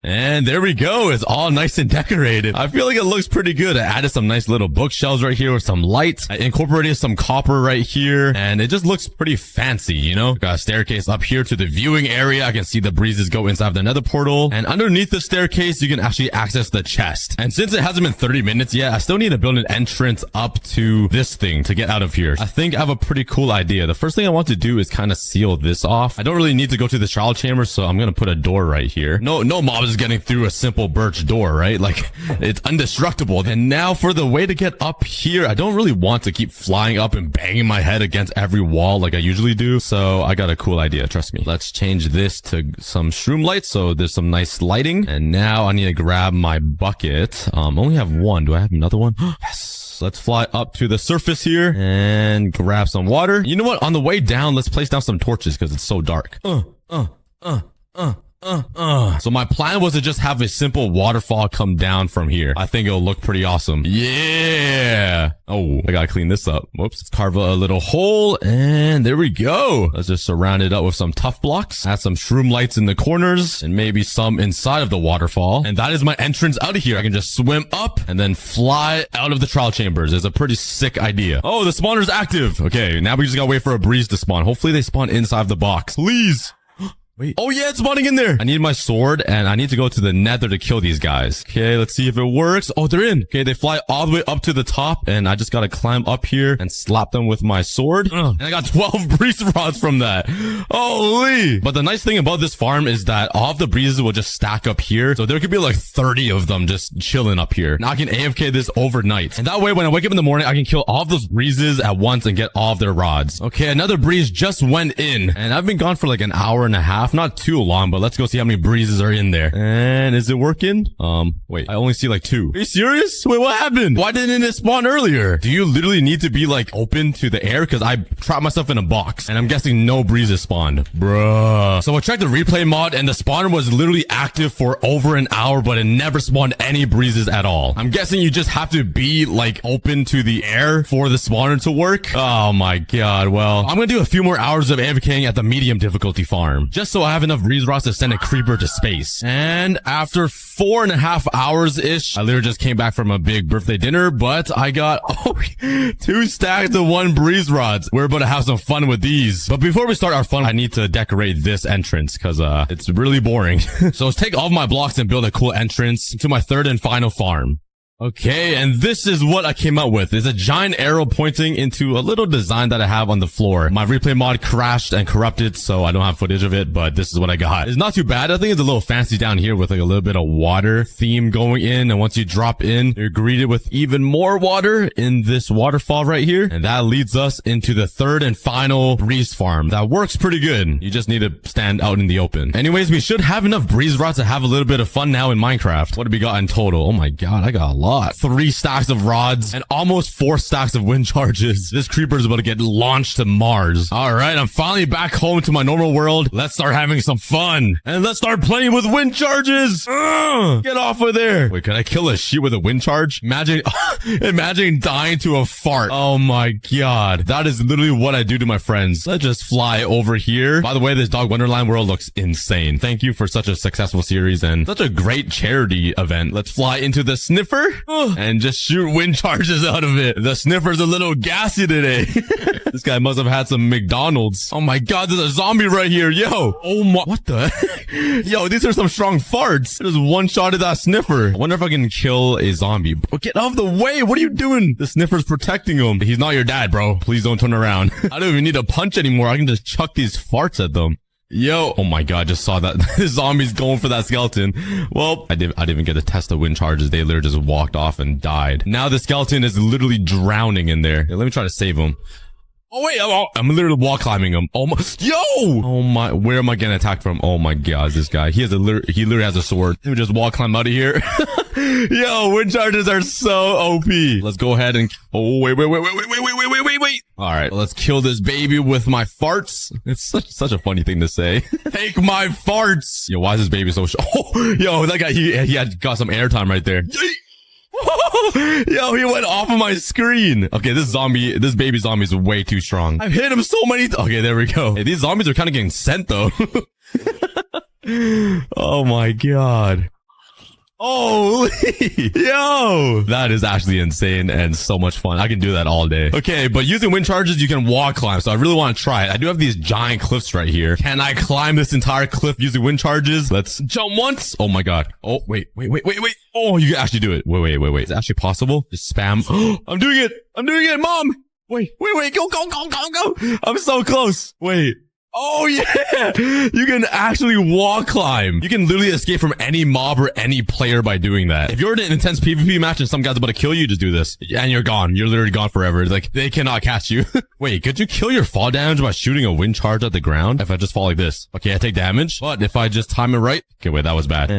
And there we go. It's all nice and decorated. I feel like it looks pretty good. I added some nice little bookshelves right here with some light. I incorporated some copper right here. And it just looks pretty fancy, you know? Got a staircase up here to the viewing area. I can see the breezes go inside the nether portal. And underneath the staircase, you can actually access the chest. And since it hasn't been 30 minutes yet, I still need to build an entrance up to this thing to get out of here. I think I have a pretty cool idea. The first thing I want to do is kind of seal this off. I don't really need to go to the trial chamber, so I'm going to put a door right here. No mobs getting through a simple birch door, right? Like, it's indestructible. And now for the way to get up here, I don't really want to keep flying up and banging my head against every wall like I usually do. So I got a cool idea. Trust me. Let's change this to some shroom lights. So there's some nice lighting. And now I need to grab my bucket. Only have one. Do I have another one? Yes. Let's fly up to the surface here and grab some water. You know what? On the way down, let's place down some torches because it's so dark. So So my plan was to just have a simple waterfall come down from here. I think it'll look pretty awesome. Yeah. Oh, I gotta clean this up. Whoops. Let's carve a little hole, and there we go. Let's just surround it up with some tough blocks. Add some shroom lights in the corners, and maybe some inside of the waterfall. And that is my entrance out of here. I can just swim up and then fly out of the trial chambers. It's a pretty sick idea. Oh, the spawner's active. Okay, now we just gotta wait for a breeze to spawn. Hopefully they spawn inside the box. Please. Wait. Oh yeah, it's spawning in there. I need my sword and I need to go to the Nether to kill these guys. Okay, let's see if it works. Oh, they're in. Okay, they fly all the way up to the top and I just gotta climb up here and slap them with my sword. And I got 12 breeze rods from that. Holy. But the nice thing about this farm is that all of the breezes will just stack up here. So there could be like 30 of them just chilling up here. Now I can AFK this overnight. And that way, when I wake up in the morning, I can kill all of those breezes at once and get all of their rods. Okay, another breeze just went in and I've been gone for like an hour and a half. Not too long, but let's go see how many breezes are in there. And is it working? Wait, I only see like 2. Are you serious? Wait, what happened? Why didn't it spawn earlier? Do you literally need to be like open to the air? Because I trapped myself in a box and I'm guessing no breezes spawned. Bruh. So I checked the replay mod and the spawner was literally active for over an hour, but it never spawned any breezes at all. I'm guessing you just have to be like open to the air for the spawner to work. Oh my god. Well, I'm gonna do a few more hours of AFKing at the medium difficulty farm, just so I have enough breeze rods to send a creeper to space. And after 4.5 hours-ish, I literally just came back from a big birthday dinner, but I got 2 stacks of 1 breeze rods. We're about to have some fun with these. But before we start our fun, I need to decorate this entrance because it's really boring. So let's take all of my blocks and build a cool entrance to my 3rd and final farm. Okay, and this is what I came out with. There's a giant arrow pointing into a little design that I have on the floor. My replay mod crashed and corrupted, so I don't have footage of it, but this is what I got. It's not too bad. I think it's a little fancy down here with like a little bit of water theme going in, and once you drop in, you're greeted with even more water in this waterfall right here, and that leads us into the 3rd and final breeze farm. That works pretty good. You just need to stand out in the open. Anyways, we should have enough breeze rods to have a little bit of fun now in Minecraft. What have we got in total? Oh my god, I got a lot. 3 stacks of rods and almost 4 stacks of wind charges. This creeper is about to get launched to Mars. All right, I'm finally back home to my normal world. Let's start having some fun and let's start playing with wind charges. Get off of there. Wait, can I kill a sheep with a wind charge? Imagine dying to a fart. Oh my god, that is literally what I do to my friends. Let's just fly over here. By the way, this Dog Wonderland world looks insane. Thank you for such a successful series and such a great charity event. Let's fly into the sniffer and just shoot wind charges out of it. The sniffer's a little gassy today. This guy must have had some McDonald's. Oh my god, there's a zombie right here. Yo. Oh my, what the heck? Yo, these are some strong farts. There's one shot at that sniffer. I wonder if I can kill a zombie. Bro, get out of the way. What are you doing? The sniffer's protecting him. He's not your dad, bro. Please don't turn around. I don't even need to punch anymore. I can just chuck these farts at them. Yo. Oh my god, just saw that. The zombie's going for that skeleton. Well, I didn't even get to test the wind charges. They literally just walked off and died. Now the skeleton is literally drowning in there. Here, let me try to save him. Oh wait, I'm literally wall climbing him. Oh my, yo! Oh my, where am I getting attacked from? Oh my god, this guy. He literally has a sword. Let me just wall climb out of here. Yo, wind charges are so OP. Let's go ahead and, oh wait. All right, let's kill this baby with my farts. It's such a funny thing to say. Take my farts. Yo, why is this baby so oh, yo, that guy, he had got some airtime right there. Yo, he went off of my screen. Okay, this baby zombie is way too strong. I've hit him so many okay, there we go. Hey, these zombies are kind of getting sent though. Oh my god. Holy, yo, that is actually insane and so much fun. I can do that all day. Okay, but using wind charges, you can wall climb. So I really want to try it. I do have these giant cliffs right here. Can I climb this entire cliff using wind charges? Let's jump once. Oh my god. Oh, wait. Oh, you can actually do it. Wait. Is it actually possible? Just spam. I'm doing it, mom. Wait. Go. I'm so close. Wait. Oh yeah! You can actually wall climb. You can literally escape from any mob or any player by doing that. If you're in an intense PvP match and some guy's about to kill you, just do this. And you're gone. You're literally gone forever. Like, they cannot catch you. Wait, could you kill your fall damage by shooting a wind charge at the ground? If I just fall like this. Okay, I take damage. But if I just time it right. Okay, wait, that was bad.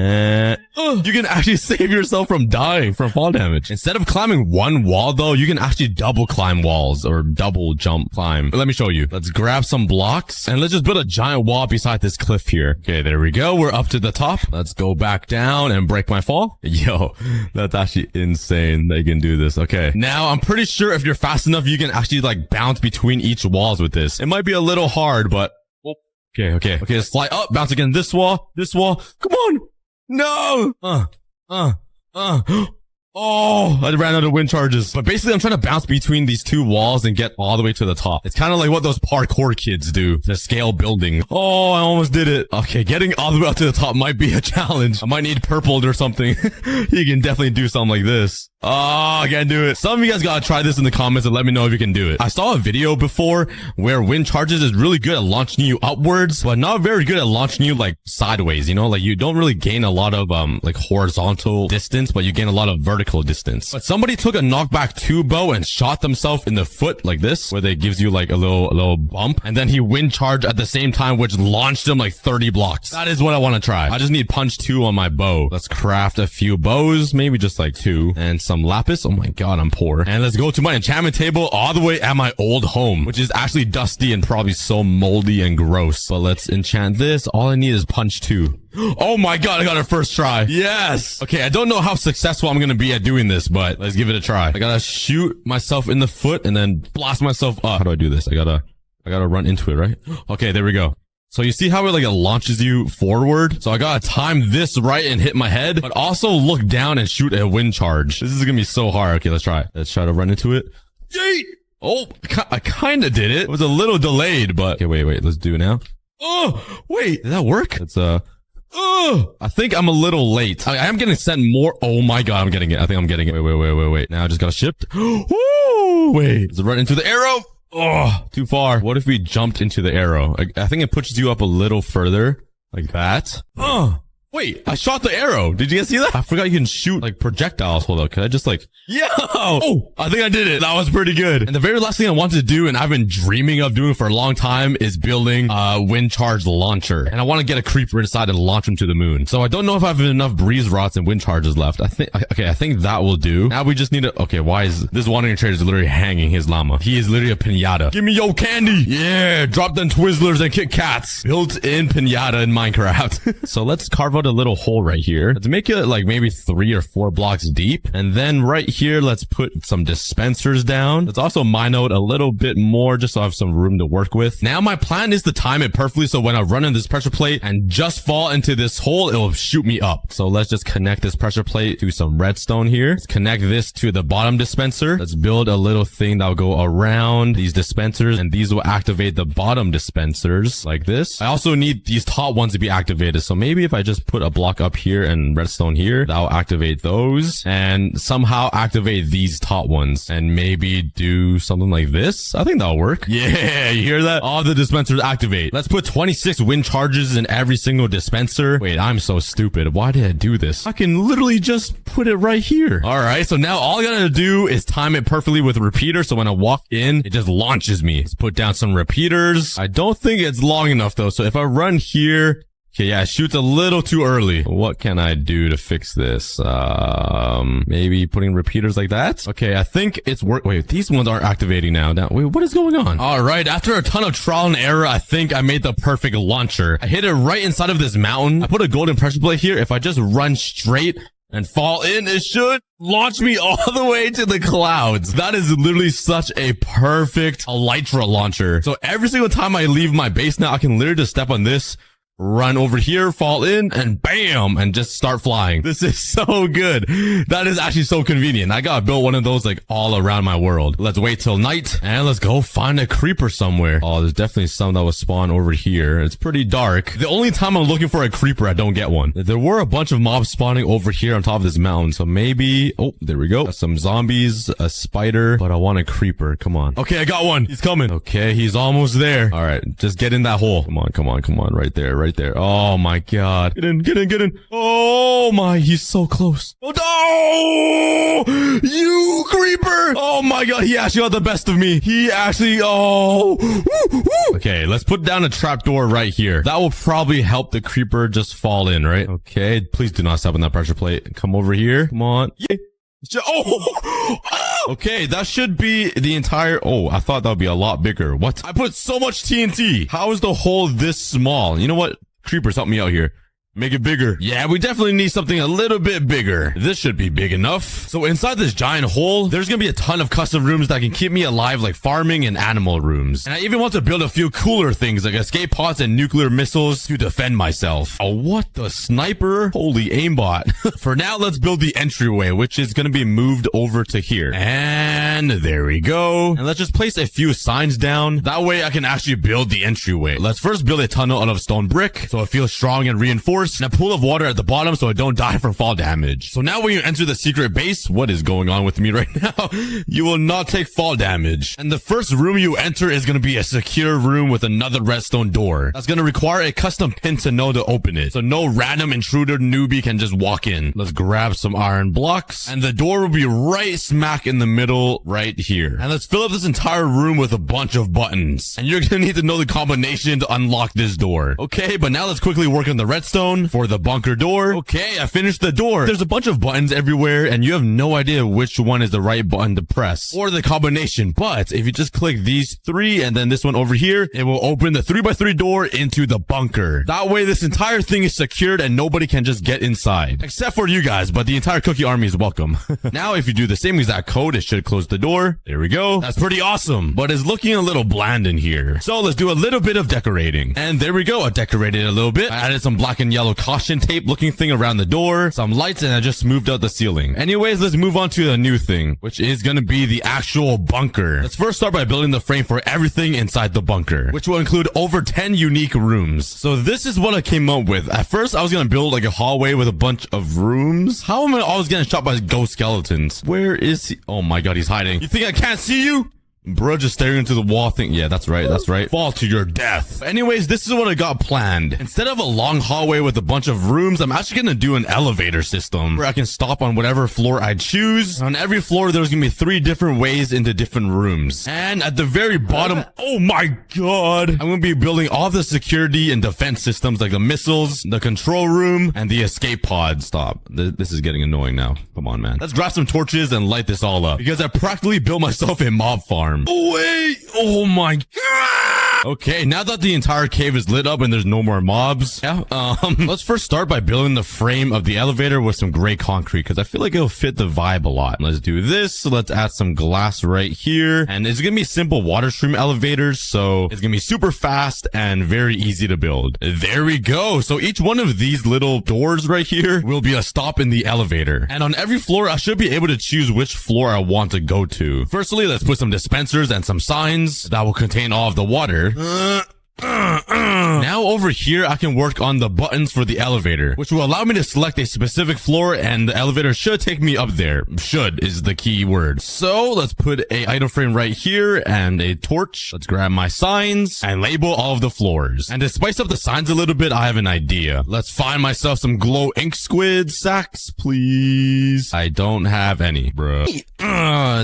You can actually save yourself from dying from fall damage. Instead of climbing one wall though, you can actually double climb walls or double jump climb. Let me show you. Let's grab some blocks and let's just build a giant wall beside this cliff here. Okay, there we go. We're up to the top. Let's go back down and break my fall. Yo, that's actually insane that you can do this. Okay, now I'm pretty sure if you're fast enough, you can actually like bounce between each walls with this. It might be a little hard, but okay. Let's fly up, bounce again. This wall. Come on. No. Oh, I ran out of wind charges. But basically, I'm trying to bounce between these two walls and get all the way to the top. It's kind of like what those parkour kids do, the scale building. Oh, I almost did it. Okay, getting all the way up to the top might be a challenge. I might need purpled or something. You can definitely do something like this. Oh, I can't do it. Some of you guys gotta try this in the comments and let me know if you can do it. I saw a video before where wind charges is really good at launching you upwards, but not very good at launching you like sideways, you know? Like you don't really gain a lot of like horizontal distance, but you gain a lot of vertical distance. But somebody took a knockback 2 bow and shot themselves in the foot like this, where they gives you like a little bump, and then he wind charged at the same time, which launched him like 30 blocks. That is what I want to try. I just need punch 2 on my bow. Let's craft a few bows, maybe just like 2, and some lapis. Oh my god, I'm poor. And let's go to my enchantment table all the way at my old home, which is actually dusty and probably so moldy and gross. But let's enchant this. All I need is punch 2. Oh my god, I got it first try. Yes. Okay, I don't know how successful I'm gonna be at doing this, but let's give it a try. I gotta shoot myself in the foot and then blast myself up. How do I do this? I gotta run into it, right? Okay, there we go. So you see how it like it launches you forward? So I gotta time this right and hit my head, but also look down and shoot a wind charge. This is gonna be so hard. Okay, let's try. Let's try to run into it. Yeet! Oh, I kinda did it. It was a little delayed, but okay, wait. Let's do it now. Oh, wait, did that work? It's I think I'm a little late. I am getting sent more. Oh my god, I'm getting it. I think I'm getting it. Wait. Now I just got shipped. Woo! Wait, does it run into the arrow? Oh, too far. What if we jumped into the arrow? I think it pushes you up a little further. Like that. Wait, I shot the arrow. Did you guys see that? I forgot you can shoot like projectiles. Hold up. Can I just like, yo! Oh, I think I did it. That was pretty good. And the very last thing I wanted to do, and I've been dreaming of doing for a long time, is building a wind charge launcher. And I want to get a creeper inside and launch him to the moon. So I don't know if I have enough breeze rods and wind charges left. I think that will do. Now we just need to, okay, why is this wandering trader is literally hanging his llama? He is literally a pinata. Give me your candy. Yeah, drop them Twizzlers and Kit Kats. Built-in pinata in Minecraft. So let's carve out a little hole right here. Let's make it like maybe 3 or 4 blocks deep. And then right here, let's put some dispensers down. Let's also mine out a little bit more just so I have some room to work with. Now my plan is to time it perfectly so when I run in this pressure plate and just fall into this hole, it will shoot me up. So let's just connect this pressure plate to some redstone here. Let's connect this to the bottom dispenser. Let's build a little thing that will go around these dispensers, and these will activate the bottom dispensers like this. I also need these top ones to be activated. So maybe if I just put a block up here and redstone here, that'll activate those and somehow activate these top ones and maybe do something like this. I think that'll work. Yeah, you hear that? All the dispensers activate. Let's put 26 wind charges in every single dispenser. Wait, I'm so stupid. Why did I do this? I can literally just put it right here. All right, so now all I gotta do is time it perfectly with a repeater. So when I walk in, it just launches me. Let's put down some repeaters. I don't think it's long enough though. So if I run here, okay, yeah, it shoots a little too early. What can I do to fix this? Maybe putting repeaters like that? Okay, I think it's work. Wait, these ones aren't activating now. Wait, what is going on? All right, after a ton of trial and error, I think I made the perfect launcher. I hit it right inside of this mountain. I put a golden pressure plate here. If I just run straight and fall in, it should launch me all the way to the clouds. That is literally such a perfect elytra launcher. So every single time I leave my base now, I can literally just step on this, run over here, fall in, and bam, and just start flying. This is so good. That is actually so convenient. I gotta build one of those like all around my world. Let's wait till night and let's go find a creeper somewhere. Oh, there's definitely some that will spawn over here. It's pretty dark. The only time I'm looking for a creeper, I don't get one. There were a bunch of mobs spawning over here on top of this mountain, so maybe, oh, there we go. Got some zombies, a spider, but I want a creeper. Come on. Okay, I got one. He's coming. Okay, he's almost there. All right, just get in that hole. Come on. Right there. Oh my god. Get in. Oh my, he's so close. Oh no! You creeper! Oh my god, he actually got the best of me. He actually, oh. Woo. Okay, let's put down a trapdoor right here. That will probably help the creeper just fall in, right? Okay, please do not step on that pressure plate. Come over here. Come on. Yeah. Oh! Okay, that should be the entire... Oh, I thought that would be a lot bigger. What? I put so much TNT. How is the hole this small? You know what? Creepers, help me out here. Make it bigger. Yeah, we definitely need something a little bit bigger. This should be big enough. So inside this giant hole, there's gonna be a ton of custom rooms that can keep me alive, like farming and animal rooms. And I even want to build a few cooler things like escape pods and nuclear missiles to defend myself. Oh, what the sniper? Holy aimbot. For now, let's build the entryway, which is gonna be moved over to here. And there we go. And let's just place a few signs down. That way I can actually build the entryway. Let's first build a tunnel out of stone brick so it feels strong and reinforced. And a pool of water at the bottom so I don't die from fall damage. So now when you enter the secret base, what is going on with me right now? You will not take fall damage. And the first room you enter is going to be a secure room with another redstone door. That's going to require a custom pin to know to open it. So no random intruder newbie can just walk in. Let's grab some iron blocks. And the door will be right smack in the middle right here. And let's fill up this entire room with a bunch of buttons. And you're going to need to know the combination to unlock this door. Okay, but now let's quickly work on the redstone for the bunker door. Okay, I finished the door. There's a bunch of buttons everywhere and you have no idea which one is the right button to press or the combination. But if you just click these three and then this one over here, it will open the 3x3 door into the bunker. That way this entire thing is secured and nobody can just get inside. Except for you guys, but the entire cookie army is welcome. Now if you do the same exact code, it should close the door. There we go. That's pretty awesome, but it's looking a little bland in here. So let's do a little bit of decorating. And there we go. I decorated a little bit. I added some black and yellow caution tape looking thing around the door, some lights, and I just smoothed out the ceiling. Anyways, let's move on to the new thing, which is going to be the actual bunker. Let's first start by building the frame for everything inside the bunker, which will include over 10 unique rooms. So this is what I came up with. At first, I was going to build like a hallway with a bunch of rooms. How am I always getting shot by ghost skeletons? Where is he? Oh my god, he's hiding. You think I can't see you? Bro, just staring into the wall thing. Yeah, that's right. That's right. Fall to your death. Anyways, this is what I got planned. Instead of a long hallway with a bunch of rooms, I'm actually going to do an elevator system where I can stop on whatever floor I choose. On every floor, there's going to be 3 different ways into different rooms. And at the very bottom, oh my god, I'm going to be building all the security and defense systems like the missiles, the control room, and the escape pod. Stop. This is getting annoying now. Come on, man. Let's grab some torches and light this all up because I practically built myself a mob farm. Oh, wait. Oh, my God. Okay, now that the entire cave is lit up and there's no more mobs, let's first start by building the frame of the elevator with some gray concrete because I feel like it'll fit the vibe a lot. Let's do this. So let's add some glass right here. And it's going to be simple water stream elevators, so it's going to be super fast and very easy to build. There we go. So each one of these little doors right here will be a stop in the elevator. And on every floor, I should be able to choose which floor I want to go to. Firstly, let's put some dispensers and some signs that will contain all of the water. Now over here, I can work on the buttons for the elevator, which will allow me to select a specific floor and the elevator should take me up there. Should is the key word. So let's put a item frame right here and a torch. Let's grab my signs and label all of the floors. And to spice up the signs a little bit, I have an idea. Let's find myself some glow ink squid sacks, please. I don't have any, bro.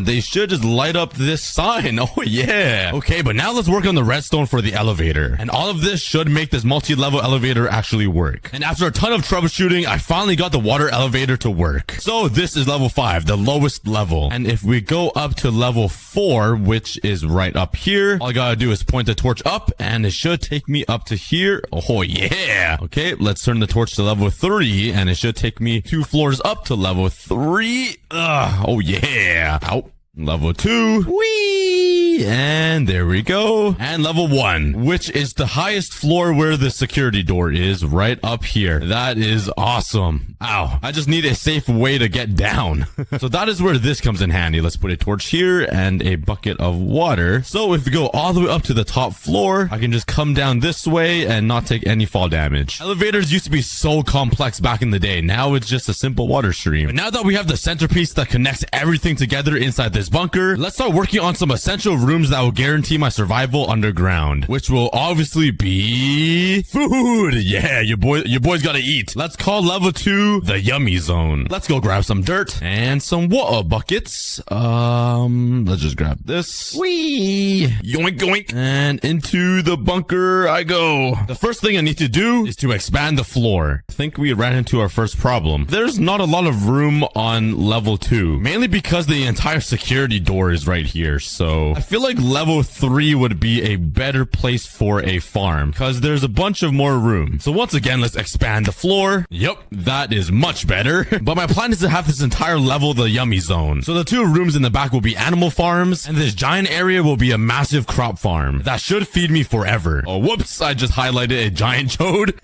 They should just light up this sign. Oh yeah. Okay, but now let's work on the redstone for the elevator. And all of this should make this multi-level elevator actually work. And after a ton of troubleshooting, I finally got the water elevator to work. So this is level 5, the lowest level. And if we go up to level 4, which is right up here, all I gotta do is point the torch up and it should take me up to here. Oh yeah. Okay, let's turn the torch to level 3 and it should take me 2 floors up to level 3. Oh yeah. Ow. Level 2. Whee! And there we go. And level 1, which is the highest floor where the security door is, right up here. That is awesome. Ow. I just need a safe way to get down. So that is where this comes in handy. Let's put a torch here and a bucket of water. So if we go all the way up to the top floor, I can just come down this way and not take any fall damage. Elevators used to be so complex back in the day. Now it's just a simple water stream. But now that we have the centerpiece that connects everything together inside this bunker, let's start working on some essential rooms that will guarantee my survival underground, which will obviously be food. Yeah, your boy's gotta eat. Let's call level 2 into the yummy zone. Let's go grab some dirt and some water buckets. Let's just grab this. Whee! Yoink, yoink. And into the bunker I go. The first thing I need to do is to expand the floor. I think we ran into our first problem. There's not a lot of room on level 2, mainly because the entire security door is right here. So I feel like level 3 would be a better place for a farm because there's a bunch of more room. So once again, let's expand the floor. Yep, that is much better. But my plan is to have this entire level the yummy zone. So the 2 rooms in the back will be animal farms, and this giant area will be a massive crop farm that should feed me forever. Oh, whoops, I just highlighted a giant chode.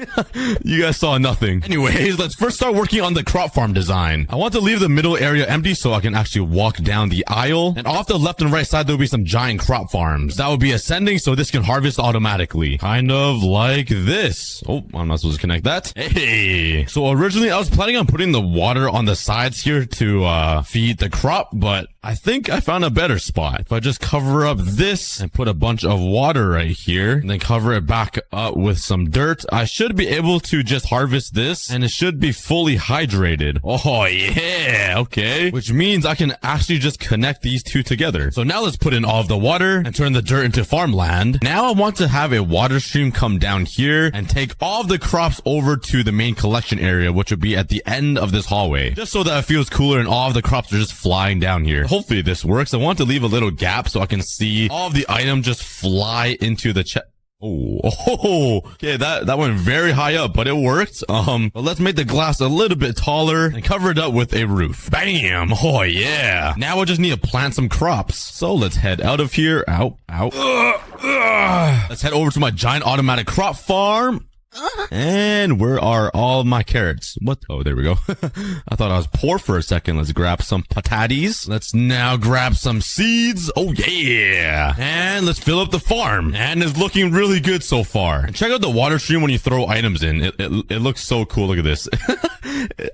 You guys saw nothing. Anyways, let's first start working on the crop farm design. I want to leave the middle area empty so I can actually walk down the aisle, and off the left and right side there'll be some giant crop farms that will be ascending so this can harvest automatically, kind of like this. Oh, I'm not supposed to connect that. Hey, so originally I was planning on putting the water on the sides here to feed the crop, but I think I found a better spot. If I just cover up this and put a bunch of water right here, and then cover it back up with some dirt, I should be able to just harvest this, and it should be fully hydrated. Oh yeah, okay. Which means I can actually just connect these 2 together. So now let's put in all of the water and turn the dirt into farmland. Now I want to have a water stream come down here and take all of the crops over to the main collection area, which would be at the end of this hallway, just so that it feels cooler and all of the crops are just flying down here. Hopefully this works. I want to leave a little gap so I can see all of the items just fly into the chest. Oh, okay, that went very high up, but it worked. But let's make the glass a little bit taller and cover it up with a roof. Bam! Oh yeah. Now I just need to plant some crops. So let's head out of here. Ow. Let's head over to my giant automatic crop farm. And where are all my carrots? What? Oh, there we go. I thought I was poor for a second. Let's grab some patates. Let's now grab some seeds. Oh, yeah. And let's fill up the farm. And it's looking really good so far. And check out the water stream when you throw items in. It looks so cool. Look at this.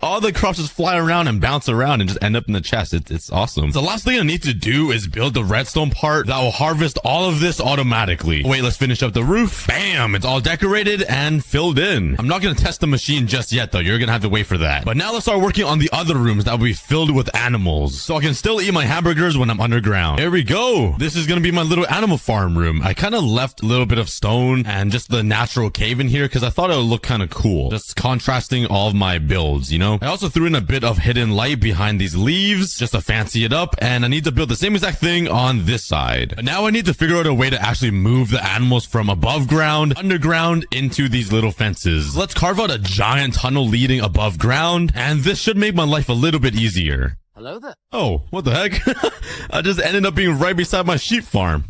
All the crops just fly around and bounce around and just end up in the chest. It's awesome. The last thing I need to do is build the redstone part that will harvest all of this automatically. Wait, let's finish up the roof. Bam! It's all decorated and filled in. I'm not going to test the machine just yet though. You're going to have to wait for that. But now let's start working on the other rooms that will be filled with animals, so I can still eat my hamburgers when I'm underground. Here we go. This is going to be my little animal farm room. I kind of left a little bit of stone and just the natural cave in here because I thought it would look kind of cool, just contrasting all of my builds, you know. I also threw in a bit of hidden light behind these leaves just to fancy it up, and I need to build the same exact thing on this side. But now I need to figure out a way to actually move the animals from above ground, underground, into these little fences. Let's carve out a giant tunnel leading above ground, and this should make my life a little bit easier. Hello there. Oh, what the heck? I just ended up being right beside my sheep farm.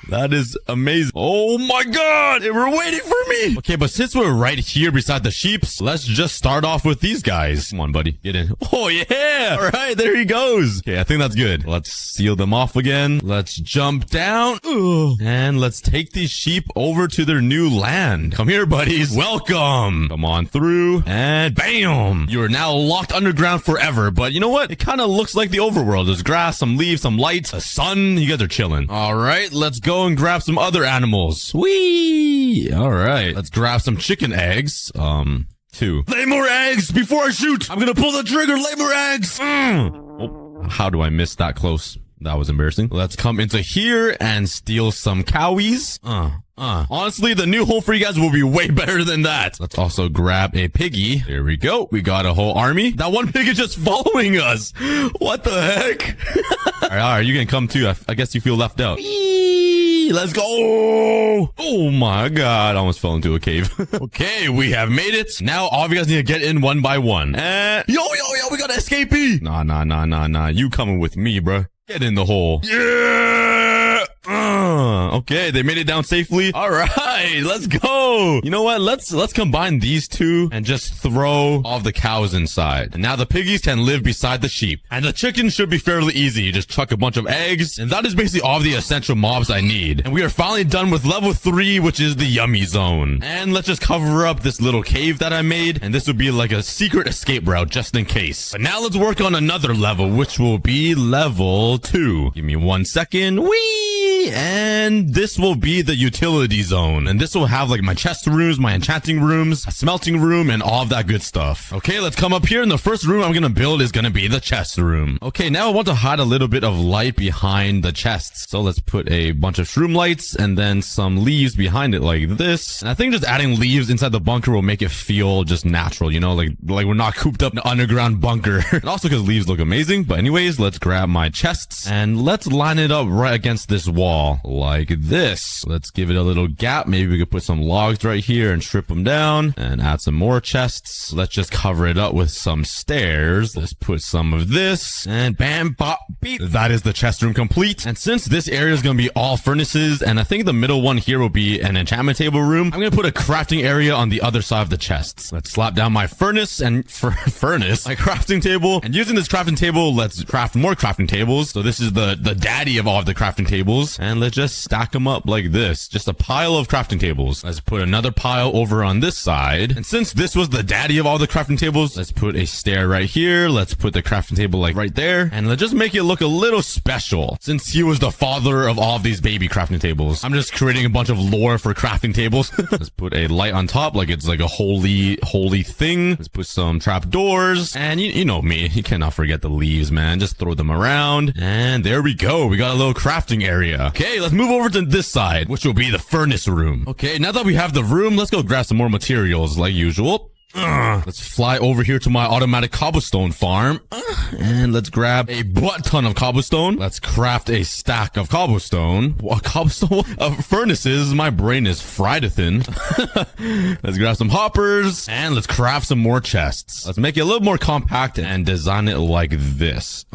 That is amazing. Oh my god, they were waiting for me. Okay, but since we're right here beside the sheeps, let's just start off with these guys. Come on, buddy, get in. Oh yeah, all right, there he goes. Okay, I think that's good. Let's seal them off again. Let's jump down. Ugh. And let's take these sheep over to their new land. Come here, buddies. Welcome. Come on through. And bam, you're now locked underground forever. But you know what? It kind of looks like the overworld. There's grass, some leaves, some light, a sun. You guys are chilling. All right, let's go and grab some other animals. Whee! All right, let's grab some chicken eggs. 2. Lay more eggs before I shoot. I'm gonna pull the trigger. Lay more eggs. Oh, how do I miss that close? That was embarrassing. Let's come into here and steal some cowies. Honestly, the new home for you guys will be way better than that. Let's also grab a piggy. There we go. We got a whole army. That one pig is just following us. What the heck? All right, you can come too. I guess you feel left out. Let's go. Oh my god, I almost fell into a cave. Okay, we have made it. Now all of you guys need to get in one by one. Yo, we got an escapee. Nah. You coming with me, bro. Get in the hole. Yeah. Okay, they made it down safely. All right, let's go. You know what? Let's combine these two and just throw all the cows inside. And now the piggies can live beside the sheep. And the chicken should be fairly easy. You just chuck a bunch of eggs, and that is basically all of the essential mobs I need. And we are finally done with level 3, which is the yummy zone. And let's just cover up this little cave that I made, and this will be like a secret escape route just in case. But now let's work on another level, which will be level 2. Give me 1 second. Whee! Okay, and this will be the utility zone. And this will have like my chest rooms, my enchanting rooms, a smelting room, and all of that good stuff. Okay, let's come up here. And the first room I'm gonna build is gonna be the chest room. Okay, now I want to hide a little bit of light behind the chests. So let's put a bunch of shroom lights and then some leaves behind it like this. And I think just adding leaves inside the bunker will make it feel just natural, you know, like we're not cooped up in an underground bunker. And also because leaves look amazing. But anyways, let's grab my chests and let's line it up right against this wall like this. Let's give it a little gap. Maybe we could put some logs right here and strip them down and add some more chests. Let's just cover it up with some stairs. Let's put some of this and bam, bop, beep. That is the chest room complete. And since this area is going to be all furnaces, and I think the middle one here will be an enchantment table room, I'm going to put a crafting area on the other side of the chests. Let's slap down my furnace and my crafting table. And using this crafting table, let's craft more crafting tables. So this is the daddy of all of the crafting tables. And let's just stack them up like this. Just a pile of crafting tables. Let's put another pile over on this side. And since this was the daddy of all the crafting tables, let's put a stair right here. Let's put the crafting table like right there. And let's just make it look a little special. Since he was the father of all of these baby crafting tables, I'm just creating a bunch of lore for crafting tables. Let's put a light on top like it's like a holy thing. Let's put some trap doors. And you know me, you cannot forget the leaves, man. Just throw them around. And there we go. We got a little crafting area. Okay, let's move over to this side, which will be the furnace room. Okay, now that we have the room, let's go grab some more materials like usual. Let's fly over here to my automatic cobblestone farm. And let's grab a butt ton of cobblestone. Let's craft a stack of cobblestone. What, cobblestone? Furnaces. My brain is fried thin. Let's grab some hoppers. And let's craft some more chests. Let's make it a little more compact and design it like this.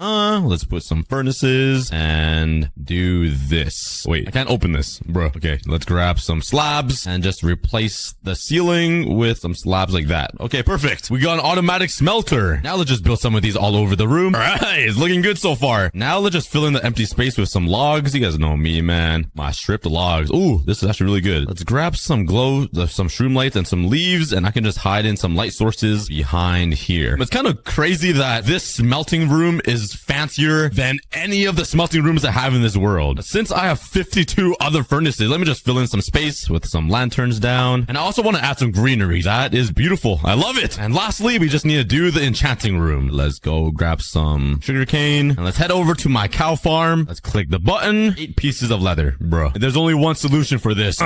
Let's put some furnaces and do this. Wait, I can't open this, bro. Okay, let's grab some slabs and just replace the ceiling with some slabs like that. Okay, perfect. We got an automatic smelter. Now let's just build some of these all over the room. All right, it's looking good so far. Now let's just fill in the empty space with some logs. You guys know me, man. My stripped logs. Ooh, this is actually really good. Let's grab some some shroom lights and some leaves, and I can just hide in some light sources behind here. It's kind of crazy that this smelting room is fancier than any of the smelting rooms I have in this world. Since I have 52 other furnaces, let me just fill in some space with some lanterns down. And I also want to add some greenery. That is beautiful. I love it. And lastly, we just need to do the enchanting room. Let's go grab some sugarcane and let's head over to my cow farm. Let's click the button. 8 pieces of leather, bro. There's only one solution for this.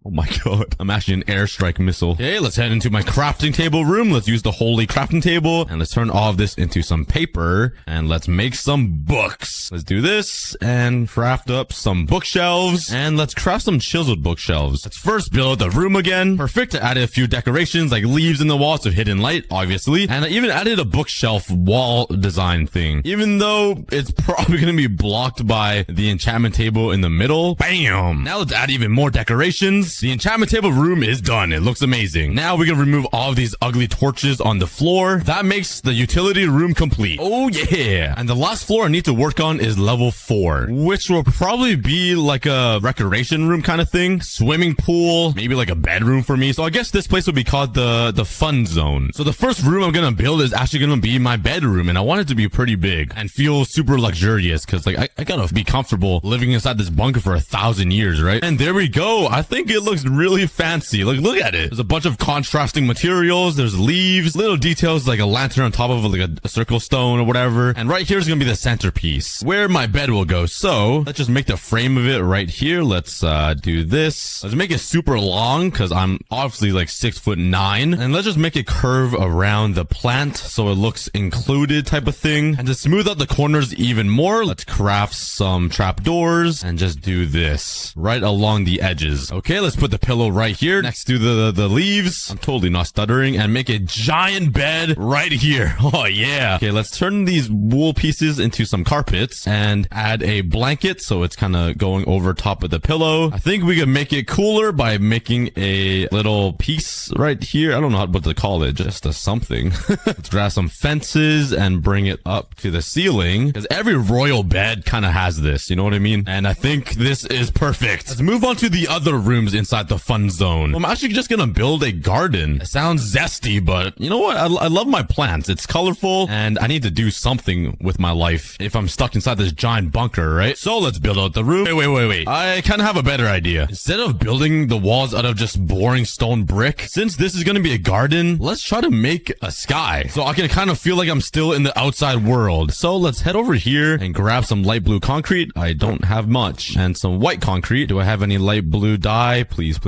Oh my god. I'm actually an airstrike missile. Okay, let's head into my crafting table room. Let's use the holy crafting table. And let's turn all of this into some paper. And let's make some books. Let's do this. And craft up some bookshelves. And let's craft some chiseled bookshelves. Let's first build the room again. Perfect. I added a few decorations like leaves in the walls to hidden light, obviously. And I even added a bookshelf wall design thing. Even though it's probably going to be blocked by the enchantment table in the middle. Bam! Now let's add even more decorations. The enchantment table room is done. It looks amazing. Now we can remove all of these ugly torches on the floor. That makes the utility room complete. Oh yeah. And the last floor I need to work on is level 4, which will probably be like a recreation room kind of thing. Swimming pool, maybe like a bedroom for me. So I guess this place will be called the fun zone. So the first room I'm gonna build is actually gonna be my bedroom, and I want it to be pretty big and feel super luxurious because like I gotta be comfortable living inside this bunker for 1,000 years, right? And there we go. I think it looks really fancy. Like, look at it. There's a bunch of contrasting materials. There's leaves, little details like a lantern on top of like a circle stone or whatever. And right here is going to be the centerpiece where my bed will go. So let's just make the frame of it right here. Let's do this. Let's make it super long because I'm obviously like 6'9". And let's just make it curve around the plant so it looks included type of thing. And to smooth out the corners even more, let's craft some trapdoors and just do this right along the edges. Okay, let's put the pillow right here next to the leaves. I'm totally not stuttering. And make a giant bed right here. Oh yeah. Okay, let's turn these wool pieces into some carpets and add a blanket so it's kind of going over top of the pillow. I think we can make it cooler by making a little piece right here. I don't know what to call it, just a something. Let's grab some fences and bring it up to the ceiling because every royal bed kind of has this, you know what I mean? And I think this is perfect. Let's move on to the other rooms inside the fun zone. I'm actually just gonna build a garden. It sounds zesty, but you know what? I love my plants. It's colorful, and I need to do something with my life if I'm stuck inside this giant bunker, right? So let's build out the roof. Wait. I kind of have a better idea. Instead of building the walls out of just boring stone brick, since this is gonna be a garden, let's try to make a sky. So I can kind of feel like I'm still in the outside world. So let's head over here and grab some light blue concrete. I don't have much. And some white concrete. Do I have any light blue dye? Please.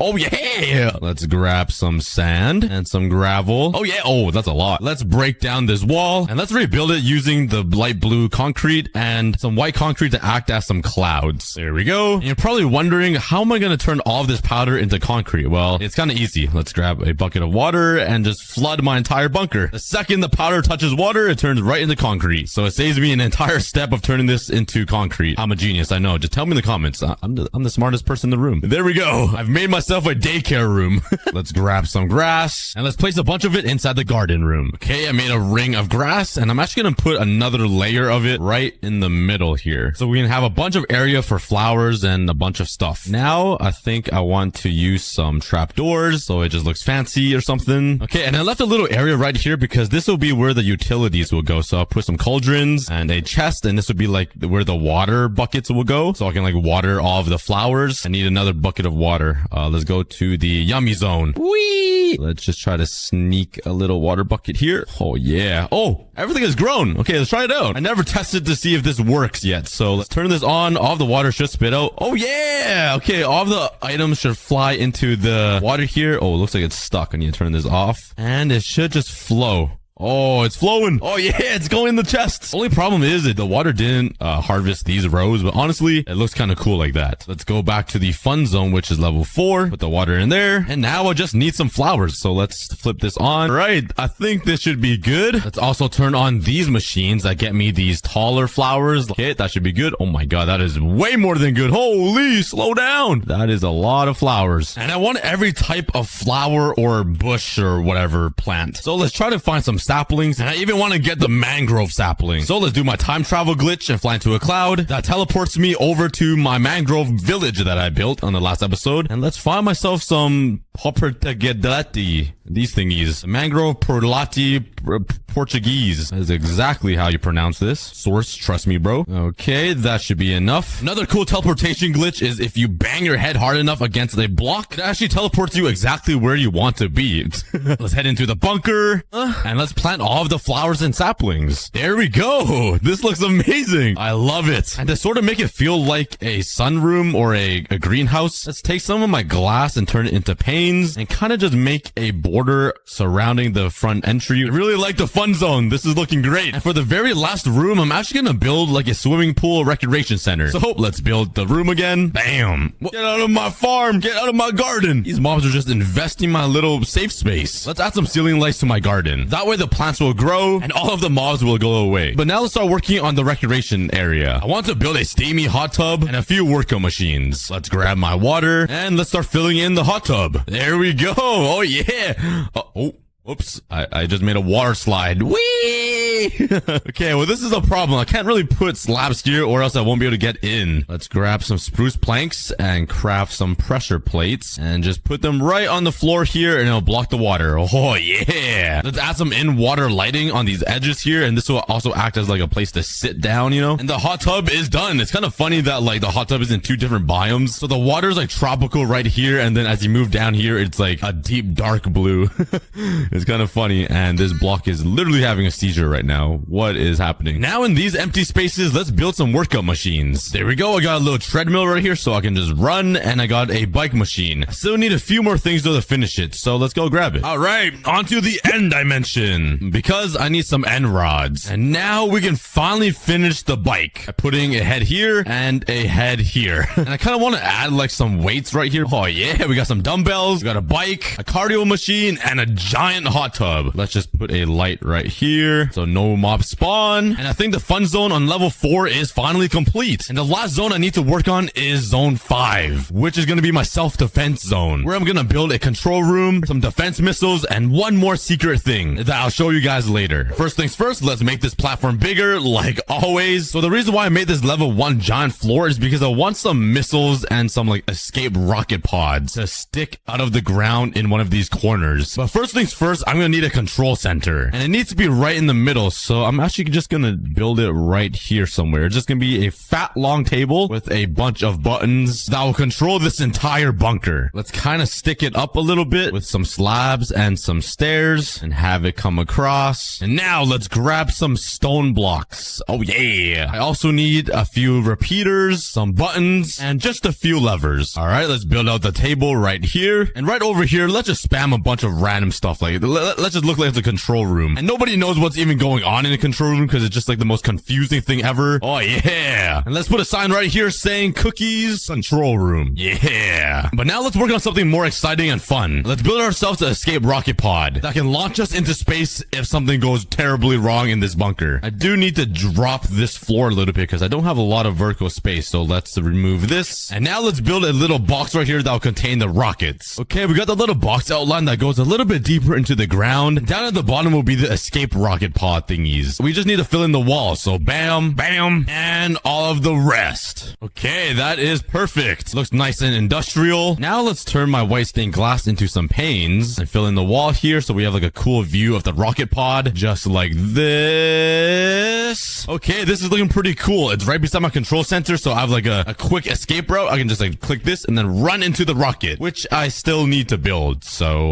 Oh yeah! Let's grab some sand and some gravel. Oh yeah! Oh, that's a lot. Let's break down this wall and let's rebuild it using the light blue concrete and some white concrete to act as some clouds. There we go. And you're probably wondering, how am I going to turn all of this powder into concrete? Well, it's kind of easy. Let's grab a bucket of water and just flood my entire bunker. The second the powder touches water, it turns right into concrete. So it saves me an entire step of turning this into concrete. I'm a genius, I know. Just tell me in the comments. I'm the smartest person in the room. There we go. I've made myself a daycare room. Let's grab some grass and let's place a bunch of it inside the garden room. Okay, I made a ring of grass and I'm actually going to put another layer of it right in the middle here. So we can have a bunch of area for flowers and a bunch of stuff. Now, I think I want to use some trapdoors so it just looks fancy or something. Okay, and I left a little area right here because this will be where the utilities will go. So I'll put some cauldrons and a chest, and this would be like where the water buckets will go. So I can like water all of the flowers. I need another bucket of water. Let's go to the yummy zone. Whee! Let's just try to sneak a little water bucket here. Oh yeah. Oh, everything has grown. Okay, let's try it out. I never tested to see if this works yet. So let's turn this on. All of the water should spit out. Oh yeah. Okay, all of the items should fly into the water here. Oh, it looks like it's stuck. I need to turn this off. And it should just flow. Oh, it's flowing. Oh yeah, it's going in the chests. Only problem is that the water didn't harvest these rows, but honestly, it looks kind of cool like that. Let's go back to the fun zone, which is level 4. Put the water in there. And now I just need some flowers. So let's flip this on. All right, I think this should be good. Let's also turn on these machines that get me these taller flowers. Okay, that should be good. Oh my god, that is way more than good. Holy, slow down. That is a lot of flowers. And I want every type of flower or bush or whatever plant. So let's try to find some saplings, and I even want to get the mangrove sapling. So let's do my time travel glitch and fly into a cloud that teleports me over to my mangrove village that I built on the last episode. And let's find myself some Portuguese. These thingies. Mangrove Porlati Portuguese. That is exactly how you pronounce this. Source, trust me, bro. Okay, that should be enough. Another cool teleportation glitch is if you bang your head hard enough against a block, it actually teleports you exactly where you want to be. Let's head into the bunker and let's plant all of the flowers and saplings. There we go. This looks amazing. I love it. And to sort of make it feel like a sunroom or a greenhouse, let's take some of my glass and turn it into panes and kind of just make a border surrounding the front entry. I really like the fun zone. This is looking great. And for the very last room, I'm actually going to build like a swimming pool recreation center. So let's build the room again. Bam. Get out of my farm. Get out of my garden. These mobs are just investing my little safe space. Let's add some ceiling lights to my garden. That way the plants will grow and all of the mobs will go away. But now let's start working on the recreation area. I want to build a steamy hot tub and a few workout machines. Let's grab my water and let's start filling in the hot tub. There we go. Oh yeah. Oops, I just made a water slide. Whee! Okay, well, this is a problem. I can't really put slabs here or else I won't be able to get in. Let's grab some spruce planks and craft some pressure plates and just put them right on the floor here and it'll block the water. Oh, yeah. Let's add some in-water lighting on these edges here and this will also act as like a place to sit down, you know? And the hot tub is done. It's kind of funny that like the hot tub is in 2 different biomes. So the water is like tropical right here and then as you move down here, it's like a deep dark blue. It's kind of funny, and this block is literally having a seizure right now. What is happening? Now in these empty spaces, let's build some workout machines. There we go. I got a little treadmill right here so I can just run, and I got a bike machine. I still need a few more things though to finish it, so let's go grab it. All right, on to the end dimension, because I need some end rods. And now we can finally finish the bike by putting a head here and a head here. And I kind of want to add like some weights right here. Oh yeah, we got some dumbbells, we got a bike, a cardio machine, and a giant hot tub. Let's just put a light right here so no mob spawn. And I think the fun zone on level 4 is finally complete. And the last zone I need to work on is zone 5, which is going to be my self-defense zone, where I'm going to build a control room, some defense missiles, and one more secret thing that I'll show you guys later. First things first, let's make this platform bigger, like always. So the reason why I made this level 1 giant floor is because I want some missiles and some like escape rocket pods to stick out of the ground in one of these corners. But first things first, I'm going to need a control center, and it needs to be right in the middle. So I'm actually just going to build it right here somewhere. It's just going to be a fat long table with a bunch of buttons that will control this entire bunker. Let's kind of stick it up a little bit with some slabs and some stairs and have it come across. And now let's grab some stone blocks. Oh yeah. I also need a few repeaters, some buttons, and just a few levers. All right, let's build out the table right here. And right over here, let's just spam a bunch of random stuff. Like, let's just look like it's a control room. And nobody knows what's even going on in a control room because it's just like the most confusing thing ever. Oh yeah. And let's put a sign right here saying Cookies Control Room. Yeah. But now let's work on something more exciting and fun. Let's build ourselves an escape rocket pod that can launch us into space if something goes terribly wrong in this bunker. I do need to drop this floor a little bit because I don't have a lot of vertical space. So let's remove this. And now let's build a little box right here that will contain the rockets. Okay, we got the little box outline that goes a little bit deeper into the ground. Down at the bottom will be the escape rocket pod thingies. We just need to fill in the wall. So bam, bam, and all of the rest. Okay, that is perfect. Looks nice and industrial. Now let's turn my white stained glass into some panes and fill in the wall here so we have like a cool view of the rocket pod, just like this. Okay, this is looking pretty cool. It's right beside my control center, so I have like a quick escape route. I can just like click this and then run into the rocket, which I still need to build. So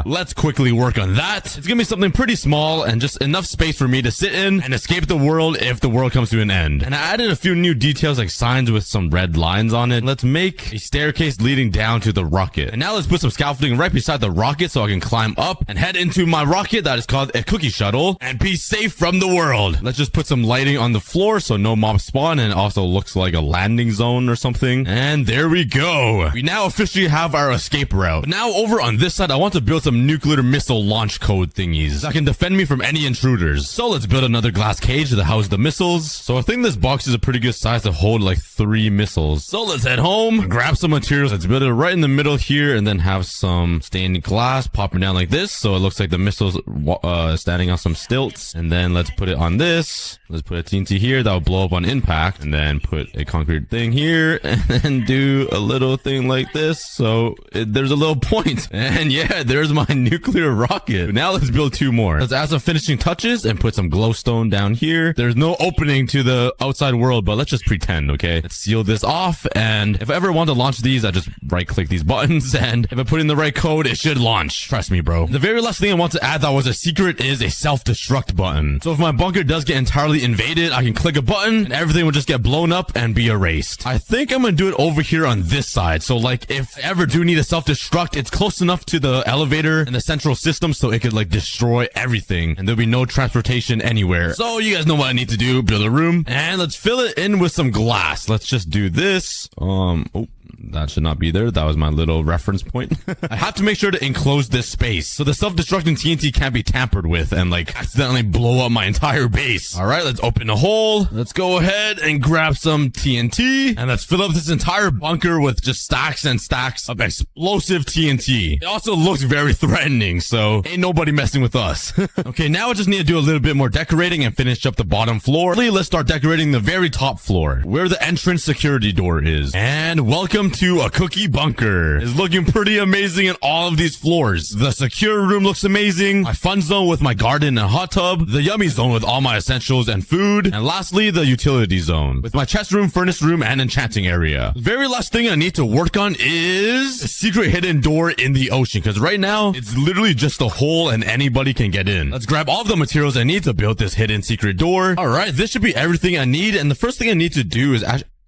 let's quickly work on that. It's gonna be something pretty small and just enough space for me to sit in and escape the world if the world comes to an end. And I added a few new details like signs with some red lines on it. Let's make a staircase leading down to the rocket. And now let's put some scaffolding right beside the rocket so I can climb up and head into my rocket that is called a cookie shuttle and be safe from the world. Let's just put some lighting on the floor so no mob spawn, and it also looks like a landing zone or something. And there we go. We now officially have our escape route. But now over on this side, I want to build some nuclear missile launch code thingies that can defend me from any intruders. So let's build another glass cage to house the missiles. So I think this box is a pretty good size to hold like 3 missiles. So let's head home, grab some materials. Let's build it right in the middle here and then have some stained glass popping down like this. So it looks like the missiles standing on some stilts. And then let's put it on this. Let's put a TNT here that will blow up on impact, and then put a concrete thing here and then do a little thing like this. So there's a little point. And yeah, there's my nuclear rocket. Now let's build 2 more. Let's add some finishing touches and put some glowstone down here. There's no opening to the outside world, but let's just pretend, okay? Let's seal this off. And if I ever want to launch these, I just right click these buttons. And if I put in the right code, it should launch. Trust me, bro. The very last thing I want to add that was a secret is a self-destruct button. So if my bunker does get entirely invaded, I can click a button and everything will just get blown up and be erased. I think I'm gonna do it over here on this side. So like if I ever do need a self-destruct, it's close enough to the elevator and the central system so it could like destroy everything and there'll be no transportation anywhere. So you guys know what I need to do. Build a room and let's fill it in with some glass. Let's just do this. Oh, that should not be there. That was my little reference point. I have to make sure to enclose this space so the self-destructing TNT can't be tampered with and like accidentally blow up my entire base. All right, let's open a hole. Let's go ahead and grab some TNT and let's fill up this entire bunker with just stacks and stacks of explosive TNT. It also looks very threatening, so ain't nobody messing with us. Okay, now I just need to do a little bit more decorating and finish up the bottom floor. Let's start decorating the very top floor where the entrance security door is. And welcome to a cookie bunker. It's looking pretty amazing in all of these floors. The secure room looks amazing. My fun zone with my garden and hot tub. The yummy zone with all my essentials and food. And lastly, the utility zone with my chest room, furnace room, and enchanting area. The very last thing I need to work on is a secret hidden door in the ocean, because right now it's literally just a hole and anybody can get in. Let's grab all the materials I need to build this hidden secret door. All right, this should be everything I need. And the first thing I need to do is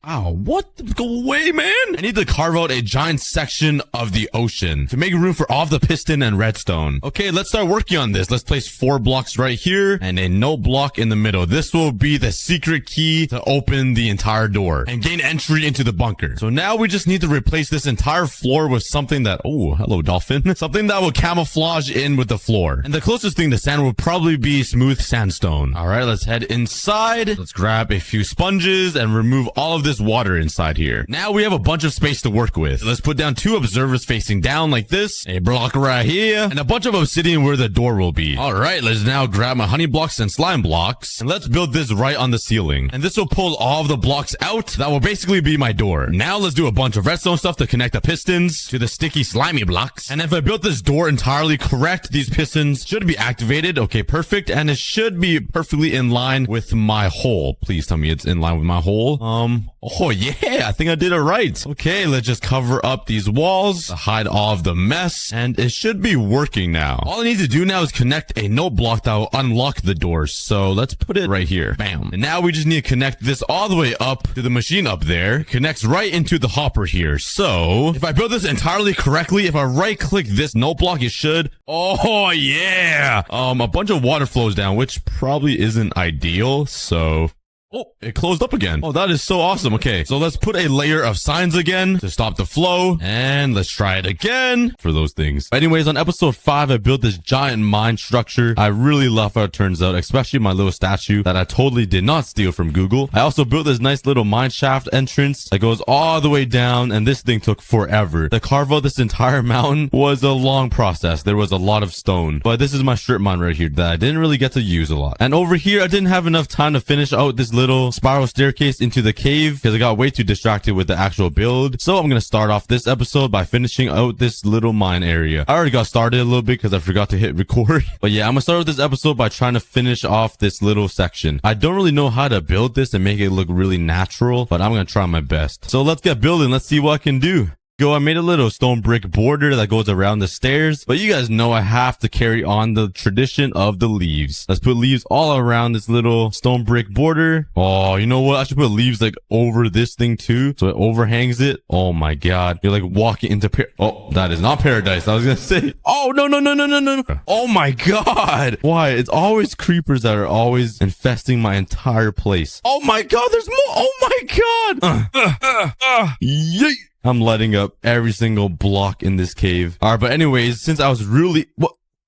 Ow, what? Go away, man. I need to carve out a giant section of the ocean to make room for all the piston and redstone. Okay, let's start working on this. Let's place 4 blocks right here and a no block in the middle. This will be the secret key to open the entire door and gain entry into the bunker. So now we just need to replace this entire floor with something that, oh, hello, dolphin. Something that will camouflage in with the floor. And the closest thing to sand will probably be smooth sandstone. All right, let's head inside. Let's grab a few sponges and remove all of this water inside here. Now we have a bunch of space to work with. Let's put down 2 observers facing down like this, a block right here, and a bunch of obsidian where the door will be. All right, let's now grab my honey blocks and slime blocks, and let's build this right on the ceiling. And this will pull all of the blocks out. That will basically be my door. Now let's do a bunch of redstone stuff to connect the pistons to the sticky slimy blocks. And if I built this door entirely correct, these pistons should be activated. Okay, perfect. And it should be perfectly in line with my hole. Please tell me it's in line with my hole. Oh yeah, I think I did it right. Okay, let's just cover up these walls to hide all of the mess, and it should be working now. All I need to do now is connect a note block that will unlock the doors. So let's put it right here. Bam. And now we just need to connect this all the way up to the machine up there. It connects right into the hopper here. So if I build this entirely correctly, if I right click this note block, it should. Oh yeah. A bunch of water flows down, which probably isn't ideal. So oh, it closed up again. Oh, that is so awesome. Okay, so let's put a layer of signs again to stop the flow. And let's try it again for those things. Anyways, on episode 5, I built this giant mine structure. I really love how it turns out, especially my little statue that I totally did not steal from Google. I also built this nice little mine shaft entrance that goes all the way down, and this thing took forever. To carve out this entire mountain was a long process. There was a lot of stone, but this is my strip mine right here that I didn't really get to use a lot. And over here, I didn't have enough time to finish out this little spiral staircase into the cave because I got way too distracted with the actual build. So I'm going to start off this episode by finishing out this little mine area. I already got started a little bit because I forgot to hit record. But yeah, I'm going to start with this episode by trying to finish off this little section. I don't really know how to build this and make it look really natural, but I'm going to try my best. So let's get building. Let's see what I can do. I made a little stone brick border that goes around the stairs, but you guys know I have to carry on the tradition of the leaves. Let's put leaves all around this little stone brick border. Oh, you know what? I should put leaves like over this thing too, so it overhangs it. Oh my god. You're like walking into oh, that is not paradise. I was gonna say. Oh, no. Oh my god. Why? It's always creepers that are always infesting my entire place. Oh my god, there's more. Oh my god. Yay. I'm lighting up every single block in this cave. All right, but anyways, since I was really...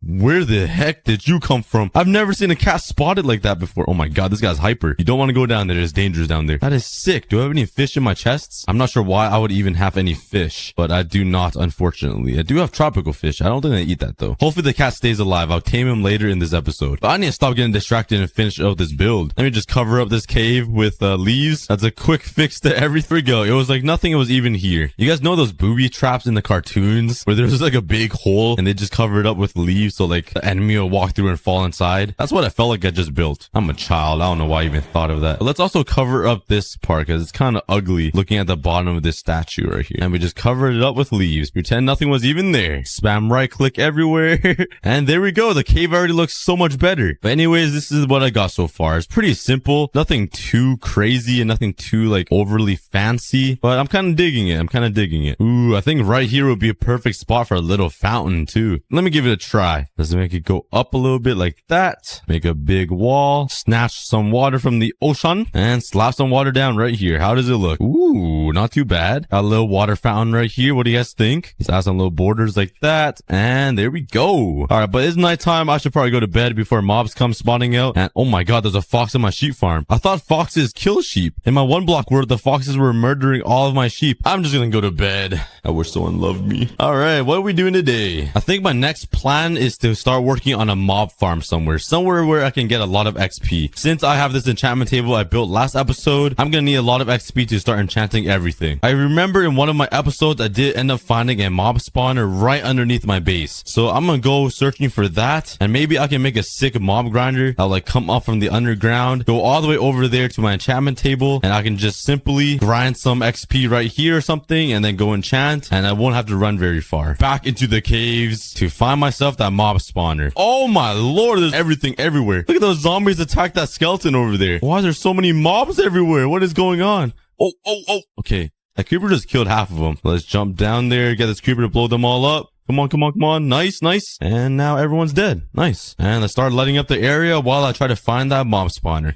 Where the heck did you come from? I've never seen a cat spotted like that before. Oh my god, this guy's hyper. You don't want to go down there. There's dangers down there. That is sick. Do I have any fish in my chests? I'm not sure why I would even have any fish, but I do not, unfortunately. I do have tropical fish. I don't think I eat that though. Hopefully the cat stays alive. I'll tame him later in this episode. But I need to stop getting distracted and finish out this build. Let me just cover up this cave with leaves. That's a quick fix to everything. Here we go. It was like nothing was even here. You guys know those booby traps in the cartoons where there's like a big hole and they just cover it up with leaves so like the enemy will walk through and fall inside? That's what I felt like I just built. I'm a child. I don't know why I even thought of that. But let's also cover up this part because it's kind of ugly looking at the bottom of this statue right here. And we just covered it up with leaves. Pretend nothing was even there. Spam right click everywhere. And there we go. The cave already looks so much better. But anyways, this is what I got so far. It's pretty simple. Nothing too crazy and nothing too like overly fancy. But I'm kind of digging it. Ooh, I think right here would be a perfect spot for a little fountain too. Let me give it a try. Let's make it go up a little bit like that. Make a big wall. Snatch some water from the ocean and slap some water down right here. How does it look? Ooh, not too bad. Got a little water fountain right here. What do you guys think? Let's add some little borders like that. And there we go. All right, but it's nighttime. I should probably go to bed before mobs come spawning out. And oh my god, there's a fox in my sheep farm. I thought foxes kill sheep. In my 1 block world, the foxes were murdering all of my sheep. I'm just gonna go to bed. I wish someone loved me. All right, what are we doing today? I think my next plan is to start working on a mob farm somewhere where I can get a lot of XP. Since I have this enchantment table I built last episode, I'm gonna need a lot of XP to start enchanting everything. I remember in one of my episodes, I did end up finding a mob spawner right underneath my base. So I'm gonna go searching for that, and maybe I can make a sick mob grinder that'll like come up from the underground, go all the way over there to my enchantment table, and I can just simply grind some XP right here or something, and then go enchant, and I won't have to run very far. Back into the caves to find myself that mob spawner. Oh my lord, there's everything everywhere. Look at those zombies attack that skeleton over there. Why is there so many mobs everywhere? What is going on? Oh. Okay. That creeper just killed half of them. Let's jump down there, get this creeper to blow them all up. Come on. Nice. And now everyone's dead. Nice. And let's start lighting up the area while I try to find that mob spawner.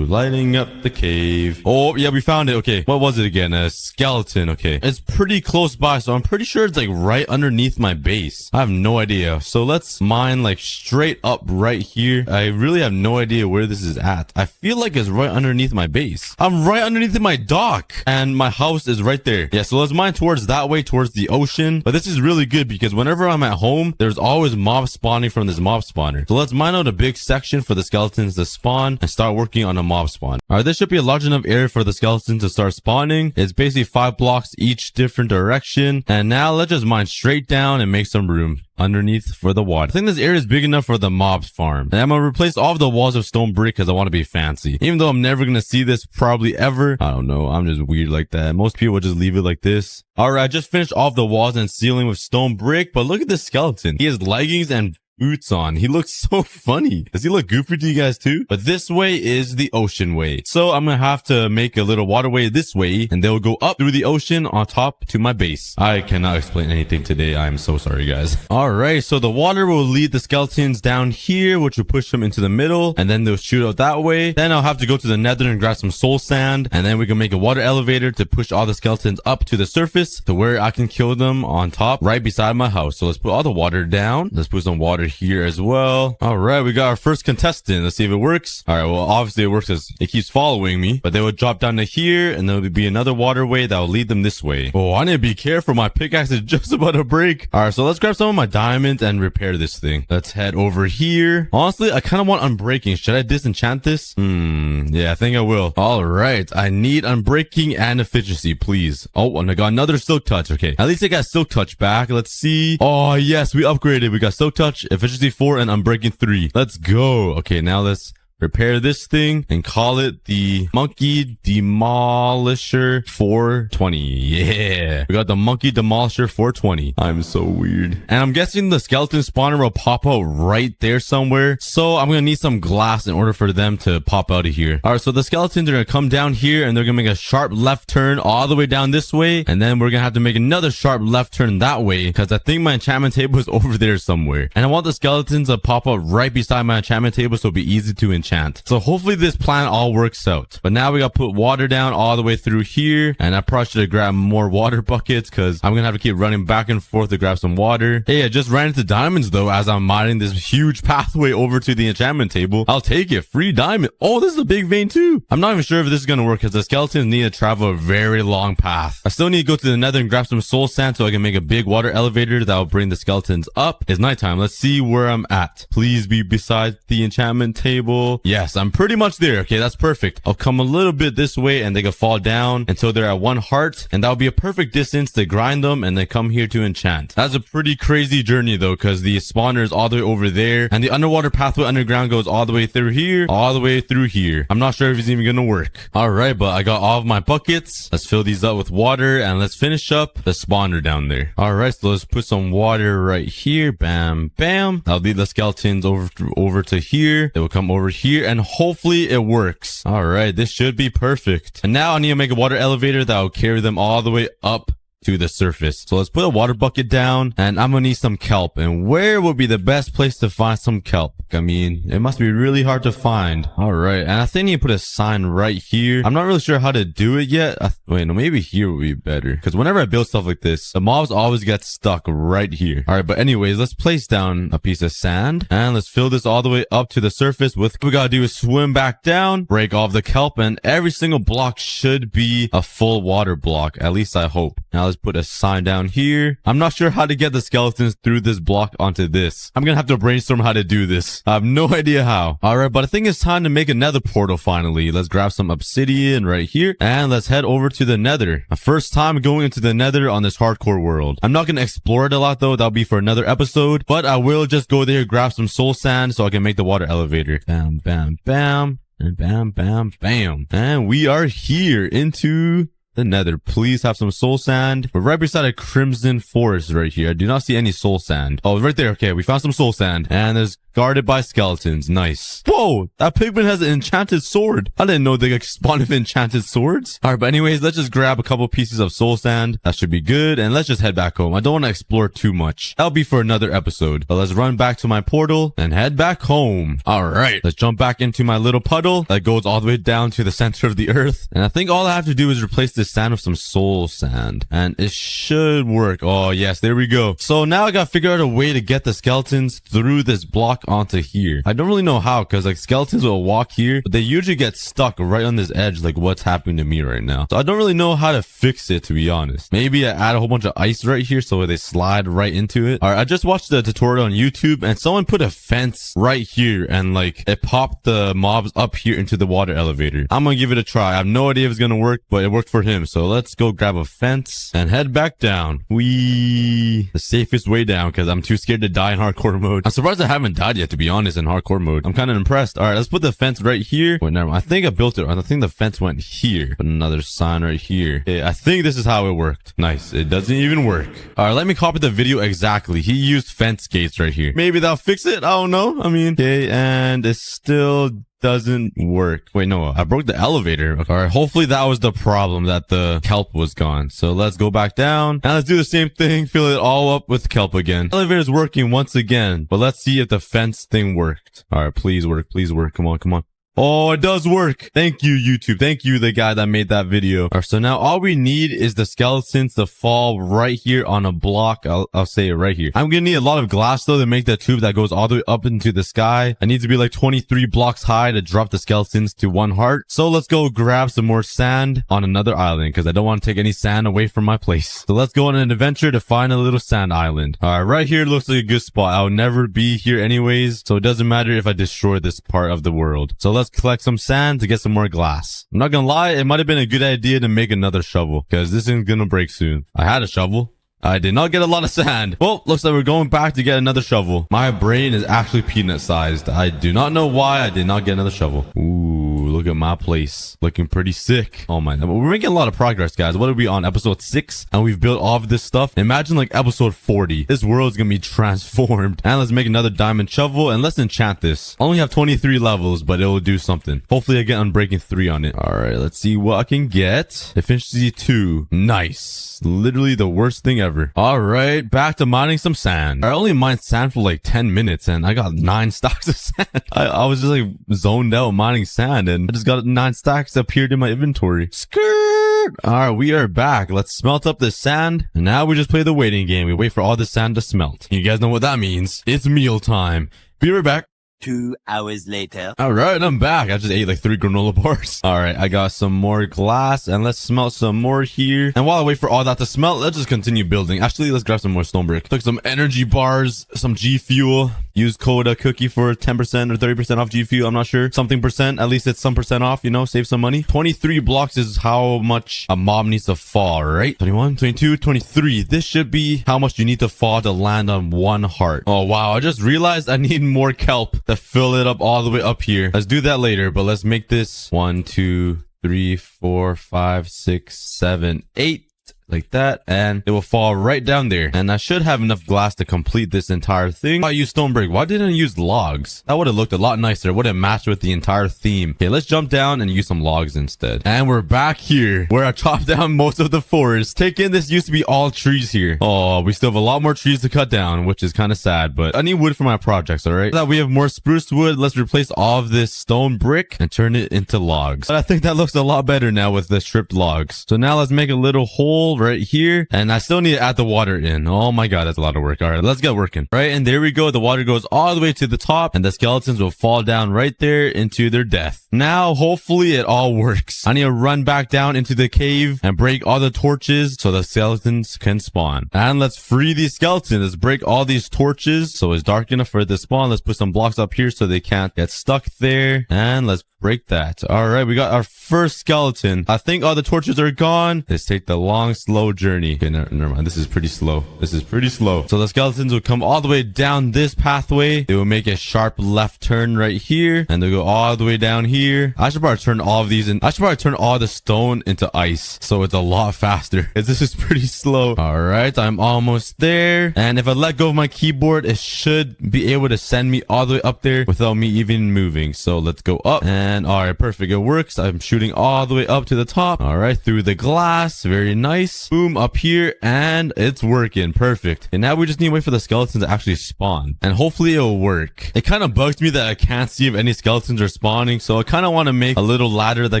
Lighting up the cave. Oh, yeah, we found it. Okay. What was it again? A skeleton. Okay. It's pretty close by, so I'm pretty sure it's like right underneath my base. I have no idea. So let's mine like straight up right here. I really have no idea where this is at. I feel like it's right underneath my base. I'm right underneath my dock. And my house is right there. Yeah, so let's mine towards that way, towards the ocean. But this is really good because whenever I'm at home, there's always mob spawning from this mob spawner. So let's mine out a big section for the skeletons to spawn and start working on a mob spawn. Alright, this should be a large enough area for the skeletons to start spawning. It's basically 5 blocks each different direction. And now let's just mine straight down and make some room underneath for the water. I think this area is big enough for the mobs farm. And I'm gonna replace all of the walls of stone brick because I want to be fancy. Even though I'm never gonna see this probably ever. I don't know. I'm just weird like that. Most people would just leave it like this. Alright, I just finished off the walls and ceiling with stone brick, but look at this skeleton. He has leggings and boots on. He looks so funny. Does he look goofy to you guys too? But this way is the ocean way. So I'm gonna have to make a little waterway this way and they'll go up through the ocean on top to my base. I cannot explain anything today. I'm so sorry guys. Alright, so the water will lead the skeletons down here, which will push them into the middle and then they'll shoot out that way. Then I'll have to go to the nether and grab some soul sand and then we can make a water elevator to push all the skeletons up to the surface to where I can kill them on top right beside my house. So let's put all the water down. Let's put some water here as well. All right, we got our first contestant. Let's see if it works. All right, well, obviously it works because it keeps following me, but they will drop down to here and there will be another waterway that will lead them this way. Oh, I need to be careful. My pickaxe is just about to break. All right, so let's grab some of my diamonds and repair this thing. Let's head over here. Honestly, I kind of want unbreaking. Should I disenchant this? Yeah, I think I will. All right, I need unbreaking and efficiency, please. Oh, and I got another silk touch. Okay, at least I got silk touch back. Let's see. Oh, yes, we upgraded. We got silk touch, efficiency 4 and unbreaking 3. Let's go. Okay, now let's repair this thing and call it the Monkey Demolisher 420. Yeah. We got the Monkey Demolisher 420. I'm so weird. And I'm guessing the skeleton spawner will pop out right there somewhere. So I'm going to need some glass in order for them to pop out of here. All right. So the skeletons are going to come down here and they're going to make a sharp left turn all the way down this way. And then we're going to have to make another sharp left turn that way because I think my enchantment table is over there somewhere. And I want the skeletons to pop out right beside my enchantment table so it'll be easy to enchant. So hopefully this plan all works out. But now we got to put water down all the way through here. And I probably should have grabbed more water buckets because I'm going to have to keep running back and forth to grab some water. Hey, I just ran into diamonds though as I'm mining this huge pathway over to the enchantment table. I'll take it. Free diamond. Oh, this is a big vein too. I'm not even sure if this is going to work because the skeletons need to travel a very long path. I still need to go to the nether and grab some soul sand so I can make a big water elevator that will bring the skeletons up. It's nighttime. Let's see where I'm at. Please be beside the enchantment table. Yes, I'm pretty much there. Okay, that's perfect. I'll come a little bit this way and they can fall down until they're at 1 heart. And that'll be a perfect distance to grind them and then come here to enchant. That's a pretty crazy journey though, because the spawner is all the way over there. And the underwater pathway underground goes all the way through here, all the way through here. I'm not sure if it's even gonna work. All right, but I got all of my buckets. Let's fill these up with water and let's finish up the spawner down there. All right, so let's put some water right here. Bam, bam. That'll lead the skeletons over to here. They will come over here and hopefully it works. All right, this should be perfect. And now I need to make a water elevator that will carry them all the way up to the surface. So let's put a water bucket down and I'm gonna need some kelp. And where would be the best place to find some kelp? I mean, it must be really hard to find. All right, and I think I need to put a sign right here. I'm not really sure how to do it yet. Wait, no, maybe here would be better because whenever I build stuff like this, the mobs always get stuck right here. All right, but anyways, let's place down a piece of sand and let's fill this all the way up to the surface. What we gotta do is swim back down, break off the kelp, and every single block should be a full water block. At least I hope. Now let's put a sign down here. I'm not sure how to get the skeletons through this block onto this. I'm gonna have to brainstorm how to do this. I have no idea how. All right, but I think it's time to make a nether portal finally. Let's grab some obsidian right here and let's head over to the nether. My first time going into the nether on this hardcore world. I'm not gonna explore it a lot though. That'll be for another episode, but I will just go there, grab some soul sand so I can make the water elevator. Bam, bam, bam, and bam, bam, bam. And we are here into the Nether. Please have some soul sand. We're right beside a crimson forest right here. I do not see any soul sand. Oh, right there. Okay, we found some soul sand. And there's guarded by skeletons. Nice. Whoa, that pigman has an enchanted sword. I didn't know they could spawn with enchanted swords. All right, but anyways, let's just grab a couple pieces of soul sand. That should be good. And let's just head back home. I don't want to explore too much. That'll be for another episode. But let's run back to my portal and head back home. All right, let's jump back into my little puddle that goes all the way down to the center of the earth. And I think all I have to do is replace this sand with some soul sand. And it should work. Oh, yes, there we go. So now I gotta figure out a way to get the skeletons through this block onto here. I don't really know how, because like skeletons will walk here, but they usually get stuck right on this edge, like what's happening to me right now. So I don't really know how to fix it, to be honest. Maybe I add a whole bunch of ice right here so they slide right into it. All right, I just watched the tutorial on YouTube and someone put a fence right here and like it popped the mobs up here into the water elevator. I'm gonna give it a try. I have no idea if it's gonna work, but it worked for him. So let's go grab a fence and head back down. The safest way down, because I'm too scared to die in hardcore mode. I'm surprised I haven't died yet, to be honest, in hardcore mode. I'm kind of impressed. All right, let's put the fence right here. Wait, never mind. I think I built it. I think the fence went here. Put another sign right here. Okay, I think this is how it worked. Nice. It doesn't even work. All right, let me copy the video exactly. He used fence gates right here. Maybe that'll fix it. I don't know. I mean, okay, and it's still doesn't work. Wait, no, I broke the elevator. All right, hopefully that was the problem, that the kelp was gone. So let's go back down and let's do the same thing. Fill it all up with kelp again. Elevator's working once again, but let's see if the fence thing worked. All right, please work. Please work. Come on, come on. Oh, it does work. Thank you, YouTube. Thank you, the guy that made that video. All right, so now all we need is the skeletons to fall right here on a block. I'll say it right here. I'm gonna need a lot of glass though to make the tube that goes all the way up into the sky. I need to be like 23 blocks high to drop the skeletons to 1 heart. So let's go grab some more sand on another island, because I don't want to take any sand away from my place. So let's go on an adventure to find a little sand island. All right, right here looks like a good spot. I'll never be here anyways, so it doesn't matter if I destroy this part of the world. So let's collect some sand to get some more glass. I'm not gonna lie, it might have been a good idea to make another shovel, because this isn't gonna break soon. I had a shovel. I did not get a lot of sand. Well, looks like we're going back to get another shovel. My brain is actually peanut sized. I do not know why I did not get another shovel. Ooh, look at my place. Looking pretty sick. Oh my, we're making a lot of progress, guys. What are we on? Episode 6? And we've built all of this stuff. Imagine like episode 40. This world's gonna be transformed. And let's make another diamond shovel and let's enchant this. I only have 23 levels, but it will do something. Hopefully I get Unbreaking 3 on it. All right, let's see what I can get. Efficiency 2. Nice. Literally the worst thing ever. All right, back to mining some sand. I only mined sand for like 10 minutes and I got 9 stacks of sand. I was just like zoned out mining sand and I just got 9 stacks appeared in my inventory. Skirt. All right, we are back. Let's smelt up this sand. And now we just play the waiting game. We wait for all the sand to smelt. You guys know what that means. It's meal time. Be right back. 2 hours later. All right, I'm back. I just ate like 3 granola bars. All right, I got some more glass and let's smelt some more here. And while I wait for all that to smelt, let's just continue building. Actually, let's grab some more stone brick. Took some energy bars, some G Fuel. Use code cookie for 10% or 30% off G Fuel. I'm not sure. Something percent. At least it's some percent off, you know, save some money. 23 blocks is how much a mob needs to fall, right? 21, 22, 23. This should be how much you need to fall to land on 1 heart. Oh, wow. I just realized I need more kelp to fill it up all the way up here. Let's do that later, but let's make this 1, 2, 3, 4, 5, 6, 7, 8. Like that, and it will fall right down there. And I should have enough glass to complete this entire thing. I used stone brick. Why didn't I use logs? That would have looked a lot nicer. It would have matched with the entire theme. Okay, let's jump down and use some logs instead. And we're back here where I chopped down most of the forest. Take in, this used to be all trees here. Oh, we still have a lot more trees to cut down, which is kind of sad, but I need wood for my projects, all right? Now that we have more spruce wood, let's replace all of this stone brick and turn it into logs. But I think that looks a lot better now with the stripped logs. So now let's make a little hole right here, and I still need to add the water in. Oh my god, that's a lot of work. All right, let's get working. Right, and there we go. The water goes all the way to the top and the skeletons will fall down right there into their death. Now hopefully it all works. I need to run back down into the cave and break all the torches so the skeletons can spawn. And let's free these skeletons. Let's break all these torches so it's dark enough for it to spawn. Let's put some blocks up here so they can't get stuck there, and let's break that. All right, we got our first skeleton. I think all the torches are gone. Let's take the long, slow journey. Okay, never mind. This is pretty slow. This is pretty slow. So the skeletons will come all the way down this pathway. They will make a sharp left turn right here, and they'll go all the way down here. I should probably turn all of these in. I should probably turn all the stone into ice, so it's a lot faster, because this is pretty slow. All right, I'm almost there. And if I let go of my keyboard, it should be able to send me all the way up there without me even moving. So let's go up. And all right, perfect. It works. I'm shooting all the way up to the top. All right, through the glass. Very nice. Boom, up here, and it's working. Perfect. And now we just need to wait for the skeletons to actually spawn, and hopefully it'll work. It kind of bugs me that I can't see if any skeletons are spawning, so I kind of want to make a little ladder that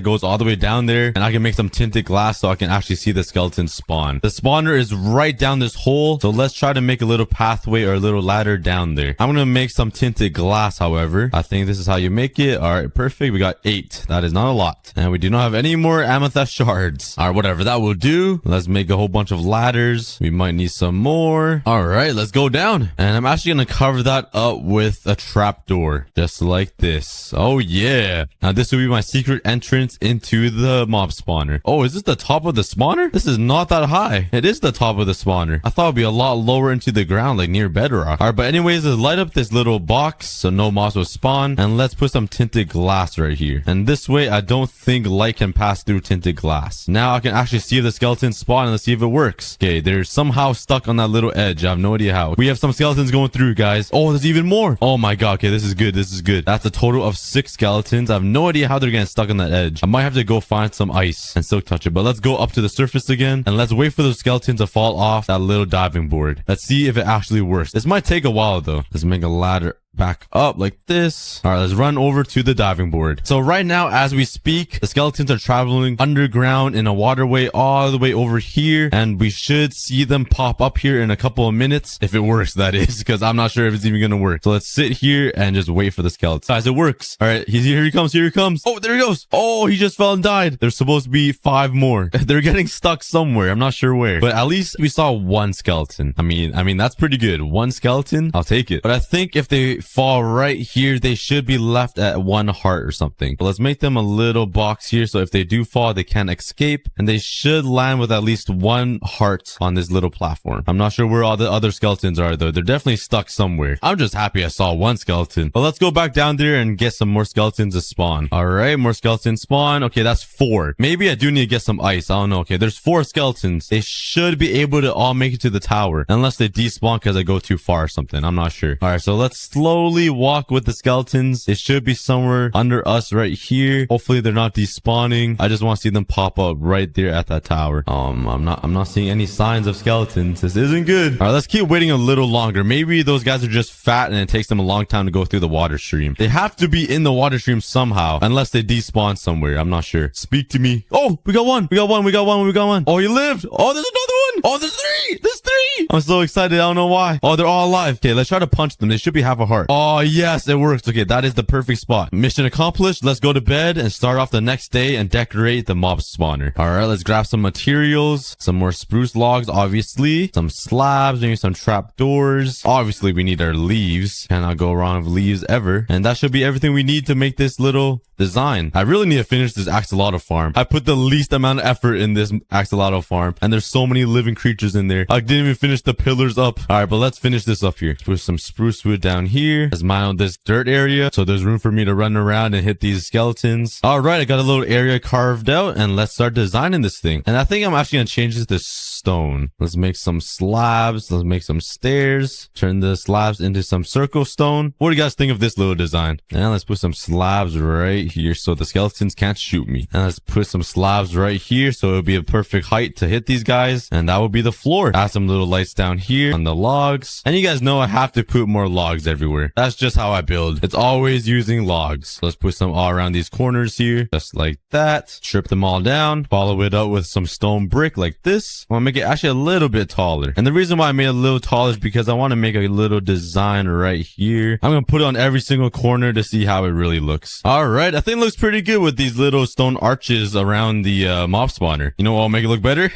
goes all the way down there, and I can make some tinted glass so I can actually see the skeletons spawn. The spawner is right down this hole, so let's try to make a little pathway or a little ladder down there. I'm gonna make some tinted glass, however. I think this is how you make it. All right, perfect. We got 8. That is not a lot, and we do not have any more amethyst shards. All right, whatever, that will do. Let's make a whole bunch of ladders. We might need some more. All right, let's go down, and I'm actually gonna cover that up with a trapdoor, just like this. Oh yeah, now this will be my secret entrance into the mob spawner. Oh, is this the top of the spawner? This is not that high. It is the top of the spawner. I thought it'd be a lot lower into the ground, like near bedrock. All right, but anyways, let's light up this little box so no mobs will spawn, and let's put some tinted glass right here. And this way, I don't think light can pass through tinted glass. Now I can actually see if the skeletons spawn, and let's see if it works. Okay, they're somehow stuck on that little edge. I have no idea how. We have some skeletons going through, guys. Oh, there's even more. Oh my god. Okay, this is good. This is good. That's a total of 6 skeletons. I have no idea how they're getting stuck on that edge. I might have to go find some ice and silk touch it, but let's go up to the surface again, and let's wait for those skeletons to fall off that little diving board. Let's see if it actually works. This might take a while though. Let's make a ladder back up like this. All right, let's run over to the diving board. So right now, as we speak, the skeletons are traveling underground in a waterway all the way over here, and we should see them pop up here in a couple of minutes, if it works, that is, because I'm not sure if it's even gonna work. So let's sit here and just wait for the skeleton. Guys, it works. All right, he's here. He comes. Here he comes. Oh, there he goes. Oh, he just fell and died. There's supposed to be 5 more. They're getting stuck somewhere. I'm not sure where, but at least we saw 1 skeleton. I mean that's pretty good. 1 skeleton, I'll take it. But I think if they fall right here, they should be left at 1 heart or something. But let's make them a little box here, so if they do fall, they can't escape, and they should land with at least 1 heart on this little platform. I'm not sure where all the other skeletons are though. They're definitely stuck somewhere. I'm just happy I saw 1 skeleton. But let's go back down there and get some more skeletons to spawn. All right, more skeletons spawn. Okay, that's 4. Maybe I do need to get some ice. I don't know. Okay, there's 4 skeletons. They should be able to all make it to the tower, unless they despawn because I go too far or something. I'm not sure. All right, so let's slowly walk with the skeletons. It should be somewhere under us right here. Hopefully they're not despawning. I just want to see them pop up right there at that tower. I'm not seeing any signs of skeletons. This isn't good. All right, let's keep waiting a little longer. Maybe those guys are just fat and it takes them a long time to go through the water stream. They have to be in the water stream somehow, unless they despawn somewhere. I'm not sure. Speak to me. Oh, we got one. We got one. We got one. We got one. Oh, he lived. Oh, there's another one. Oh, there's 3. There's 3. I'm so excited. I don't know why. Oh, they're all alive. Okay, let's try to punch them. They should be half a heart. Oh, yes, it works. Okay, that is the perfect spot. Mission accomplished. Let's go to bed and start off the next day and decorate the mob spawner. All right, let's grab some materials, some more spruce logs, obviously, some slabs, maybe some trap doors. Obviously, we need our leaves. Cannot go wrong with leaves ever. And that should be everything we need to make this little design. I really need to finish this axolotl farm. I put the least amount of effort in this axolotl farm, and there's so many living creatures in there. I didn't even finish the pillars up. All right, but let's finish this up here. Put some spruce wood down here. Let's mine on this dirt area, so there's room for me to run around and hit these skeletons. All right, I got a little area carved out, and let's start designing this thing. And I think I'm actually gonna change this to stone. Let's make some slabs. Let's make some stairs. Turn the slabs into some circle stone. What do you guys think of this little design? And let's put some slabs right here so the skeletons can't shoot me. And let's put some slabs right here so it'll be a perfect height to hit these guys. And that will be the floor. Add some little lights down here on the logs. And you guys know I have to put more logs everywhere. That's just how I build. It's always using logs. So let's put some all around these corners here, just like that. Strip them all down. Follow it up with some stone brick like this. I want to make it actually a little bit taller. And the reason why I made it a little taller is because I want to make a little design right here. I'm going to put it on every single corner to see how it really looks. All right. I think it looks pretty good with these little stone arches around the mob spawner. You know what will make it look better?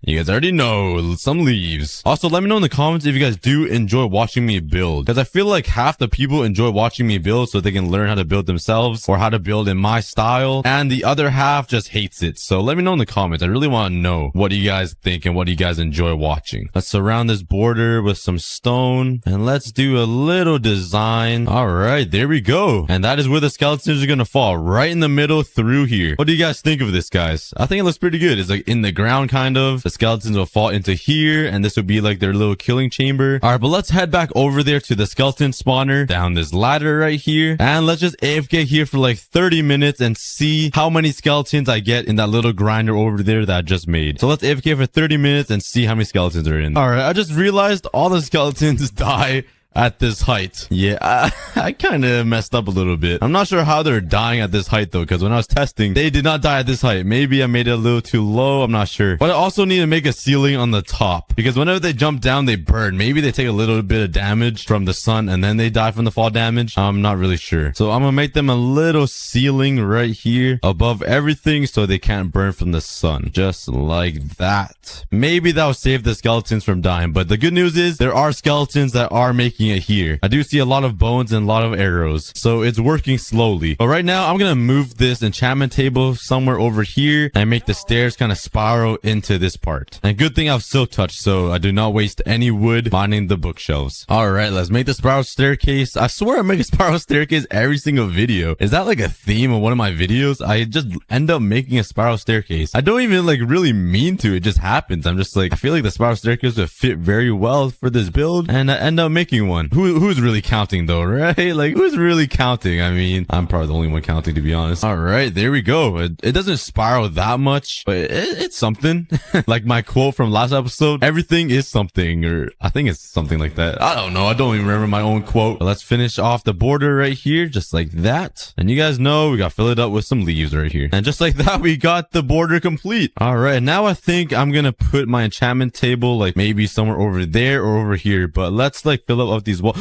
You guys already know, some leaves. Also, let me know in the comments if you guys do enjoy watching me build, because I feel like half the people enjoy watching me build so they can learn how to build themselves or how to build in my style, and the other half just hates it. So let me know in the comments. I really want to know what you guys think and what you guys enjoy watching. Let's surround this border with some stone, and let's do a little design. All right, there we go. And that is where the skeletons are gonna fall, right in the middle through here. What do you guys think of this, guys? I think it looks pretty good. It's like in the ground, kind of. The skeletons will fall into here, and this will be like their little killing chamber. All right, but let's head back over there to the skeleton spawner, down this ladder right here, and let's just AFK here for like 30 minutes and see how many skeletons I get in that little grinder over there that I just made. So let's AFK for 30 minutes and see how many skeletons are in. All right, I just realized all the skeletons die at this height. Yeah, I kind of messed up a little bit. I'm not sure how they're dying at this height though, because when I was testing, they did not die at this height. Maybe I made it a little too low. I'm not sure. But I also need to make a ceiling on the top, because whenever they jump down, they burn. Maybe they take a little bit of damage from the sun and then they die from the fall damage. I'm not really sure. So I'm gonna make them a little ceiling right here above everything so they can't burn from the sun. Just like that. Maybe that will save the skeletons from dying. But the good news is there are skeletons that are making it here. I do see a lot of bones and a lot of arrows, so it's working slowly. But right now I'm gonna move this enchantment table somewhere over here and make the stairs kind of spiral into this part. And good thing I have silk touch, so I do not waste any wood mining the bookshelves. All right, let's make the spiral staircase. I swear I make a spiral staircase every single video. Is that like a theme of one of my videos? I just end up making a spiral staircase. I don't even like really mean to. It just happens. I'm just like, I feel like the spiral staircase would fit very well for this build, and I end up making one. Who's really counting though, right? Like, who's really counting? I mean, I'm probably the only one counting, to be honest. All right, there we go. It doesn't spiral that much, but it's something. Like my quote from last episode, everything is something, or I think it's something like that. I don't know. I don't even remember my own quote. But let's finish off the border right here, just like that. And you guys know we got to fill it up with some leaves right here. And just like that, we got the border complete. All right, now I think I'm gonna put my enchantment table like maybe somewhere over there or over here, but let's like fill up these walls.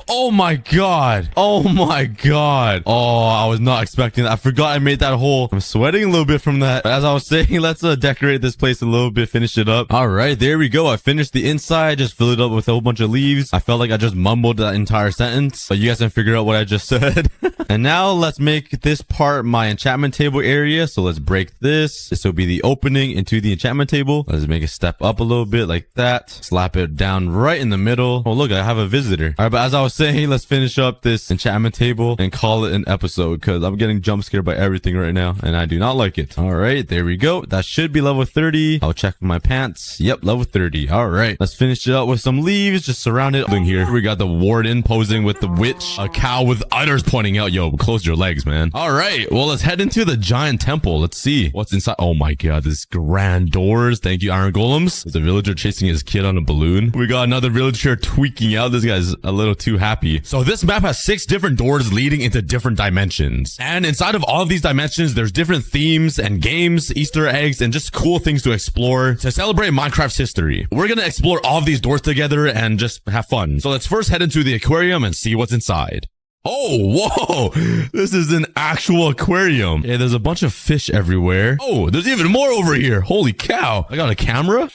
Oh my god. Oh my god. Oh, I was not expecting that. I forgot I made that hole. I'm sweating a little bit from that. But as I was saying, let's decorate this place a little bit, finish it up. All right, there we go. I finished the inside, just filled it up with a whole bunch of leaves. I felt like I just mumbled that entire sentence, but you guys can figure out what I just said. And now let's make this part my enchantment table area. So let's break this. This will be the opening into the enchantment table. Let's make it step up a little bit like that. Slap it down right in the middle. Oh, look, I have a visitor. All right, but as I was saying, let's finish up this enchantment table and call it an episode, because I'm getting jump scared by everything right now and I do not like it. All right, there we go. That should be level 30. I'll check my pants. Yep, level 30. All right, let's finish it up with some leaves. Just surround it here. We got the warden posing with the witch, a cow with udders pointing out. Yo, close your legs, man. All right, well, let's head into the giant temple. Let's see what's inside. Oh my god, this grand doors. Thank you, iron golems. There's a villager chasing his kid on a balloon. We got another villager tweaking out. This guy's a little too happy. So this map has 6 different doors leading into different dimensions. And inside of all of these dimensions, there's different themes and games, Easter eggs, and just cool things to explore to celebrate Minecraft's history. We're gonna explore all of these doors together and just have fun. So let's first head into the aquarium and see what's inside. Oh, whoa, this is an actual aquarium. Yeah, there's a bunch of fish everywhere. Oh, there's even more over here. Holy cow. I got a camera.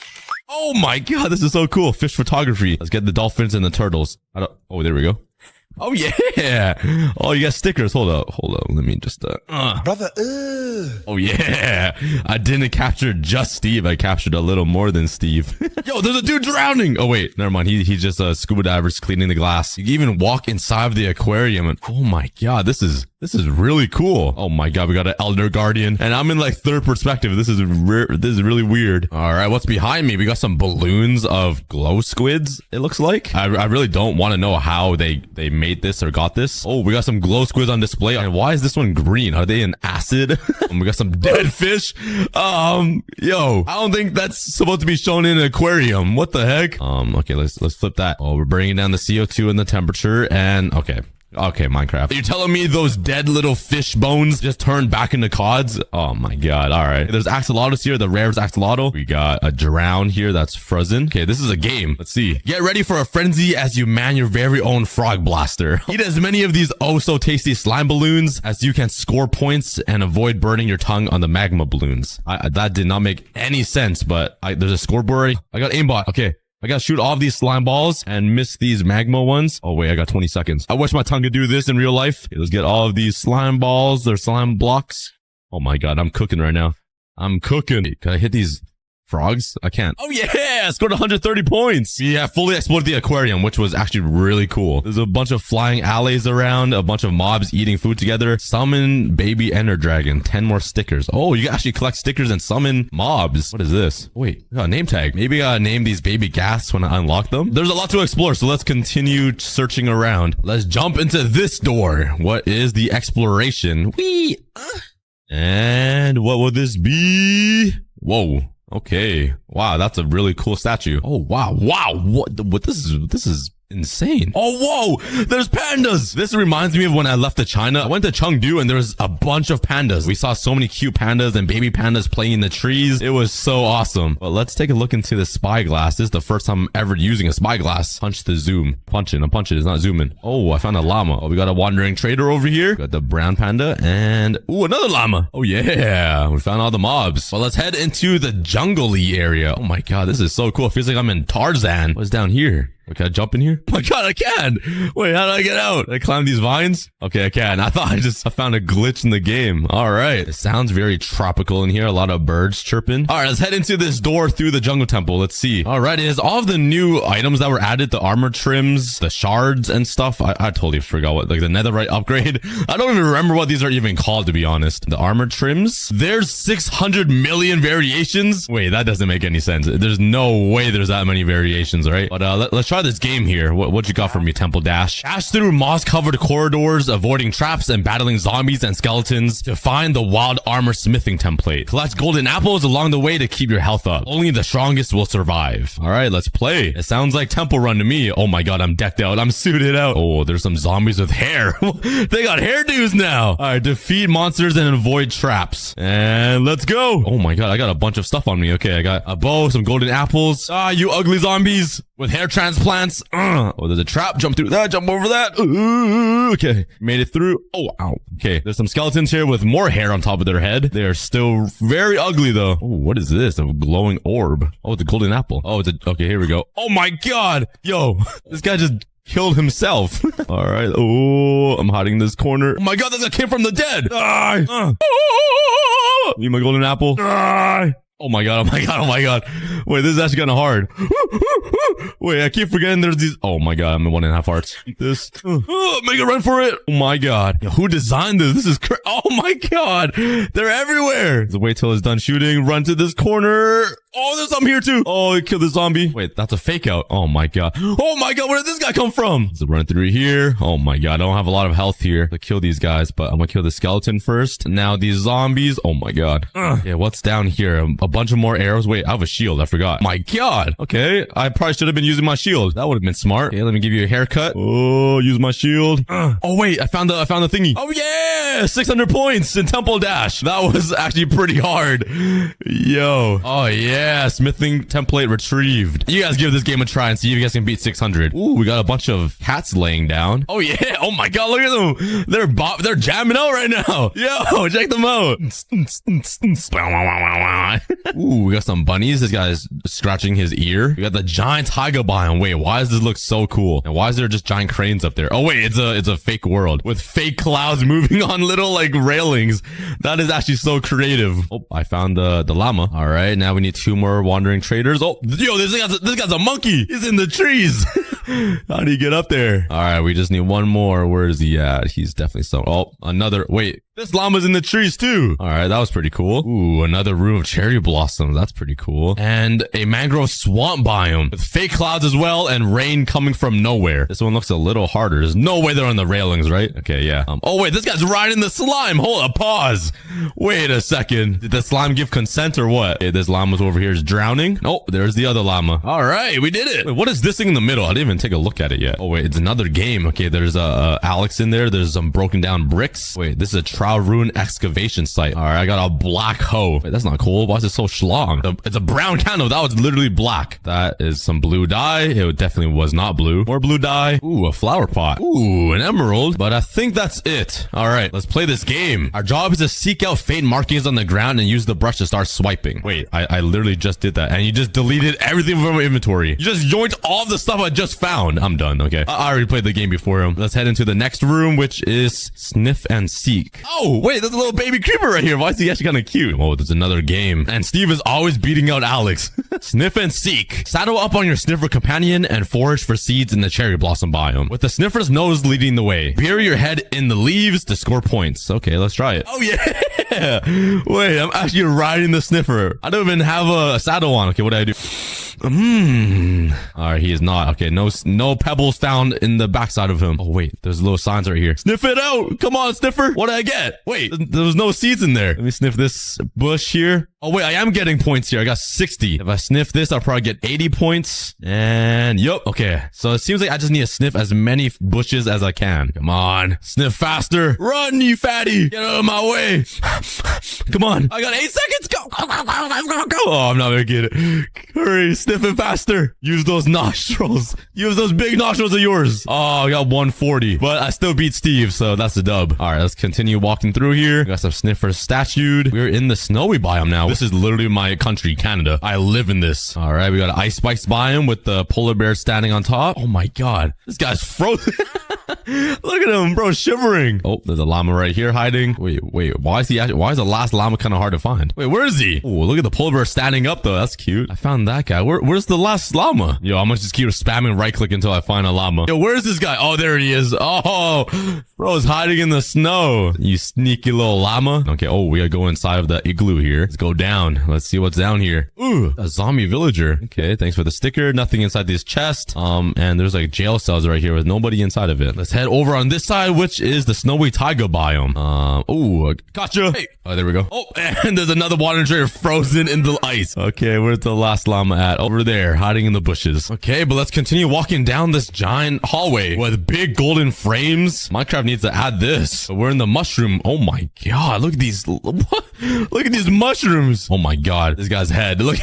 Oh my god, this is so cool. Fish photography. Let's get the dolphins and the turtles. Oh, there we go. Oh yeah. Oh, you got stickers. Hold up. Let me just brother. Oh yeah. I didn't capture just Steve. I captured a little more than Steve. Yo, there's a dude drowning. Oh wait, never mind. He's just scuba divers cleaning the glass. You can even walk inside of the aquarium and oh my god, this is really cool. Oh my god, we got an elder guardian and I'm in like third perspective. This is really weird. All right, what's behind me? We got some balloons of glow squids. It looks like I really don't want to know how they made this or got this. Oh, we got some glow squids on display. And why is this one green? Are they in acid? We got some dead fish. Yo, I don't think that's supposed to be shown in an aquarium. What the heck? Okay, let's flip that. Oh, we're bringing down the CO2 and the temperature and okay. Okay, Minecraft. You're telling me those dead little fish bones just turned back into cods? Oh my god. All right. There's axolotls here. The rarest axolotl. We got a drown here that's frozen. Okay, this is a game. Let's see. Get ready for a frenzy as you man your very own frog blaster. Eat as many of these oh so tasty slime balloons as you can score points and avoid burning your tongue on the magma balloons. That did not make any sense, but there's a scoreboard. I got aimbot. Okay. I gotta shoot all of these slime balls and miss these magma ones. Oh wait, I got 20 seconds. I wish my tongue could do this in real life. Okay, let's get all of these slime balls or slime blocks. Oh my god, I'm cooking right now. I'm cooking. Can I hit these frogs? I can't. Oh yeah, I scored 130 points. Yeah, fully explored the aquarium, which was actually really cool. There's a bunch of flying alleys around, a bunch of mobs eating food together. Summon baby ender dragon, 10 more stickers. Oh, you can actually collect stickers and summon mobs. What is this? Wait, I got a name tag. Maybe I name these baby ghast when I unlock them. There's a lot to explore, so let's continue searching around. Let's jump into this door. What is the exploration? Whee! And what will this be? Whoa. Okay. Wow, that's a really cool statue. Oh, wow. Wow. What this is insane. Oh, whoa. There's pandas. This reminds me of when I left to China. I went to Chengdu and there was a bunch of pandas. We saw so many cute pandas and baby pandas playing in the trees. It was so awesome. But let's take a look into the spyglass. This is the first time I'm ever using a spyglass. Punch the zoom. Punch it. I'm punching it. It's not zooming. Oh, I found a llama. Oh, we got a wandering trader over here. Got the brown panda and ooh, another llama. Oh yeah. We found all the mobs. Well, let's head into the jungle-y area. Oh my god, this is so cool. It feels like I'm in Tarzan. What's down here? Can I jump in here? Oh my god, I can! Wait, how do I get out? Did I climb these vines? Okay, I can. I thought I found a glitch in the game. Alright. It sounds very tropical in here. A lot of birds chirping. Alright, let's head into this door through the jungle temple. Let's see. Alright, it is all of the new items that were added. The armor trims, the shards and stuff. I totally forgot what, like the netherite upgrade. I don't even remember what these are even called, to be honest. The armor trims. There's 600 million variations. Wait, that doesn't make any sense. There's no way there's that many variations, right? But let's try this game here. What you got for me, Temple Dash? Dash through moss-covered corridors, avoiding traps and battling zombies and skeletons to find the wild armor smithing template. Collect golden apples along the way to keep your health up. Only the strongest will survive. All right, let's play. It sounds like Temple Run to me. Oh my god, I'm decked out. I'm suited out. Oh, there's some zombies with hair. They got hairdos now. All right, defeat monsters and avoid traps. And let's go. Oh my god, I got a bunch of stuff on me. Okay, I got a bow, some golden apples. Ah, you ugly zombies with hair transplants. Oh, there's a trap. Jump through that. Jump over that. Okay, made it through. Oh, ow. Okay, there's some skeletons here with more hair on top of their head. They are still very ugly, though. Oh, what is this? A glowing orb. Oh, it's a golden apple. Oh, okay, here we go. Oh my god. Yo, this guy just killed himself. All right. Oh, I'm hiding in this corner. Oh my god, that's a kid from the dead. Need my golden apple. Oh my god, oh my god, oh my god. Wait, this is actually kind of hard. Wait, I keep forgetting there's these. Oh my god, I'm in 1.5 hearts. This. Make a run for it. Oh my god. Yo, who designed this? This is oh my god. They're everywhere. Let's wait till it's done shooting. Run to this corner. Oh, there's some here too. Oh, he killed the zombie. Wait, that's a fake out. Oh my god. Oh my god, where did this guy come from? Let's run through here. Oh my god, I don't have a lot of health here to kill these guys, but I'm gonna kill the skeleton first. Now these zombies. Oh my god. Yeah, what's down here? A bunch of more arrows. Wait, I have a shield. I forgot. My god. Okay, I probably should have been using my shield. That would have been smart. Okay, let me give you a haircut. Oh, use my shield. Oh wait, I found the thingy. Oh yeah, 600 points in Temple Dash. That was actually pretty hard. Yo. Oh yeah, smithing template retrieved. You guys give this game a try and see if you guys can beat 600. Ooh, we got a bunch of cats laying down. Oh yeah. Oh my god, look at them. They're jamming out right now. Yo, check them out. Ooh, we got some bunnies. This guy's scratching his ear. We got the giant taiga biome. Wait, why does this look so cool? And why is there just giant cranes up there? Oh wait, it's a fake world with fake clouds moving on little like railings. That is actually so creative. Oh, I found the llama. All right, now we need 2 more wandering traders. Oh, yo, this guy's a monkey. He's in the trees. How do you get up there? All right, we just need 1 more. Where is he at? He's definitely so. Oh, another. Wait. This llama's in the trees too. All right, that was pretty cool. Ooh, another room of cherry blossoms. That's pretty cool. And a mangrove swamp biome with fake clouds as well and rain coming from nowhere. This one looks a little harder. There's no way they're on the railings, right? Okay, yeah. Oh wait, this guy's riding the slime. Hold up, pause. Wait a second. Did the slime give consent or what? Okay, this llama's over here is drowning. Oh, there's the other llama. All right, we did it. Wait, what is this thing in the middle? I didn't even take a look at it yet. Oh wait, it's another game. Okay, there's Alex in there. There's some broken down bricks. Wait, this is a trowel ruin excavation site. All right, I got a black hoe. Wait, that's not cool. Why is it so schlong? It's a brown candle. That was literally black. That is some blue dye. It definitely was not blue. More blue dye. Ooh, a flower pot. Ooh, an emerald. But I think that's it. All right, let's play this game. Our job is to seek out faint markings on the ground and use the brush to start swiping. Wait, I literally just did that. And you just deleted everything from my inventory. You just joined all the stuff I just found. I'm done. Okay. I already played the game before him. Let's head into the next room, which is sniff and seek. Oh, wait, there's a little baby creeper right here. Why is he actually kind of cute? Oh, there's another game. And Steve is always beating out Alex. Sniff and seek. Saddle up on your sniffer companion and forage for seeds in the cherry blossom biome, with the sniffer's nose leading the way. Bury your head in the leaves to score points. Okay, let's try it. Oh, yeah. Wait, I'm actually riding the sniffer. I don't even have a saddle on. Okay, what do I do? All right, he is not. Okay, no pebbles found in the backside of him. Oh, wait, there's little signs right here. Sniff it out. Come on, sniffer. What did I get? Wait, there was no seeds in there. Let me sniff this bush here. Oh, wait, I am getting points here. I got 60. If I sniff this, I'll probably get 80 points. And yup. Okay, so it seems like I just need to sniff as many bushes as I can. Come on. Sniff faster. Run, you fatty. Get out of my way. Come on. I got 8 seconds. Go. Oh, I'm not gonna get it. Hurry, sniff it faster. Use those nostrils. Use those big nostrils of yours. Oh, I got 140. But I still beat Steve, so that's a dub. All right, let's continue walking through here. Got some sniffers statued. We're in the snowy biome now. This is literally my country, Canada. I live in this. All right, we got an ice spikes biome with the polar bear standing on top. Oh my god, this guy's frozen. Look at him, bro, shivering. Oh, there's a llama right here hiding. Wait, why is the last llama kind of hard to find? Wait, where is he? Oh, look at the polar bear standing up though. That's cute. I found that guy. Where's the last llama? Yo, I'm gonna just keep spamming right click until I find a llama. Yo, where's this guy? Oh, there he is. Oh, bro's hiding in the snow. You sneaky little llama. Okay, oh, we gotta go inside of the igloo here. Let's go down. Let's see what's down here. Ooh, a zombie villager. Okay, thanks for the sticker. Nothing inside this chest. And there's like jail cells right here with nobody inside of it. Let's head over on this side, which is the snowy taiga biome. Oh, gotcha. Hey. Oh, there we go. Oh, and there's another water trader frozen in the ice. Okay, where's the last llama at? Over there, hiding in the bushes. Okay, but let's continue walking down this giant hallway with big golden frames. Minecraft needs to add this. So we're in the mushroom. Oh my god, look at these. Look at these mushrooms. Oh my god, this guy's head. Look.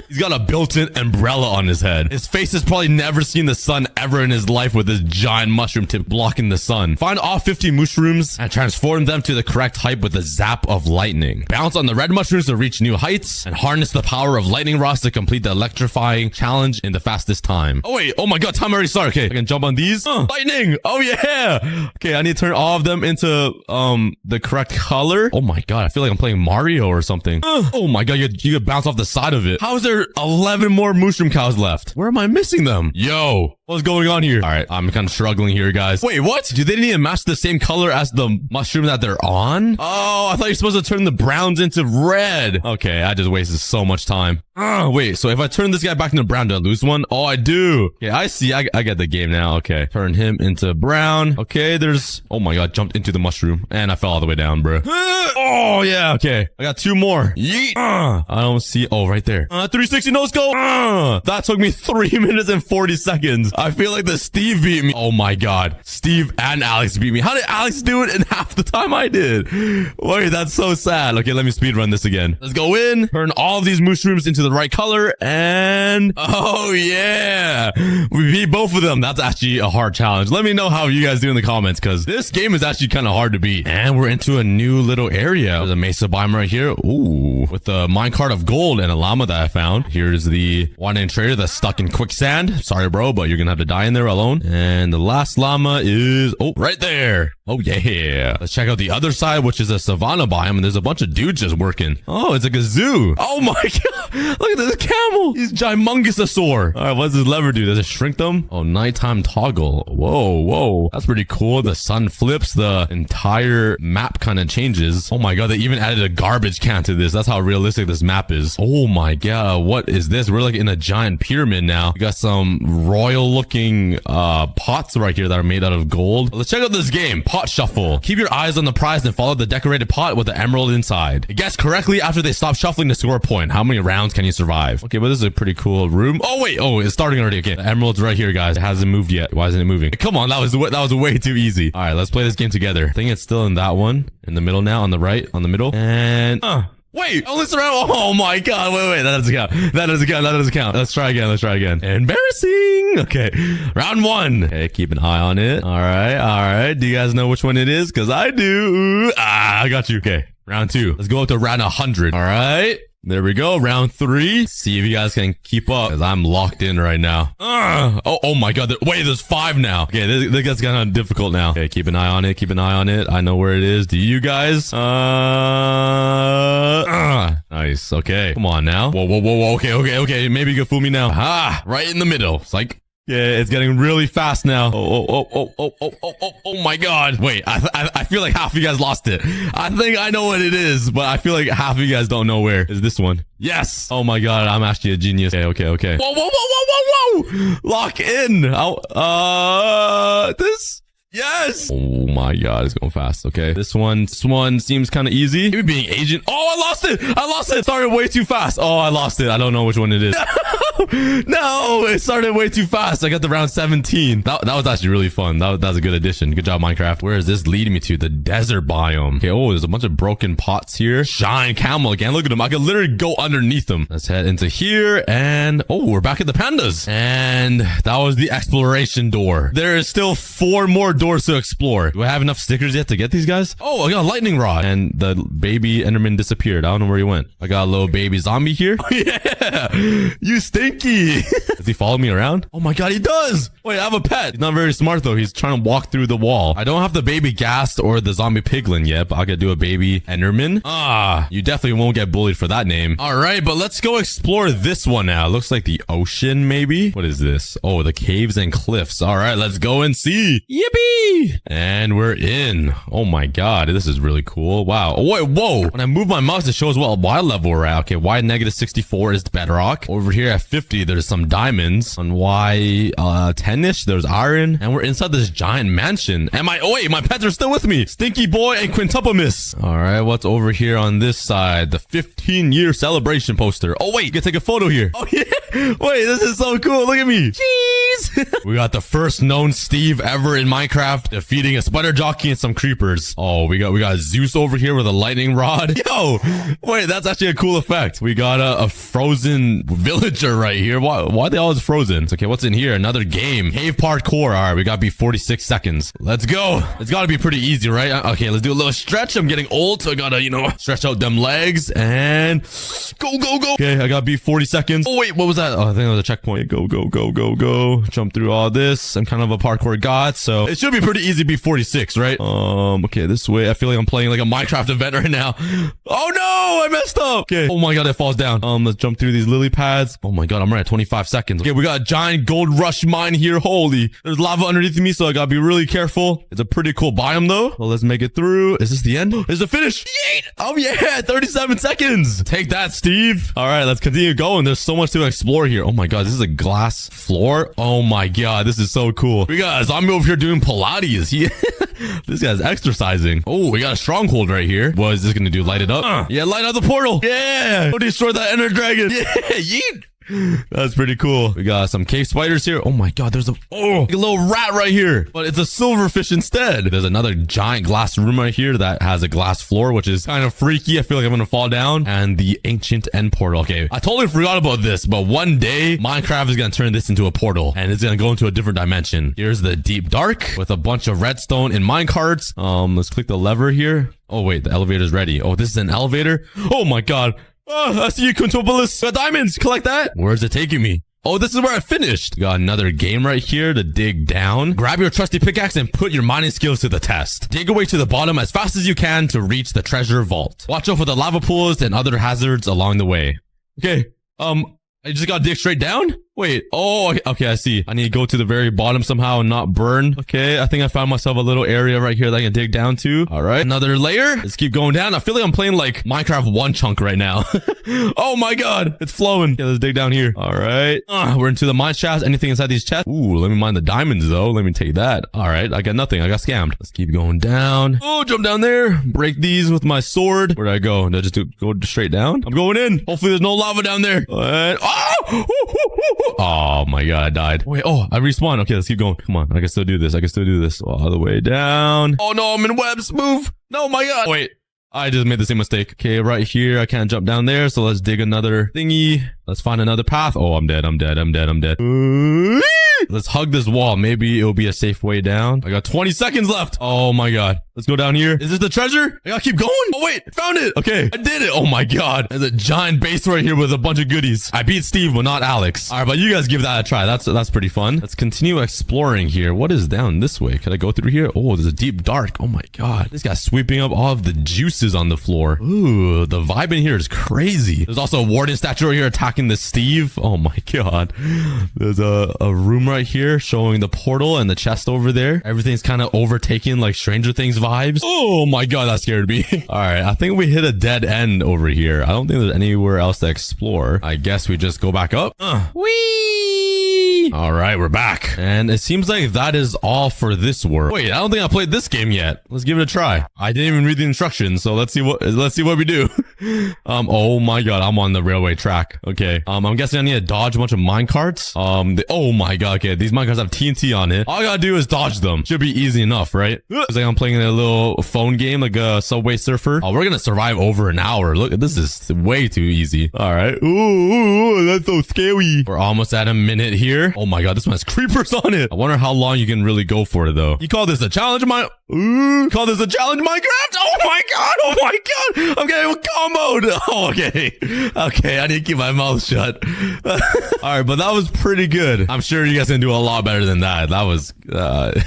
He's got a built-in umbrella on his head. His face has probably never seen the sun ever in his life with this giant mushroom tip blocking the sun. Find all 50 mushrooms and transform them to the correct height with a zap of lightning. Bounce on the red mushrooms to reach new heights and harness the power of lightning rods to complete the electrifying challenge in the fastest time. Oh wait, oh my god, time already started. Okay, I can jump on these. Lightning! Oh yeah! Okay, I need to turn all of them into the correct color. Oh my god, I feel like I'm playing Mario or something. Oh my god, you could bounce off the side of it. How is there 11 more mushroom cows left? Where am I missing them? Yo, what's going on here? All right, I'm kind of struggling here, guys. Wait, what? Do they need to match the same color as the mushroom that they're on? Oh, I thought you're supposed to turn the browns into red. Okay, I just wasted so much time. Wait, so if I turn this guy back into brown, do I lose one? Oh, I do. Okay, I see. I get the game now. Okay, turn him into brown. Okay, there's... Oh my god, jumped into the mushroom. And I fell all the way down, bro. Oh, yeah. Okay, I got 2 more. Yeet. I don't see... Oh, right there. 360 no scope. That took me 3 minutes and 40 seconds. I feel like the Steve beat me. Oh my god. Steve and Alex beat me. How did Alex do it in half the time I did? Wait, that's so sad. Okay, let me speedrun this again. Let's go in. Turn all of these mushrooms into the right color. And... Oh, yeah. We beat both of them. That's actually a hard challenge. Let me know how you guys do in the comments, because this game is actually kind of hard to beat. And we're into a new little area. There's a mesa biome right here. Ooh. With a minecart of gold and a llama that I found. Here's the one-in trader that's stuck in quicksand. Sorry, bro, but you're gonna have to die in there alone. And the last llama is... Oh, right there. Oh, yeah. Let's check out the other side, which is a savanna biome, and there's a bunch of dudes just working. Oh, it's like a zoo. Oh, my God. Look at this camel. He's gimungosasaur. All right, what does this lever do? Does it shrink them? Oh, nighttime toggle. Whoa. That's pretty cool. The sun flips. The entire map kind of changes. Oh, my God. They even added a garbage can to this. That's how realistic this map is. Oh, my God. What is this? We're like in a giant pyramid now. We got some royal-looking pots right here that are made out of gold. Let's check out this game. Pot shuffle. Keep your eyes on the prize and follow the decorated pot with the emerald inside. Guess correctly after they stop shuffling to score a point. How many rounds can you survive? Okay, but this is a pretty cool room. Oh, wait. Oh, it's starting already. Okay, the emerald's right here, guys. It hasn't moved yet. Why isn't it moving? Come on, that was way too easy. All right, let's play this game together. I think it's still in that one. In the middle now, on the right, on the middle. And... wait, only surround. Oh my God. Wait. That doesn't count. That doesn't count. Let's try again. Embarrassing. Okay. Round 1. Okay. Keep an eye on it. All right. Do you guys know which one it is? Cause I do. I got you. Okay. Round 2. Let's go up to round 100. All right. There we go. Round 3. See if you guys can keep up because I'm locked in right now. Oh my God. Wait, there's 5 now. Okay, this gets kind of difficult now. Okay, keep an eye on it. I know where it is. Do you guys? Nice. Okay. Come on now. Whoa. Okay. Maybe you can fool me now. Right in the middle. It's like... yeah, it's getting really fast now. Oh my God. Wait, I feel like half of you guys lost it. I think I know what it is, but I feel like half of you guys don't know where. Is this one? Yes. Oh my God, I'm actually a genius. Okay. Whoa. Lock in. This. Yes. Oh my God, it's going fast. Okay. This one seems kind of easy. Maybe being agent. Oh, I lost it. It started way too fast. Oh, I lost it. I don't know which one it is. No, it started way too fast. I got to round 17. That was actually really fun. That was a good addition. Good job, Minecraft. Where is this leading me to? The desert biome. Okay. Oh, there's a bunch of broken pots here. Giant camel again. Look at them. I can literally go underneath them. Let's head into here. And oh, we're back at the pandas. And that was the exploration door. There is still 4 more doors to explore. Do I have enough stickers yet to get these guys? Oh, I got a lightning rod. And the baby Enderman disappeared. I don't know where he went. I got a little baby zombie here. Yeah. You stinky. Does he follow me around? Oh my God, he does. Wait, I have a pet. He's not very smart though. He's trying to walk through the wall. I don't have the baby ghast or the zombie piglin yet, but I could do a baby Enderman. You definitely won't get bullied for that name. All right, but let's go explore this one now. It looks like the ocean, maybe. What is this? Oh, the caves and cliffs. All right, let's go and see. Yippee! And we're in. Oh my God, this is really cool. Wow. Oh, wait, whoa. When I move my mouse, it shows what Y level we're at. Okay, Y negative 64 is bedrock. Over here at 50, there's some diamonds. On Y 10-ish, there's iron. And we're inside this giant mansion. And my pets are still with me. Stinky Boy and Quintuple-Miss. All right, what's over here on this side? The 15-year celebration poster. Oh, wait, you can take a photo here. Oh, yeah. Wait, this is so cool. Look at me. Jeez. We got the first known Steve ever in Minecraft defeating a spider jockey and some creepers. Oh, we got Zeus over here with a lightning rod. Yo, wait, that's actually a cool effect. We got a frozen villager right here. Why are they always frozen? Okay, what's in here? Another game. Cave parkour. All right, we got to be 46 seconds. Let's go. It's got to be pretty easy, right? Okay, let's do a little stretch. I'm getting old, so I got to, stretch out them legs and go. Okay, I got to be 40 seconds. Oh, wait, what was that? Oh, I think that was a checkpoint. Go. Jump through all this. I'm kind of a parkour god, so it should be pretty easy to be 46, right? Okay, this way. I feel like I'm playing like a Minecraft event right now. Oh no, I messed up. Okay. Oh my God, it falls down. Let's jump through these lily pads. Oh my God, I'm right at 25 seconds. Okay, we got a giant gold rush mine here. Holy, there's lava underneath me, so I gotta be really careful. It's a pretty cool biome though. Well, let's make it through. Is this the end? Is the finish? Yeet! Oh yeah, 37 seconds. Take that, Steve. All right, let's continue going. There's so much to explore here. Oh my God, this is a glass floor. Oh my God, this is so cool. We got a zombie over here doing Pilates. This guy's exercising. Oh, we got a stronghold right here. What is this gonna do? Light it up? Yeah, light up the portal. Yeah. Go destroy that ender dragon. Yeah, yeet. That's pretty cool. We got some cave spiders here. Oh my God, there's a little rat right here, but it's a silverfish instead. There's another giant glass room right here that has a glass floor, which is kind of freaky. I feel like I'm gonna fall down. And the ancient end portal. Okay, I totally forgot about this, but one day Minecraft is gonna turn this into a portal and it's gonna go into a different dimension. Here's the deep dark with a bunch of redstone in minecarts. Let's click the lever here. Oh wait, the elevator's ready. Oh, this is an elevator. Oh my God. Oh, I see you, Quintuple-Miss. Got diamonds. Collect that. Where's it taking me? Oh, this is where I finished. Got another game right here to dig down. Grab your trusty pickaxe and put your mining skills to the test. Dig away to the bottom as fast as you can to reach the treasure vault. Watch out for the lava pools and other hazards along the way. Okay, I just gotta dig straight down? Wait, oh, okay, I see. I need to go to the very bottom somehow and not burn. Okay, I think I found myself a little area right here that I can dig down to. All right, another layer. Let's keep going down. I feel like I'm playing like Minecraft one chunk right now. Oh my god, it's flowing. Okay, let's dig down here. All right, we're into the mine shafts. Anything inside these chests? Ooh, let me mine the diamonds though. Let me take that. All right, I got nothing. I got scammed. Let's keep going down. Oh, jump down there. Break these with my sword. Where'd I go? Did I just go straight down? I'm going in. Hopefully there's no lava down there. Oh! Oh my god, I died. Wait, oh, I respawned. Okay, let's keep going. Come on, I can still do this. I can still do this. All the way down. Oh no, I'm in webs. Move. No, my god. Wait, I just made the same mistake. Okay, right here, I can't jump down there, so let's dig another thingy. Let's find another path. Oh, I'm dead. I'm dead. I'm dead. I'm dead. Let's hug this wall. Maybe it'll be a safe way down. I got 20 seconds left. Oh my god. Let's go down here. Is this the treasure? I gotta keep going. Oh wait, found it. Okay, I did it. Oh my god. There's a giant base right here with a bunch of goodies. I beat Steve, but not Alex. All right, but you guys give that a try. That's pretty fun. Let's continue exploring here. What is down this way? Can I go through here? Oh, there's a deep dark. Oh my god. This guy's sweeping up all of the juices on the floor. Ooh, the vibe in here is crazy. There's also a warden statue right here attacking the Steve. Oh my god. There's a room right here showing the portal and the chest over there. Everything's kind of overtaken like Stranger Things vibes. Oh my god, that scared me. All right, I think we hit a dead end over here. I don't think there's anywhere else to explore. I guess we just go back up. Whee! All right, we're back. And it seems like that is all for this world. Wait, I don't think I played this game yet. Let's give it a try. I didn't even read the instructions, so let's see what we do. Oh my god, I'm on the railway track. Okay. I'm guessing I need to dodge a bunch of minecarts. Oh my god, okay, these minecarts have TNT on it. All I gotta do is dodge them. Should be easy enough, right? It's like I'm playing a little phone game, like a Subway Surfer. Oh, we're gonna survive over an hour. Look, this is way too easy. All right. Ooh, that's so scary. We're almost at a minute here. Oh my god, this one has creepers on it. I wonder how long you can really go for it though. You call this a challenge, call this a challenge Minecraft? Oh my god, oh my god. I'm getting comboed. Oh, okay. Okay, I need to keep my mouth shut. All right, but that was pretty good. I'm sure you guys can do a lot better than that. That was that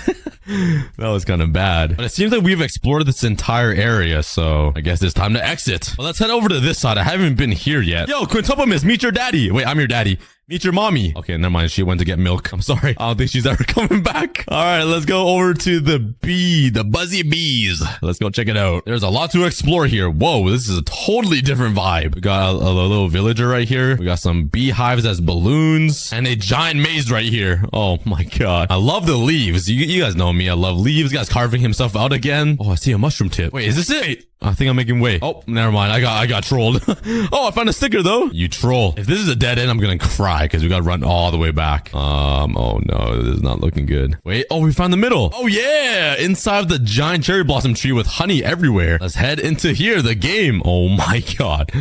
was kind of bad. But it seems like we've explored this entire area, so I guess it's time to exit. Well, let's head over to this side. I haven't been here yet. Yo, Quintuple, meet your daddy. Wait, I'm your daddy. Meet your mommy. Okay, never mind. She went to get milk. I'm sorry. I don't think she's ever coming back. All right, let's go over to the buzzy bees. Let's go check it out. There's a lot to explore here. Whoa, this is a totally different vibe. We got a little villager right here. We got some beehives as balloons and a giant maze right here. Oh my god. I love the leaves. You guys know me. I love leaves. This guy's carving himself out again. Oh, I see a mushroom tip. Wait, is this it? Wait, I think I'm making way. Oh, never mind. I got trolled. Oh, I found a sticker though. You troll. If this is a dead end, I'm gonna cry because we gotta run all the way back. Oh no, this is not looking good. Wait, oh, we found the middle. Oh yeah, inside of the giant cherry blossom tree with honey everywhere. Let's head into here, the game. Oh my god.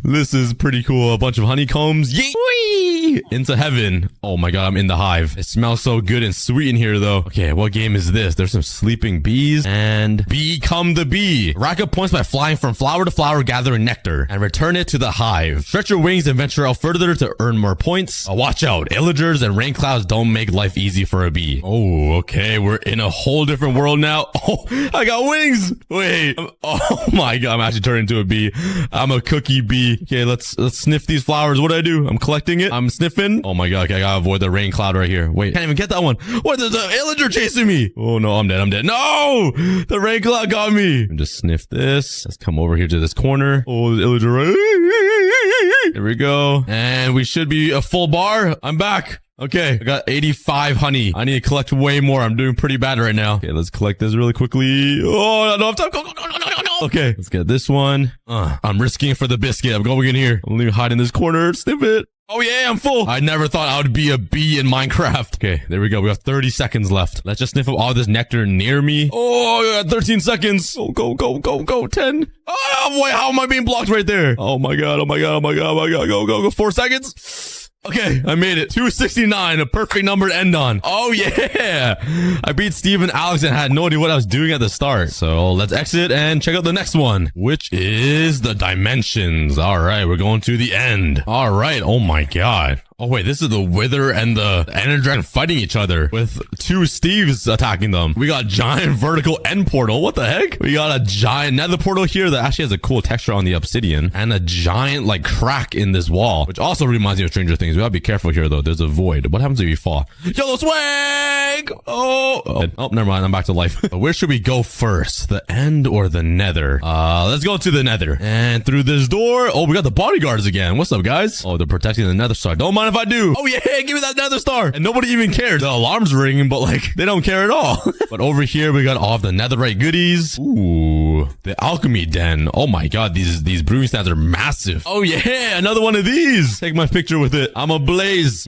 This is pretty cool. A bunch of honeycombs. Yeet! Whee! Into heaven. Oh my god, I'm in the hive. It smells so good and sweet in here though. Okay, what game is this? There's some sleeping bees and become the bee. Rack up points by flying from flower to flower, gathering nectar, and return it to the hive. Stretch your wings and venture out further to earn more points. Watch out, illagers and rain clouds don't make life easy for a bee. Oh, okay, we're in a whole different world now. Oh, I got wings. Wait, oh my god, I'm actually turning into a bee. I'm a cookie bee. Okay, let's sniff these flowers. What do I do? I'm collecting it. I'm sniffing. Oh my god, okay, I gotta avoid the rain cloud right here. Wait, can't even get that one. What? There's an illager chasing me. Oh no, I'm dead. I'm dead. No, the rain cloud got me. Just sniff this. Let's come over here to this corner. Oh, the illager. There we go. And we should be a full bar. I'm back. Okay, I got 85 honey. I need to collect way more. I'm doing pretty bad right now. Okay, let's collect this really quickly. Oh, I don't have time. Go. Okay, let's get this one. I'm risking it for the biscuit. I'm going in here. I'm gonna hide in this corner. Sniff it. Oh yeah, I'm full. I never thought I would be a bee in Minecraft. Okay, there we go. We have 30 seconds left. Let's just sniff up all this nectar near me. Oh, I got 13 seconds. Oh, go. 10. Oh, wait, how am I being blocked right there? Oh my god. Go. 4 seconds. Okay, I made it. 269, a perfect number to end on. Oh, yeah. I beat Steve and Alex and had no idea what I was doing at the start. So let's exit and check out the next one, which is the dimensions. All right, we're going to the end. All right. Oh, my God. Oh, wait, this is the Wither and the Ender Dragon fighting each other with 2 Steves attacking them. We got giant vertical end portal. What the heck? We got a giant nether portal here that actually has a cool texture on the obsidian and a giant like crack in this wall, which also reminds me of Stranger Things. We gotta be careful here though. There's a void. What happens if you fall? Yellow swag! Oh, never mind. I'm back to life. Where should we go first? The end or the nether? Let's go to the nether. And through this door. Oh, we got the bodyguards again. What's up, guys? Oh, they're protecting the nether star. Don't mind if I do. Oh, yeah. Give me that nether star. And nobody even cares. The alarm's ringing, but like, they don't care at all. But over here, we got all of the netherite goodies. Ooh, the alchemy den. Oh my God. These brewing stands are massive. Oh, yeah. Another one of these. Take my picture with it. I'm a blaze.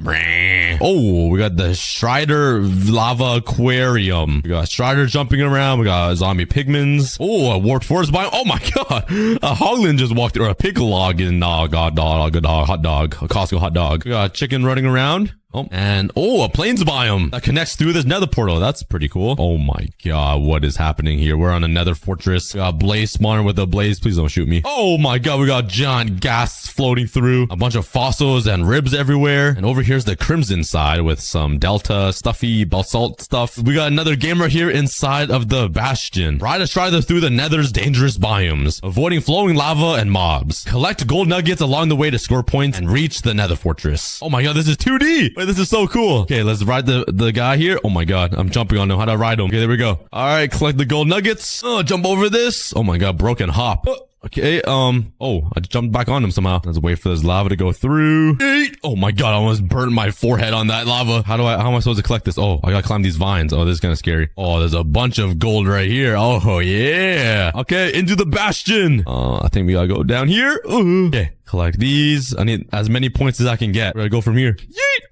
Oh, we got the Strider lava aquarium. We got Strider jumping around. We got zombie pigmans. Oh, a warped forest biome. Oh my God. A hoglin just walked through. A pig log in hot dog, a Costco hot dog. We got a chicken running around. Oh, and a plains biome that connects through this nether portal. That's pretty cool. Oh my God, what is happening here? We're on a nether fortress. We got a blaze spawner with a blaze. Please don't shoot me. Oh my God, we got giant gas floating through. A bunch of fossils and ribs everywhere. And over here's the crimson side with some delta stuffy basalt stuff. We got another gamer here inside of the bastion. Ride a strider through the nether's dangerous biomes, avoiding flowing lava and mobs. Collect gold nuggets along the way to score points and reach the nether fortress. Oh my God, this is 2D. Wait, this is so cool. Okay, let's ride the guy here. Oh my God, I'm jumping on him. How do I ride him? Okay, there we go. All right, collect the gold nuggets. Oh, jump over this. Oh my God, broken hop. Okay, I jumped back on him somehow. Let's wait for this lava to go through. Oh my God, I almost burned my forehead on that lava. How am I supposed to collect this? Oh, I gotta climb these vines. Oh, this is kind of scary. Oh, there's a bunch of gold right here. Oh, yeah. Okay, into the bastion. I think we gotta go down here. Okay, collect these. I need as many points as I can get. We're gonna go from here. Yeet!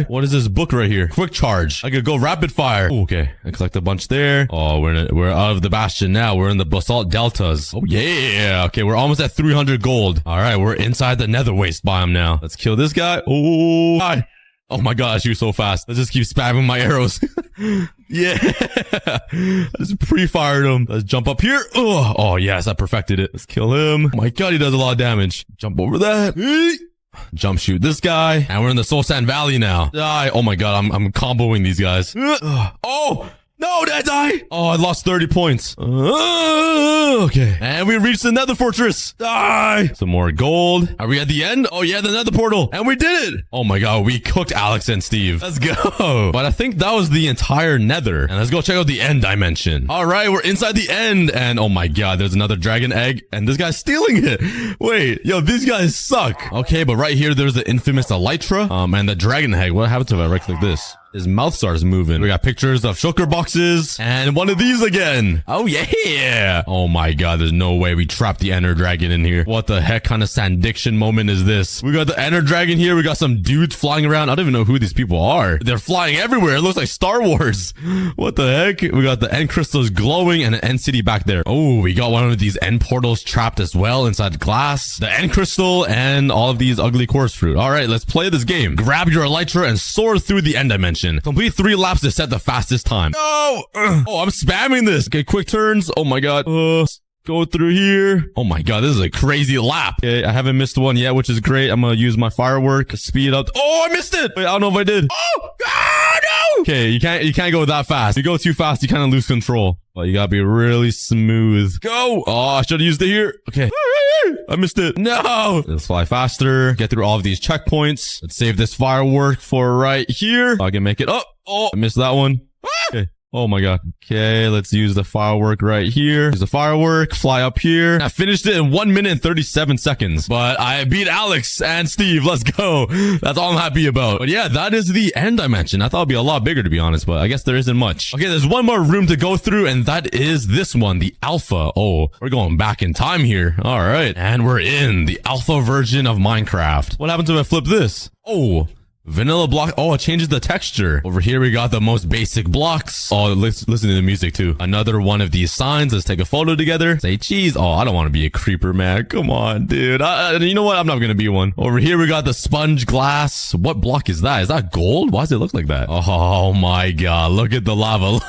What is this book right here? Quick charge. I could go rapid fire. Okay, I collect a bunch there. Oh, we're out of the bastion now. We're in the basalt deltas. Oh yeah. Okay, we're almost at 300 gold. All right, we're inside the nether waste biome now. Let's kill this guy. Oh, hi. Oh my gosh, you're so fast. Let's just keep spamming my arrows. Yeah. I just pre-fired him. Let's jump up here. Oh yes, I perfected it. Let's kill him. Oh my God, he does a lot of damage. Jump over that. Jump shoot this guy. And we're in the Soul Sand Valley now. Die. Oh my God, I'm comboing these guys. Oh! No, did I die? Oh, I lost 30 points. Okay. And we reached the nether fortress. Die. Some more gold. Are we at the end? Oh, yeah, the nether portal. And we did it. Oh, my God. We cooked Alex and Steve. Let's go. But I think that was the entire nether. And let's go check out the end dimension. All right, we're inside the end. And oh, my God, there's another dragon egg. And this guy's stealing it. Wait, yo, these guys suck. Okay, but right here, there's the infamous elytra. And the dragon egg. What happens if I right-click this? His mouth starts moving. We got pictures of shulker boxes and one of these again. Oh, yeah. Oh, my God. There's no way we trapped the Ender Dragon in here. What the heck kind of Sandiction moment is this? We got the Ender Dragon here. We got some dudes flying around. I don't even know who these people are. They're flying everywhere. It looks like Star Wars. What the heck? We got the end crystals glowing and an end city back there. Oh, we got one of these end portals trapped as well inside glass. The end crystal and all of these ugly course fruit. All right, let's play this game. Grab your elytra and soar through the end dimension. Complete 3 laps to set the fastest time. No! Oh, I'm spamming this. Okay, quick turns. Oh my God. Go through here. Oh my God, this is a crazy lap. Okay, I haven't missed one yet, which is great. I'm gonna use my firework to speed up. Oh, I missed it. Wait, I don't know if I did. Oh, no! Okay, you can't go that fast. If you go too fast, you kind of lose control. Well, you gotta be really smooth. Go! Oh, I should have used it here. Okay. I missed it. No! Let's fly faster. Get through all of these checkpoints. Let's save this firework for right here. I can make it up. Oh, I missed that one. Okay. Oh my God. Okay, let's use the firework right here. Use the firework, fly up here. I finished it in 1 minute and 37 seconds. But I beat Alex and Steve. Let's go. That's all I'm happy about. But yeah, that is the end dimension. I thought it'd be a lot bigger, to be honest, but I guess there isn't much. Okay, there's one more room to go through, and that is this one, the alpha. Oh, we're going back in time here. All right. And we're in the alpha version of Minecraft. What happens if I flip this? Oh, Vanilla block. Oh, it changes the texture. Over here, we got the most basic blocks. Oh, listen to the music too. Another one of these signs. Let's take a photo together. Say cheese. Oh, I don't want to be a creeper, man. Come on, dude. You know what? I'm not going to be one. Over here, we got the sponge glass. What block is that? Is that gold? Why does it look like that? Oh my God. Look at the lava.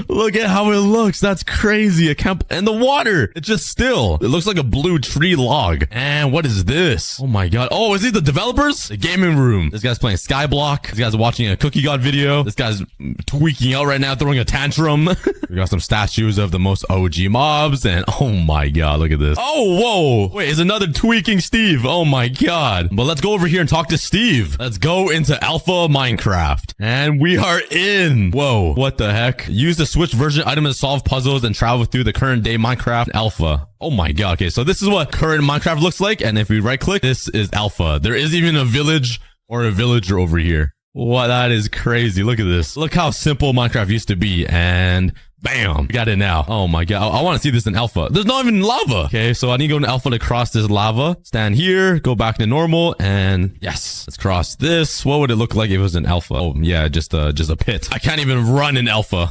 Look at how it looks. That's crazy. I can't, and the water. It's just still. It looks like a blue tree log. And what is this? Oh my God. Oh, is it the developers? The gaming room. This guy's playing Skyblock. This guy's watching a CookieGod video. This guy's tweaking out right now, throwing a tantrum. We got some statues of the most OG mobs. And oh my God, look at this. Oh, whoa. Wait, it's another tweaking Steve. Oh my God. But let's go over here and talk to Steve. Let's go into Alpha Minecraft. And we are in. Whoa. What the heck? Use the Switch version item to solve puzzles and travel through the current day Minecraft Alpha. Oh my God. Okay, so this is what current Minecraft looks like. And if we right click, this is Alpha. There is even a village or a villager over here. Wow, that is crazy. Look at this. Look how simple Minecraft used to be. And bam, we got it now. Oh my God. I want to see this in alpha. There's not even lava. Okay, so I need to go into alpha to cross this lava. Stand here, go back to normal, and yes, let's cross this. What would it look like if it was in alpha? Oh yeah, just a pit. I can't even run in alpha.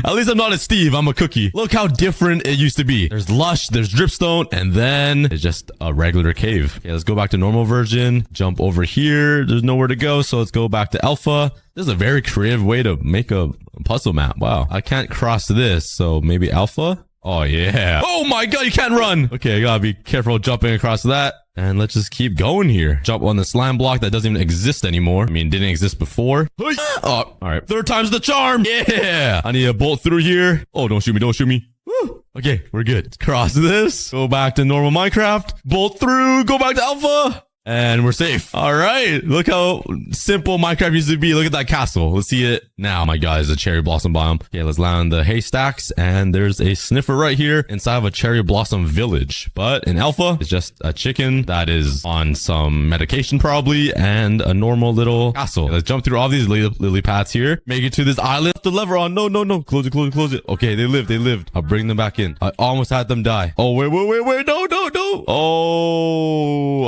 At least I'm not a Steve. I'm a cookie. Look how different it used to be. There's lush, there's dripstone, and then it's just a regular cave. Okay, let's go back to normal version. Jump over here. There's nowhere to go, so let's go back to alpha. This is a very creative way to make a puzzle map. Wow. I can't cross this, so maybe alpha? Oh, yeah. Oh my God, you can't run. Okay, I gotta be careful jumping across that. And let's just keep going here. Jump on the slime block that doesn't even exist anymore. I mean, didn't exist before. Oh, all right. Third time's the charm. Yeah. I need a bolt through here. Oh, don't shoot me. Don't shoot me. Woo. Okay, we're good. Let's cross this. Go back to normal Minecraft. Bolt through. Go back to alpha. And we're safe. All right. Look how simple Minecraft used to be. Look at that castle. Let's see it now. Oh my God, it's a cherry blossom biome. Okay, let's land the haystacks. And there's a sniffer right here inside of a cherry blossom village. But in alpha, it's just a chicken that is on some medication probably and a normal little castle. Okay, let's jump through all these lily pads here. Make it to this island. The lever on. No, no, no. Close it, close it, close it. Okay, they lived. They lived. I'll bring them back in. I almost had them die. Oh, wait. No, no, no. Oh,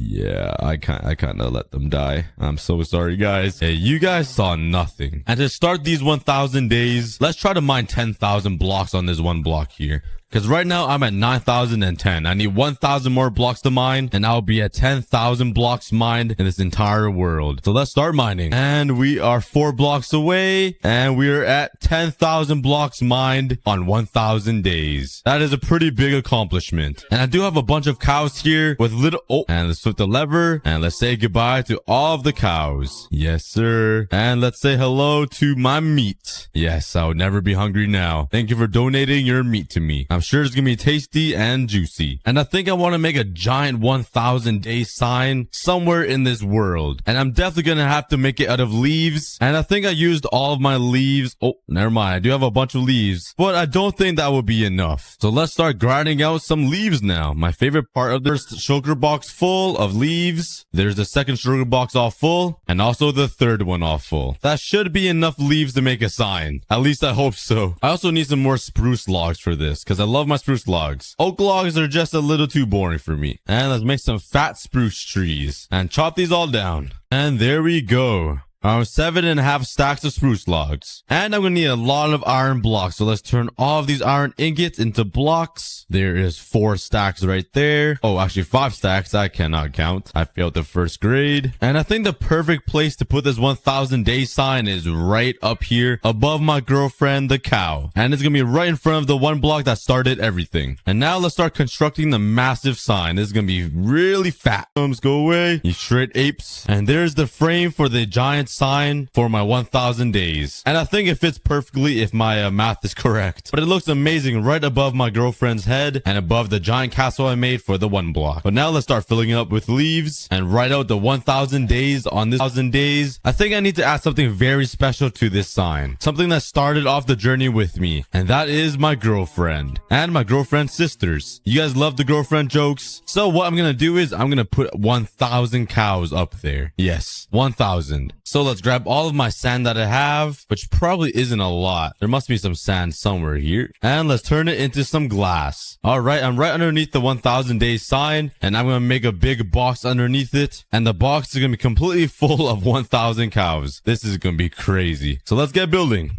yeah, I kind of let them die. I'm so sorry, guys. Hey, you guys saw nothing. And to start these 1,000 days, let's try to mine 10,000 blocks on this one block here. Because right now I'm at 9,010. I need 1,000 more blocks to mine, and I'll be at 10,000 blocks mined in this entire world. So let's start mining. And we are 4 blocks away, and we're at 10,000 blocks mined on 1,000 days. That is a pretty big accomplishment. And I do have a bunch of cows here with little... Oh, and let's flip the lever, and let's say goodbye to all of the cows. Yes, sir. And let's say hello to my meat. Yes, I would never be hungry now. Thank you for donating your meat to me. I'm sure it's gonna be tasty and juicy. And I think I want to make a giant 1,000 day sign somewhere in this world. And I'm definitely gonna have to make it out of leaves. And I think I used all of my leaves. Oh, never mind. I do have a bunch of leaves, but I don't think that would be enough. So let's start grinding out some leaves now. My favorite part of this sugar box full of leaves. There's the second sugar box all full, and also the third one all full. That should be enough leaves to make a sign. At least I hope so. I also need some more spruce logs for this, because I love my spruce logs. Oak logs are just a little too boring for me. And let's make some fat spruce trees and chop these all down. And there we go. 7.5 stacks of spruce logs. And I'm gonna need a lot of iron blocks. So let's turn all of these iron ingots into blocks. There is 4 stacks right there. Oh, actually 5 stacks. I cannot count. I failed the first grade. And I think the perfect place to put this 1,000 day sign is right up here above my girlfriend, the cow. And it's gonna be right in front of the one block that started everything. And now let's start constructing the massive sign. This is gonna be really fat. Let's go away, you straight apes. And there's the frame for the giant sign for my 1,000 days. And I think it fits perfectly if my math is correct. But it looks amazing right above my girlfriend's head and above the giant castle I made for the one block. But now let's start filling it up with leaves and write out the 1,000 days on this 1,000 days. I think I need to add something very special to this sign. Something that started off the journey with me. And that is my girlfriend and my girlfriend's sisters. You guys love the girlfriend jokes. So what I'm going to do is I'm going to put 1,000 cows up there. Yes, 1,000. So So let's grab all of my sand that I have, which probably isn't a lot. There must be some sand somewhere here. And let's turn it into some glass. All right, I'm right underneath the 1000 days sign, and I'm going to make a big box underneath it. And the box is going to be completely full of 1000 cows. This is going to be crazy. So let's get building.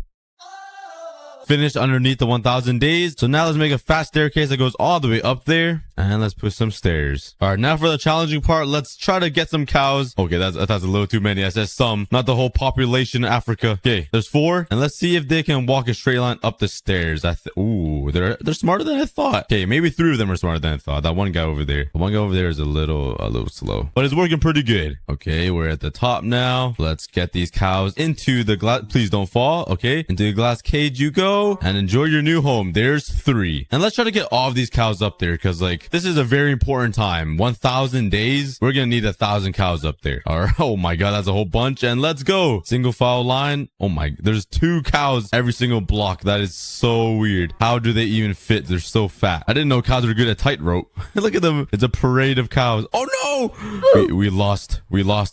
Finished underneath the 1000 days. So now let's make a fast staircase that goes all the way up there. And let's put some stairs. All right, now for the challenging part, let's try to get some cows. Okay, that's a little too many. I said some, not the whole population of Africa. Okay, there's 4. And let's see if they can walk a straight line up the stairs. Ooh, they're smarter than I thought. Okay, maybe 3 of them are smarter than I thought. That one guy over there. The one guy over there is a little slow, but it's working pretty good. Okay, we're at the top now. Let's get these cows into the glass. Please don't fall. Okay, into the glass cage you go and enjoy your new home. There's 3. And let's try to get all of these cows up there because like this is a very important time. 1000 days. We're going to need 1000 cows up there. All right. Oh my God, that's a whole bunch. And let's go. Single file line. Oh my, there's 2 cows every single block. That is so weird. How do they even fit? They're so fat. I didn't know cows were good at tightrope. Look at them. It's a parade of cows. Oh no. We lost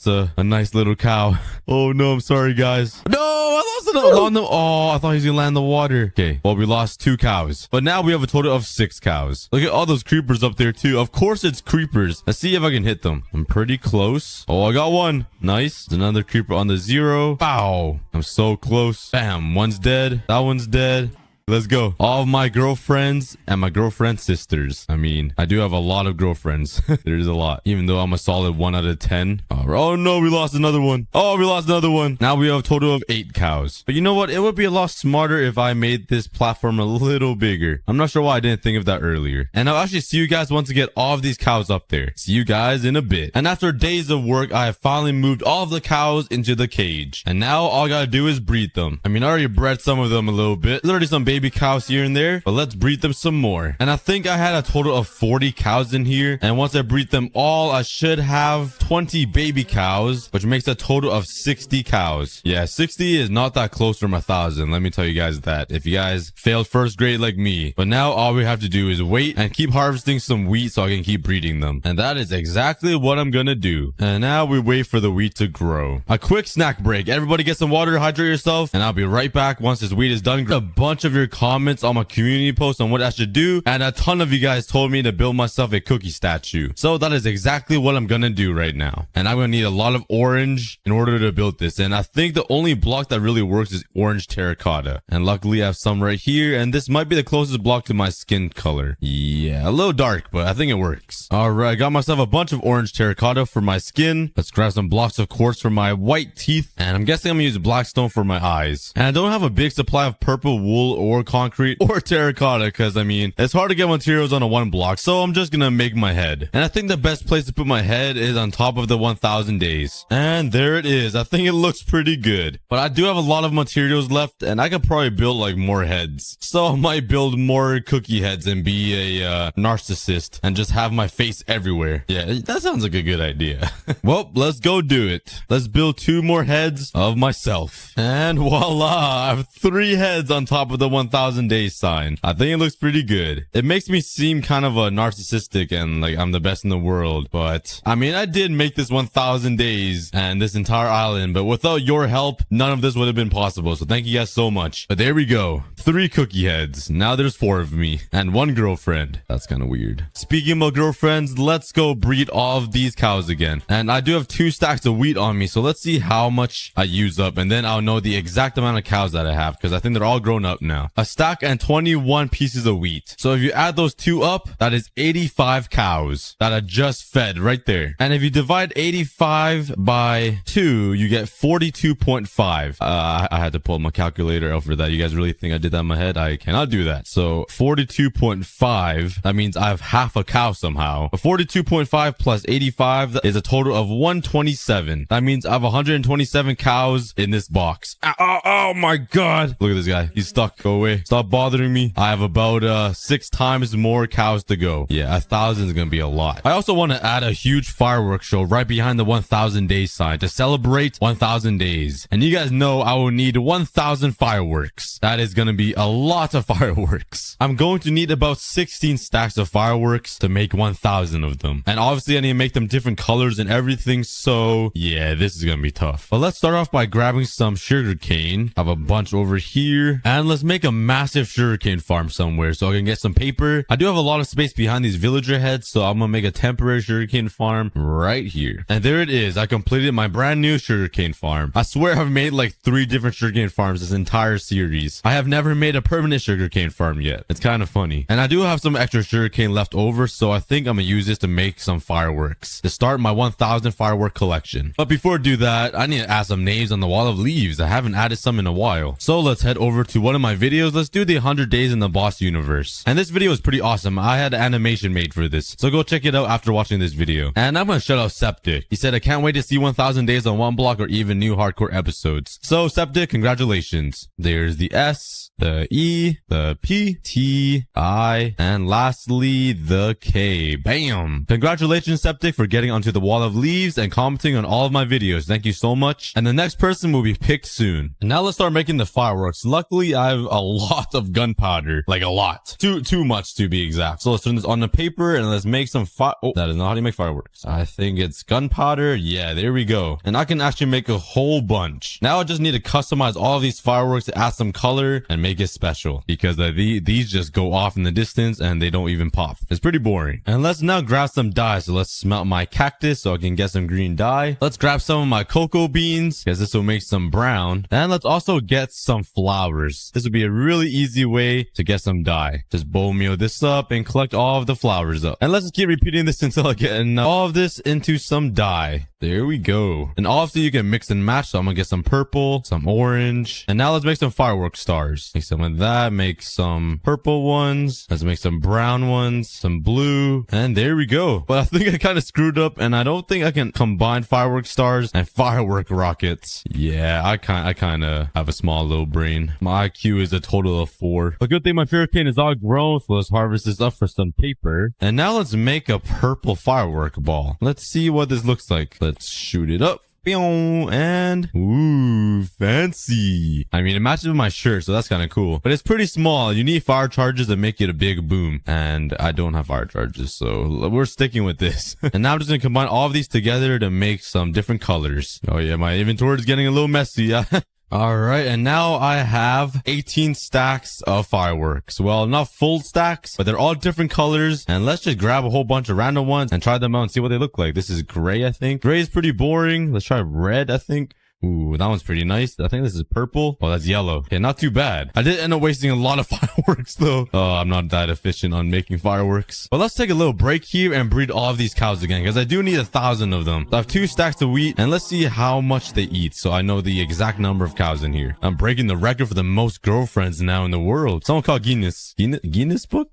a nice little cow. Oh no, I'm sorry guys. No, I lost it on them. Oh, I thought he was going to land in the water. Okay. Well, we lost 2 cows, but now we have a total of 6 cows. Look at all those creepers up there too. Of course it's creepers. Let's see if I can hit them. I'm pretty close. Oh, I got one. Nice. There's another creeper on the 0. Bow. I'm so close. Bam. One's dead. That one's dead. Let's go. All of my girlfriends and my girlfriend's sisters. I mean, I do have a lot of girlfriends. There's a lot. Even though I'm a solid 1 out of 10. Oh no, we lost another one. Oh, we lost another one. Now we have a total of 8 cows. But you know what? It would be a lot smarter if I made this platform a little bigger. I'm not sure why I didn't think of that earlier. And I'll actually see you guys once I get all of these cows up there. See you guys in a bit. And after days of work, I have finally moved all of the cows into the cage. And now all I gotta do is breed them. I mean, I already bred some of them a little bit. There's already some baby cows here and there, but let's breed them some more. And I think I had a total of 40 cows in here, and once I breed them all, I should have 20 baby cows, which makes a total of 60 cows. Yeah, 60 is not that close from 1000. Let me tell you guys that, if you guys failed first grade like me. But now all we have to do is wait and keep harvesting some wheat so I can keep breeding them, and that is exactly what I'm gonna do. And now we wait for the wheat to grow. A quick snack break. Everybody get some water, hydrate yourself, and I'll be right back once this wheat is done. A bunch of your comments on my community post on what I should do, and a ton of you guys told me to build myself a cookie statue. So that is exactly what I'm gonna do right now. And I'm gonna need a lot of orange in order to build this. And I think the only block that really works is orange terracotta. And luckily I have some right here, and this might be the closest block to my skin color. Yeah, a little dark, but I think it works. All right, I got myself a bunch of orange terracotta for my skin. Let's grab some blocks of quartz for my white teeth, and I'm guessing I'm gonna use blackstone for my eyes. And I don't have a big supply of purple wool or concrete or terracotta because I mean it's hard to get materials on a 1 block, so I'm just gonna make my head. And I think the best place to put my head is on top of the 1000 days, and there it is. I think it looks pretty good, but I do have a lot of materials left, and I could probably build like more heads, so I might build more cookie heads and be a narcissist and just have my face everywhere. Yeah, that sounds like a good idea. Well, let's go do it. Let's build 2 more heads of myself, and voila, I have 3 heads on top of the 1000 days sign. I think it looks pretty good. It makes me seem kind of a narcissistic and like I'm the best in the world, but I mean, I did make this 1000 days and this entire island, but without your help, none of this would have been possible. So thank you guys so much. But there we go. 3 cookie heads. Now there's 4 of me and 1 girlfriend. That's kind of weird. Speaking of girlfriends, let's go breed all of these cows again. And I do have 2 stacks of wheat on me, so let's see how much I use up, and then I'll know the exact amount of cows that I have because I think they're all grown up now. A stack and 21 pieces of wheat. So if you add those 2 up, that is 85 cows that I just fed right there. And if you divide 85 by 2, you get 42.5. I had to pull my calculator out for that. You guys really think I did that in my head? I cannot do that. So 42.5, that means I have half a cow somehow. But 42.5 plus 85 is a total of 127. That means I have 127 cows in this box. Oh my God. Look at this guy. He's stuck. Go away. Stop bothering me. I have about 6 times more cows to go. Yeah, 1,000 is gonna be a lot. I also want to add a huge fireworks show right behind the 1,000 days sign to celebrate 1,000 days. And you guys know I will need 1,000 fireworks. That is gonna be a lot of fireworks. I'm going to need about 16 stacks of fireworks to make 1,000 of them. And obviously I need to make them different colors and everything. So yeah, this is gonna be tough. But let's start off by grabbing some sugar cane. I have a bunch over here. And let's make a massive sugarcane farm somewhere so I can get some paper. I do have a lot of space behind these villager heads, so I'm gonna make a temporary sugarcane farm right here. And there it is. I completed my brand new sugarcane farm. I swear I've made like 3 different sugarcane farms this entire series. I have never made a permanent sugarcane farm yet. It's kind of funny. And I do have some extra sugarcane left over, so I think I'm gonna use this to make some fireworks to start my 1,000 firework collection. But before I do that, I need to add some names on the wall of leaves. I haven't added some in a while. So let's head over to one of my videos. Let's do the 100 days in the boss universe. And this video is pretty awesome. I had an animation made for this, so go check it out after watching this video. And I'm gonna shout out Septic. He said, I can't wait to see 1,000 days on one block or even new hardcore episodes. So Septic, congratulations. There's the S, the E, the P, T, I, and lastly the K. Bam! Congratulations Septic for getting onto the wall of leaves and commenting on all of my videos. Thank you so much. And the next person will be picked soon. And now let's start making the fireworks. Luckily I have a lot of gunpowder, like a lot, too much to be exact. So let's turn this on the paper and let's make some that is not how you make fireworks. I think it's gunpowder. Yeah, there we go. And I can actually make a whole bunch. Now I just need to customize all of these fireworks to add some color and make it special, because these just go off in the distance and they don't even pop. It's pretty boring. And let's now grab some dye. So let's smelt my cactus so I can get some green dye. Let's grab some of my cocoa beans because this will make some brown. And let's also get some flowers. This would be a really easy way to get some dye. Just bone meal this up and collect all of the flowers up. And let's just keep repeating this until I get all of this into some dye. There we go. And obviously you can mix and match. So I'm gonna get some purple, some orange. And now let's make some firework stars. Make some of that, make some purple ones. Let's make some brown ones, some blue. And there we go. But I think I kind of screwed up and I don't think I can combine firework stars and firework rockets. Yeah, I kind of have a small little brain. My IQ is a total of 4. A good thing my favorite cane is all grown. So let's harvest this up for some paper. And now let's make a purple firework ball. Let's see what this looks like. Let's shoot it up. And ooh, fancy. I mean, it matches with my shirt, so that's kind of cool. But it's pretty small. You need fire charges to make it a big boom. And I don't have fire charges, so we're sticking with this. And now I'm just gonna combine all of these together to make some different colors. Oh yeah, my inventory is getting a little messy. All right, and now I have 18 stacks of fireworks. Well, not full stacks, but they're all different colors. And let's just grab a whole bunch of random ones and try them out and see what they look like. This is gray, I think. Gray is pretty boring. Let's try red, I think. Ooh, that one's pretty nice. I think this is purple. Oh, that's yellow. Okay, not too bad. I did end up wasting a lot of fireworks though. Oh, I'm not that efficient on making fireworks. But let's take a little break here and breed all of these cows again, because I do need 1,000 of them. So I have 2 stacks of wheat, and let's see how much they eat so I know the exact number of cows in here. I'm breaking the record for the most girlfriends now in the world. Someone called Guinness. Guinness book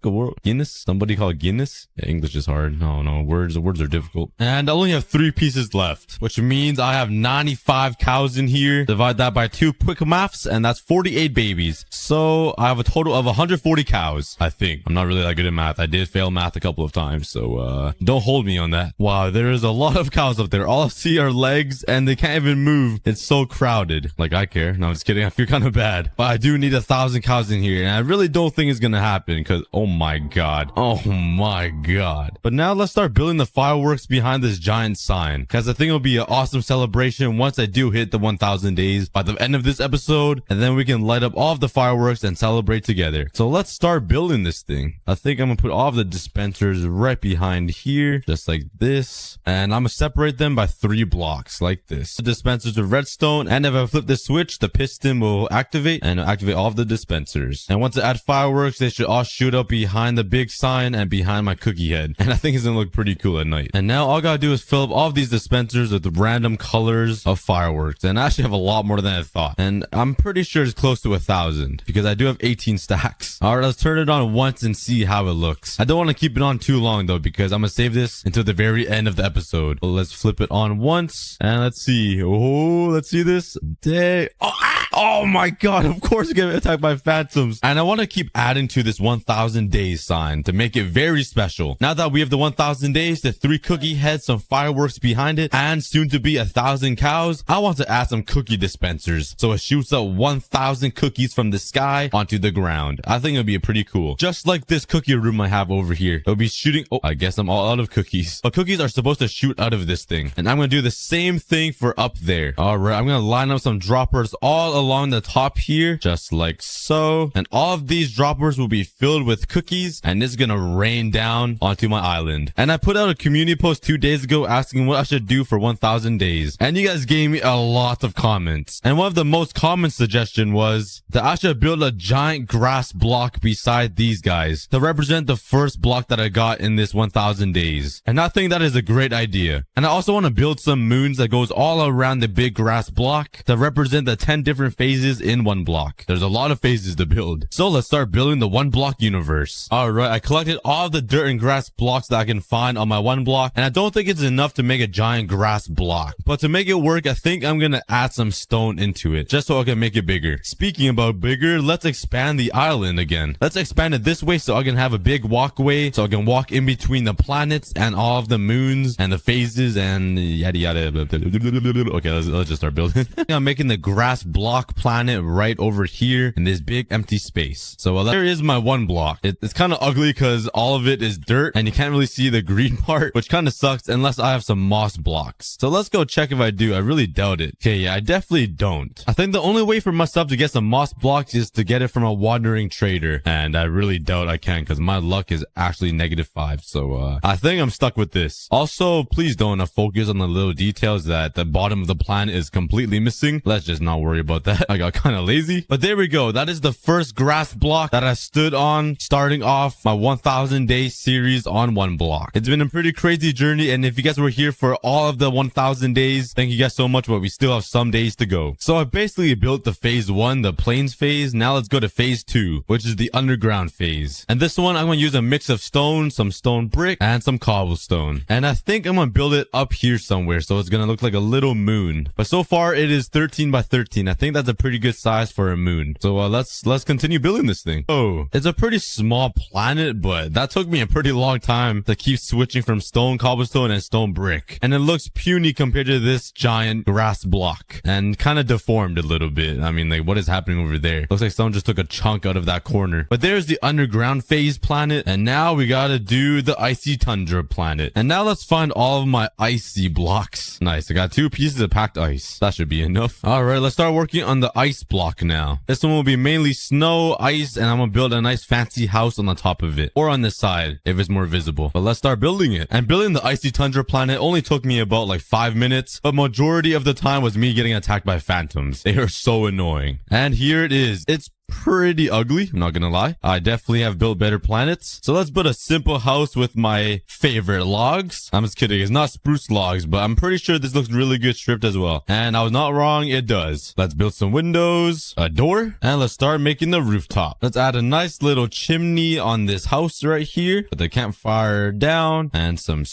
of world. Guinness? Somebody called Guinness? Yeah, English is hard. No, words are difficult. And I only have 3 pieces left, which means I have 95 cows in here. Divide that by 2 quick maths, and that's 48 babies. So I have a total of 140 cows, I think. I'm not really that good at math. I did fail math a couple of times, so don't hold me on that. Wow, there is a lot of cows up there. All I see are legs, and they can't even move. It's so crowded. Like, I care. No, I'm just kidding. I feel kind of bad. But I do need 1,000 cows in here, and I really don't think it's gonna happen, because oh my god. Oh my god. But now let's start building the fireworks behind this giant sign, because I think it'll be an awesome celebration once I do hit the 1,000 days by the end of this episode, and then we can light up all of the fireworks and celebrate together. So let's start building this thing. I think I'm gonna put all of the dispensers right behind here, just like this, and I'm gonna separate them by 3 blocks like this. The dispensers of redstone, and if I flip this switch, the piston will activate and activate all of the dispensers. And once I add fireworks, they should all shoot up behind the big sign and behind my cookie head, and I think it's gonna look pretty cool at night. And now all I gotta do is fill up all of these dispensers with random colors of fireworks, and I actually have a lot more than I thought, and I'm pretty sure it's close to 1,000 because I do have 18 stacks. All right, let's turn it on once and see how it looks. I don't want to keep it on too long though, because I'm gonna save this until the very end of the episode. Well, let's flip it on once and let's see. Oh, let's see this. Dang. Oh, Oh my god, of course getting attacked by phantoms. And I want to keep adding to this 1000 days sign to make it very special. Now that we have the 1000 days, the 3 cookie heads, some fireworks behind it, and soon to be 1000 cows, I want to add some cookie dispensers. So it shoots up 1000 cookies from the sky onto the ground. I think it'll be pretty cool. Just like this cookie room I have over here. It'll be shooting. Oh, I guess I'm all out of cookies. But cookies are supposed to shoot out of this thing. And I'm going to do the same thing for up there. All right, I'm going to line up some droppers all along the top here, just like so. And all of these droppers will be filled with cookies, and it's going to rain down onto my island. And I put out a community post 2 days ago asking what I should do for 1000 days. And you guys gave me a lot of comments. And one of the most common suggestion was that I should build a giant grass block beside these guys to represent the first block that I got in this 1000 days. And I think that is a great idea. And I also want to build some moons that goes all around the big grass block to represent the 10 different phases in one block. There's a lot of phases to build. So let's start building the one block universe. All right, I collected all the dirt and grass blocks that I can find on my one block, and I don't think it's enough to make a giant grass block. But to make it work, I think I'm gonna add some stone into it just so I can make it bigger. Speaking about bigger, let's expand the island again. Let's expand it this way so I can have a big walkway so I can walk in between the planets and all of the moons and the phases and yada yada. Okay, let's just start building. I'm making the grass block planet right over here in this big empty space. So there is my one block. It's kind of ugly because all of it is dirt and you can't really see the green part, which kind of sucks unless I have some moss blocks. So let's go check if I do. I really doubt it. Okay, yeah, I definitely don't. I think the only way for myself to get some moss blocks is to get it from a wandering trader. And I really doubt I can because my luck is actually -5. So I think I'm stuck with this. Also, please don't focus on the little details that the bottom of the planet is completely missing. Let's just not worry about that. I got kind of lazy. But there we go. That is the first grass block that I stood on starting off my 1000 day series on one block. It's been a pretty crazy journey. And if you guys were here for all of the 1000 days, thank you guys so much. But we still have some days to go. So I basically built the phase 1, the plains phase. Now let's go to phase 2, which is the underground phase. And this one, I'm going to use a mix of stone, some stone brick, and some cobblestone. And I think I'm going to build it up here somewhere. So it's going to look like a little moon. But so far it is 13 by 13. I think that's a pretty good size for a moon. So let's continue building this thing. Oh, it's a pretty small planet, but that took me a pretty long time to keep switching from stone, cobblestone, and stone brick. And it looks puny compared to this giant grass block and kind of deformed a little bit. I mean, like, what is happening over there? Looks like someone just took a chunk out of that corner. But there's the underground phase planet. And now we gotta do the icy tundra planet. And now let's find all of my icy blocks. Nice. I got 2 pieces of packed ice. That should be enough. All right, let's start working on the ice block now. This one will be mainly snow, ice, and I'm gonna build a nice fancy house on the top of it, or on the side if it's more visible. But let's start building it. And building the icy tundra planet only took me about like 5 minutes, but majority of the time was me getting attacked by phantoms. They are so annoying. And here it is. It's pretty ugly, I'm not gonna lie. I definitely have built better planets. So let's build a simple house with my favorite logs. I'm just kidding, it's not spruce logs, but I'm pretty sure this looks really good stripped as well. And I was not wrong, it does. Let's build some windows, a door, and let's start making the rooftop. Let's add a nice little chimney on this house right here. Put the campfire down and some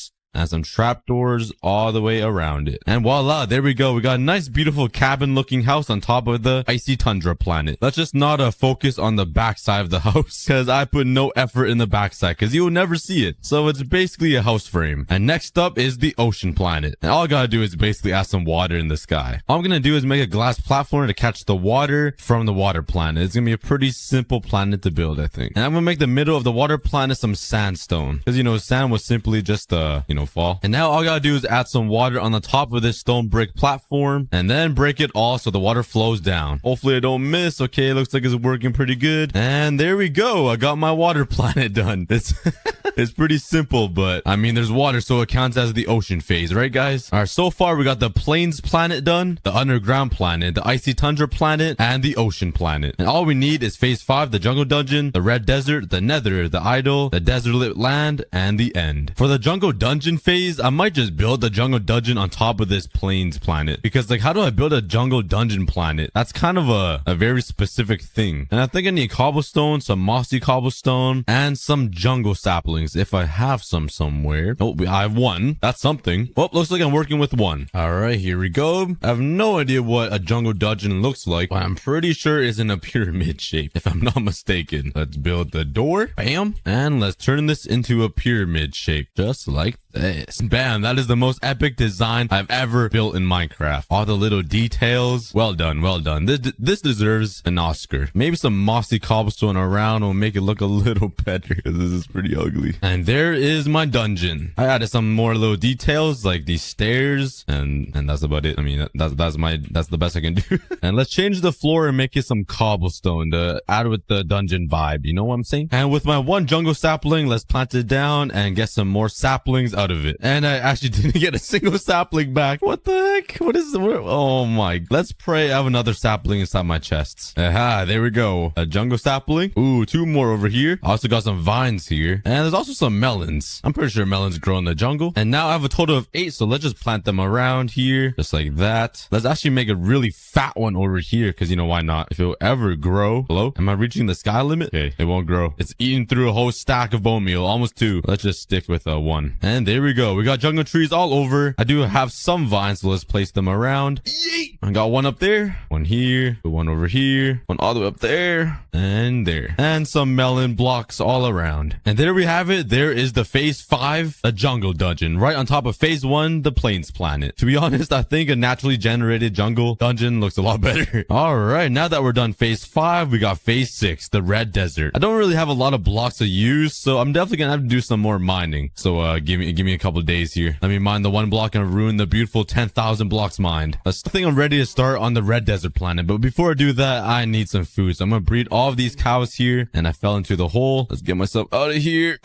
trapdoors all the way around it. And voila, there we go. We got a nice, beautiful cabin looking house on top of the icy tundra planet. Let's just not focus on the backside of the house because I put no effort in the backside because you will never see it. So it's basically a house frame. And next up is the ocean planet. And all I gotta do is basically add some water in the sky. All I'm gonna do is make a glass platform to catch the water from the water planet. It's gonna be a pretty simple planet to build, I think. And I'm gonna make the middle of the water planet some sandstone because, sand was simply just, fall. And now all I gotta do is add some water on the top of this stone brick platform and then break it all so the water flows down. Hopefully I don't miss. Okay, looks like it's working pretty good. And there we go. I got my water planet done. It's pretty simple, but I mean, there's water, so it counts as the ocean phase, right guys? All right, so far we got the plains planet done, the underground planet, the icy tundra planet, and the ocean planet. And all we need is phase 5, the jungle dungeon, the red desert, the nether, the idol, the desertlit land, and the end. For the jungle dungeon phase, I might just build the jungle dungeon on top of this plains planet, because like, how do I build a jungle dungeon planet? That's kind of a very specific thing. And I think I need cobblestone, some mossy cobblestone, and some jungle saplings saplings if I have some somewhere. Oh, I have one. That's something. Well, looks like I'm working with one. All right, here we go. I have no idea what a jungle dungeon looks like, but I'm pretty sure it's in a pyramid shape, if I'm not mistaken. Let's build the door. Bam. And let's turn this into a pyramid shape, just like this. Bam. That is the most epic design I've ever built in Minecraft. All the little details. Well done. Well done. This deserves an Oscar. Maybe some mossy cobblestone around will make it look a little better, because this is pretty ugly. And there is my dungeon. I added some more little details like these stairs, and that's about it. I mean, that's the best I can do. And let's change the floor and make it some cobblestone to add with the dungeon vibe. You know what I'm saying? And with my one jungle sapling, let's plant it down and get some more saplings out of it. And I actually didn't get a single sapling back. What the heck? What is the word? Oh my. Let's pray I have another sapling inside my chests. Aha, there we go. A jungle sapling. Ooh, 2 more over here. I also got some vines here. And there's also some melons. I'm pretty sure melons grow in the jungle. And now I have a total of 8, so let's just plant them around here. Just like that. Let's actually make a really fat one over here, because you know why not? If it'll ever grow. Hello? Am I reaching the sky limit? Okay, it won't grow. It's eating through a whole stack of bone meal. Almost 2. Let's just stick with 1. And there we go. We got jungle trees all over. I do have some vines, so let's place them around. Yeet! I got one up there, one here, one over here, one all the way up there, and there. And some melon blocks all around. And there we have it. There is the phase 5, the jungle dungeon, right on top of phase 1, the plains planet. To be honest, I think a naturally generated jungle dungeon looks a lot better. All right, now that we're done phase 5, we got phase 6, the red desert. I don't really have a lot of blocks to use, so I'm definitely gonna have to do some more mining. So give me a couple of days here. Let me mine the 1 block and ruin the beautiful 10,000 blocks mined. I think I'm ready to start on the red desert planet, but before I do that, I need some food. So I'm gonna breed all of these cows here, and I fell into the hole. Let's get myself out of here.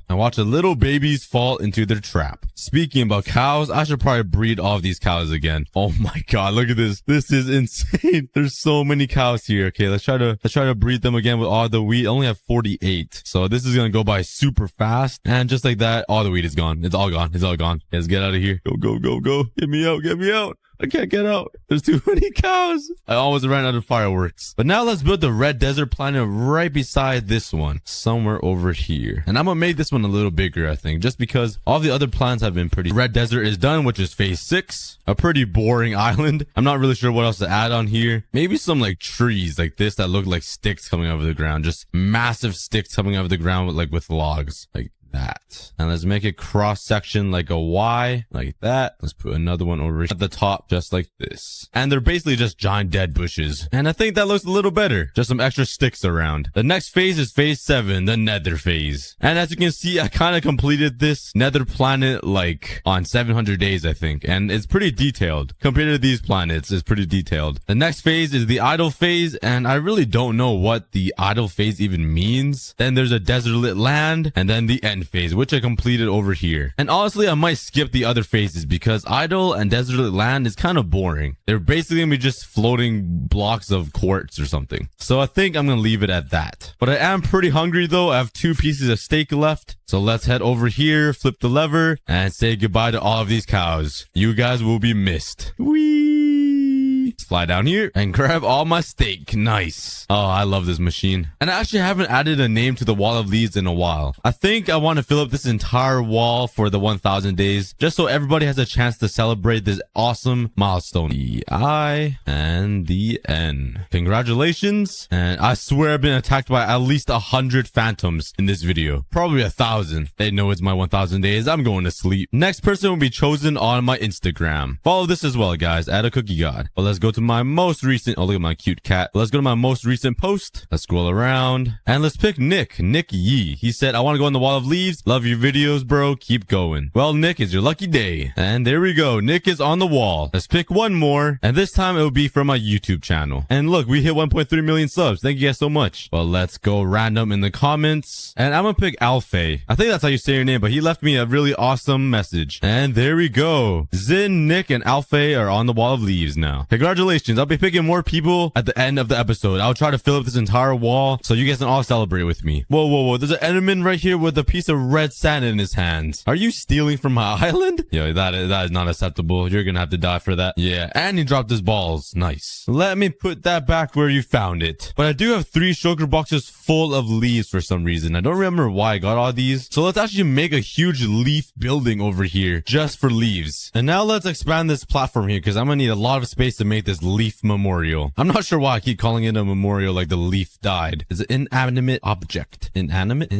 And watch the little babies fall into their trap. Speaking about cows, I should probably breed all of these cows again. Oh my god, look at this. This is insane. There's so many cows here. Okay, let's try to breed them again with all the wheat. I only have 48. So this is gonna go by super fast. And just like that, all the wheat is gone. It's all gone. It's all gone. Let's get out of here. Go, go, go, go. Get me out. Get me out. I can't get out. There's too many cows. I almost ran out of fireworks. But now let's build the red desert planet right beside this one, somewhere over here. And I'm gonna make this one a little bigger, I think, just because all the other planets have been pretty. Red desert is done, which is phase 6. A pretty boring island. I'm not really sure what else to add on here. Maybe some like trees like this that look like sticks coming out of the ground. Just massive sticks coming out of the ground with logs. Like that. And let's make it cross section like a Y, like that. Let's put another one over at the top, just like this. And they're basically just giant dead bushes. And I think that looks a little better. Just some extra sticks around. The next phase is phase 7, the Nether phase. And as you can see, I kind of completed this Nether planet like on 700 days, I think. And it's pretty detailed. Compared to these planets, it's pretty detailed. The next phase is the idle phase. And I really don't know what the idle phase even means. Then there's a desertlit land, and then the end phase, which I completed over here. And honestly, I might skip the other phases because idle and desertlit land is kind of boring. They're basically gonna be just floating blocks of quartz or something. So I think I'm gonna leave it at that. But I am pretty hungry though. I have 2 pieces of steak left. So let's head over here, flip the lever, and say goodbye to all of these cows. You guys will be missed. Whee! Let's fly down here and grab all my steak. Nice. Oh, I love this machine. And I actually haven't added a name to the wall of leaves in a while. I think I want to fill up this entire wall for the 1000 days, just so everybody has a chance to celebrate this awesome milestone. The I and the N. Congratulations. And I swear I've been attacked by at least 100 phantoms in this video. Probably 1,000. They know it's my 1000 days. I'm going to sleep. Next person will be chosen on my Instagram. Follow this as well, guys, at acookiegod. But let's go to my most recent. Oh, look at my cute cat. Let's go to my most recent post. Let's scroll around and let's pick Nick Yee. He said, I want to go on the wall of leaves. Love your videos, bro. Keep going. Well, Nick, it's your lucky day. And there we go. Nick is on the wall. Let's pick one more. And this time it will be from my YouTube channel. And look, we hit 1.3 million subs. Thank you guys so much. Well, let's go random in the comments. And I'm gonna pick Alfei. I think that's how you say your name, but he left me a really awesome message. And there we go. Zin, Nick, and Alfei are on the wall of leaves now. Congratulations. congratulations. I'll be picking more people at the end of the episode. I'll try to fill up this entire wall so you guys can all celebrate with me. Whoa, whoa, whoa. There's an enderman right here with a piece of red sand in his hands. Are you stealing from my island? Yo, that is not acceptable. You're gonna have to die for that. Yeah, and he dropped his balls. Nice. Let me put that back where you found it. But I do have 3 sugar boxes full of leaves for some reason. I don't remember why I got all these. So let's actually make a huge leaf building over here just for leaves. And now let's expand this platform here because I'm gonna need a lot of space to make this leaf memorial. I'm not sure why I keep calling it a memorial like the leaf died. It's an inanimate object. Inanimate?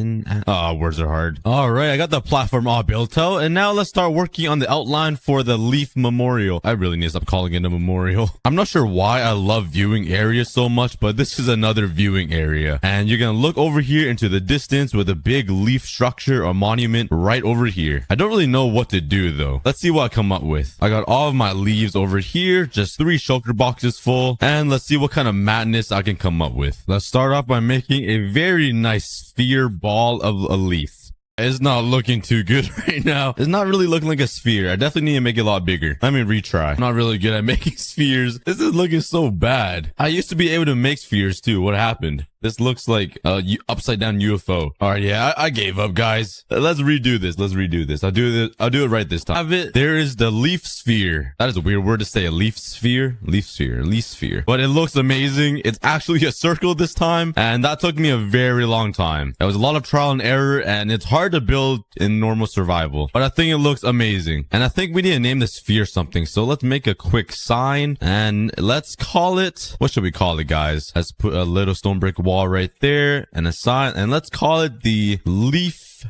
Words are hard. All right, I got the platform all built out, and now let's start working on the outline for the leaf memorial. I really need to stop calling it a memorial. I'm not sure why I love viewing areas so much, but this is another viewing area. And you're gonna look over here into the distance with a big leaf structure or monument right over here. I don't really know what to do though. Let's see what I come up with. I got all of my leaves over here, just 3 shulker boxes full, and let's see what kind of madness I can come up with. Let's start off by making a very nice sphere ball of a leaf. It's not looking too good right now. It's not really looking like a sphere. I definitely need to make it a lot bigger. Let me retry. I'm not really good at making spheres. This is looking so bad. I used to be able to make spheres too. What happened? This looks like a upside down UFO. All right, yeah, I gave up, guys. Let's redo this. I'll do it right this time. There is the leaf sphere. That is a weird word to say. A leaf sphere. Leaf sphere. But it looks amazing. It's actually a circle this time, and that took me a very long time. It was a lot of trial and error, and it's hard to build in normal survival. But I think it looks amazing, and I think we need to name the sphere something. So let's make a quick sign, and let's call it. What should we call it, guys? Let's put a little stone brick wall right there and a sign, and let's call it the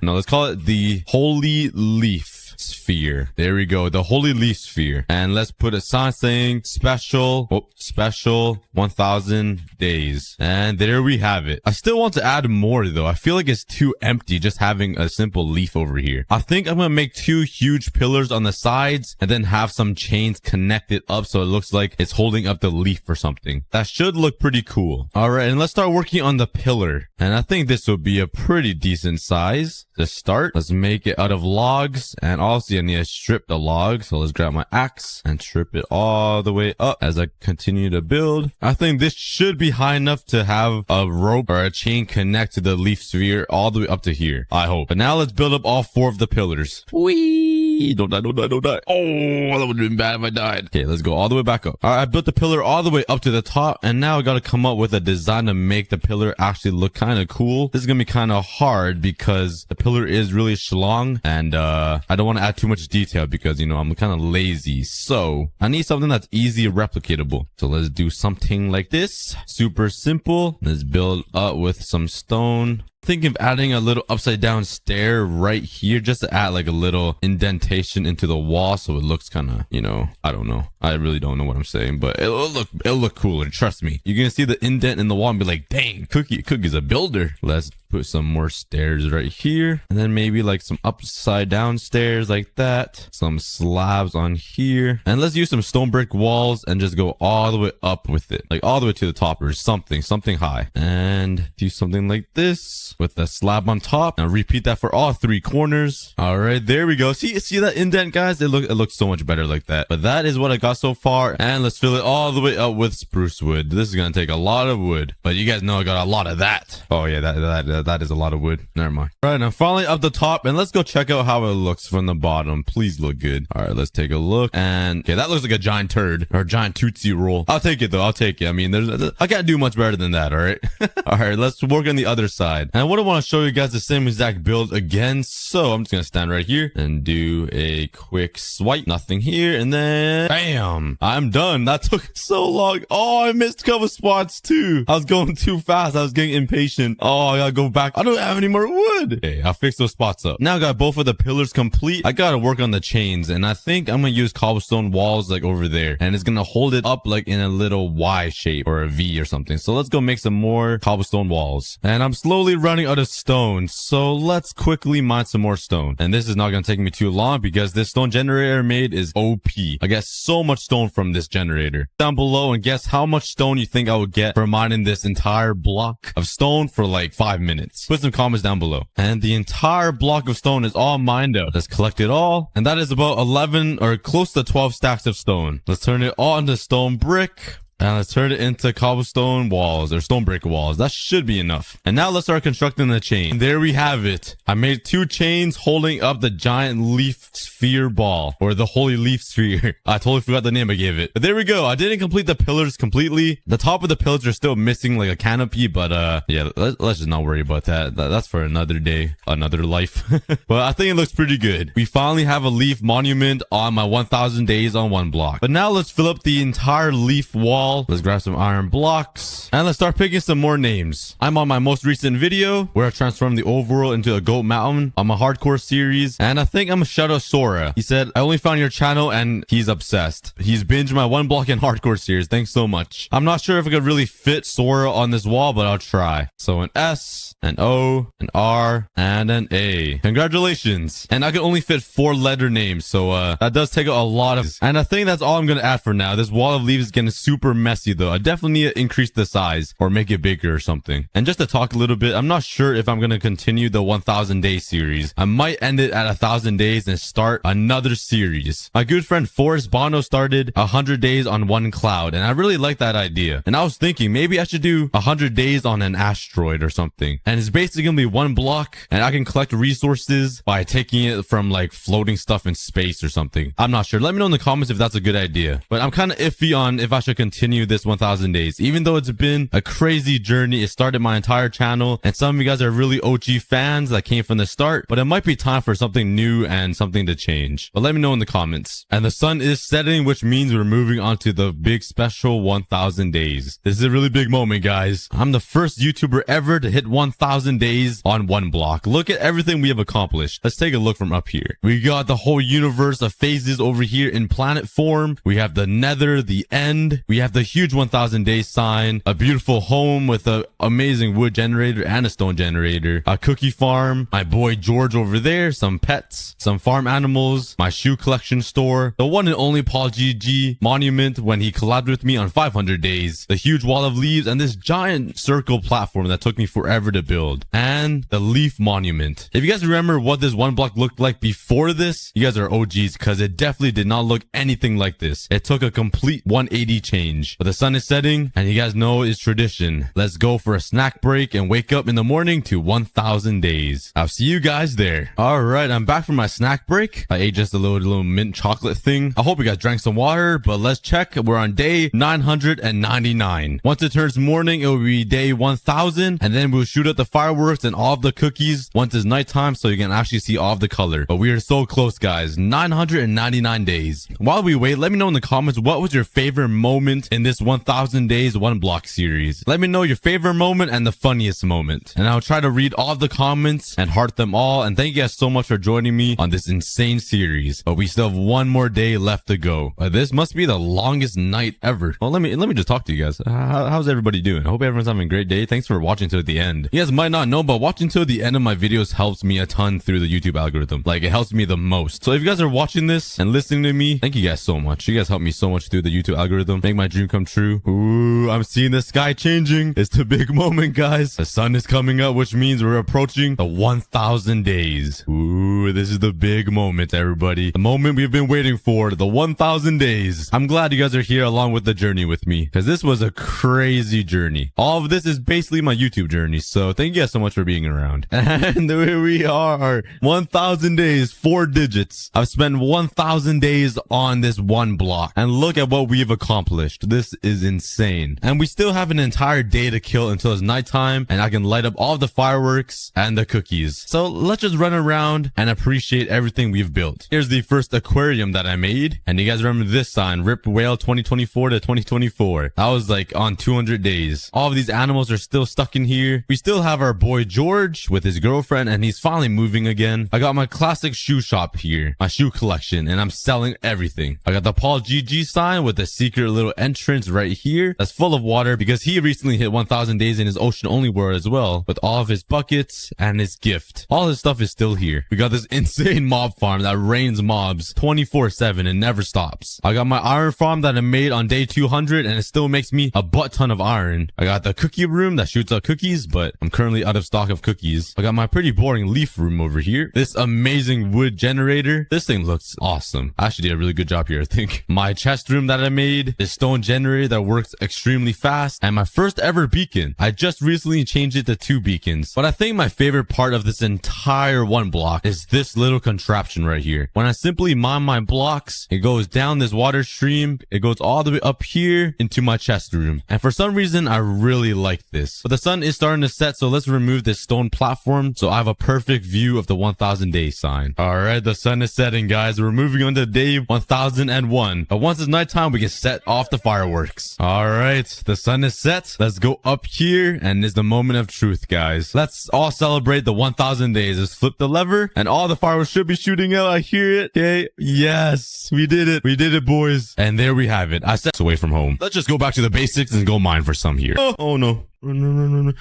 let's call it the holy leaf sphere. There we go, the holy leaf sphere. And let's put a sign saying special 1000 days. And there we have it. I still want to add more though. I feel like it's too empty just having a simple leaf over here. I think I'm gonna make 2 huge pillars on the sides and then have some chains connected up so it looks like it's holding up the leaf or something. That should look pretty cool. All right, and let's start working on the pillar. And I think this will be a pretty decent size to start. Let's make it out of logs, and also I need to strip the logs. So let's grab my axe and strip it all the way up as I continue to build. I think this should be high enough to have a rope or a chain connect to the leaf sphere all the way up to here, I hope. But now let's build up all 4 of the pillars. Whee! Don't die. Oh, that would have been bad if I died. Okay, let's go all the way back up. All right, I built the pillar all the way up to the top, and now I got to come up with a design to make the pillar actually look kind of cool. This is gonna be kind of hard because the pillar is really long, and I don't want to add too much detail because, you know, I'm kind of lazy. So I need something that's easy replicatable. So let's do something like this. Super simple. Let's build up with some stone. Thinking of adding a little upside down stair right here just to add like a little indentation into the wall so it looks kind of, you know, I don't know. I really don't know what I'm saying, but it'll look cooler. Trust me. You're gonna see the indent in the wall and be like, dang, Cookie's a builder. Let's put some more stairs right here, and then maybe like some upside down stairs like that, some slabs on here, and let's use some stone brick walls and just go all the way up with it, like all the way to the top or something high, and do something like this with a slab on top, and repeat that for all 3 corners. All right, there we go. See that indent, guys? It looks so much better like that. But that is what I got so far, and let's fill it all the way up with spruce wood. This is gonna take a lot of wood, but you guys know I got a lot of that. Oh yeah, that is a lot of wood. Never mind. All right, I'm finally up the top, and let's go check out how it looks from the bottom. Please look good. All right, let's take a look. And okay, that looks like a giant turd or a giant Tootsie Roll. I'll take it though. I'll take it. I mean, I can't do much better than that. All right. All right, let's work on the other side. And I wouldn't want to show you guys the same exact build again, so I'm just gonna stand right here and do a quick swipe. Nothing here, and then bam, I'm done. That took so long. Oh, I missed a couple spots too. I was going too fast. I was getting impatient. Oh, I gotta go back. I don't have any more wood. Okay, I'll fix those spots up. Now I got both of the pillars complete. I gotta work on the chains, and I think I'm gonna use cobblestone walls like over there, and it's gonna hold it up like in a little Y shape or a V or something. So let's go make some more cobblestone walls, and I'm slowly running out of stone, so let's quickly mine some more stone. And this is not going to take me too long because this stone generator I made is OP. I get so much stone from this generator. Down below and guess how much stone you think I would get for mining this entire block of stone for like 5 minutes. Put some comments down below. And the entire block of stone is all mined out. Let's collect it all. And that is about 11 or close to 12 stacks of stone. Let's turn it all into stone brick. And let's turn it into cobblestone walls or stone brick walls. That should be enough. And now let's start constructing the chain. And there we have it. I made 2 chains holding up the giant leaf sphere ball or the holy leaf sphere. I totally forgot the name I gave it. But there we go. I didn't complete the pillars completely. The top of the pillars are still missing like a canopy, but yeah, let's just not worry about that. That's for another day, another life. But I think it looks pretty good. We finally have a leaf monument on my 1000 days on 1 block. But now let's fill up the entire leaf wall. Let's grab some iron blocks and let's start picking some more names. I'm on my most recent video where I transformed the overworld into a goat mountain on my hardcore series, and I think I'm gonna shout out Sora. He said, I only found your channel and he's obsessed. He's binged my 1 block in hardcore series. Thanks so much. I'm not sure if I could really fit Sora on this wall, but I'll try. So an S, an O, an R, and an A. Congratulations. And I can only fit 4 letter names, so that does take a lot of, and I think that's all I'm gonna add for now. This wall of leaves is getting super messy though. I definitely need to increase the size or make it bigger or something. And just to talk a little bit, I'm not sure if I'm gonna continue the 1000 day series. I might end it at 1000 days and start another series. My good friend Forrest Bono started 100 days on 1 cloud, and I really like that idea. And I was thinking maybe I should do 100 days on an asteroid or something. And it's basically gonna be 1 block, and I can collect resources by taking it from like floating stuff in space or something. I'm not sure. Let me know in the comments if that's a good idea. But I'm kind of iffy on if I should continue this 1000 days. Even though it's been a crazy journey, it started my entire channel, and some of you guys are really OG fans that came from the start, but it might be time for something new and something to change. But let me know in the comments. And the sun is setting, which means we're moving on to the big special 1000 days. This is a really big moment, guys. I'm the first YouTuber ever to hit 1000 days on 1 block. Look at everything we have accomplished. Let's take a look from up here. We got the whole universe of phases over here in planet form. We have the Nether, the end. We have the huge 1000 days sign, a beautiful home with an amazing wood generator and a stone generator, a cookie farm, my boy George over there, some pets, some farm animals, my shoe collection store, the one and only Paul GG monument when he collabed with me on 500 days, the huge wall of leaves, and this giant circle platform that took me forever to build, and the leaf monument. If you guys remember what this 1 block looked like before this, you guys are OGs because it definitely did not look anything like this. It took a complete 180 change. But the sun is setting, and you guys know it's tradition. Let's go for a snack break and wake up in the morning to 1000 days. I'll see you guys there. All right, I'm back from my snack break. I ate just a little mint chocolate thing. I hope you guys drank some water, but let's check. We're on day 999. Once it turns morning, it will be day 1000, and then we'll shoot out the fireworks and all of the cookies once it's nighttime, so you can actually see all of the color. But we are so close, guys. 999 days. While we wait, let me know in the comments what was your favorite moment in this 1000 days 1 block series. Let me know your favorite moment and the funniest moment, and I'll try to read all the comments and heart them all. And thank you guys so much for joining me on this insane series. But we still have 1 more day left to go. This must be the longest night ever. Well, let me just talk to you guys. How's everybody doing? I hope everyone's having a great day. Thanks for watching till the end. You guys might not know, but watching till the end of my videos helps me a ton through the YouTube algorithm. Like, it helps me the most. So if you guys are watching this and listening to me, thank you guys so much. You guys help me so much through the YouTube algorithm. Make my dream come true. Ooh, I'm seeing the sky changing. It's the big moment, guys. The sun is coming up, which means we're approaching the 1000 days. Ooh, this is the big moment, everybody. The moment we've been waiting for, the 1000 days. I'm glad you guys are here along with the journey with me, because this was a crazy journey. All of this is basically my YouTube journey, so thank you guys so much for being around. And here we are. 1000 days, 4 digits. I've spent 1000 days on this 1 block, and look at what we've accomplished. This is insane. And we still have an entire day to kill until it's nighttime, and I can light up all the fireworks and the cookies. So let's just run around and appreciate everything we've built. Here's the first aquarium that I made, and you guys remember this sign, Rip Whale 2024 to 2024. That was like on 200 days. All of these animals are still stuck in here. We still have our boy George with his girlfriend, and he's finally moving again. I got my classic shoe shop here, my shoe collection, and I'm selling everything. I got the Paul GG sign with a secret little entrance entrance right here that's full of water because he recently hit 1,000 days in his ocean only world as well with all of his buckets and his gift. All his stuff is still here. We got this insane mob farm that rains mobs 24/7 and never stops. I got my iron farm that I made on day 200 and it still makes me a butt ton of iron. I got the cookie room that shoots out cookies, but I'm currently out of stock of cookies. I got my pretty boring leaf room over here. This amazing wood generator. This thing looks awesome. I actually did a really good job here, I think. My chest room that I made. This stone generator that works extremely fast. And my first ever beacon. I just recently changed it to 2 beacons. But I think my favorite part of this entire 1 block is this little contraption right here. When I simply mine my blocks, it goes down this water stream. It goes all the way up here into my chest room. And for some reason, I really like this. But the sun is starting to set, so let's remove this stone platform so I have a perfect view of the 1,000 day sign. Alright, the sun is setting, guys. We're moving on to day 1001. But once it's nighttime, we can set off the fireworks. Alright, the sun is set. Let's go up here, and it's the moment of truth, guys. Let's all celebrate the 1,000 days. Let's flip the lever, and all the fireworks should be shooting out. I hear it. Okay, yes, we did it. We did it, boys. And there we have it. I set away from home. Let's just go back to the basics and go mine for some here. Oh no. Run.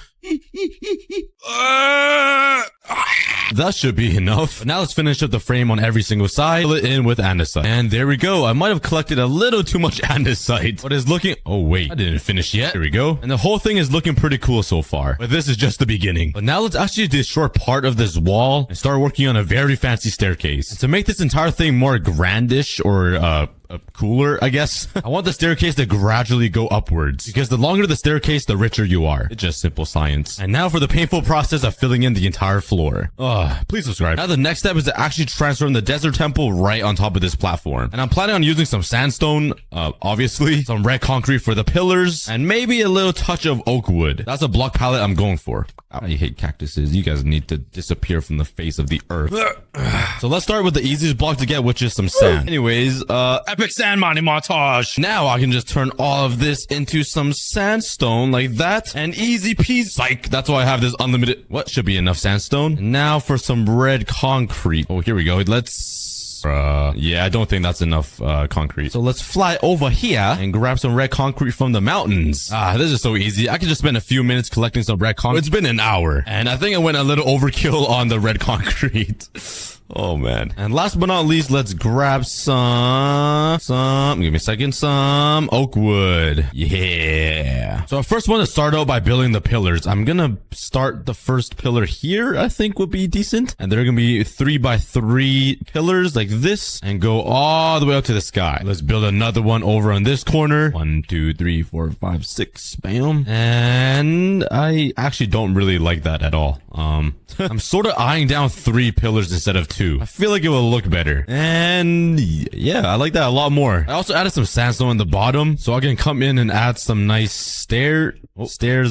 That should be enough. But now let's finish up the frame on every single side. Fill it in with andesite. And there we go. I might have collected a little too much andesite, but it's looking... Oh, wait. I didn't finish yet. There we go. And the whole thing is looking pretty cool so far. But this is just the beginning. But now let's actually destroy part of this wall and start working on a very fancy staircase. And to make this entire thing more grandish or, cooler, I guess. I want the staircase to gradually go upwards because the longer the staircase, the richer you are. It's just simple science. And now for the painful process of filling in the entire floor. Please subscribe. Now the next step is to actually transform the desert temple right on top of this platform. And I'm planning on using some sandstone, obviously, some red concrete for the pillars, and maybe a little touch of oak wood. That's a block palette I'm going for. I hate cactuses. You guys need to disappear from the face of the earth. So let's start with the easiest block to get, which is some sand. Anyways, epic sand mining montage. Now I can just turn all of this into some sandstone like that, and easy peasy. Psych. That's why I have this unlimited. What should be enough sandstone? And now for some red concrete. Oh, here we go. Yeah, I don't think that's enough concrete. So let's fly over here and grab some red concrete from the mountains. This is so easy. I could just spend a few minutes collecting some red concrete. It's been an hour, and I think I went a little overkill on the red concrete. Oh man. And last but not least, let's grab some, give me a second, some oak wood. Yeah. So I first want to start out by building the pillars. I'm gonna start the first pillar here, I think would be decent. And they're gonna be 3x3 pillars like this and go all the way up to the sky. Let's build another one over on this corner. 1, 2, 3, 4, 5, 6. Bam. And I actually don't really like that at all. I'm sort of eyeing down 3 pillars instead of 2. I feel like it will look better. And yeah, I like that a lot more. I also added some sandstone in the bottom so I can come in and add some nice stairs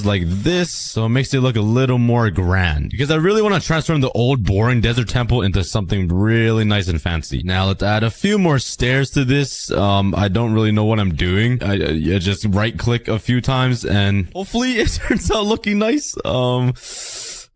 like this. So it makes it look a little more grand because I really want to transform the old boring desert temple into something really nice and fancy. Now let's add a few more stairs to this. I don't really know what I'm doing. I just right click a few times and hopefully it turns out looking nice.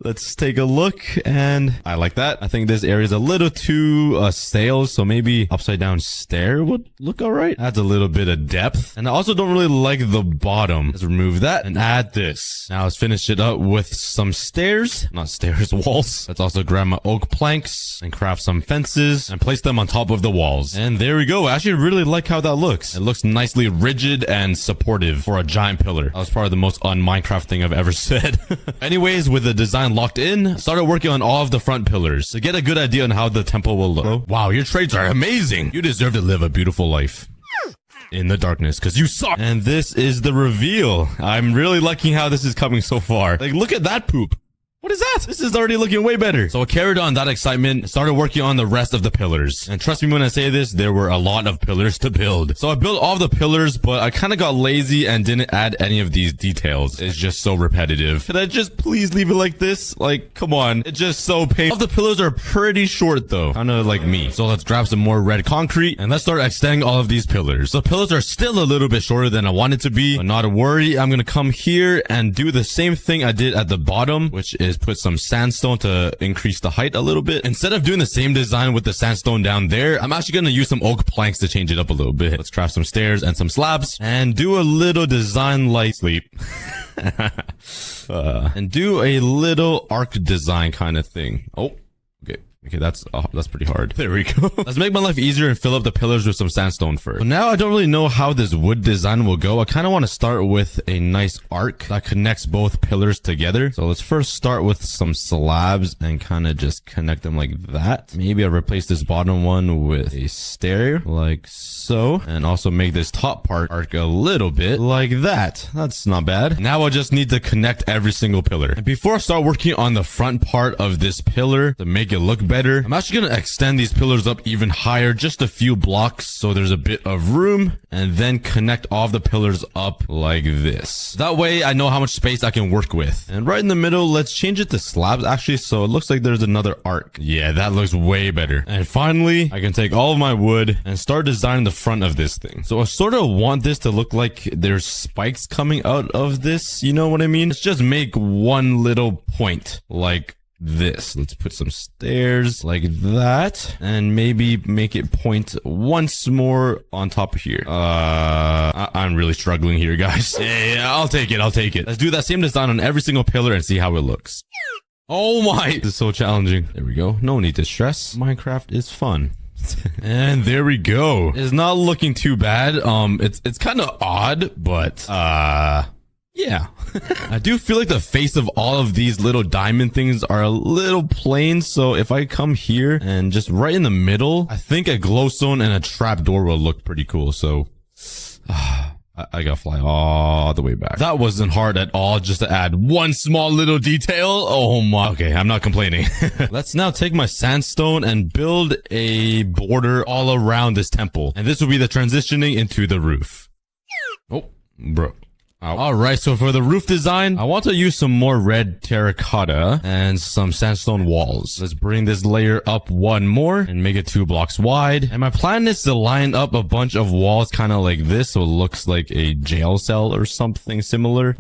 Let's take a look, and I like that. I think this area is a little too stale, so maybe upside down stair would look all right. Adds a little bit of depth, and I also don't really like the bottom. Let's remove that and add this. Now let's finish it up with some stairs, not stairs, walls. Let's also grab my oak planks and craft some fences and place them on top of the walls. And there we go. I actually really like how that looks. It looks nicely rigid and supportive for a giant pillar. That was probably the most un-Minecraft thing I've ever said. Anyways, with the design locked in, started working on all of the front pillars to get a good idea on how the temple will look. Wow, your trades are amazing. You deserve to live a beautiful life in the darkness because you suck. And this is the reveal. I'm really liking how this is coming so far. Like, look at that poop. What is that? This is already looking way better. So I carried on that excitement, started working on the rest of the pillars. And trust me when I say this, there were a lot of pillars to build. So I built all of the pillars, but I kind of got lazy and didn't add any of these details. It's just so repetitive. Could I just please leave it like this? Like, come on. It's just so painful. All of the pillars are pretty short though. Kind of like me. So let's grab some more red concrete and let's start extending all of these pillars. The pillars are still a little bit shorter than I wanted to be, but not to worry. I'm going to come here and do the same thing I did at the bottom, which is is put some sandstone to increase the height a little bit. Instead of doing the same design with the sandstone down there, I'm actually going to use some oak planks to change it up a little bit. Let's craft some stairs and some slabs and do a little design like sleep. And do a little arc design kind of thing. Oh, okay, that's pretty hard. There we go. Let's make my life easier and fill up the pillars with some sandstone first. So now I don't really know how this wood design will go. I kind of want to start with a nice arc that connects both pillars together. So let's first start with some slabs and kind of just connect them like that. Maybe I'll replace this bottom one with a stair like so. And also make this top part arc a little bit like that. That's not bad. Now I just need to connect every single pillar. And before I start working on the front part of this pillar to make it look better, I'm actually going to extend these pillars up even higher, just a few blocks, so there's a bit of room, and then connect all of the pillars up like this. That way I know how much space I can work with. And right in the middle, let's change it to slabs actually, so it looks like there's another arc. Yeah, that looks way better. And finally, I can take all of my wood and start designing the front of this thing. So I sort of want this to look like there's spikes coming out of this, you know what I mean? Let's just make one little point like this. Let's put some stairs like that and maybe make it point once more on top of here. I'm really struggling here, guys. Yeah, I'll take it. Let's do that same design on every single pillar and see how it looks. Oh my, this is so challenging. There we go. No need to stress. Minecraft is fun. And there we go. It's not looking too bad. It's kind of odd, but yeah. I do feel like the face of all of these little diamond things are a little plain. So if I come here and just right in the middle, I think a glowstone and a trapdoor will look pretty cool. So I gotta fly all the way back. That wasn't hard at all, just to add one small little detail. Oh my. Okay, I'm not complaining. Let's now take my sandstone and build a border all around this temple. And this will be the transitioning into the roof. Oh, bro. Ow. All right, so for the roof design, I want to use some more red terracotta and some sandstone walls. Let's bring this layer up one more and make it 2 blocks wide. And my plan is to line up a bunch of walls kind of like this, so it looks like a jail cell or something similar.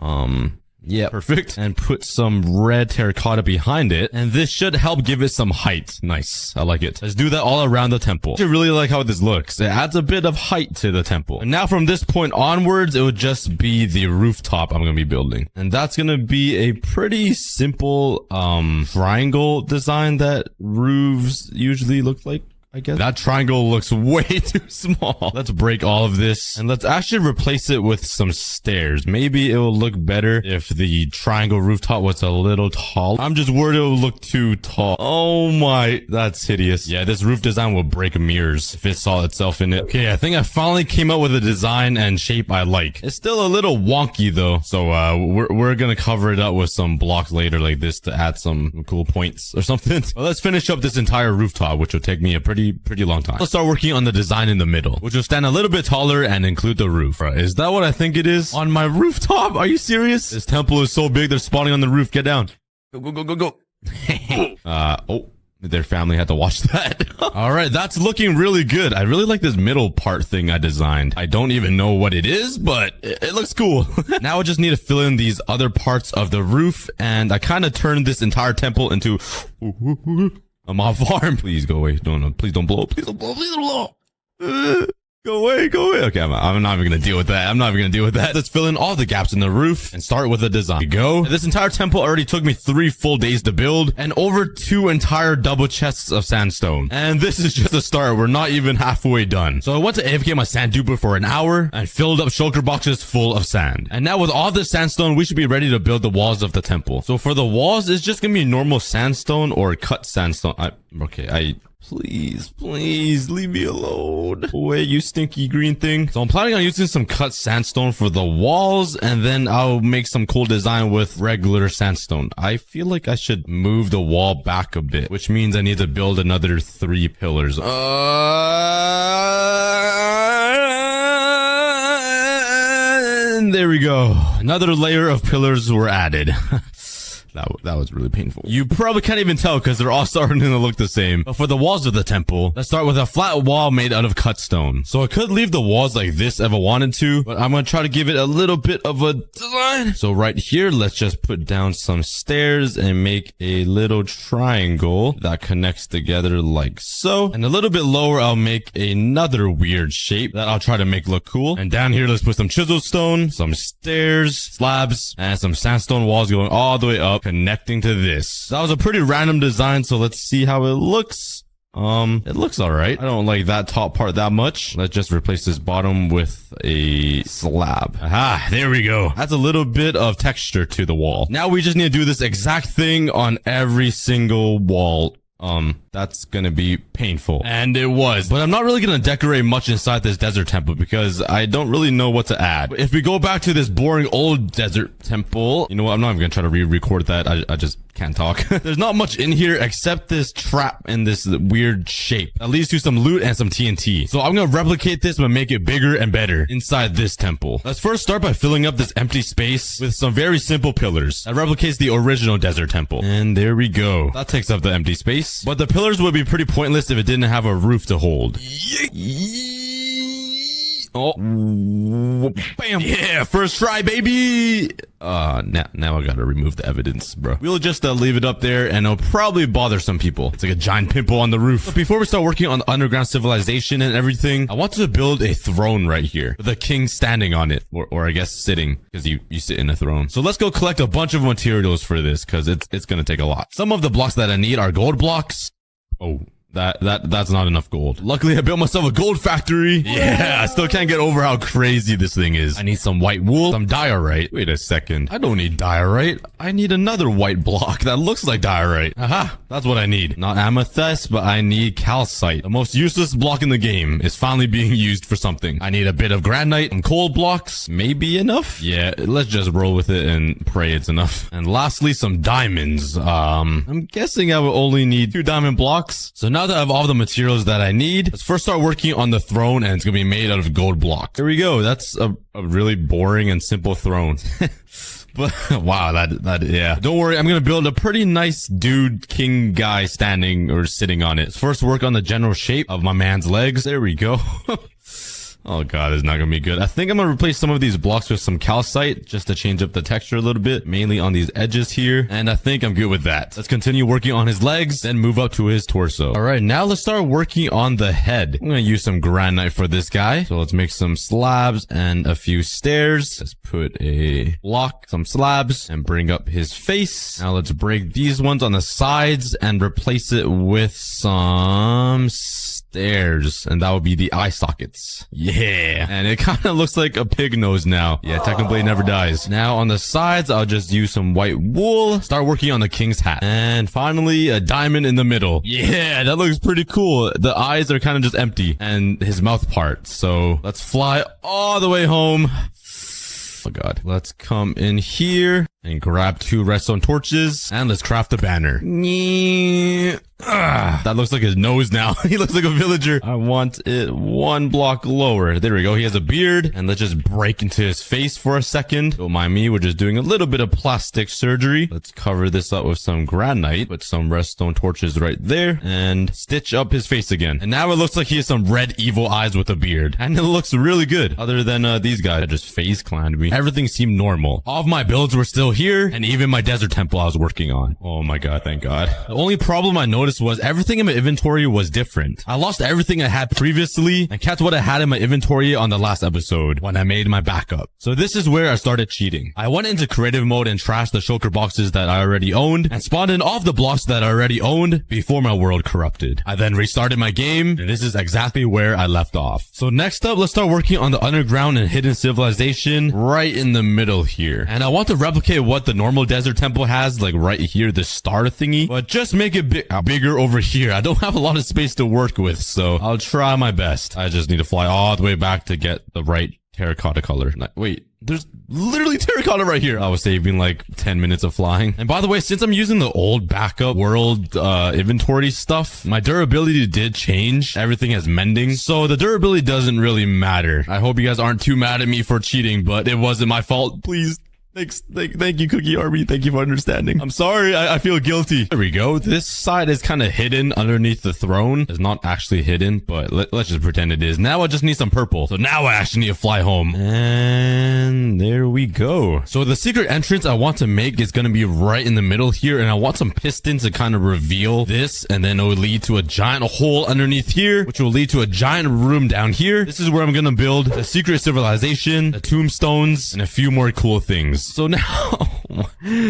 Yeah, perfect. And put some red terracotta behind it. And this should help give it some height. Nice. I like it. Let's do that all around the temple. I really like how this looks. It adds a bit of height to the temple. And now from this point onwards, it would just be the rooftop I'm going to be building. And that's going to be a pretty simple triangle design that roofs usually look like. I guess that triangle looks way too small. Let's break all of this and let's actually replace it with some stairs. Maybe it will look better if the triangle rooftop was a little tall. I'm just worried it will look too tall. Oh my, that's hideous. Yeah, this roof design will break mirrors if it saw itself in it. Okay, I think I finally came up with a design and shape I like. It's still a little wonky though. So we're gonna cover it up with some blocks later like this to add some cool points or something. But let's finish up this entire rooftop, which will take me a pretty long time. Let's start working on the design in the middle, which will stand a little bit taller and include the roof. Is that what I think it is? On my rooftop? Are you serious? This temple is so big, they're spawning on the roof. Get down. Go. Oh, their family had to watch that. All right, that's looking really good. I really like this middle part thing I designed. I don't even know what it is, but it looks cool. Now I just need to fill in these other parts of the roof, and I kind of turned this entire temple into a mob farm. Please go away. Please don't blow. Please don't blow. Go away. Okay, I'm not even gonna deal with that. Let's fill in all the gaps in the roof and start with the design. Go. This entire temple already took me 3 full days to build and over 2 entire double chests of sandstone. And this is just a start. We're not even halfway done. So I went to AFK my sand duper for an hour and filled up shulker boxes full of sand. And now with all this sandstone, we should be ready to build the walls of the temple. So for the walls, it's just gonna be normal sandstone or cut sandstone. Please leave me alone. Away, you stinky green thing. So I'm planning on using some cut sandstone for the walls, and then I'll make some cool design with regular sandstone. I feel like I should move the wall back a bit, which means I need to build another 3 pillars. And there we go. Another layer of pillars were added. That was really painful. You probably can't even tell because they're all starting to look the same. But for the walls of the temple, let's start with a flat wall made out of cut stone. So I could leave the walls like this if I wanted to, but I'm gonna try to give it a little bit of a design. So right here, let's just put down some stairs and make a little triangle that connects together like so. And a little bit lower, I'll make another weird shape that I'll try to make look cool. And down here, let's put some chisel stone, some stairs, slabs, and some sandstone walls going all the way up, connecting to this. That was a pretty random design, so let's see how it looks. It looks all right. I don't like that top part that much. Let's just replace this bottom with a slab. Aha, there we go. That's a little bit of texture to the wall. Now we just need to do this exact thing on every single wall. That's gonna be painful. And it was. But I'm not really gonna decorate much inside this desert temple because I don't really know what to add. If we go back to this boring old desert temple, you know what? I'm not even gonna try to re-record that. I just can't talk. There's not much in here except this trap and this weird shape that leads to some loot and some TNT. So I'm gonna replicate this but make it bigger and better inside this temple. Let's first start by filling up this empty space with some very simple pillars that replicates the original desert temple. And there we go. That takes up the empty space. But the pillars would be pretty pointless if it didn't have a roof to hold. Oh, bam. Yeah, first try, baby. Now I gotta remove the evidence, bro. We'll just leave it up there and it'll probably bother some people. It's like a giant pimple on the roof. But before we start working on the underground civilization and everything, I wanted to build a throne right here with a king standing on it, or I guess sitting, because you sit in a throne. So let's go collect a bunch of materials for this because it's gonna take a lot. Some of the blocks that I need are gold blocks. Oh, that's not enough gold. Luckily, I built myself a gold factory. Yeah, I still can't get over how crazy this thing is. I need some white wool, some diorite. Wait a second. I don't need diorite. I need another white block that looks like diorite. Aha, that's what I need. Not amethyst, but I need calcite. The most useless block in the game is finally being used for something. I need a bit of granite, some coal blocks. Maybe enough? Yeah, let's just roll with it and pray it's enough. And lastly, some diamonds. I'm guessing I will only need 2 diamond blocks. So now that I have all the materials that I need, let's first start working on the throne, and it's gonna be made out of gold blocks. There we go. That's a really boring and simple throne. But wow, yeah. Don't worry, I'm gonna build a pretty nice dude king guy standing or sitting on it. Let's first work on the general shape of my man's legs. There we go. Oh god, it's not gonna be good. I think I'm gonna replace some of these blocks with some calcite just to change up the texture a little bit, mainly on these edges here. And I think I'm good with that. Let's continue working on his legs, then move up to his torso. All right, now let's start working on the head. I'm gonna use some granite for this guy. So let's make some slabs and a few stairs. Let's put a block, some slabs, and bring up his face. Now let's break these ones on the sides and replace it with some stairs, and that would be the eye sockets. Yeah, and it kind of looks like a pig nose now. Yeah, technically it never dies. Now on the sides, I'll just use some white wool, start working on the king's hat, and finally a diamond in the middle. Yeah, that looks pretty cool. The eyes are kind of just empty, and his mouth part. So let's fly all the way home. Oh god. Let's come in here and grab 2 redstone torches, and let's craft a banner. That looks like his nose now. He looks like a villager. I want it 1 block lower. There we go. He has a beard, and let's just break into his face for a second. Don't mind me. We're just doing a little bit of plastic surgery. Let's cover this up with some granite. Put some redstone torches right there and stitch up his face again. And now it looks like he has some red evil eyes with a beard, and it looks really good. Other than these guys that just phase climbed me. Everything seemed normal. All of my builds were still here, and even my desert temple I was working on. Oh my god, thank god. The only problem I noticed was everything in my inventory was different. I lost everything I had previously and kept what I had in my inventory on the last episode when I made my backup. So this is where I started cheating. I went into creative mode and trashed the shulker boxes that I already owned and spawned in all of the blocks that I already owned before my world corrupted. I then restarted my game, and this is exactly where I left off. So next up, let's start working on the underground and hidden civilization right in the middle here. And I want to replicate what the normal desert temple has, like right here, the star thingy, but just make it bigger over here. I don't have a lot of space to work with, so I'll try my best. I just need to fly all the way back to get the right terracotta color. Wait, there's literally terracotta right here. I was saving like 10 minutes of flying. And by the way, since I'm using the old backup world inventory stuff, my durability did change. Everything has mending, so the durability doesn't really matter. I hope you guys aren't too mad at me for cheating, but it wasn't my fault. Please. Thank you, Cookie Army. Thank you for understanding. I'm sorry. I feel guilty. There we go. This side is kind of hidden underneath the throne. It's not actually hidden, but let's just pretend it is. Now I just need some purple. So now I actually need to fly home. And there we go. So the secret entrance I want to make is going to be right in the middle here. And I want some pistons to kind of reveal this. And then it will lead to a giant hole underneath here, which will lead to a giant room down here. This is where I'm going to build a secret civilization, the tombstones, and a few more cool things. So now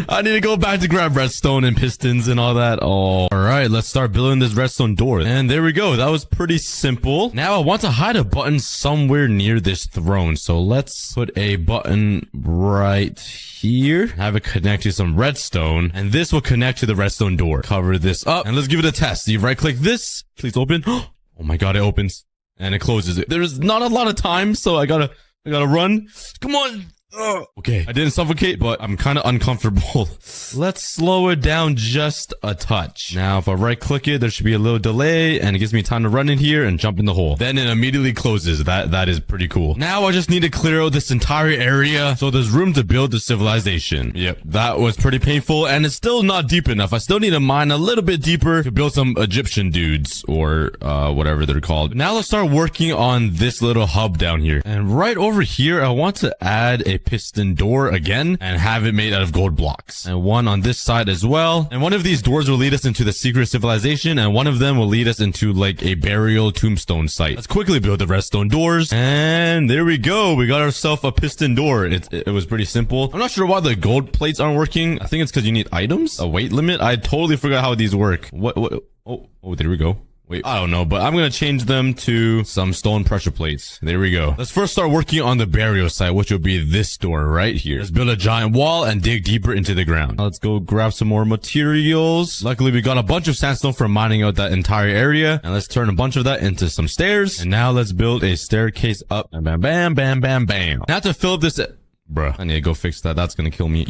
I need to go back to grab redstone and pistons and all that. Oh, all right. Let's start building this redstone door. And there we go. That was pretty simple. Now I want to hide a button somewhere near this throne. So let's put a button right here. Have it connect to some redstone. And this will connect to the redstone door. Cover this up. And let's give it a test. You right click this. Please open. Oh my God, it opens. And it closes it. There's not a lot of time, so I gotta run. Come on. Okay, I didn't suffocate, but I'm kind of uncomfortable. Let's slow it down just a touch. Now, if I right click it, there should be a little delay and it gives me time to run in here and jump in the hole. Then it immediately closes. That is pretty cool. Now I just need to clear out this entire area so there's room to build the civilization. Yep, that was pretty painful and it's still not deep enough. I still need to mine a little bit deeper to build some Egyptian dudes or whatever they're called. Now let's start working on this little hub down here. And right over here, I want to add a piston door again and have it made out of gold blocks, and one on this side as well. And one of these doors will lead us into the secret civilization, and one of them will lead us into like a burial tombstone site. Let's quickly build the redstone doors, and there we go. We got ourselves a piston door. It was pretty simple. I'm not sure why the gold plates aren't working. I think it's because you need items, a weight limit. I totally forgot how these work. What? Oh, there we go. Wait, I don't know, but I'm going to change them to some stone pressure plates. There we go. Let's first start working on the burial site, which will be this door right here. Let's build a giant wall and dig deeper into the ground. Let's go grab some more materials. Luckily, we got a bunch of sandstone from mining out that entire area. And let's turn a bunch of that into some stairs. And now let's build a staircase up. Bam, bam, bam, bam, bam, bam. Now to fill up this... Bruh, I need to go fix that. That's gonna kill me.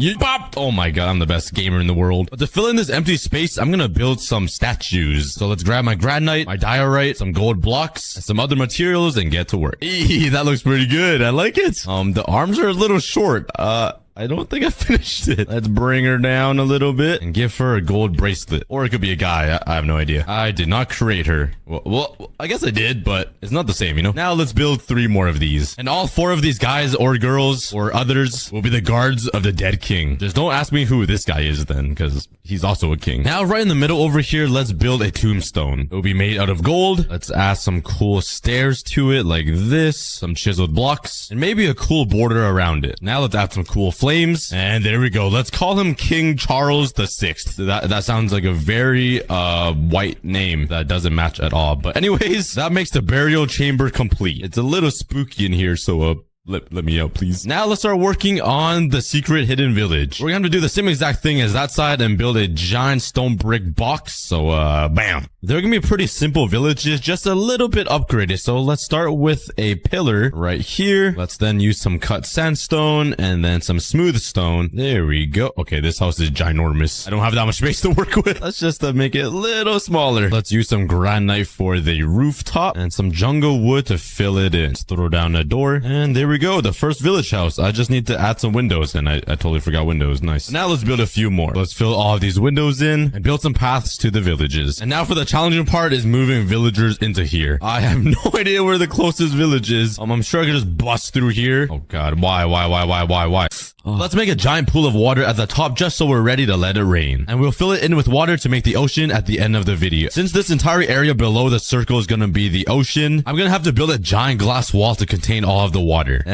Oh my God, I'm the best gamer in the world. But to fill in this empty space, I'm gonna build some statues. So let's grab my granite, my diorite, some gold blocks, and some other materials and get to work. Eee, that looks pretty good. I like it. The arms are a little short. I don't think I finished it. Let's bring her down a little bit and give her a gold bracelet. Or it could be a guy. I have no idea. I did not create her. Well, I guess I did, but it's not the same, you know? Now let's build 3 more of these. And all 4 of these guys or girls or others will be the guards of the dead king. Just don't ask me who this guy is then, because he's also a king. Now, right in the middle over here, let's build a tombstone. It will be made out of gold. Let's add some cool stairs to it like this, some chiseled blocks, and maybe a cool border around it. Now let's add some cool flames. And there we go. Let's call him King Charles VI. That sounds like a very white name that doesn't match at all. But anyways, that makes the burial chamber complete. It's a little spooky in here, so let me out, please. Now let's start working on the secret hidden village. We're gonna have to do the same exact thing as that side and build a giant stone brick box. So, bam. They're gonna be pretty simple villages, just a little bit upgraded. So let's start with a pillar right here. Let's then use some cut sandstone and then some smooth stone. There we go. Okay, this house is ginormous. I don't have that much space to work with. Let's just make it a little smaller. Let's use some granite for the rooftop and some jungle wood to fill it in. Let's throw down a door, and there we go. The first village house. I just need to add some windows, and I totally forgot windows. Nice. Now let's build a few more. Let's fill all of these windows in and build some paths to the villages. And now for the challenging part is moving villagers into here. I have no idea where the closest village is. I'm sure I can just bust through here. Oh God, why? Let's make a giant pool of water at the top just so we're ready to let it rain. And we'll fill it in with water to make the ocean at the end of the video. Since this entire area below the circle is gonna be the ocean, I'm gonna have to build a giant glass wall to contain all of the water.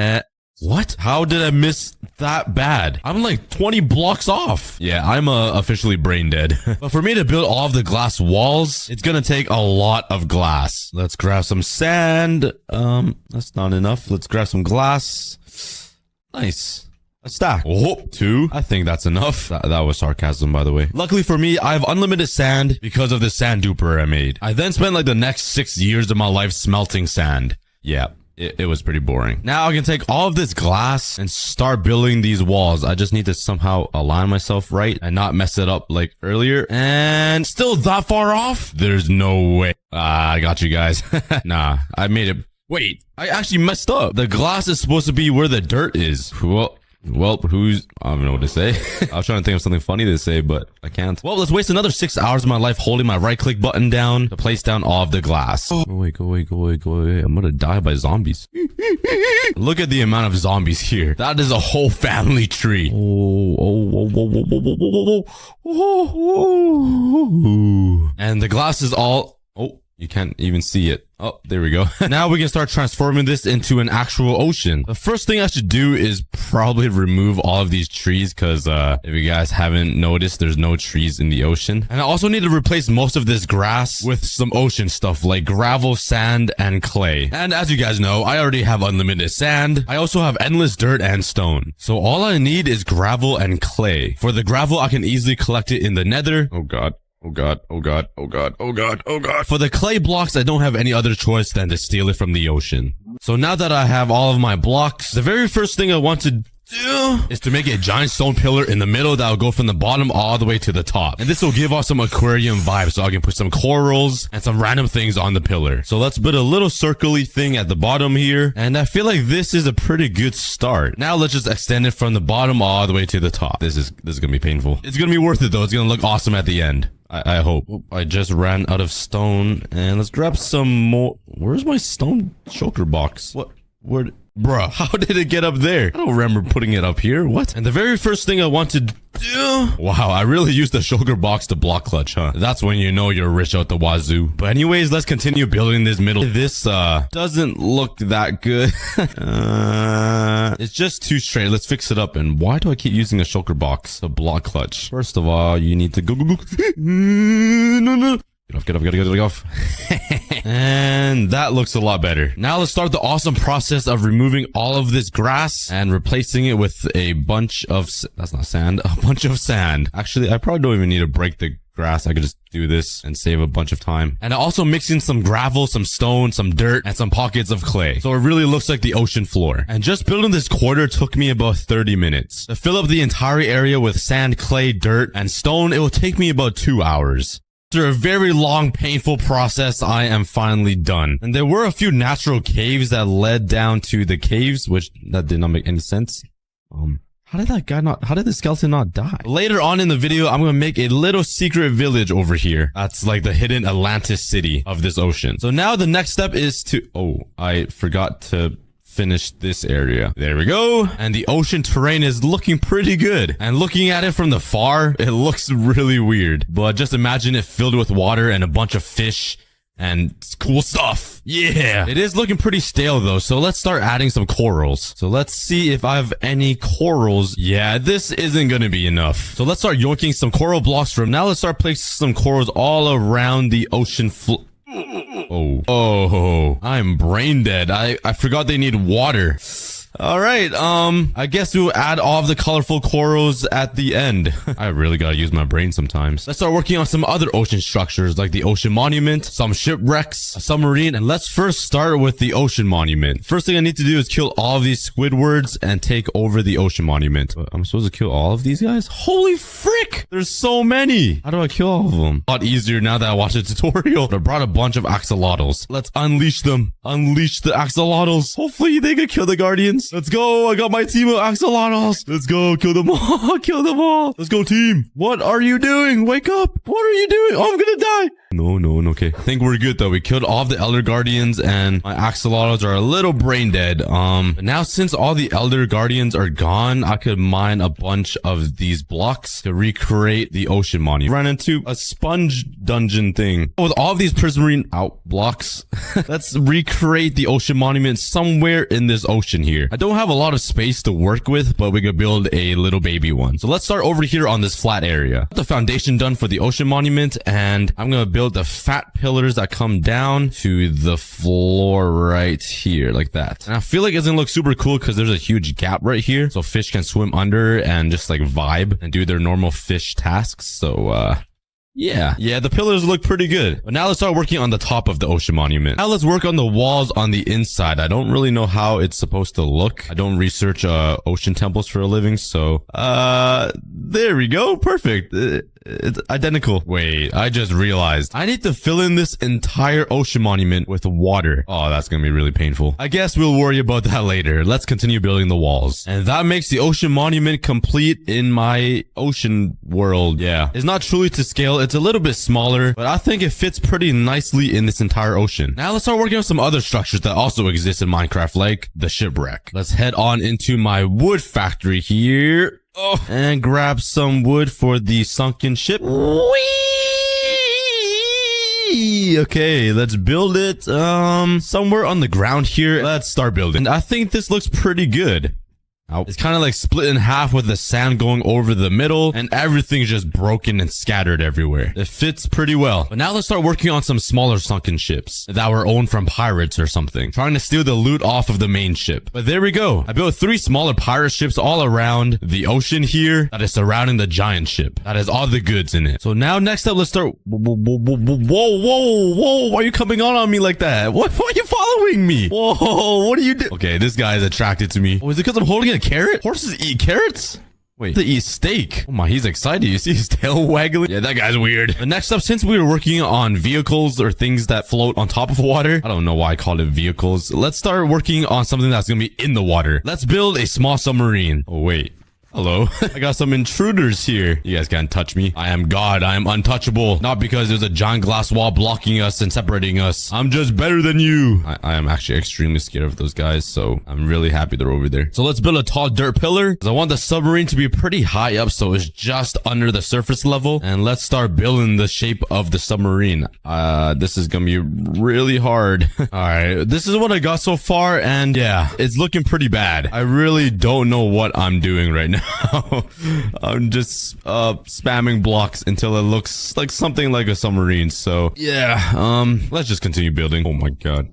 What? How did I miss that bad? I'm like 20 blocks off. Yeah, I'm officially brain dead. But for me to build all of the glass walls, it's gonna take a lot of glass. Let's grab some sand. That's not enough. Let's grab some glass. Nice. A stack. Oh, 2. I think that's enough. That was sarcasm, by the way. Luckily for me, I have unlimited sand because of the sand duper I made. I then spent like the next 6 years of my life smelting sand. Yeah. It was pretty boring. Now I can take all of this glass and start building these walls. I just need to somehow align myself right and not mess it up like earlier. And still that far off? There's no way. I got you guys. Nah, I made it. Wait, I actually messed up. The glass is supposed to be where the dirt is. Well, Well, I don't know what to say. I was trying to think of something funny to say, but I can't. Well, let's waste another 6 hours of my life holding my right click button down to place down all of the glass. Go away, go away, go away, go away. I'm gonna die by zombies. Look at the amount of zombies here. That is a whole family tree. And the glass is all... Oh, you can't even see it. Oh, there we go. Now we can start transforming this into an actual ocean. The first thing I should do is probably remove all of these trees because if you guys haven't noticed, there's no trees in the ocean. And I also need to replace most of this grass with some ocean stuff like gravel, sand, and clay. And as you guys know, I already have unlimited sand. I also have endless dirt and stone. So all I need is gravel and clay. For the gravel, I can easily collect it in the Nether. Oh god. Oh god, oh god, oh god, oh god, oh god. For the clay blocks, I don't have any other choice than to steal it from the ocean. So now that I have all of my blocks, the very first thing I want to do is to make a giant stone pillar in the middle that will go from the bottom all the way to the top. And this will give off some aquarium vibes, so I can put some corals and some random things on the pillar. So let's put a little circle-y thing at the bottom here. And I feel like this is a pretty good start. Now let's just extend it from the bottom all the way to the top. This is gonna be painful. It's gonna be worth it though. It's gonna look awesome at the end. I hope. I just ran out of stone, and let's grab some more. Where's my stone choker box? What? Where? Bruh, how did it get up there? I don't remember putting it up here. What? And the very first thing I want to do... Wow, I really used the shulker box to block clutch, huh? That's when you know you're rich out the wazoo. But anyways, let's continue building this middle. This, doesn't look that good. It's just too straight. Let's fix it up. And why do I keep using a shulker box to block clutch? First of all, you need to go. No. Get off. And that looks a lot better. Now let's start the awesome process of removing all of this grass and replacing it with a bunch of... That's not sand. A bunch of sand. Actually, I probably don't even need to break the grass. I could just do this and save a bunch of time. And I also mix in some gravel, some stone, some dirt, and some pockets of clay. So it really looks like the ocean floor. And just building this quarter took me about 30 minutes. To fill up the entire area with sand, clay, dirt, and stone, it will take me about 2 hours. After a very long, painful process, I am finally done. And there were a few natural caves that led down to the caves, which that did not make any sense. How did the skeleton not die? Later on in the video, I'm gonna make a little secret village over here. That's like the hidden Atlantis city of this ocean. So now the next step is to... Oh, I forgot to... finish this area. There we go. And the ocean terrain is looking pretty good. And looking at it from the far, it looks really weird. But just imagine it filled with water and a bunch of fish and cool stuff. Yeah. It is looking pretty stale though, so let's start adding some corals. So let's see if I have any corals. Yeah, this isn't gonna be enough. So let's start yoinking some coral blocks from now. Let's start placing some corals all around the ocean floor. Oh, I'm brain dead. I forgot they need water. All right, I guess we'll add all of the colorful corals at the end. I really gotta use my brain sometimes. Let's start working on some other ocean structures like the ocean monument, some shipwrecks, a submarine, and let's first start with the ocean monument. First thing I need to do is kill all of these Squidwards and take over the ocean monument. I'm supposed to kill all of these guys? Holy frick! There's so many! How do I kill all of them? A lot easier now that I watched a tutorial. I brought a bunch of axolotls. Let's unleash them. Unleash the axolotls. Hopefully they can kill the guardians. Let's go. I got my team of axolotls. Let's go. Kill them all. Kill them all. Let's go, team. What are you doing? Wake up. What are you doing? Oh, I'm gonna die. No. Okay. I think we're good though. We killed all of the elder guardians and my axolotls are a little brain dead. But now since all the elder guardians are gone, I could mine a bunch of these blocks to recreate the ocean monument. Run into a sponge dungeon thing. With all of these prismarine out blocks, let's recreate the ocean monument somewhere in this ocean here. I don't have a lot of space to work with, but we could build a little baby one. So let's start over here on this flat area. The foundation done for the ocean monument, and I'm gonna build the fat pillars that come down to the floor right here, like that. And I feel like it's gonna look super cool because there's a huge gap right here, so fish can swim under and just like vibe and do their normal fish tasks. So yeah, the pillars look pretty good. But now let's start working on the top of the ocean monument. Now let's work on the walls on the inside. I don't really know how it's supposed to look. I don't research ocean temples for a living, so there we go. Perfect. It's identical. Wait, I just realized I need to fill in this entire ocean monument with water. Oh, that's gonna be really painful. I guess we'll worry about that later. Let's continue building the walls. And that makes the ocean monument complete in my ocean world. Yeah, it's not truly to scale. It's a little bit smaller, but I think it fits pretty nicely in this entire ocean. Now let's start working on some other structures that also exist in Minecraft, like the shipwreck. Let's head on into my wood factory here. Oh, and grab some wood for the sunken ship. Whee! Okay, let's build it somewhere on the ground here. Let's start building. I think this looks pretty good. It's kind of like split in half with the sand going over the middle and everything's just broken and scattered everywhere. It fits pretty well. But now let's start working on some smaller sunken ships that were owned from pirates or something, trying to steal the loot off of the main ship. But there we go. I built 3 smaller pirate ships all around the ocean here that is surrounding the giant ship that has all the goods in it. So now next up, let's start. Whoa, why are you coming on me like that? Why are you following me? Whoa, what are you doing? Okay, this guy is attracted to me. Oh, is it because I'm holding a carrot? Horses eat carrots? Wait, they eat steak. Oh my, he's excited. You see his tail waggling? Yeah, that guy's weird. But next up, since we were working on vehicles or things that float on top of water, I don't know why I called it vehicles. Let's start working on something that's gonna be in the water. Let's build a small submarine. Oh wait. Hello. I got some intruders here. You guys can't touch me. I am God. I am untouchable. Not because there's a giant glass wall blocking us and separating us. I'm just better than you. I am actually extremely scared of those guys, so I'm really happy they're over there. So let's build a tall dirt pillar, because I want the submarine to be pretty high up, so it's just under the surface level. And let's start building the shape of the submarine. This is gonna be really hard. All right, this is what I got so far, and yeah, it's looking pretty bad. I really don't know what I'm doing right now. I'm just spamming blocks until it looks like something like a submarine. So yeah, let's just continue building. Oh my god.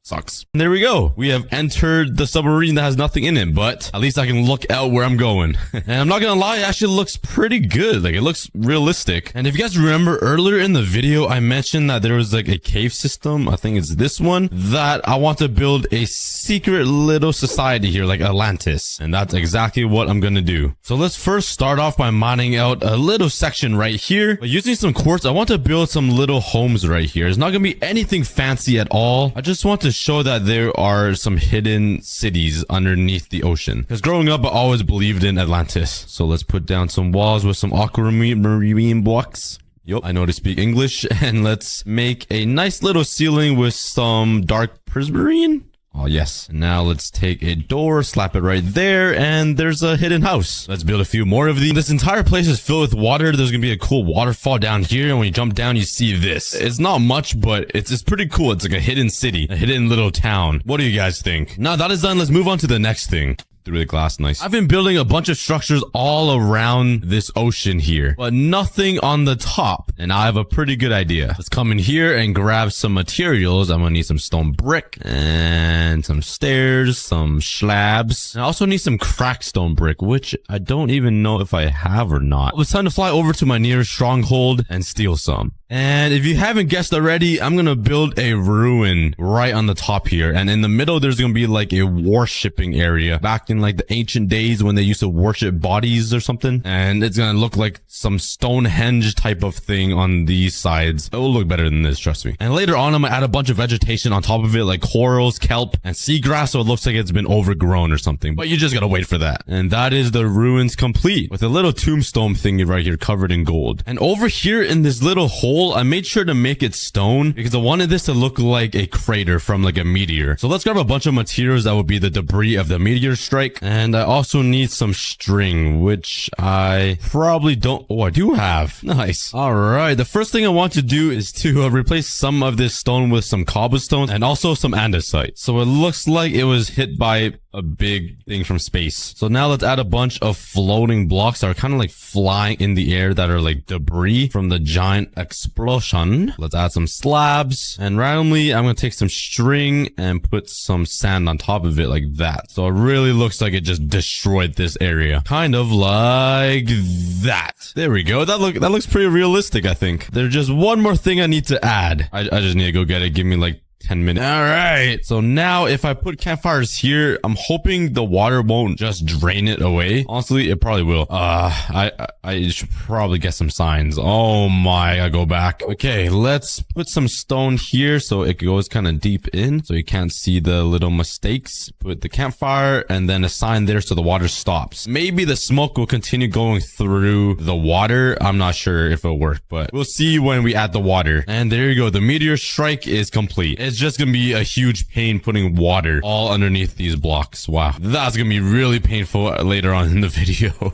Sucks. And there we go. We have entered the submarine that has nothing in it, but at least I can look out where I'm going. And I'm not gonna lie, it actually looks pretty good. Like, it looks realistic. And if you guys remember earlier in the video, I mentioned that there was like a cave system. I think it's this one, that I want to build a secret little society here, like Atlantis. And that's exactly what I'm gonna do. So let's first start off by mining out a little section right here. But using some quartz, I want to build some little homes right here. It's not gonna be anything fancy at all. I just want to show that there are some hidden cities underneath the ocean, because growing up I always believed in Atlantis. So let's put down some walls with some aquamarine blocks. Yup, I know to speak English. And let's make a nice little ceiling with some dark prismarine. Oh, yes. Now let's take a door, slap it right there, and there's a hidden house. Let's build a few more of these. This entire place is filled with water. There's gonna be a cool waterfall down here, and when you jump down, you see this. It's not much, but it's pretty cool. It's like a hidden city, a hidden little town. What do you guys think? Now that is done, let's move on to the next thing. Through the glass, nice. I've been building a bunch of structures all around this ocean here, but nothing on the top. And I have a pretty good idea. Let's come in here and grab some materials. I'm gonna need some stone brick and some stairs, some slabs. And I also need some cracked stone brick, which I don't even know if I have or not. It's time to fly over to my nearest stronghold and steal some. And if you haven't guessed already, I'm gonna build a ruin right on the top here. And in the middle, there's gonna be like a worshipping area back in like the ancient days when they used to worship bodies or something. And it's gonna look like some Stonehenge type of thing on these sides. It will look better than this, trust me. And later on, I'm gonna add a bunch of vegetation on top of it, like corals, kelp, and seagrass, so it looks like it's been overgrown or something. But you just gotta wait for that. And that is the ruins complete, with a little tombstone thingy right here covered in gold. And over here in this little hole, I made sure to make it stone because I wanted this to look like a crater from like a meteor. So let's grab a bunch of materials that would be the debris of the meteor strike. And I also need some string, which I probably don't. Oh, I do have. Nice. All right. The first thing I want to do is to replace some of this stone with some cobblestone and also some andesite. So it looks like it was hit by a big thing from space. So now let's add a bunch of floating blocks that are kind of like flying in the air, that are like debris from the giant explosion. Let's add some slabs, and randomly I'm gonna take some string and put some sand on top of it like that. So it really looks like it just destroyed this area, kind of like that. There we go. That looks pretty realistic. I think there's just one more thing I need to add. I just need to go get it. Give me like 10 minutes. All right. So now if I put campfires here, I'm hoping the water won't just drain it away. Honestly, it probably will. I should probably get some signs. Oh my, I go back. Okay, let's put some stone here so it goes kind of deep in so you can't see the little mistakes. Put the campfire and then a sign there so the water stops. Maybe the smoke will continue going through the water. I'm not sure if it'll work, but we'll see when we add the water. And there you go. The meteor strike is complete. It's just gonna be a huge pain putting water all underneath these blocks. Wow, that's gonna be really painful later on in the video.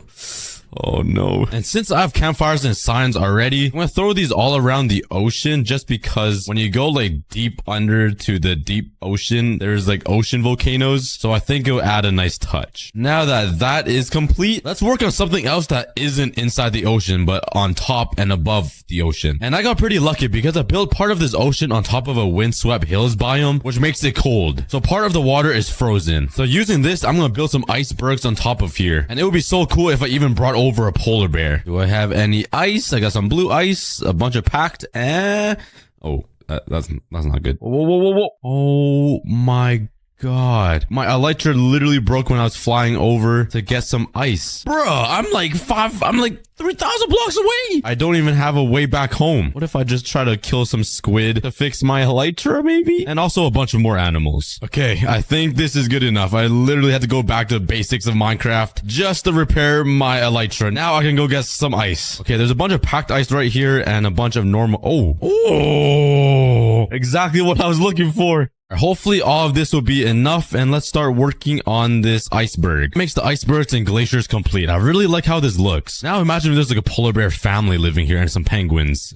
Oh no. And since I have campfires and signs already, I'm gonna throw these all around the ocean just because when you go like deep under to the deep ocean, there's like ocean volcanoes. So I think it'll add a nice touch. Now that that is complete, let's work on something else that isn't inside the ocean, but on top and above the ocean. And I got pretty lucky because I built part of this ocean on top of a windswept hills biome, which makes it cold. So part of the water is frozen. So using this, I'm gonna build some icebergs on top of here. And it would be so cool if I even brought over a polar bear. Do I have any ice? I got some blue ice, a bunch of packed, oh, that's not good. Whoa. Oh my God. My elytra literally broke when I was flying over to get some ice. Bruh, I'm like 3,000 blocks away. I don't even have a way back home. What if I just try to kill some squid to fix my elytra maybe? And also a bunch of more animals. Okay, I think this is good enough. I literally had to go back to the basics of Minecraft just to repair my elytra. Now I can go get some ice. Okay, there's a bunch of packed ice right here and a bunch of normal. Oh, exactly what I was looking for. Hopefully all of this will be enough, and let's start working on this iceberg. It makes the icebergs and glaciers complete. I really like how this looks. Now imagine if there's like a polar bear family living here and some penguins.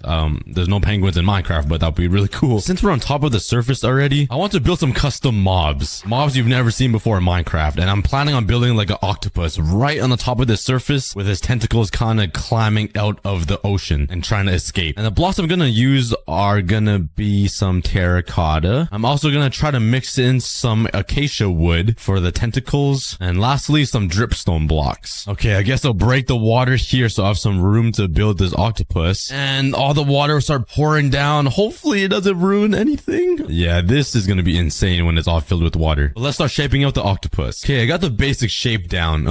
There's no penguins in Minecraft, but that'd be really cool. Since we're on top of the surface already, I want to build some custom mobs. Mobs you've never seen before in Minecraft, and I'm planning on building like an octopus right on the top of the surface with his tentacles kind of climbing out of the ocean and trying to escape. And the blocks I'm gonna use are gonna be some terracotta. I'm also gonna try to mix in some acacia wood for the tentacles, and lastly some dripstone blocks. Okay, I guess I'll break the water here so I have some room to build this octopus, and all the water will start pouring down. Hopefully it doesn't ruin anything. Yeah, this is gonna be insane when it's all filled with water. But let's start shaping out the octopus. Okay, I got the basic shape down.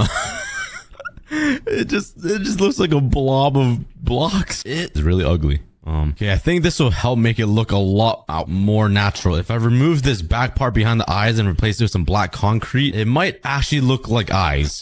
It just looks like a blob of blocks. It's really ugly. Okay, I think this will help make it look a lot more natural. If I remove this back part behind the eyes and replace it with some black concrete, it might actually look like eyes.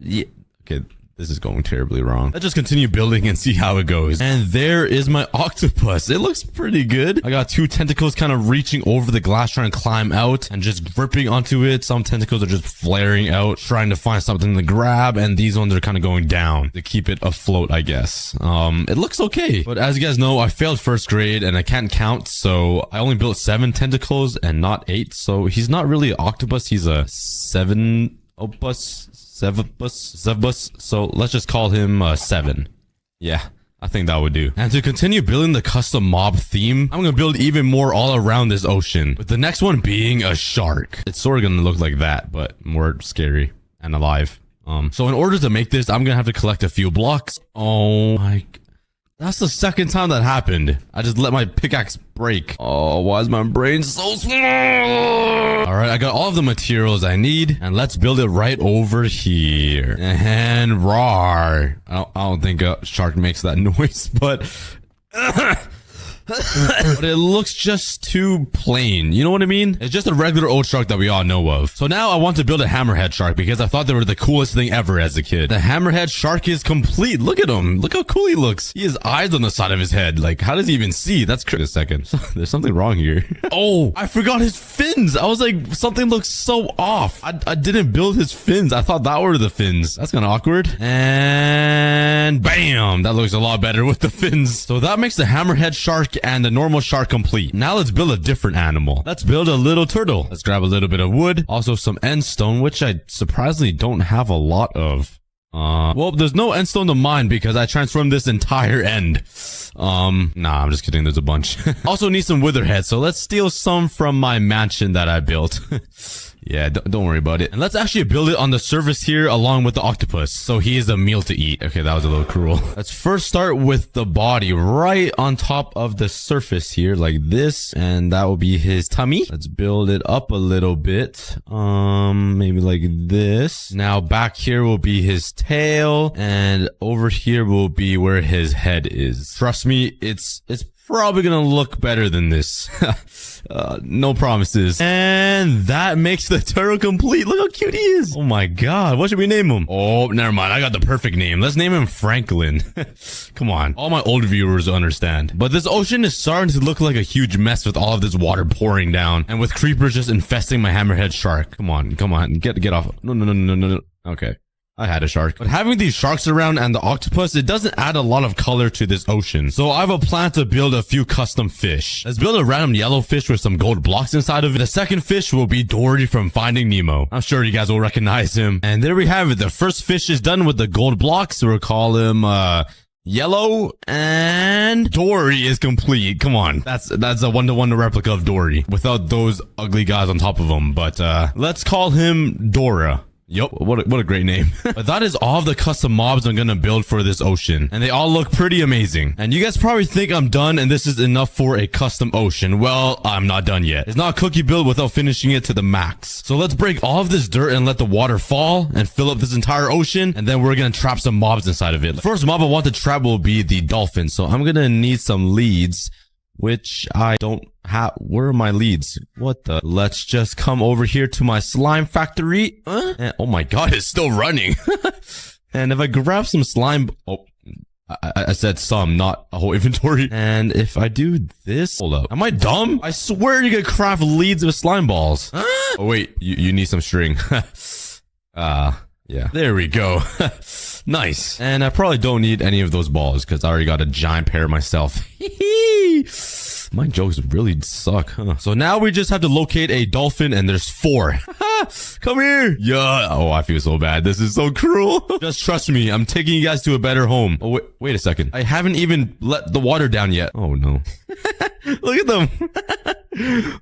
Yeah. Okay, this is going terribly wrong. Let's just continue building and see how it goes. And there is my octopus. It looks pretty good. I got two tentacles kind of reaching over the glass trying to climb out and just gripping onto it. Some tentacles are just flaring out trying to find something to grab, and these ones are kind of going down to keep it afloat, I guess. It looks okay, but as you guys know, I failed first grade and I can't count, so I only built 7 tentacles and not 8. So he's not really an octopus, he's a Zevbus. So let's just call him 7. Yeah, I think that would do. And to continue building the custom mob theme, I'm gonna build even more all around this ocean, with the next one being a shark. It's sort of gonna look like that, but more scary and alive. So in order to make this, I'm gonna have to collect a few blocks. Oh my, that's the second time that happened. I just let my pickaxe break. Oh, why is my brain so small? All right, I got all of the materials I need, and let's build it right over here. And roar. I don't think a shark makes that noise, but but it looks just too plain. You know what I mean? It's just a regular old shark that we all know of. So now I want to build a hammerhead shark because I thought they were the coolest thing ever as a kid. The hammerhead shark is complete. Look at him. Look how cool he looks. He has eyes on the side of his head. Like, how does he even see? That's crazy. A second. There's something wrong here. Oh, I forgot his fins. I was like, something looks so off. I didn't build his fins. I thought that were the fins. That's kind of awkward. And bam, that looks a lot better with the fins. So that makes the hammerhead shark and the normal shark complete. Now let's build a different animal. Let's build a little turtle. Let's grab a little bit of wood. Also some end stone, which I surprisingly don't have a lot of. Well, there's no end stone to mine because I transformed this entire end. Nah, I'm just kidding. There's a bunch. Also need some wither heads, so let's steal some from my mansion that I built. Yeah, don't worry about it. And let's actually build it on the surface here along with the octopus. So he is a meal to eat. Okay, that was a little cruel. Let's first start with the body right on top of the surface here like this. And that will be his tummy. Let's build it up a little bit. Maybe like this. Now back here will be his tail. And over here will be where his head is. Trust me, it's probably gonna look better than this. No promises. And that makes the turtle complete. Look how cute he is. Oh my god. What should we name him? Oh, never mind. I got the perfect name. Let's name him Franklin. Come on. All my old viewers understand. But this ocean is starting to look like a huge mess with all of this water pouring down. And with creepers just infesting my hammerhead shark. Come on. Come on. Get off. No. Okay. I had a shark. But having these sharks around and the octopus, it doesn't add a lot of color to this ocean. So I have a plan to build a few custom fish. Let's build a random yellow fish with some gold blocks inside of it. The second fish will be Dory from Finding Nemo. I'm sure you guys will recognize him. And there we have it. The first fish is done with the gold blocks. We'll call him, Yellow, and Dory is complete. Come on. That's a one-to-one replica of Dory without those ugly guys on top of him. But, let's call him Dora. Yup, what a great name. But that is all of the custom mobs I'm gonna build for this ocean. And they all look pretty amazing. And you guys probably think I'm done and this is enough for a custom ocean. Well, I'm not done yet. It's not a cookie build without finishing it to the max. So let's break all of this dirt and let the water fall and fill up this entire ocean. And then we're gonna trap some mobs inside of it. The first mob I want to trap will be the dolphin. So I'm gonna need some leads, which I don't have. Where are my leads? What the? Let's just come over here to my slime factory. And, oh my god, it's still running. And if I grab some slime, oh, I said some, not a whole inventory. And if I do this, hold up. Am I dumb? I swear you can craft leads with slime balls. Oh wait, you need some string. Yeah. There we go. Nice. And I probably don't need any of those balls because I already got a giant pair myself. My jokes really suck, huh? So now we just have to locate a dolphin and there's 4. Come here. Yeah. Oh, I feel so bad. This is so cruel. Just trust me. I'm taking you guys to a better home. Oh, wait a second. I haven't even let the water down yet. Oh, no. Look at them.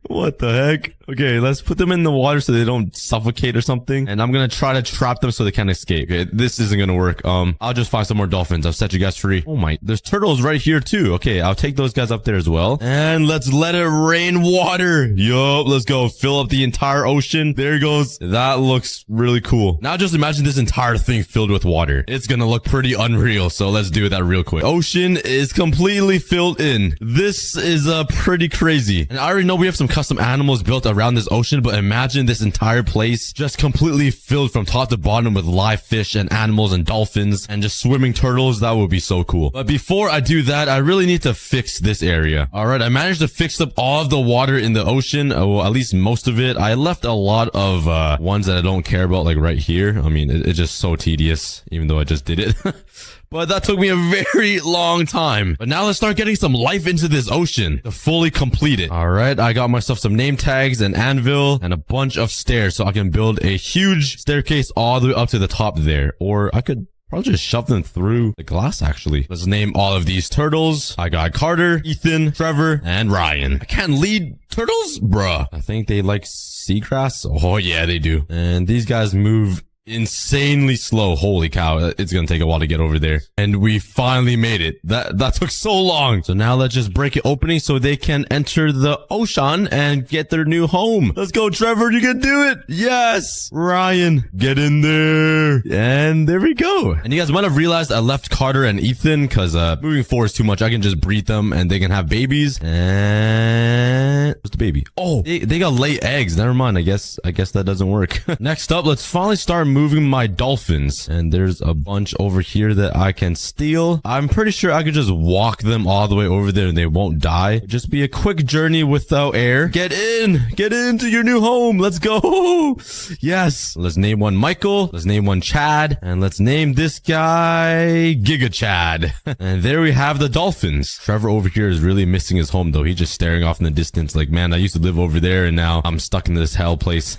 What the heck? Okay, let's put them in the water so they don't suffocate or something. And I'm gonna try to trap them so they can't escape. Okay, this isn't gonna work. I'll just find some more dolphins. I'll set you guys free. Oh my, there's turtles right here too. Okay, I'll take those guys up there as well. And let's let it rain water. Yup, let's go. Fill up the entire ocean. There it goes. That looks really cool. Now just imagine this entire thing filled with water. It's gonna look pretty unreal. So let's do that real quick. Ocean is completely filled in. This is pretty crazy. And I already know we have some custom animals built around this ocean, but imagine this entire place just completely filled from top to bottom with live fish and animals and dolphins and just swimming turtles. That would be so cool. But before I do that, I really need to fix this area. All right, I managed to fix up all of the water in the ocean. Well, at least most of it. I left a lot of ones that I don't care about, like right here. I mean, it's just so tedious, even though I just did it. But that took me a very long time. But now let's start getting some life into this ocean to fully complete it. All right, I got myself some name tags, an anvil, and a bunch of stairs so I can build a huge staircase all the way up to the top there. Or I could probably just shove them through the glass, actually. Let's name all of these turtles. I got Carter, Ethan, Trevor, and Ryan. I can't lead turtles? Bruh. I think they like seagrass. Oh, yeah, they do. And these guys move insanely slow. Holy cow, it's gonna take a while to get over there. And we finally made it. That took so long. So now let's just break it opening so they can enter the ocean and get their new home. Let's go, Trevor, you can do it. Yes. Ryan, get in there. And there we go. And you guys might have realized I left Carter and Ethan because moving forward is too much. I can just breed them and they can have babies. And where's the baby? Oh, they got lay eggs. Never mind. I guess that doesn't work. Next up, let's finally start moving my dolphins. And there's a bunch over here that I can steal. I'm pretty sure I could just walk them all the way over there and they won't die. It'd just be a quick journey without air. Get into your new home. Let's go. Yes. Let's name one Michael. Let's name one Chad. And let's name this guy Giga Chad. And there we have the dolphins. Trevor over here is really missing his home though. He's just staring off in the distance like, man, I used to live over there and now I'm stuck in this hell place.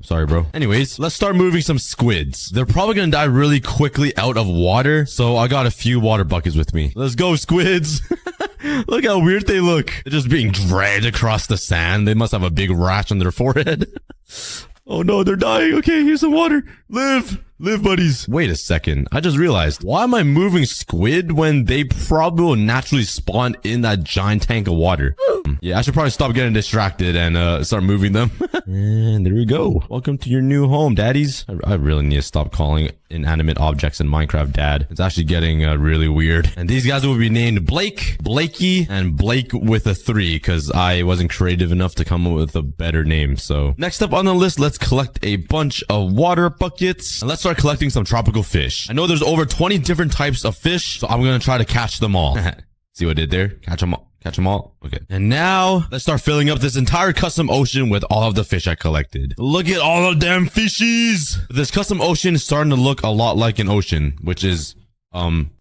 Sorry, bro. Anyways, let's start moving some squids. They're probably gonna die really quickly out of water, so I got a few water buckets with me. Let's go, squids. Look how weird they look. They're just being dragged across the sand. They must have a big rash on their forehead. Oh no, they're dying. Okay, here's some water. Live, buddies. Wait a second. I just realized, why am I moving squid when they probably will naturally spawn in that giant tank of water? Yeah, I should probably stop getting distracted and start moving them. And there we go. Welcome to your new home, daddies. I really need to stop calling inanimate objects in Minecraft dad. It's actually getting really weird. And these guys will be named Blake, Blakey, and Blake with a 3 because I wasn't creative enough to come up with a better name. So next up on the list, let's collect a bunch of water buckets. And let's start collecting some tropical fish. I know there's over 20 different types of fish, so I'm going to try to catch them all. See what I did there? Catch them all. Catch them all. Okay. And now let's start filling up this entire custom ocean with all of the fish I collected. Look at all of them fishies. This custom ocean is starting to look a lot like an ocean, which is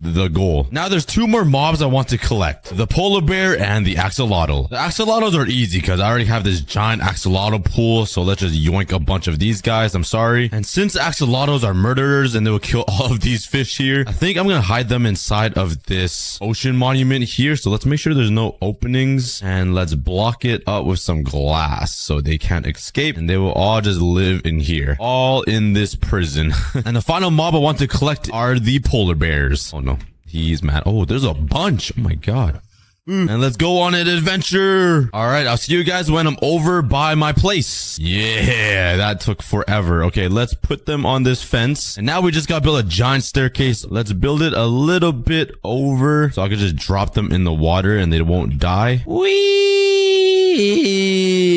the goal. Now there's 2 more mobs I want to collect. The polar bear and the axolotl. The axolotls are easy because I already have this giant axolotl pool. So let's just yoink a bunch of these guys. I'm sorry. And since axolotls are murderers and they will kill all of these fish here, I think I'm going to hide them inside of this ocean monument here. So let's make sure there's no openings and let's block it up with some glass so they can't escape and they will all just live in here. All in this prison. And the final mob I want to collect are the polar bears. Oh no, he's mad. Oh, there's a bunch. Oh my god. And let's go on an adventure. All right, I'll see you guys when I'm over by my place. Yeah, that took forever. Okay, let's put them on this fence. And now we just gotta build a giant staircase. Let's build it a little bit over so I can just drop them in the water and they won't die. Whee!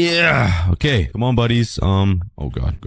Yeah. Okay, come on, buddies. Oh god.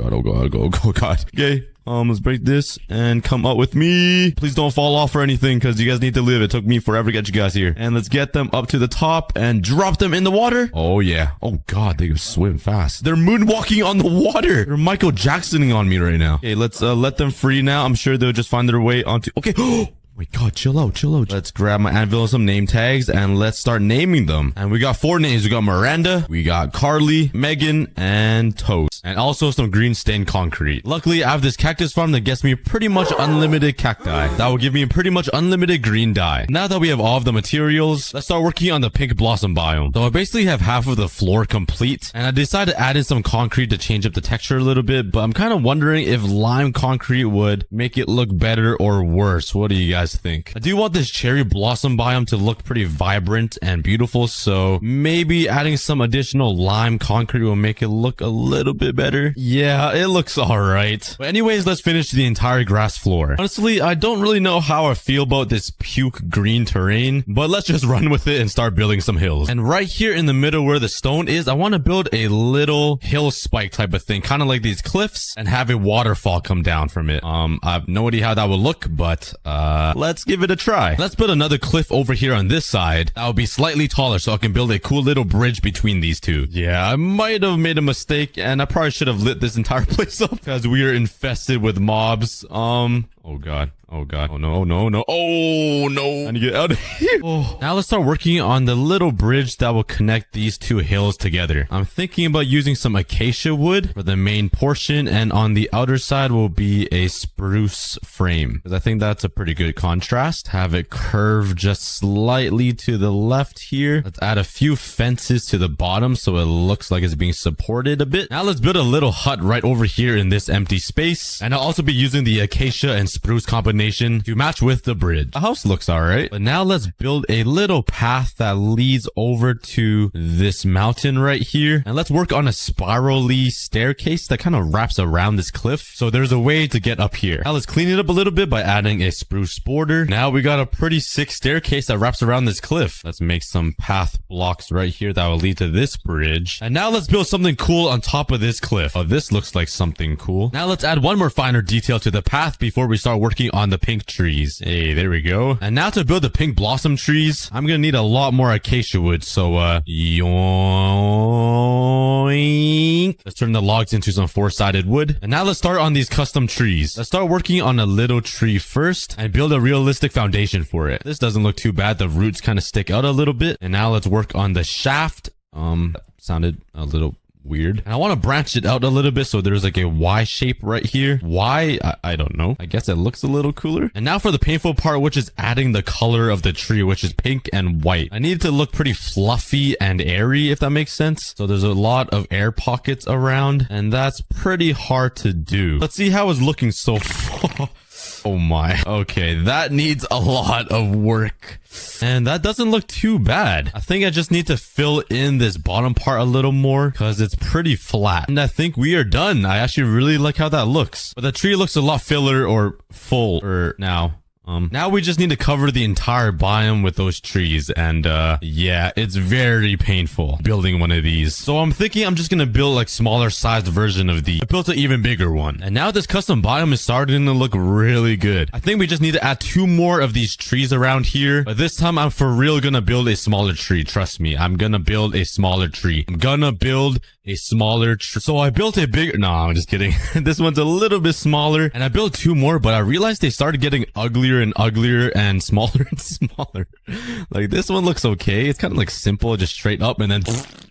Okay. Let's break this and come up with me. Please don't fall off or anything because you guys need to live. It took me forever to get you guys here. And let's get them up to the top and drop them in the water. Oh, yeah. Oh, God. They can swim fast. They're moonwalking on the water. They're Michael Jacksoning on me right now. Okay, let's let them free now. I'm sure they'll just find their way onto... Okay. Oh my god, chill out. Let's grab my anvil and some name tags and let's start naming them. And we got 4 names. We got Miranda, we got Carly, Megan, and Toast. And also some green stained concrete. Luckily, I have this cactus farm that gets me pretty much unlimited cacti. That will give me pretty much unlimited green dye. Now that we have all of the materials, let's start working on the pink blossom biome. So I basically have half of the floor complete. And I decided to add in some concrete to change up the texture a little bit. But I'm kind of wondering if lime concrete would make it look better or worse. What do you guys think? I do want this cherry blossom biome to look pretty vibrant and beautiful, so maybe adding some additional lime concrete will make it look a little bit better. Yeah, it looks alright. But anyways, let's finish the entire grass floor. Honestly, I don't really know how I feel about this puke green terrain, but let's just run with it and start building some hills. And right here in the middle where the stone is, I want to build a little hill spike type of thing, kind of like these cliffs, and have a waterfall come down from it. I have no idea how that would look, but let's give it a try. Let's put another cliff over here on this side. That will be slightly taller so I can build a cool little bridge between these two. Yeah, I might have made a mistake and I probably should have lit this entire place up because we are infested with mobs. Oh god. Oh god. Oh no. Oh no. No. Oh no. I need to get out of here. Oh. Now let's start working on the little bridge that will connect these two hills together. I'm thinking about using some acacia wood for the main portion, and on the outer side will be a spruce frame because I think that's a pretty good contrast. Have it curve just slightly to the left here. Let's add a few fences to the bottom so it looks like it's being supported a bit. Now let's build a little hut right over here in this empty space, and I'll also be using the acacia and spruce combination to match with the bridge. The house looks alright, but now let's build a little path that leads over to this mountain right here, and let's work on a spirally staircase that kind of wraps around this cliff, so there's a way to get up here. Now let's clean it up a little bit by adding a spruce border. Now we got a pretty sick staircase that wraps around this cliff. Let's make some path blocks right here that will lead to this bridge, and now let's build something cool on top of this cliff. Oh, this looks like something cool. Now let's add one more finer detail to the path before we start working on the pink trees. Hey, there we go. And now to build the pink blossom trees, I'm gonna need a lot more acacia wood, so yoink. Let's turn the logs into some 4-sided wood. And now let's start on these custom trees. Let's start working on a little tree first and build a realistic foundation for it. This doesn't look too bad. The roots kind of stick out a little bit. And now let's work on the shaft. Sounded a little Weird. And I want to branch it out a little bit so there's like a Y shape right here. Why? I don't know. I guess it looks a little cooler. And now for the painful part, which is adding the color of the tree, which is pink and white. I need it to look pretty fluffy and airy, if that makes sense. So there's a lot of air pockets around, and that's pretty hard to do. Let's see how it's looking so far. Oh my. Okay, that needs a lot of work. And that doesn't look too bad. I think I just need to fill in this bottom part a little more because it's pretty flat. And I think we are done. I actually really like how that looks. But the tree looks a lot filler or fuller now. Now we just need to cover the entire biome with those trees, and yeah, it's very painful building one of these. So I'm thinking I'm just gonna build like smaller sized version of these. I built an even bigger one, and now this custom biome is starting to look really good. I think we just need to add 2 more of these trees around here, but this time I'm for real gonna build a smaller tree. Trust me, I'm gonna build a smaller tree. I'm gonna build a smaller tree. So I built a bigger, no, I'm just kidding. This one's a little bit smaller, and I built 2 more, but I realized they started getting uglier and uglier and smaller and smaller. Like this one looks okay. It's kind of like simple, just straight up, and then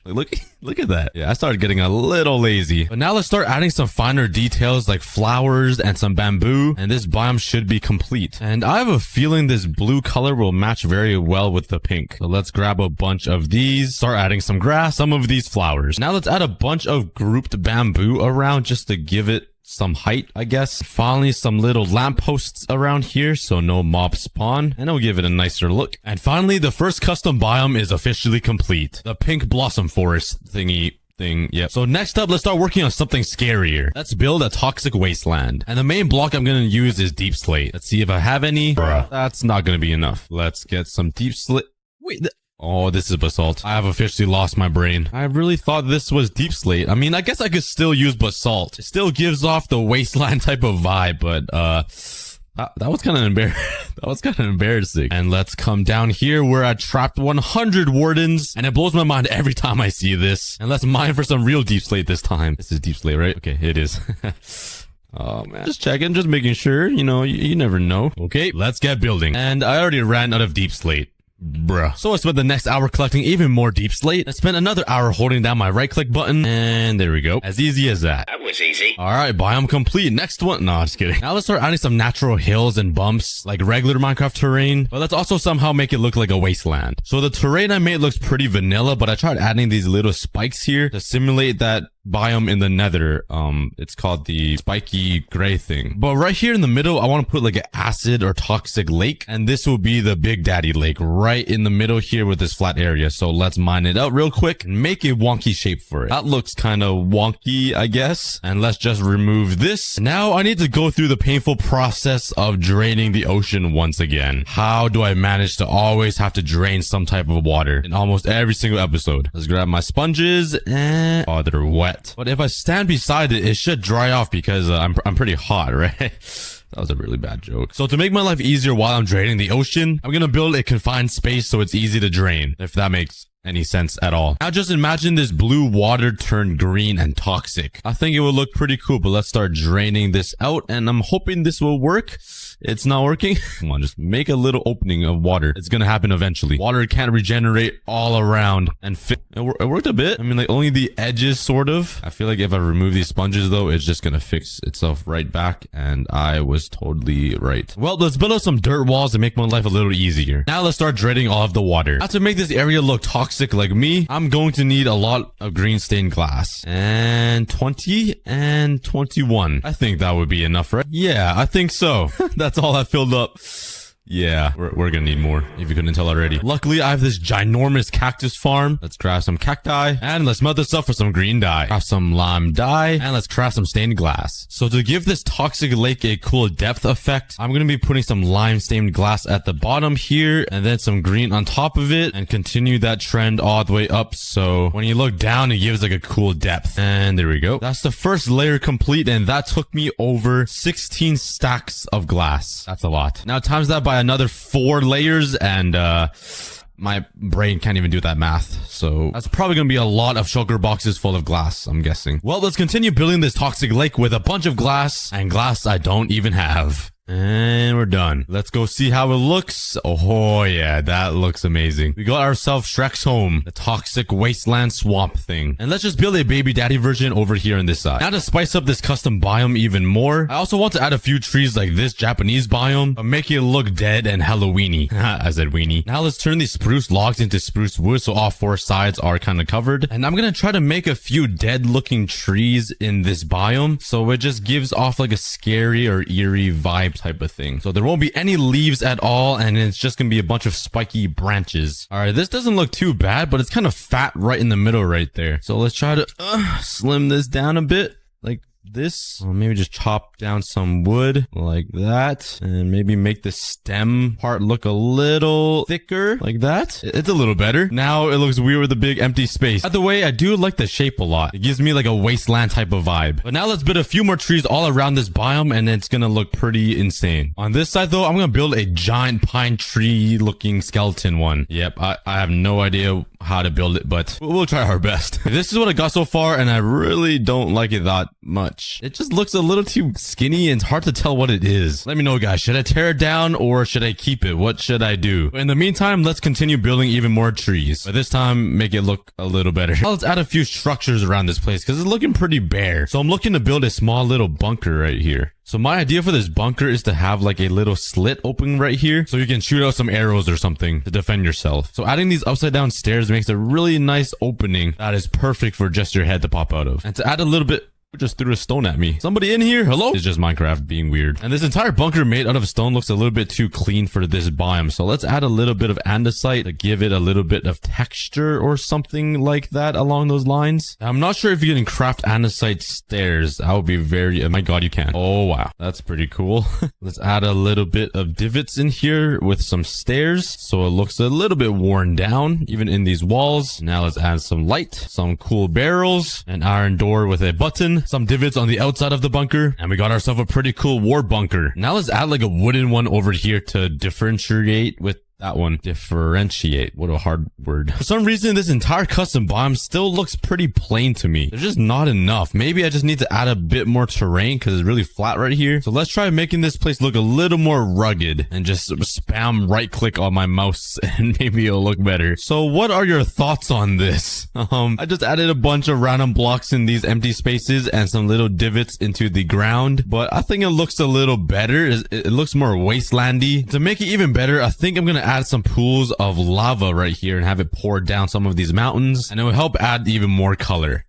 like, look at that. Yeah, I started getting a little lazy. But now let's start adding some finer details like flowers and some bamboo, and this biome should be complete. And I have a feeling this blue color will match very well with the pink. So let's grab a bunch of these, start adding some grass, some of these flowers. Now let's add a bunch of grouped bamboo around just to give it some height, I guess. Finally, some little lampposts around here so no mobs spawn, and it'll give it a nicer look. And finally, the first custom biome is officially complete. The pink blossom forest thingy thing. Yep. So next up, let's start working on something scarier. Let's build a toxic wasteland. And the main block I'm going to use is deep slate. Let's see if I have any. Bruh. That's not going to be enough. Let's get some deep slate. Wait, oh, this is basalt. I have officially lost my brain. I really thought this was deep slate. I mean, I guess I could still use basalt. It still gives off the wasteland type of vibe, but that was kind of embarrassing. And let's come down here where I trapped 100 wardens, and it blows my mind every time I see this. And let's mine for some real deep slate this time. This is deep slate, right? Okay, it is. Oh man, just checking, just making sure, you know, you never know. Okay, let's get building. And I already ran out of deep slate. Bruh. So I spent the next hour collecting even more deep slate. I spent another hour holding down my right click button, and there we go. As easy as that. That was easy. Alright, biome complete. Next one. No, just kidding. Now let's start adding some natural hills and bumps, like regular Minecraft terrain, but let's also somehow make it look like a wasteland. So the terrain I made looks pretty vanilla, but I tried adding these little spikes here to simulate that biome in the Nether. It's called the spiky gray thing. But right here in the middle, I want to put like an acid or toxic lake, and this will be the big daddy lake right in the middle here with this flat area. So let's mine it out real quick and make a wonky shape for it. That looks kind of wonky, I guess. And let's just remove this. Now I need to go through the painful process of draining the ocean once again. How do I manage to always have to drain some type of water in almost every single episode? Let's grab my sponges, and oh, they're wet. But if I stand beside it, it should dry off because I'm pretty hot, right? That was a really bad joke. So to make my life easier while I'm draining the ocean, I'm gonna build a confined space so it's easy to drain, if that makes any sense at all. Now just imagine this blue water turned green and toxic. I think it will look pretty cool, but let's start draining this out, and I'm hoping this will work. It's not working. Come on, just make a little opening of water. It's gonna happen eventually. Water can't regenerate all around and fit. It worked a bit. I mean, like only the edges sort of. I feel like if I remove these sponges though, it's just gonna fix itself right back, and I was totally right. Well, let's build up some dirt walls and make my life a little easier. Now let's start draining all of the water. Now to make this area look toxic like me, I'm going to need a lot of green stained glass. And 20 and 21. I think that would be enough, right? Yeah, I think so. That's all I filled up. Yeah, we're gonna need more, if you couldn't tell already. Luckily, I have this ginormous cactus farm. Let's craft some cacti, and let's melt this up for some green dye. Craft some lime dye, and let's craft some stained glass. So to give this toxic lake a cool depth effect, I'm gonna be putting some lime stained glass at the bottom here, and then some green on top of it, and continue that trend all the way up. So when you look down, it gives like a cool depth. And there we go. That's the first layer complete, and that took me over 16 stacks of glass. That's a lot. Now times that by another 4 layers, and my brain can't even do that math. So that's probably gonna be a lot of sugar boxes full of glass, I'm guessing. Well, let's continue building this toxic lake with a bunch of glass, and glass I don't even have. And we're done. Let's go see how it looks. Oh yeah, that looks amazing. We got ourselves Shrek's home, the toxic wasteland swamp thing. And let's just build a baby daddy version over here on this side. Now to spice up this custom biome even more, I also want to add a few trees like this Japanese biome, but make it look dead and Halloweeny. I said weenie. Now let's turn these spruce logs into spruce wood so all four sides are kind of covered. And I'm gonna try to make a few dead looking trees in this biome, so it just gives off like a scary or eerie vibe type of thing. So there won't be any leaves at all, and it's just gonna be a bunch of spiky branches. All right, this doesn't look too bad, but it's kind of fat right in the middle right there. So let's try to slim this down a bit like this. Or maybe just chop down some wood like that, and maybe make the stem part look a little thicker like that. It's a little better. Now it looks weird with a big empty space. By the way, I do like the shape a lot. It gives me like a wasteland type of vibe. But now let's build a few more trees all around this biome, and it's gonna look pretty insane. On this side though, I'm gonna build a giant pine tree looking skeleton one. Yep, I have no idea how to build it, but we'll try our best. This is what I got so far, and I really don't like it that much. It just looks a little too skinny, and it's hard to tell what it is. Let me know, guys. Should I tear it down or should I keep it? What should I do? In the meantime, let's continue building even more trees, but this time make it look a little better. Now let's add a few structures around this place because it's looking pretty bare. So I'm looking to build a small little bunker right here. So my idea for this bunker is to have like a little slit open right here so you can shoot out some arrows or something to defend yourself. So adding these upside down stairs makes a really nice opening that is perfect for just your head to pop out of. And to add a little bit, just threw a stone at me. Somebody in here? Hello? It's just Minecraft being weird. And this entire bunker made out of stone looks a little bit too clean for this biome. So let's add a little bit of andesite to give it a little bit of texture or something like that along those lines. Now, I'm not sure if you can craft andesite stairs. That would be very... Oh my god, you can. Oh wow. That's pretty cool. Let's add a little bit of divots in here with some stairs so it looks a little bit worn down even in these walls. Now let's add some light, some cool barrels, an iron door with a button, some divots on the outside of the bunker, and we got ourselves a pretty cool war bunker. Now let's add like a wooden one over here to differentiate with that one. Differentiate. What a hard word. For some reason, this entire custom biome still looks pretty plain to me. There's just not enough. Maybe I just need to add a bit more terrain because it's really flat right here. So let's try making this place look a little more rugged and just spam right click on my mouse and maybe it'll look better. So what are your thoughts on this? I just added a bunch of random blocks in these empty spaces and some little divots into the ground, but I think it looks a little better. It looks more wastelandy. To make it even better, I think I'm gonna add some pools of lava right here and have it pour down some of these mountains, and it will help add even more color.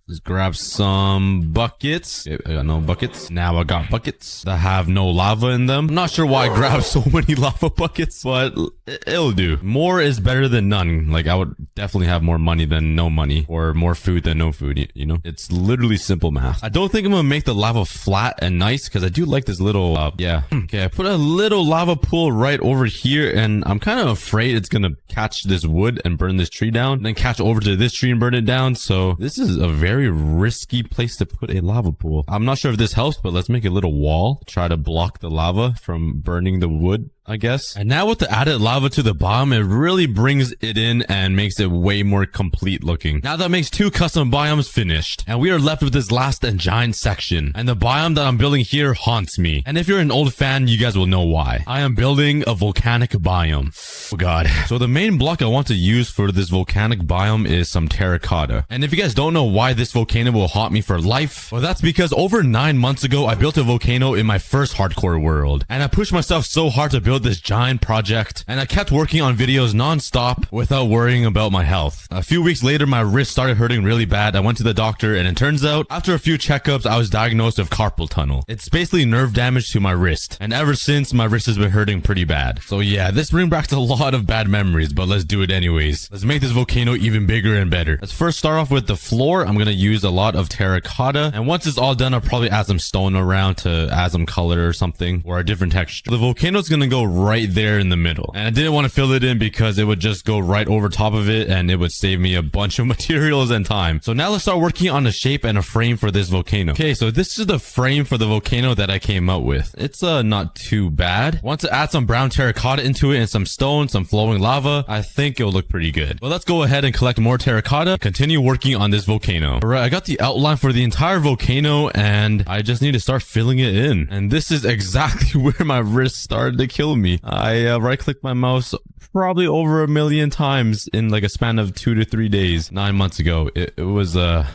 Let's grab some buckets. I got no buckets. Now I got buckets that have no lava in them. I'm not sure why I grabbed so many lava buckets, but it'll do. More is better than none. Like, I would definitely have more money than no money, or more food than no food, you know? It's literally simple math. I don't think I'm gonna make the lava flat and nice because I do like this little, yeah. Okay, I put a little lava pool right over here, and I'm kind of afraid it's gonna catch this wood and burn this tree down, then catch over to this tree and burn it down. So this is a very risky place to put a lava pool. I'm not sure if this helps, but let's make a little wall. Try to block the lava from burning the wood, I guess. And now with the added lava to the bottom, it really brings it in and makes it way more complete looking. Now that makes 2 custom biomes finished, and we are left with this last and giant section. And the biome that I'm building here haunts me. And if you're an old fan, you guys will know why. I am building a volcanic biome. Oh god. So the main block I want to use for this volcanic biome is some terracotta. And if you guys don't know why this volcano will haunt me for life, well, that's because over 9 months ago, I built a volcano in my first hardcore world. And I pushed myself so hard to build this giant project, and I kept working on videos non-stop without worrying about my health. A few weeks later, my wrist started hurting really bad. I went to the doctor, and it turns out after a few checkups, I was diagnosed with carpal tunnel. It's basically nerve damage to my wrist, and ever since, my wrist has been hurting pretty bad. So yeah, this brings back a lot of bad memories, but let's do it anyways. Let's make this volcano even bigger and better. Let's first start off with the floor. I'm gonna use a lot of terracotta, and once it's all done, I'll probably add some stone around to add some color or something, or a different texture. The volcano is gonna go right there in the middle. And I didn't want to fill it in because it would just go right over top of it and it would save me a bunch of materials and time. So now let's start working on a shape and a frame for this volcano. Okay, so this is the frame for the volcano that I came up with. It's not too bad. Want to add some brown terracotta into it and some stone, some flowing lava. I think it'll look pretty good. But let's go ahead and collect more terracotta, continue working on this volcano. All right, I got the outline for the entire volcano and I just need to start filling it in. And this is exactly where my wrist started to kill me. I right-clicked my mouse probably over 1 million times in like a span of 2 to 3 days 9 months ago. It was a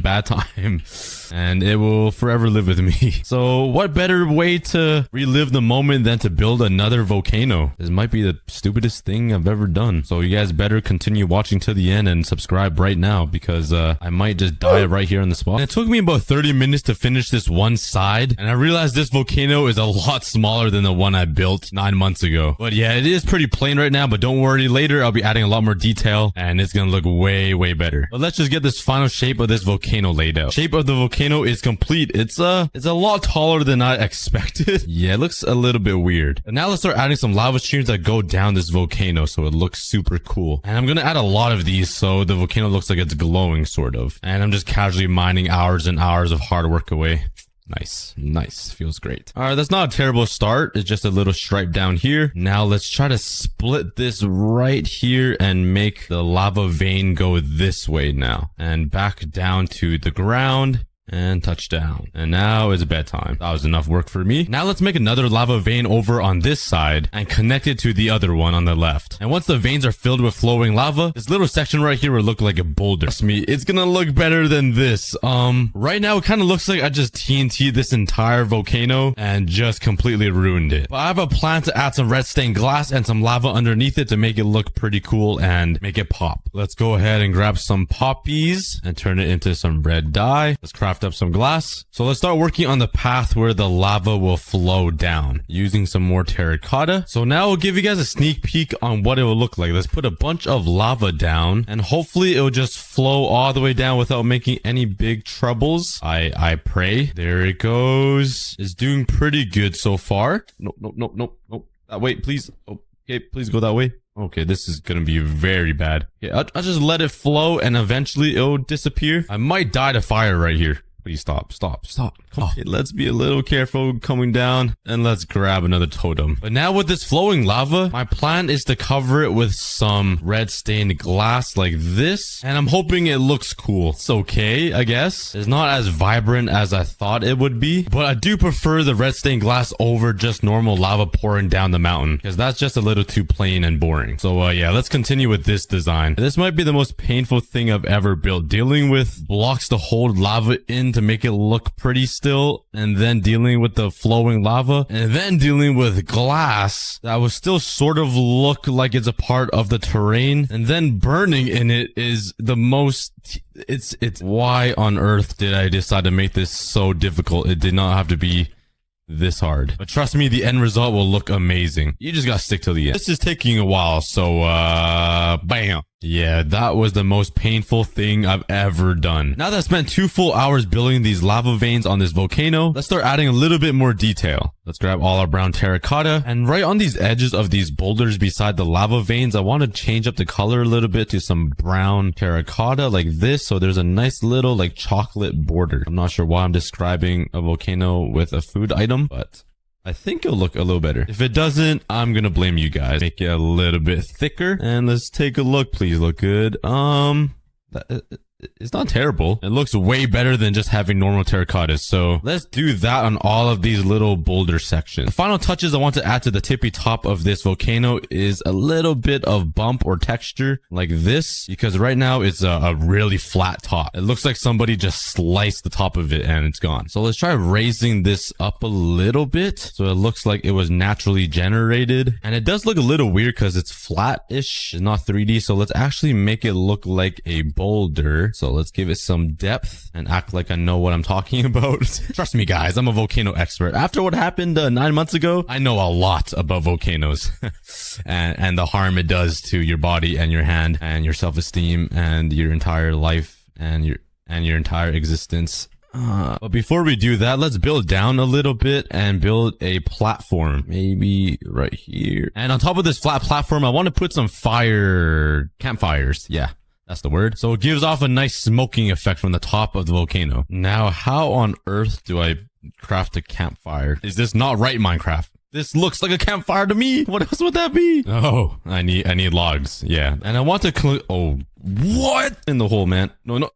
bad time and it will forever live with me. So what better way to relive the moment than to build another volcano? This might be the stupidest thing I've ever done. So you guys better continue watching to the end and subscribe right now because I might just die right here on the spot. And it took me about 30 minutes to finish this one side and I realized this volcano is a lot smaller than the one I built 9 months ago. But yeah, it is pretty plain right now, but don't worry, later I'll be adding a lot more detail and it's gonna look way better. But let's just get this final shape of this volcano laid out. Shape of the volcano is complete. It's a lot taller than I expected. Yeah, it looks a little bit weird. And now let's start adding some lava streams that go down this volcano so it looks super cool. And I'm gonna add a lot of these so the volcano looks like it's glowing sort of. And I'm just casually mining hours and hours of hard work away. Nice. Feels great. All right, that's not a terrible start. It's just a little stripe down here. Now let's try to split this right here and make the lava vein go this way now. And back down to the ground. And touchdown. And now it's bedtime. That was enough work for me. Now let's make another lava vein over on this side and connect it to the other one on the left. And once the veins are filled with flowing lava, this little section right here will look like a boulder. Trust me, it's gonna look better than this. Right now it kind of looks like I just TNT'd this entire volcano and just completely ruined it. But I have a plan to add some red stained glass and some lava underneath it to make it look pretty cool and make it pop. Let's go ahead and grab some poppies and turn it into some red dye. Let's craft up some glass. So let's start working on the path where the lava will flow down using some more terracotta. So now I'll give you guys a sneak peek on what it will look like. Let's put a bunch of lava down and hopefully it will just flow all the way down without making any big troubles. I pray. There it goes. It's doing pretty good so far. Nope. That way, please. Okay, please go that way. Okay, this is gonna be very bad. Okay, I'll just let it flow and eventually it'll disappear. I might die to fire right here. Please stop. Come on. Okay, let's be a little careful coming down and let's grab another totem. But now with this flowing lava, my plan is to cover it with some red stained glass like this. And I'm hoping it looks cool. It's okay, I guess. It's not as vibrant as I thought it would be, but I do prefer the red stained glass over just normal lava pouring down the mountain because that's just a little too plain and boring. So yeah, let's continue with this design. This might be the most painful thing I've ever built. Dealing with blocks to hold lava in to make it look pretty still, and then dealing with the flowing lava, and then dealing with glass that will still sort of look like it's a part of the terrain, and then burning in it is the most... It's why on earth did I decide to make this so difficult? It did not have to be this hard. But trust me, the end result will look amazing. You just gotta stick to the end. This is taking a while, so bam. Yeah, that was the most painful thing I've ever done. Now that I spent 2 full hours building these lava veins on this volcano, let's start adding a little bit more detail. Let's grab all our brown terracotta, and right on these edges of these boulders beside the lava veins, I want to change up the color a little bit to some brown terracotta like this, so there's a nice little like chocolate border. I'm not sure why I'm describing a volcano with a food item, but I think it'll look a little better. If it doesn't, I'm gonna blame you guys. Make it a little bit thicker, and let's take a look. Please look good. It's not terrible. It looks way better than just having normal terracottas. So let's do that on all of these little boulder sections. The final touches I want to add to the tippy top of this volcano is a little bit of bump or texture like this, because right now it's a really flat top. It looks like somebody just sliced the top of it and it's gone. So let's try raising this up a little bit so it looks like it was naturally generated. And it does look a little weird because it's flat-ish, it's not 3D. So let's actually make it look like a boulder. So let's give it some depth and act like I know what I'm talking about. Trust me, guys, I'm a volcano expert. After what happened 9 months ago, I know a lot about volcanoes and the harm it does to your body and your hand and your self-esteem and your entire life and your entire existence. But before we do that, let's build down a little bit and build a platform. Maybe right here. And on top of this flat platform, I want to put some campfires. Yeah. That's the word. So it gives off a nice smoking effect from the top of the volcano. Now, how on earth do I craft a campfire? Is this not right, Minecraft? This looks like a campfire to me. What else would that be? Oh, I need logs. Yeah. And I want to oh, what in the hole, man? No.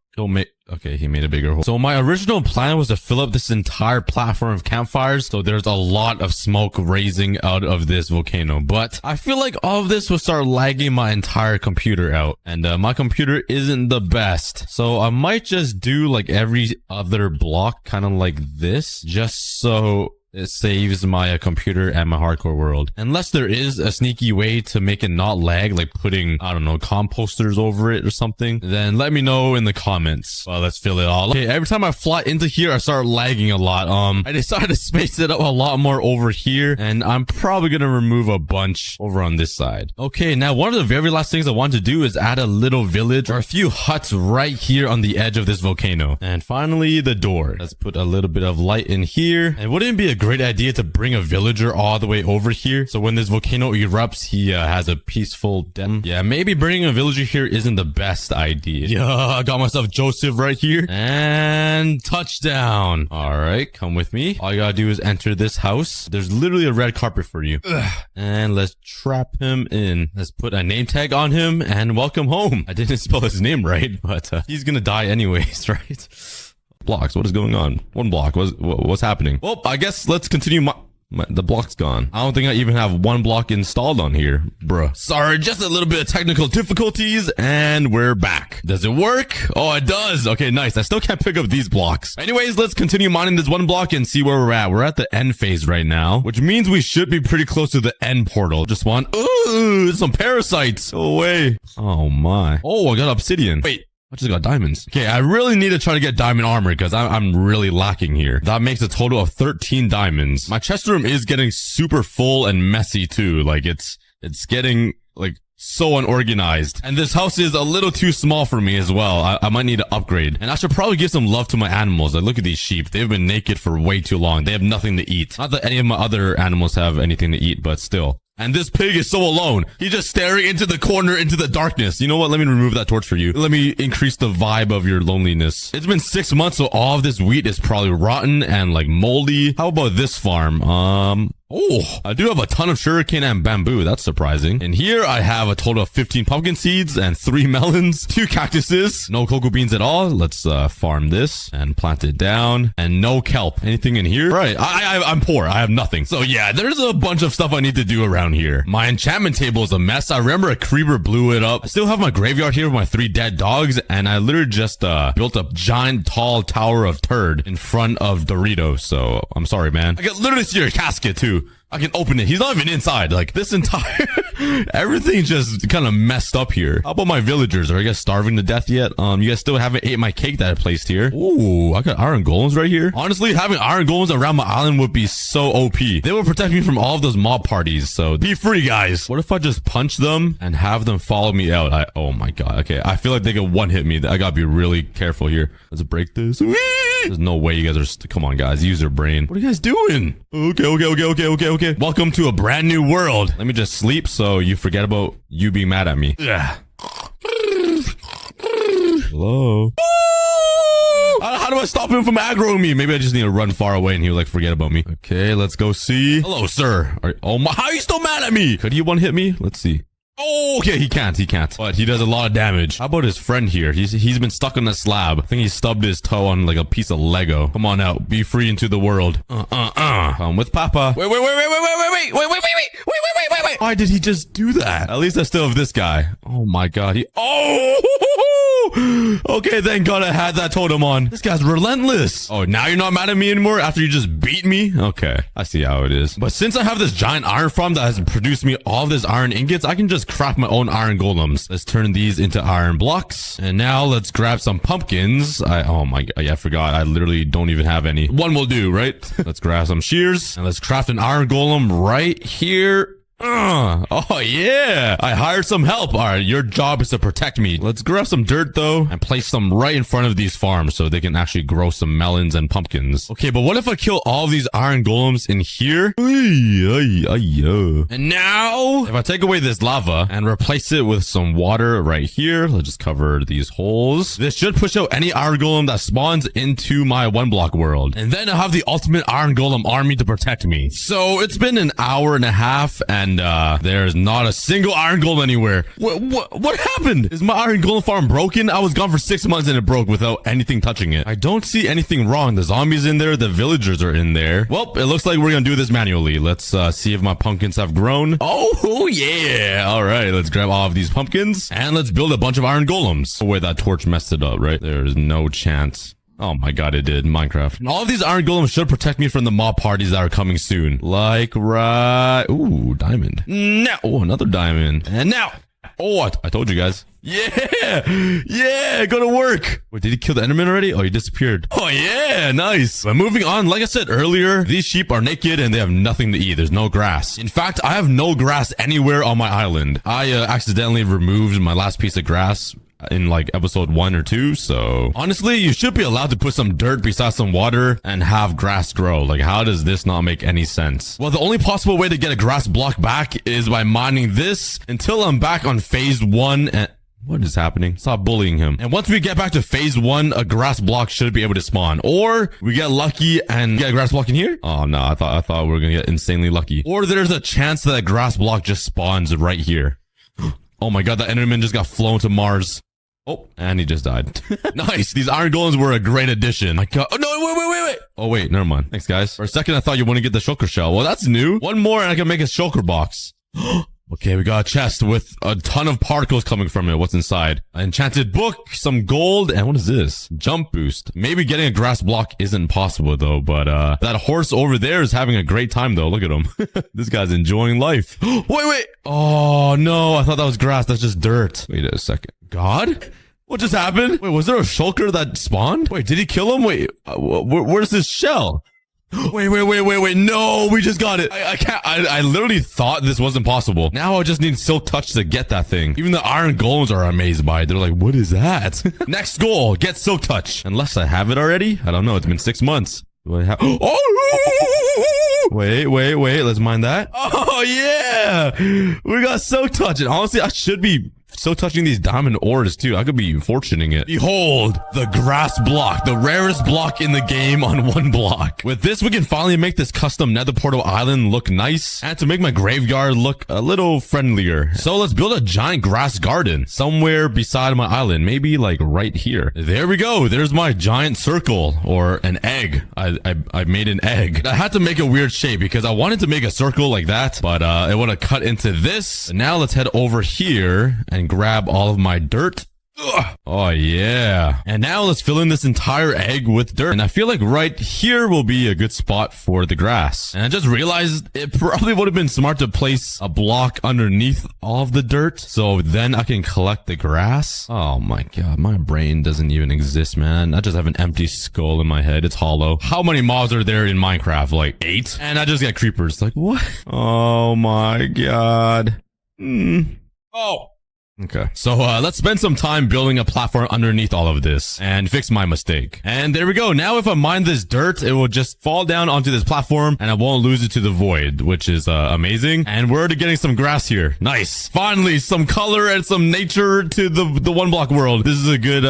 Okay, he made a bigger hole. So my original plan was to fill up this entire platform of campfires. So there's a lot of smoke raising out of this volcano. But I feel like all of this will start lagging my entire computer out. And my computer isn't the best. So I might just do like every other block kind of like this. Just so it saves my computer and my hardcore world. Unless there is a sneaky way to make it not lag, like putting, I don't know, composters over it or something, then let me know in the comments. Well, let's fill it all. Okay, every time I fly into here, I start lagging a lot. I decided to space it up a lot more over here, and I'm probably gonna remove a bunch over on this side. Okay, now one of the very last things I want to do is add a little village or a few huts right here on the edge of this volcano. And finally, the door. Let's put a little bit of light in here. And wouldn't it be a great idea to bring a villager all the way over here, so when this volcano erupts, he has a peaceful death? Yeah, maybe bringing a villager here isn't the best idea. Yeah, I got myself Joseph right here. And touchdown. All right, come with me. All you gotta do is enter this house. There's literally a red carpet for you. And let's trap him in. Let's put a name tag on him and welcome home. I didn't spell his name right, but he's gonna die anyways, right? Blocks, what is going on? One block, what's happening? Well, I guess let's continue. The block's gone. I don't think I even have one block installed on here, bruh. Sorry, just a little bit of technical difficulties, and we're back. Does it work? Oh, it does. Okay, nice. I still can't pick up these blocks. Anyways, let's continue mining this one block and see where we're at. We're at the end phase right now, which means we should be pretty close to the end portal. Just one. Ooh, some parasites. Go away. Oh my. Oh, I got obsidian. Wait. I just got diamonds. Okay, I really need to try to get diamond armor because I'm really lacking here. That makes a total of 13 diamonds. My chest room is getting super full and messy too. Like it's getting like so unorganized. And this house is a little too small for me as well. I might need to upgrade. And I should probably give some love to my animals. Like, look at these sheep. They've been naked for way too long. They have nothing to eat. Not that any of my other animals have anything to eat, but still. And this pig is so alone. He's just staring into the corner, into the darkness. You know what? Let me remove that torch for you. Let me increase the vibe of your loneliness. It's been 6 months, so all of this wheat is probably rotten and like moldy. How about this farm? Oh, I do have a ton of sugarcane and bamboo. That's surprising. And here I have a total of 15 pumpkin seeds and 3 melons, 2 cactuses, no cocoa beans at all. Let's farm this and plant it down, and no kelp. Anything in here? Right. I'm poor. I have nothing. So yeah, there's a bunch of stuff I need to do around here. My enchantment table is a mess. I remember a creeper blew it up. I still have my graveyard here with my 3 dead dogs, and I literally just built a giant tall tower of turd in front of Doritos. So I'm sorry, man. I can literally see your casket too. I can open it. He's not even inside. Like, this entire... everything just kind of messed up here. How about my villagers? Are you guys starving to death yet? You guys still haven't ate my cake that I placed here. Ooh, I got iron golems right here. Honestly, having iron golems around my island would be so OP. They will protect me from all of those mob parties. So, be free, guys. What if I just punch them and have them follow me out? Oh my god. Okay, I feel like they could one-hit me. I gotta be really careful here. Let's break this. Whee! There's no way you guys are... Come on, guys. Use your brain. What are you guys doing? Okay. Welcome to a brand new world. Let me just sleep so you forget about you being mad at me. Hello? How do I stop him from aggroing me? Maybe I just need to run far away and he'll like forget about me. Okay, let's go see. Hello, sir. Oh my, how are you still mad at me? Could he one hit me? Let's see. Oh, okay, he can't. But he does a lot of damage. How about his friend here? He's been stuck on the slab. I think he stubbed his toe on like a piece of Lego. Come on out. Be free into the world. Come with Papa. Wait. Why did he just do that? At least I still have this guy. Oh my god. Okay, thank god I had that totem on. This guy's relentless. Oh, now you're not mad at me anymore after you just beat me? Okay, I see how it is. But since I have this giant iron farm that has produced me all this iron ingots, I can just craft my own iron golems. Let's turn these into iron blocks. And now let's grab some pumpkins. Oh my god, yeah, I forgot. I literally don't even have any. One will do, right? Let's grab some shears and let's craft an iron golem right here. Oh yeah, I hired some help. All right, your job is to protect me. Let's grab some dirt though and place them right in front of these farms so they can actually grow some melons and pumpkins. Okay, but what if I kill all these iron golems in here? And now, if I take away this lava and replace it with some water right here, let's just cover these holes. This should push out any iron golem that spawns into my 1 block world. And then I have the ultimate iron golem army to protect me. So it's been an hour and a half and there's not a single iron golem anywhere. What happened? Is my iron golem farm broken? I was gone for 6 months and it broke without anything touching it. I don't see anything wrong. The zombies in there, the villagers are in there. Well, it looks like we're gonna do this manually. Let's see if my pumpkins have grown. Oh yeah. All right, let's grab all of these pumpkins and let's build a bunch of iron golems. Oh wait, that torch messed it up, right? There's no chance. Oh my god, it did. Minecraft. And all of these iron golems should protect me from the mob parties that are coming soon. Like, right... Ooh, diamond. Now! Oh, another diamond. And now! Oh, I told you guys. Yeah! Yeah! Go to work! Wait, did he kill the enderman already? Oh, he disappeared. Oh, yeah! Nice! But moving on, like I said earlier, these sheep are naked and they have nothing to eat. There's no grass. In fact, I have no grass anywhere on my island. I accidentally removed my last piece of grass in like episode 1 or 2, so honestly you should be allowed to put some dirt beside some water and have grass grow. Like, how does this not make any sense? Well, the only possible way to get a grass block back is by mining this until I'm back on phase 1 and what is happening? Stop bullying him. And once we get back to phase 1, a grass block should be able to spawn. Or we get lucky and get a grass block in here. Oh no, I thought we were gonna get insanely lucky. Or there's a chance that a grass block just spawns right here. Oh my god, that enderman just got flown to Mars. Oh, and he just died. Nice. These iron golems were a great addition. My god. Oh, no, wait. Oh, wait. Never mind. Thanks, guys. For a second, I thought you want to get the shulker shell. Well, that's new. One more and I can make a shulker box. Okay, we got a chest with a ton of particles coming from it. What's inside? An enchanted book, some gold, and what is this? Jump boost. Maybe getting a grass block isn't possible, though, but that horse over there is having a great time, though. Look at him. This guy's enjoying life. Wait. Oh, no. I thought that was grass. That's just dirt. Wait a second. God? What just happened? Wait, was there a shulker that spawned? Wait, did he kill him? Wait, where's this shell? Wait. No, we just got it. I can't. I literally thought this wasn't possible. Now I just need silk touch to get that thing. Even the iron golems are amazed by it. They're like, what is that? Next goal, get silk touch. Unless I have it already. I don't know. It's been 6 months. Do I have? Oh! Wait. Let's mine that. Oh, yeah. We got silk touch. And honestly, I should be so touching these diamond ores too. I could be fortuning it. Behold, the grass block, the rarest block in the game on 1 block. With this, we can finally make this custom nether portal island look nice and to make my graveyard look a little friendlier. So let's build a giant grass garden somewhere beside my island. Maybe like right here. There we go. There's my giant circle or an egg. I made an egg. I had to make a weird shape because I wanted to make a circle like that, but it would have cut into this. Now let's head over here and grab all of my dirt. Ugh. Oh yeah. And now let's fill in this entire egg with dirt. And I feel like right here will be a good spot for the grass. And I just realized it probably would have been smart to place a block underneath all of the dirt, so then I can collect the grass. Oh my god, my brain doesn't even exist, man. I just have an empty skull in my head. It's hollow. How many mobs are there in Minecraft? Like 8? And I just get creepers. Like, what? Oh my god. Oh. Okay, so let's spend some time building a platform underneath all of this and fix my mistake. And there we go. Now if I mine this dirt, it will just fall down onto this platform and I won't lose it to the void, which is amazing. And we're already getting some grass here. Nice. Finally, some color and some nature to the 1 block world. This is a good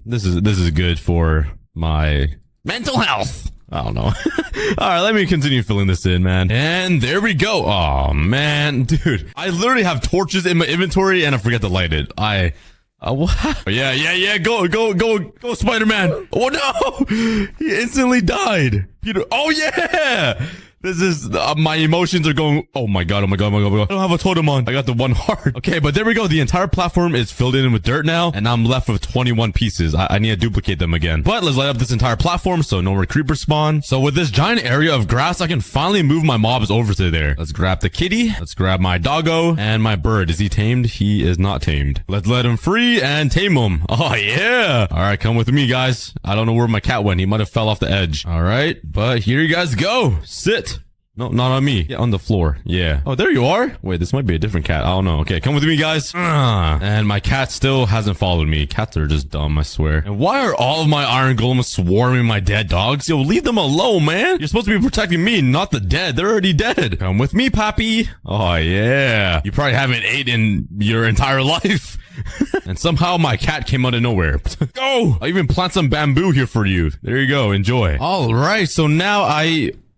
this is good for my mental health. I don't know. All right, let me continue filling this in, man. And there we go. Oh, man. Dude, I literally have torches in my inventory and I forget to light it. What? Yeah. Go, Spider-Man. Oh, no. He instantly died. Peter. Oh, yeah. This is, my emotions are going, oh my god. I don't have a totem on. I got the 1 heart. Okay, but there we go. The entire platform is filled in with dirt now, and I'm left with 21 pieces. I need to duplicate them again. But let's light up this entire platform so no more creepers spawn. So with this giant area of grass, I can finally move my mobs over to there. Let's grab the kitty. Let's grab my doggo and my bird. Is he tamed? He is not tamed. Let's let him free and tame him. Oh yeah. All right, come with me, guys. I don't know where my cat went. He might have fell off the edge. All right, but here you guys go. Sit. No, not on me. Yeah, on the floor. Yeah. Oh, there you are. Wait, this might be a different cat. I don't know. Okay, come with me, guys. And my cat still hasn't followed me. Cats are just dumb, I swear. And why are all of my iron golems swarming my dead dogs? Yo, leave them alone, man. You're supposed to be protecting me, not the dead. They're already dead. Come with me, Pappy. Oh, yeah. You probably haven't ate in your entire life. And somehow my cat came out of nowhere. Go! I even plant some bamboo here for you. There you go. Enjoy. All right. So now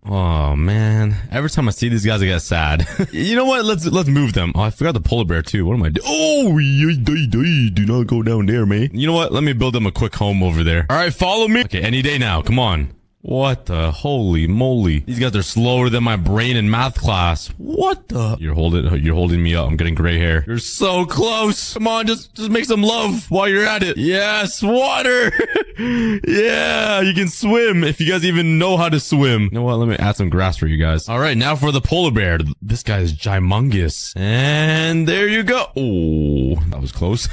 oh man, every time I see these guys I get sad. You know what, let's move them. Oh, I forgot the polar bear too. What am I doing? Oh, do not go down there, man. You know what, let me build them a quick home over there. All right, follow me. Okay, any day now, come on. What the holy moly? These guys are slower than my brain in math class. What the? You're holding me up. I'm getting gray hair. You're so close. Come on, just make some love while you're at it. Yes, water. Yeah, you can swim if you guys even know how to swim. You know what? Let me add some grass for you guys. All right, now for the polar bear. This guy is gymongous. And there you go. Oh, that was close.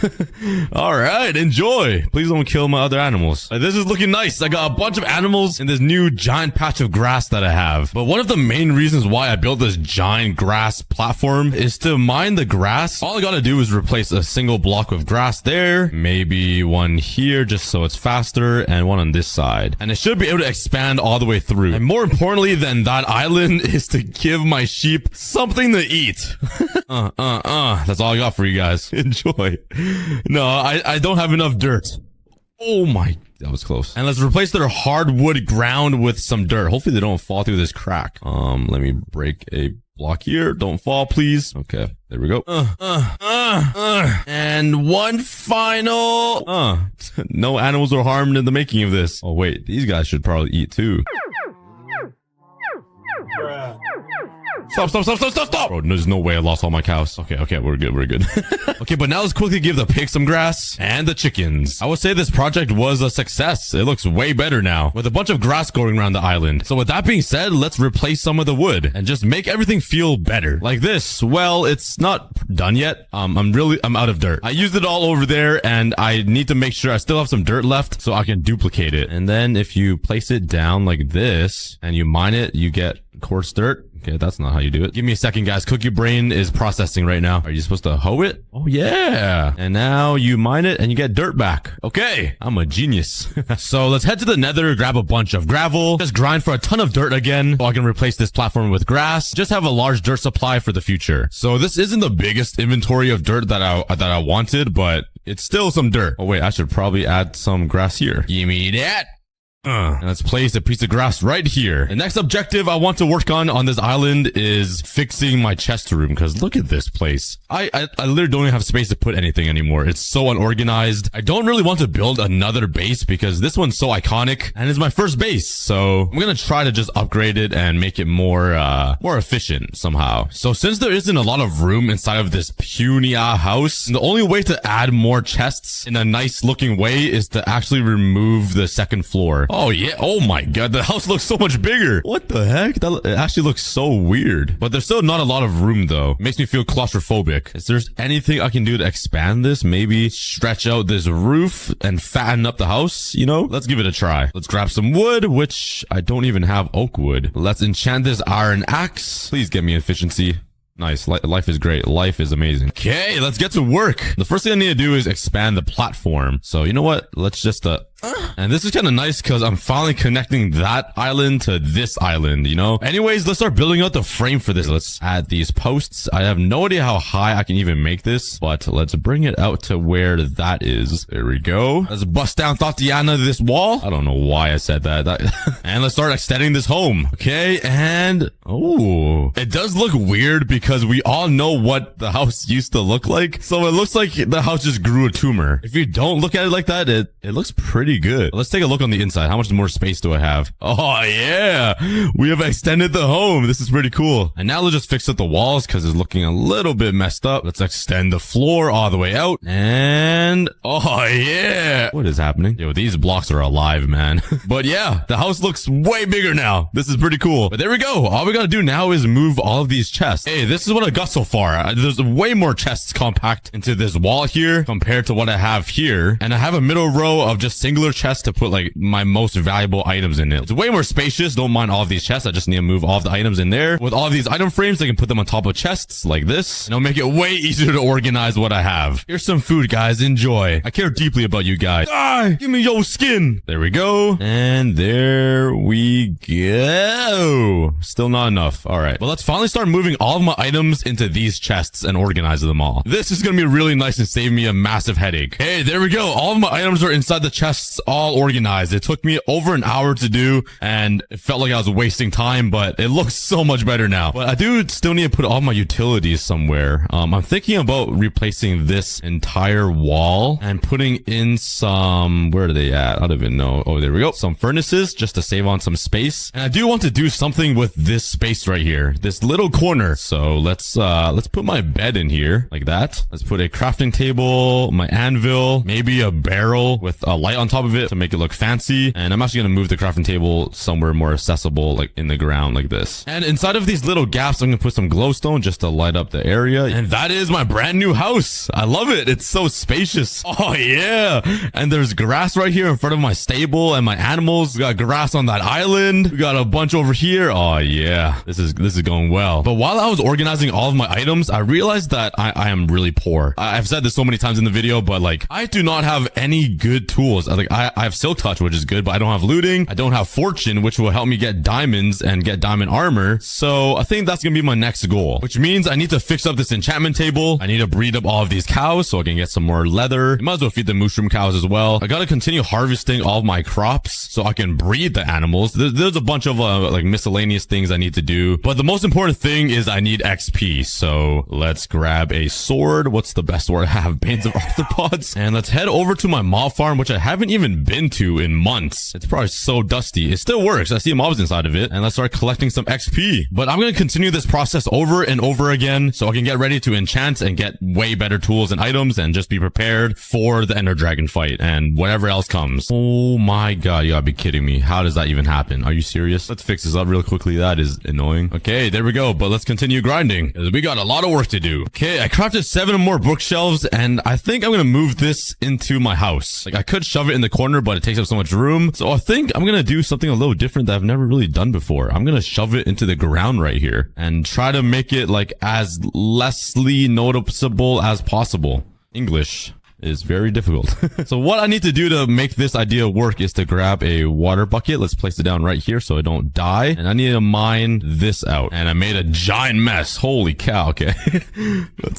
All right, enjoy. Please don't kill my other animals. This is looking nice. I got a bunch of animals in this new giant patch of grass that I have. But one of the main reasons why I built this giant grass platform is to mine the grass. All I gotta do is replace a single block of grass there, maybe one here just so it's faster, and one on this side. And it should be able to expand all the way through. And more importantly than that island is to give my sheep something to eat. That's all I got for you guys. Enjoy. No, I don't have enough dirt. Oh my, that was close. And let's replace their hardwood ground with some dirt. Hopefully they don't fall through this crack. Let me break a block here. Don't fall, please. Okay, there we go. And one final. No animals are harmed in the making of this. Oh wait, these guys should probably eat too. Stop. Bro, there's no way I lost all my cows. Okay, we're good. Okay, but now let's quickly give the pigs some grass and the chickens. I would say this project was a success. It looks way better now with a bunch of grass growing around the island. So with that being said, let's replace some of the wood and just make everything feel better. Like this. Well, it's not done yet. I'm out of dirt. I used it all over there and I need to make sure I still have some dirt left so I can duplicate it. And then if you place it down like this and you mine it, you get coarse dirt. Okay, that's not how you do it. Give me a second, guys. Cookie Brain is processing right now. Are you supposed to hoe it? Oh, yeah. And now you mine it and you get dirt back. Okay, I'm a genius. So let's head to the Nether, grab a bunch of gravel, just grind for a ton of dirt again so I can replace this platform with grass. Just have a large dirt supply for the future. So this isn't the biggest inventory of dirt that I wanted, but it's still some dirt. Oh, wait, I should probably add some grass here. Give me that. And let's place a piece of grass right here. The next objective I want to work on this island is fixing my chest room, because look at this place. I literally don't even have space to put anything anymore. It's so unorganized. I don't really want to build another base because this one's so iconic and it's my first base. So I'm gonna try to just upgrade it and make it more efficient somehow. So since there isn't a lot of room inside of this puny house, the only way to add more chests in a nice looking way is to actually remove the second floor. Oh yeah, oh my god, the house looks so much bigger. What the heck? It actually looks so weird. But there's still not a lot of room though. It makes me feel claustrophobic. Is there anything I can do to expand this? Maybe stretch out this roof and fatten up the house, you know? Let's give it a try. Let's grab some wood, which I don't even have oak wood. Let's enchant this iron axe. Please get me efficiency. Nice. Life is great. Life is amazing. Okay, let's get to work. The first thing I need to do is expand the platform. So you know what? Let's just and this is kind of nice because I'm finally connecting that island to this island, you know? Anyways, let's start building out the frame for this. Let's add these posts. I have no idea how high I can even make this, but let's bring it out to where that is. There we go. Let's bust down Tatiana this wall. I don't know why I said that. And let's start extending this home. Okay, and oh, it does look weird because we all know what the house used to look like. So it looks like the house just grew a tumor. If you don't look at it like that, it looks pretty good. Let's take a look on the inside. How much more space do I have? Oh yeah, we have extended the home. This is pretty cool. And now let's just fix up the walls because it's looking a little bit messed up. Let's extend the floor all the way out. And oh yeah, what is happening? Yo, these blocks are alive, man. But yeah, the house looks way bigger now. This is pretty cool. But there we go. All we gotta do now is move all of these chests. Hey, this is what I got so far. There's way more chests compact into this wall here compared to what I have here. And I have a middle row of just single singular chest to put like my most valuable items in it. It's way more spacious. Don't mind all of these chests. I just need to move all of the items in there. With all of these item frames, I can put them on top of chests like this. And it'll make it way easier to organize what I have. Here's some food, guys. Enjoy. I care deeply about you guys. Die! Give me your skin. There we go. And there we go. Still not enough. All right. Well, let's finally start moving all of my items into these chests and organize them all. This is going to be really nice and save me a massive headache. Hey, there we go. All of my items are inside the chests, all organized. It took me over an hour to do, and it felt like I was wasting time, but it looks so much better now. But I do still need to put all my utilities somewhere. I'm thinking about replacing this entire wall and putting in some, where are they at? I don't even know. Oh, there we go. Some furnaces just to save on some space. And I do want to do something with this space right here, this little corner. So let's put my bed in here like that. Let's put a crafting table, my anvil, maybe a barrel with a light on top of it to make it look fancy. And I'm actually going to move the crafting table somewhere more accessible, like in the ground like this. And inside of these little gaps, I'm going to put some glowstone just to light up the area. And that is my brand new house. I love it. It's so spacious. Oh yeah. And there's grass right here in front of my stable, and my animals. We got grass on that island. We got a bunch over here. Oh yeah. This is going well. But while I was organizing all of my items, I realized that I am really poor. I've said this so many times in the video, but like, I do not have any good tools. I have silk touch, which is good, but I don't have looting. I don't have fortune, which will help me get diamonds and get diamond armor. So I think that's gonna be my next goal, which means I need to fix up this enchantment table. I need to breed up all of these cows so I can get some more leather. I might as well feed the mushroom cows as well. I gotta continue harvesting all of my crops so I can breed the animals. There's a bunch of like miscellaneous things I need to do, but the most important thing is I need XP. So let's grab a sword. What's the best sword I have? Banes of arthropods. And let's head over to my mob farm, which I haven't even been to in months. It's probably so dusty. It still works. I see mobs inside of it. And let's start collecting some XP. But I'm going to continue this process over and over again so I can get ready to enchant and get way better tools and items and just be prepared for the Ender Dragon fight and whatever else comes. Oh my god, you gotta be kidding me. How does that even happen? Are you serious? Let's fix this up real quickly. That is annoying. Okay, there we go. But let's continue grinding, 'cause we got a lot of work to do. Okay, I crafted 7 more bookshelves, and I think I'm gonna move this into my house. Like, I could shove it in the corner, but it takes up so much room. So I think I'm gonna do something a little different that I've never really done before. I'm gonna shove it into the ground right here and try to make it like as lessly noticeable as possible. English is very difficult. So what I need to do to make this idea work is to grab a water bucket. Let's place it down right here so I don't die. And I need to mine this out. And I made a giant mess. Holy cow. Okay.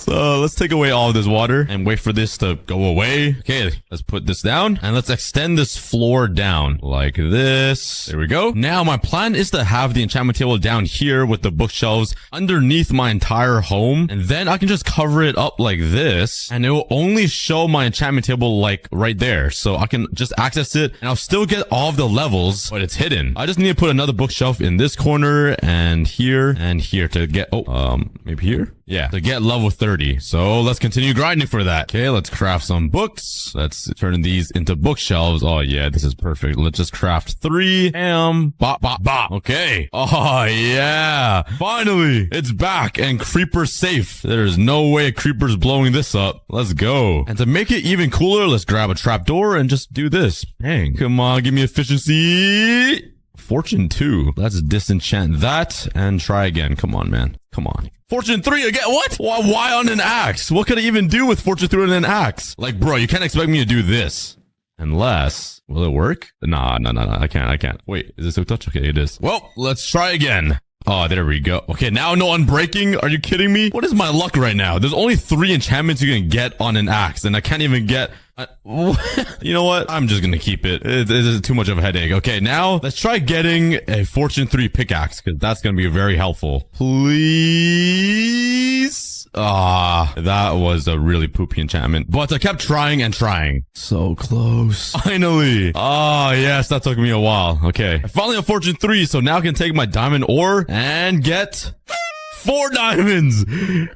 Let's take away all of this water and wait for this to go away. Okay, let's put this down and let's extend this floor down like this. There we go. Now my plan is to have the enchantment table down here with the bookshelves underneath my entire home. And then I can just cover it up like this, and it will only show my enchantment table like right there, so I can just access it and I'll still get all of the levels, but it's hidden. I just need to put another bookshelf in this corner and here to get maybe here, yeah, to get level 30. So let's continue grinding for that. Okay, let's craft some books. Let's turn these into bookshelves. Oh yeah, this is perfect. Let's just craft 3. Okay. Oh yeah, finally it's back and creeper's safe. There's no way a creeper's blowing this up. Let's go. And to make it even cooler, let's grab a trapdoor and just do this. Dang, come on, give me efficiency. Fortune 2. Let's disenchant that and try again. Come on, man. Come on. Fortune 3 again. What? Why on an axe? What could I even do with Fortune 3 on an axe? Like, bro, you can't expect me to do this. Unless, will it work? Nah, I can't. Wait, is this hook touch? Okay, it is. Well, let's try again. Oh, there we go. Okay, now no unbreaking. Are you kidding me? What is my luck right now? There's only 3 enchantments you can get on an axe, and I can't even get... You know what? I'm just gonna keep it. It is too much of a headache. Okay, now let's try getting a Fortune 3 pickaxe, because that's gonna be very helpful. Please? Ah, that was a really poopy enchantment. But I kept trying and trying. So close. Finally. Ah, yes, that took me a while. Okay. I finally have Fortune 3, so now I can take my diamond ore and get... 4 diamonds.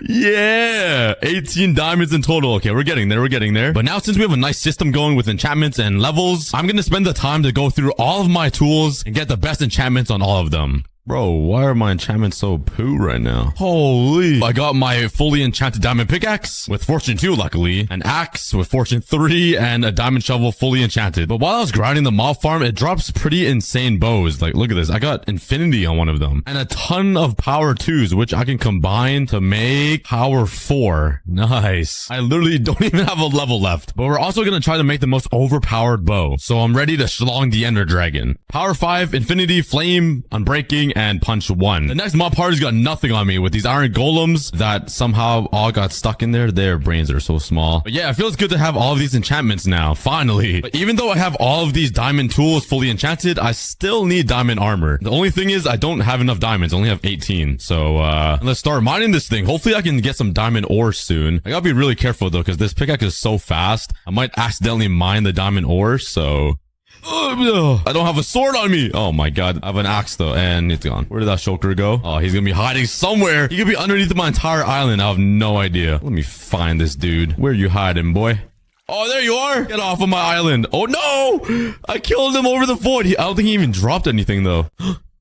Yeah. 18 diamonds in total. Okay, we're getting there. But now since we have a nice system going with enchantments and levels, I'm going to spend the time to go through all of my tools and get the best enchantments on all of them. Bro, why are my enchantments so poo right now? Holy. I got my fully enchanted diamond pickaxe with fortune 2, luckily. An axe with fortune 3 and a diamond shovel fully enchanted. But while I was grinding the mob farm, it drops pretty insane bows. Like, look at this. I got infinity on one of them. And a ton of power 2s, which I can combine to make power 4. Nice. I literally don't even have a level left. But we're also going to try to make the most overpowered bow. So I'm ready to schlong the ender dragon. Power 5, infinity, flame, unbreaking, and punch 1. The next mob party's got nothing on me with these iron golems that somehow all got stuck in there. Their brains are so small. But yeah, it feels good to have all of these enchantments now, finally. But even though I have all of these diamond tools fully enchanted, I still need diamond armor. The only thing is I don't have enough diamonds. I only have 18. So let's start mining this thing. Hopefully I can get some diamond ore soon. I gotta be really careful though, because this pickaxe is so fast. I might accidentally mine the diamond ore, so I don't have a sword on me. Oh my god. I have an axe though, and it's gone. Where did that shulker go? Oh, he's gonna be hiding somewhere. He could be underneath my entire island. I have no idea. Let me find this dude. Where are you hiding, boy? Oh, there you are. Get off of my island. Oh no! I killed him over the void. I don't think he even dropped anything though.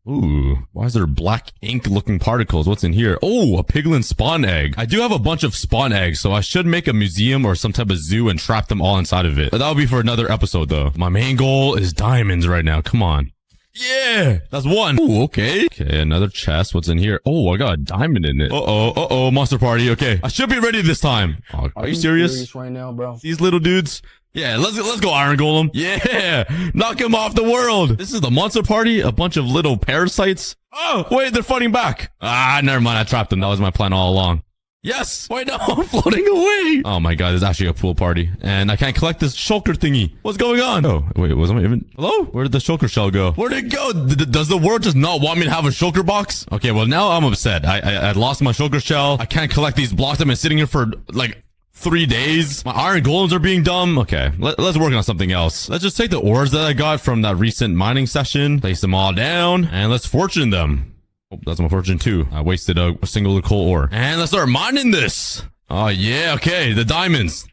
Ooh, why is there black ink looking particles? What's in here? Oh, a piglin spawn egg. I do have a bunch of spawn eggs, so I should make a museum or some type of zoo and trap them all inside of it. But that'll be for another episode though. My main goal is diamonds right now. Come on. Yeah, that's 1. Ooh, okay. Okay, another chest. What's in here? Oh, I got a diamond in it. Uh-oh, monster party. Okay, I should be ready this time. Oh, are you serious right now, bro? These little dudes. Yeah, let's go Iron Golem. Yeah, knock him off the world. This is the monster party. A bunch of little parasites. Oh, wait, they're fighting back. Ah, never mind. I trapped them. That was my plan all along. Yes. Wait, no, I'm floating away. Oh my god, there's actually a pool party. And I can't collect this shulker thingy. What's going on? Oh, wait, wasn't I even... Hello? Where did the shulker shell go? Where'd it go? Does the world just not want me to have a shulker box? Okay, well, now I'm upset. I lost my shulker shell. I can't collect these blocks. I've been sitting here for, like... 3 days. My iron golems are being dumb. Okay, let's work on something else. Let's just take the ores that I got from that recent mining session, place them all down, and let's fortune them. Oh, that's my fortune too. I wasted a single coal ore. And let's start mining this. Oh yeah, okay, the diamonds.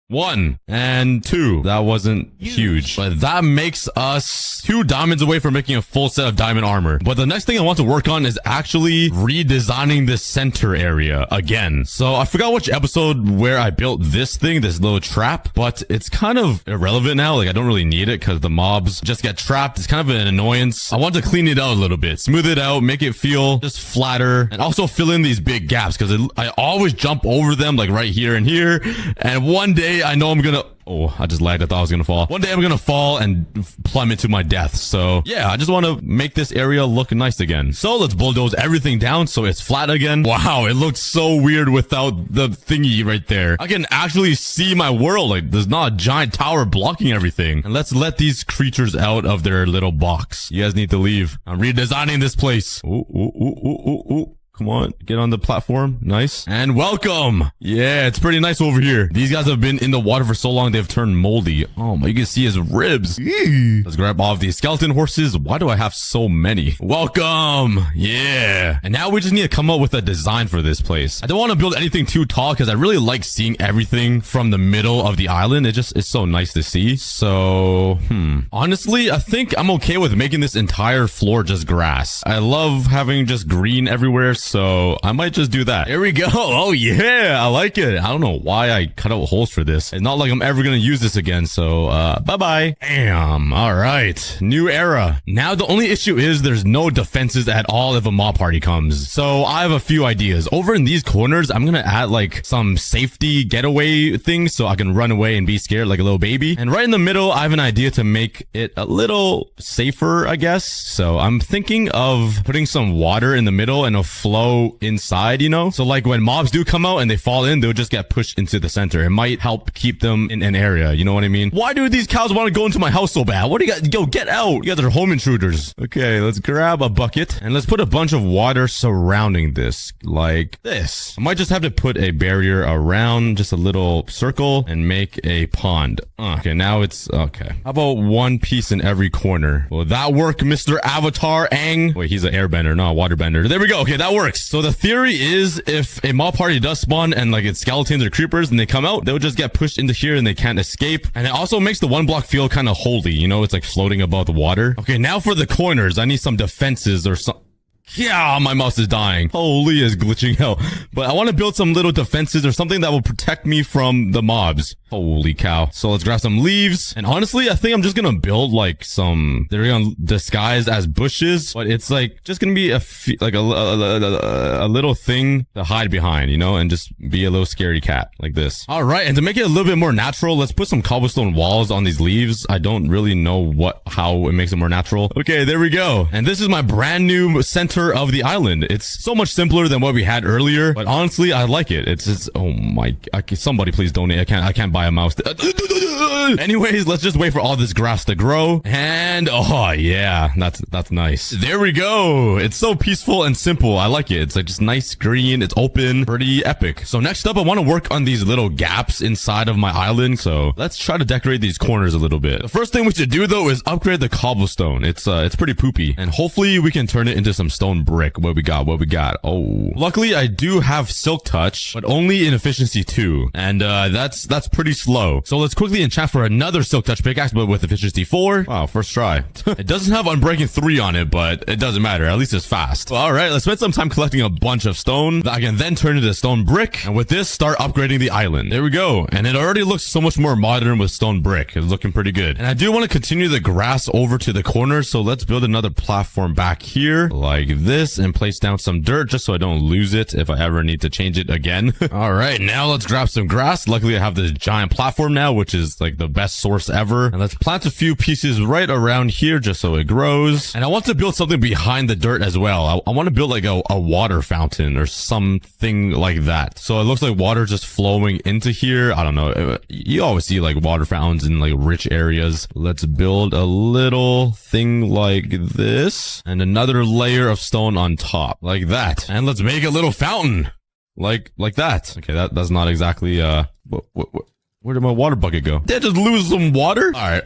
1 and 2. That wasn't huge, but that makes us 2 diamonds away from making a full set of diamond armor. But the next thing I want to work on is actually redesigning this center area again. So I forgot which episode where I built this thing, this little trap, but it's kind of irrelevant now. Like I don't really need it because the mobs just get trapped. It's kind of an annoyance. I want to clean it out a little bit, smooth it out, make it feel just flatter, and also fill in these big gaps because I always jump over them like right here and here. And one day I know I'm gonna... Oh, I just lagged. I thought I was gonna fall. One day I'm gonna fall and plummet to my death. So yeah, I just want to make this area look nice again. So let's bulldoze everything down so it's flat again. Wow, it looks so weird without the thingy right there. I can actually see my world. Like there's not a giant tower blocking everything. And let's let these creatures out of their little box. You guys need to leave. I'm redesigning this place. Ooh, ooh, ooh, ooh, ooh, ooh. Come on, get on the platform. Nice. And welcome. Yeah, it's pretty nice over here. These guys have been in the water for so long, they've turned moldy. Oh my, you can see his ribs. Let's grab all of these skeleton horses. Why do I have so many? Welcome. Yeah. And now we just need to come up with a design for this place. I don't want to build anything too tall because I really like seeing everything from the middle of the island. It's so nice to see. So, honestly, I think I'm okay with making this entire floor just grass. I love having just green everywhere. So I might just do that. Here we go. Oh yeah, I like it. I don't know why I cut out holes for this. It's not like I'm ever gonna use this again. So bye-bye. Damn. All right. New era. Now the only issue is there's no defenses at all if a mob party comes. So I have a few ideas. Over in these corners, I'm gonna add like some safety getaway things so I can run away and be scared like a little baby. And right in the middle, I have an idea to make it a little safer, I guess. So I'm thinking of putting some water in the middle and a flow inside, you know? So like when mobs do come out and they fall in, they'll just get pushed into the center. It might help keep them in an area. You know what I mean? Why do these cows want to go into my house so bad? What do you got? Yo, get out. You guys are home intruders. Okay, let's grab a bucket and let's put a bunch of water surrounding this like this. I might just have to put a barrier around just a little circle and make a pond. Okay, now it's okay. How about one piece in every corner? Will that work, Mr. Avatar Aang? Wait, he's an airbender, not a waterbender. There we go. Okay, that works. So the theory is if a mob party does spawn and like it's skeletons or creepers and they come out, they'll just get pushed into here and they can't escape. And it also makes the one block feel kind of holy. You know, it's like floating above the water. Okay, now for the corners, I need some defenses or some... Yeah, my mouse is dying. Holy, is glitching out. But I want to build some little defenses or something that will protect me from the mobs. Holy cow. So let's grab some leaves. And honestly, I think I'm just going to build like some, they're going to disguise as bushes, but it's like just going to be a little thing to hide behind, you know, and just be a little scary cat like this. All right. And to make it a little bit more natural, let's put some cobblestone walls on these leaves. I don't really know how it makes it more natural. Okay, there we go. And this is my brand new center of the island. It's so much simpler than what we had earlier, but honestly, I like it. It's oh my, somebody please donate. I can't buy a mouse. Anyways, let's just wait for all this grass to grow. And oh yeah, that's nice. There we go. It's so peaceful and simple. I like it. It's like just nice green. It's open, pretty epic. So next up, I want to work on these little gaps inside of my island. So let's try to decorate these corners a little bit. The first thing we should do though is upgrade the cobblestone. It's pretty poopy, and hopefully we can turn it into some stone brick. What we got? Oh, luckily I do have silk touch, but only in efficiency 2, and that's pretty slow. So let's quickly enchant for another silk touch pickaxe, but with efficiency 4. Wow, first try. It doesn't have unbreaking 3 on it, but it doesn't matter. At least it's fast. Well, all right, let's spend some time collecting a bunch of stone that I can then turn into stone brick, and with this start upgrading the island. There we go. And it already looks so much more modern with stone brick. It's looking pretty good. And I do want to continue the grass over to the corner, so let's build another platform back here like this and place down some dirt just so I don't lose it if I ever need to change it again. All right, now let's grab some grass. Luckily I have this giant platform now, which is like the best source ever. And let's plant a few pieces right around here just so it grows. And I want to build something behind the dirt as well. I want to build like a water fountain or something like that, so it looks like water just flowing into here. I don't know, you always see like water fountains in like rich areas. Let's build a little thing like this and another layer of stone on top like that, and let's make a little fountain like that. Okay, that's not exactly where did my water bucket go? Did I just lose some water? All right,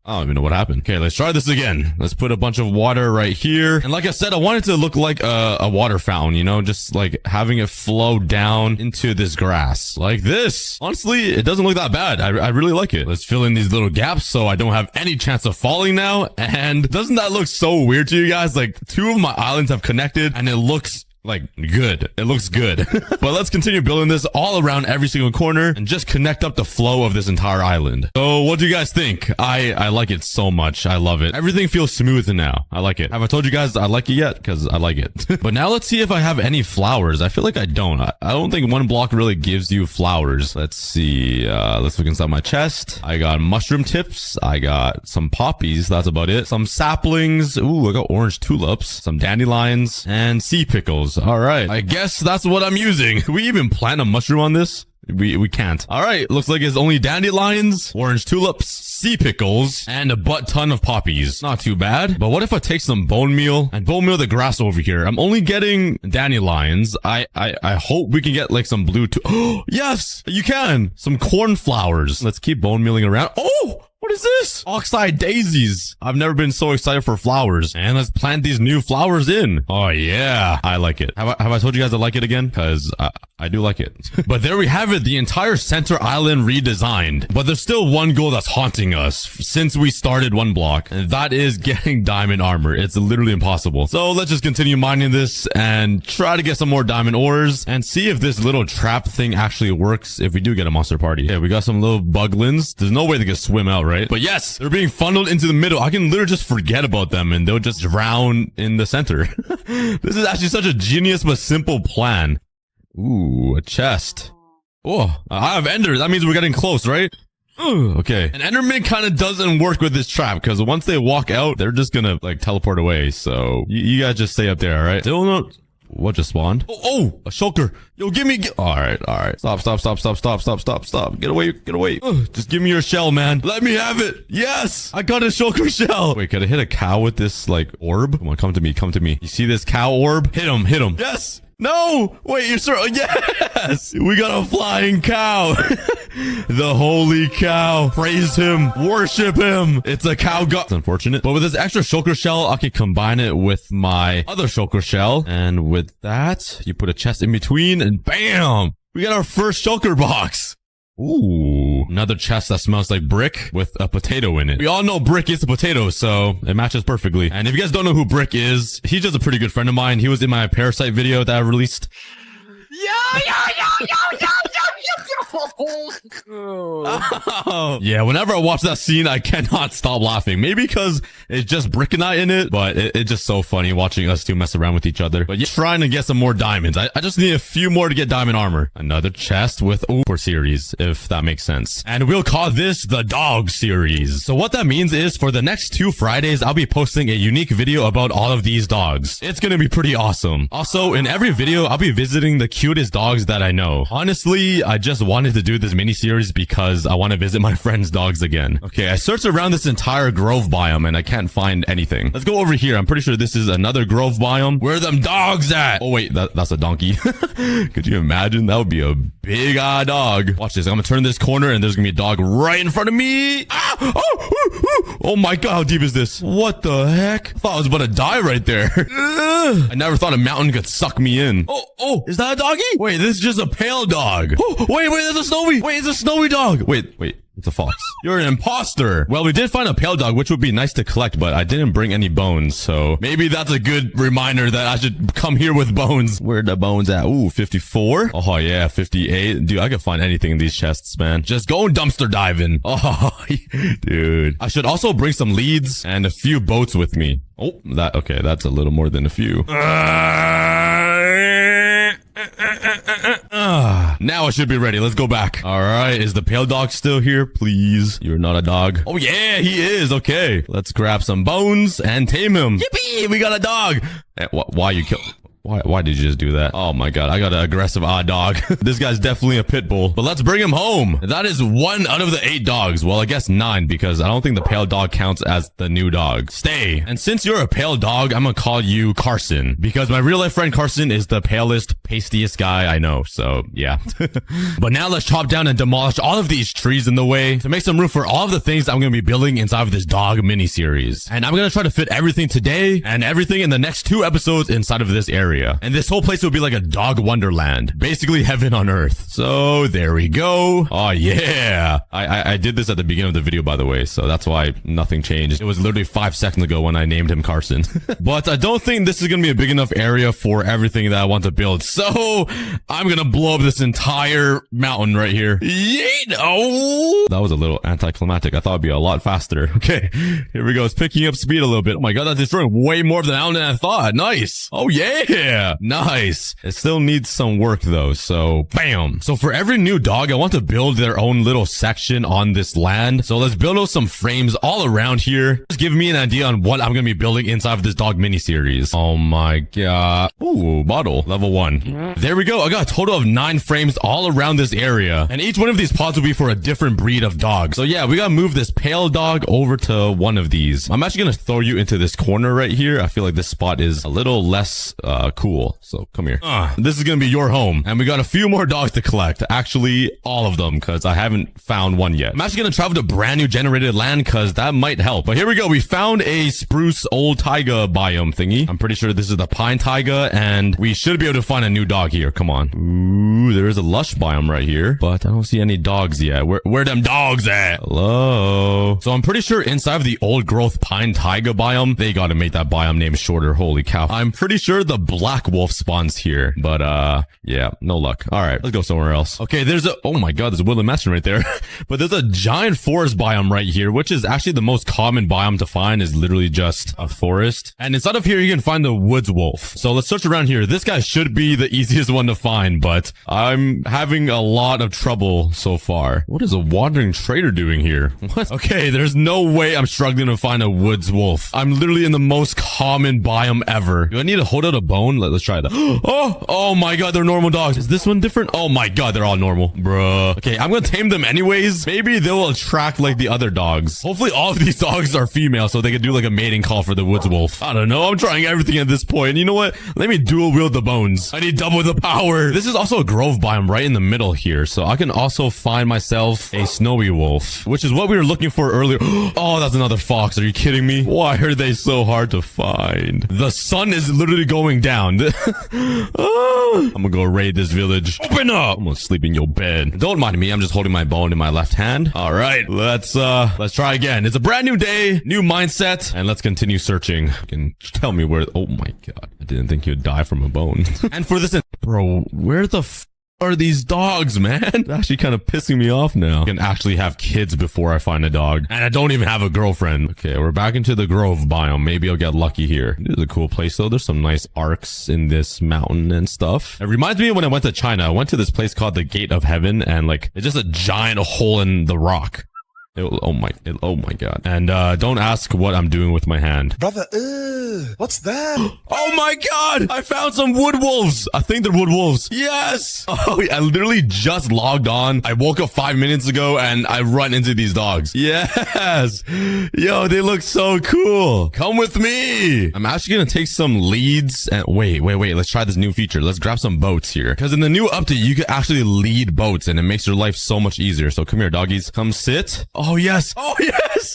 I don't even know what happened. Okay, let's try this again. Let's put a bunch of water right here. And like I said, I want it to look like a water fountain, you know, just like having it flow down into this grass like this. Honestly, it doesn't look that bad. I really like it. Let's fill in these little gaps so I don't have any chance of falling now. And doesn't that look so weird to you guys? Like 2 of my islands have connected and it looks like good. It looks good. But let's continue building this all around every single corner and just connect up the flow of this entire island. So what do you guys think? I like it so much. I love it. Everything feels smooth now. I like it. Have I told you guys I like it yet? Because I like it. But now let's see if I have any flowers. I feel like I don't. I don't think 1 block really gives you flowers. Let's see. Let's look inside my chest. I got mushroom tips. I got some poppies. That's about it. Some saplings. Ooh, I got orange tulips. Some dandelions and sea pickles. All right, I guess that's what I'm using. Can we even plant a mushroom on this? We can't. All right, looks like it's only dandelions, orange tulips, sea pickles, and a butt ton of poppies. Not too bad. But what if I take some bone meal and bone meal the grass over here? I'm only getting dandelions. I hope we can get like some blue Oh, yes, you can. Some cornflowers. Let's keep bone mealing around. Oh! What is this? Oxide daisies. I've never been so excited for flowers. And let's plant these new flowers in. Oh yeah, I like it. Have I told you guys I like it again? Because I do like it. But there we have it, the entire center island redesigned. But there's still one goal that's haunting us since we started 1 block, and that is getting diamond armor. It's literally impossible. So let's just continue mining this and try to get some more diamond ores and see if this little trap thing actually works if we do get a monster party. Yeah, we got some little buglins. There's no way they can swim out, right? But yes, they're being funneled into the middle. I can literally just forget about them and they'll just drown in the center. This is actually such a genius but simple plan. Ooh, a chest. Oh, I have ender. That means we're getting close, right? Okay. And enderman kind of doesn't work with this trap because once they walk out, they're just gonna like teleport away. So you guys just stay up there, all right? Still not. What just spawned? Oh, a shulker. Yo, give me. All right. Stop. Get away. Just give me your shell, man. Let me have it. Yes, I got a shulker shell. Wait, could I hit a cow with this like orb? Come on, come to me. You see this cow orb? Hit him. Yes. No! Wait, you're sorry. Yes! We got a flying cow. The holy cow. Praise him. Worship him. It's a cow god. It's unfortunate. But with this extra shulker shell, I can combine it with my other shulker shell. And with that, you put a chest in between and bam! We got our first shulker box. Ooh, another chest that smells like brick with a potato in it. We all know brick is a potato, so it matches perfectly. And if you guys don't know who Brick is, he's just a pretty good friend of mine. He was in my Parasite video that I released. Oh. Yeah, whenever I watch that scene, I cannot stop laughing. Maybe because it's just Brick and I in it, but it's just so funny watching us two mess around with each other. But yeah, trying to get some more diamonds. I just need a few more to get diamond armor. Another chest with Ooper series, if that makes sense. And we'll call this the dog series. So what that means is for the next 2 Fridays, I'll be posting a unique video about all of these dogs. It's gonna be pretty awesome. Also, in every video, I'll be visiting the cutest dogs that I know. Honestly, I just wanted to do this mini series because I want to visit my friends' dogs again. Okay, I searched around this entire grove biome and I can't find anything. Let's go over here. I'm pretty sure this is another grove biome. Where are them dogs at? Oh wait, that's a donkey. Could you imagine? That would be a big dog. Watch this. I'm gonna turn this corner and there's gonna be a dog right in front of me. Ah! Oh my god, how deep is this? What the heck? I thought I was about to die right there. I never thought a mountain could suck me in. Oh, is that a doggy? Wait, this is just a pale dog. Oh, wait, there's a snowy. Wait, it's a snowy dog. Wait, it's a fox. You're an imposter. Well, we did find a pale dog, which would be nice to collect, but I didn't bring any bones, so maybe that's a good reminder that I should come here with bones. Where the bones at? Ooh, 54. Oh yeah, 58. Dude, I can find anything in these chests, man. Just go dumpster diving. Oh, dude. I should also bring some leads and a few boats with me. Oh, okay, that's a little more than a few. Now I should be ready. Let's go back. All right. Is the pale dog still here? Please. You're not a dog. Oh, yeah, he is. Okay. Let's grab some bones and tame him. Yippee! We got a dog. Why you kill... Why did you just do that? Oh my god, I got an aggressive dog. This guy's definitely a pit bull. But let's bring him home. That is 1 out of the 8 dogs. Well, I guess 9 because I don't think the pale dog counts as the new dog. Stay. And since you're a pale dog, I'm gonna call you Carson because my real life friend Carson is the palest, pastiest guy I know. So yeah. But now let's chop down and demolish all of these trees in the way to make some room for all of the things I'm gonna be building inside of this dog mini series. And I'm gonna try to fit everything today and everything in the next 2 episodes inside of this area. And this whole place would be like a dog wonderland. Basically heaven on earth. So there we go. Oh yeah. I did this at the beginning of the video, by the way. So that's why nothing changed. It was literally 5 seconds ago when I named him Carson. But I don't think this is going to be a big enough area for everything that I want to build. So I'm going to blow up this entire mountain right here. Yeet! Oh! That was a little anticlimactic. I thought it'd be a lot faster. Okay. Here we go. It's picking up speed a little bit. Oh my god, that's destroying way more of the mountain than I thought. Nice. Oh yeah. Nice. It still needs some work though, so bam. So for every new dog, I want to build their own little section on this land. So let's build out some frames all around here. Just give me an idea on what I'm going to be building inside of this dog mini series. Oh my god. Ooh, bottle. Level 1. There we go. I got a total of 9 frames all around this area. And each one of these pods will be for a different breed of dog. So yeah, we got to move this pale dog over to one of these. I'm actually going to throw you into this corner right here. I feel like this spot is a little less cool. So come here. This is gonna be your home. And we got a few more dogs to collect. Actually, all of them, because I haven't found one yet. I'm actually gonna travel to brand new generated land because that might help. But here we go. We found a spruce old taiga biome thingy. I'm pretty sure this is the pine taiga, and we should be able to find a new dog here. Come on. Ooh, there is a lush biome right here, but I don't see any dogs yet. Where them dogs at? Hello? So I'm pretty sure inside of the old growth pine taiga biome, they gotta make that biome name shorter. Holy cow. I'm pretty sure the black wolf spawns here, but yeah, no luck. All right, let's go somewhere else. Okay, oh my god, there's a woodland mansion right there. But there's a giant forest biome right here, which is actually the most common biome to find, is literally just a forest. And inside of here, you can find the woods wolf. So let's search around here. This guy should be the easiest one to find, but I'm having a lot of trouble so far. What is a wandering trader doing here? What? Okay, there's no way I'm struggling to find a woods wolf. I'm literally in the most common biome ever. Do I need to hold out a bone? Let's try that. Oh my god, they're normal dogs. Is this one different? Oh my god, they're all normal. Bruh. Okay, I'm gonna tame them anyways. Maybe they will attract like the other dogs. Hopefully all of these dogs are female so they can do like a mating call for the woods wolf. I don't know. I'm trying everything at this point. You know what? Let me dual wield the bones. I need double the power. This is also a grove biome right in the middle here. So I can also find myself a snowy wolf, which is what we were looking for earlier. Oh, that's another fox. Are you kidding me? Why are they so hard to find? The sun is literally going down. down. I'm gonna go raid this village. Open up. I'm gonna sleep in your bed. Don't mind me. I'm just holding my bone in my left hand. All right, let's try again. It's a brand new day, new mindset, and let's continue searching. You can tell me where. Oh my god, I didn't think you'd die from a bone. And for this, bro, where the are these dogs, man? It's actually kind of pissing me off now. I can actually have kids before I find a dog. And I don't even have a girlfriend. Okay, we're back into the grove biome. Maybe I'll get lucky here. This is a cool place though. There's some nice arcs in this mountain and stuff. It reminds me of when I went to China. I went to this place called the Gate of Heaven, and like it's just a giant hole in the rock. Oh my god. And don't ask what I'm doing with my hand. Brother, what's that? Oh my god! I found some wood wolves! I think they're wood wolves. Yes! Oh, I literally just logged on. I woke up 5 minutes ago and I run into these dogs. Yes! Yo, they look so cool. Come with me! I'm actually gonna take some leads and wait. Let's try this new feature. Let's grab some boats here. Because in the new update, you can actually lead boats and it makes your life so much easier. So come here, doggies. Come sit. Oh yes!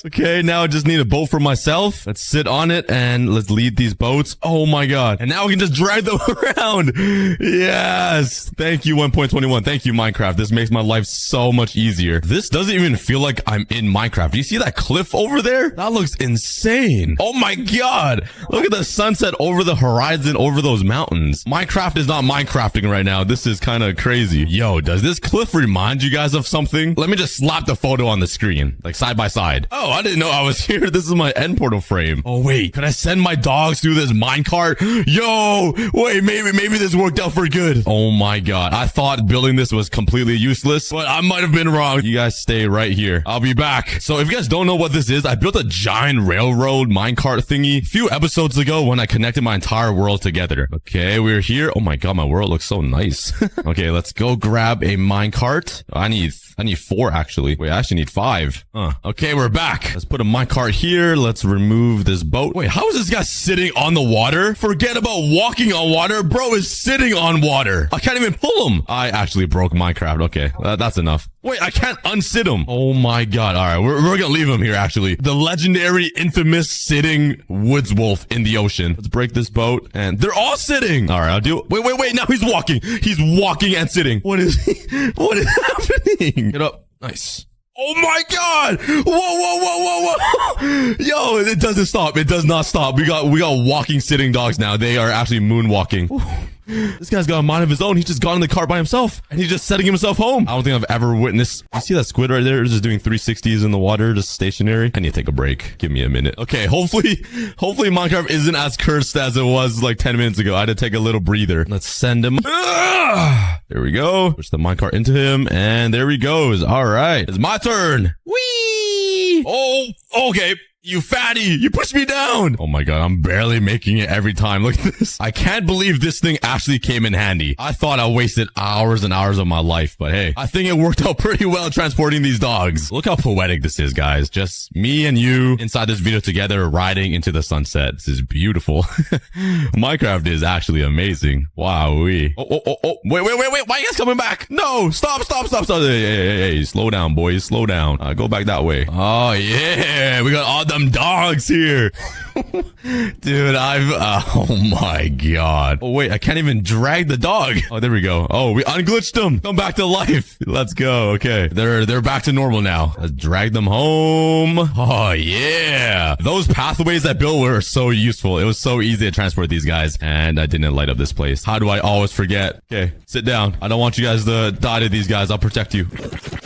Okay, now I just need a boat for myself. Let's sit on it and let's lead these boats. Oh my god. And now we can just drag them around. Yes! Thank you, 1.21. Thank you, Minecraft. This makes my life so much easier. This doesn't even feel like I'm in Minecraft. Do you see that cliff over there? That looks insane. Oh my god! Look at the sunset over the horizon, over those mountains. Minecraft is not Minecrafting right now. This is kind of crazy. Yo, does this cliff remind you guys of something? Let me just slap the photo on the screen. Like side by side. Oh, I didn't know I was here. This is my end portal frame. Oh wait, could I send my dogs through this minecart? Yo, wait, maybe this worked out for good. Oh my god, I thought building this was completely useless, but I might have been wrong. You guys stay right here. I'll be back. So if you guys don't know what this is, I built a giant railroad minecart thingy a few episodes ago when I connected my entire world together. Okay, we're here. Oh my god, my world looks so nice. Okay, let's go grab a minecart. I need 4 actually. Wait, I actually need 5. Okay, we're back. Let's put a minecart here. Let's remove this boat. Wait, how is this guy sitting on the water? Forget about walking on water. Bro is sitting on water. I can't even pull him. I actually broke Minecraft. Okay, that's enough. Wait, I can't unsit him. Oh my god. All right, we're gonna leave him here actually. The legendary, infamous sitting woods wolf in the ocean. Let's break this boat and they're all sitting. All right, I'll do it. Wait. Now he's walking. He's walking and sitting. What is happening? Get up. Nice. Oh my god! Whoa! Yo, it doesn't stop. It does not stop. We got walking sitting dogs now. They are actually moonwalking. This guy's got a mind of his own. He's just got in the cart by himself and he's just setting himself home. I don't think I've ever witnessed. You see that squid right there? Just doing 360s in the water, just stationary. I need to take a break. Give me a minute. Okay, hopefully Minecraft isn't as cursed as it was like 10 minutes ago. I had to take a little breather. Let's send him. There we go. Push the minecart into him and there he goes. All right, it's my turn. Whee! Oh, okay. You fatty! You pushed me down! Oh my god, I'm barely making it every time. Look at this. I can't believe this thing actually came in handy. I thought I wasted hours and hours of my life, but hey, I think it worked out pretty well transporting these dogs. Look how poetic this is, guys. Just me and you inside this video together riding into the sunset. This is beautiful. Minecraft is actually amazing. Wowee. Oh. Wait. Why are you guys coming back? No, stop. Hey, slow down, boys. Slow down. Go back that way. Oh, yeah. We got all them dogs here. Dude, oh my god. Oh wait, I can't even drag the dog. Oh, there we go. Oh, we unglitched them. Come back to life. Let's go. Okay, they're back to normal now. Let's drag them home. Oh yeah, those pathways I built were so useful. It was so easy to transport these guys, and I didn't light up this place. How do I always forget? Okay, sit down. I don't want you guys to die to these guys. I'll protect you.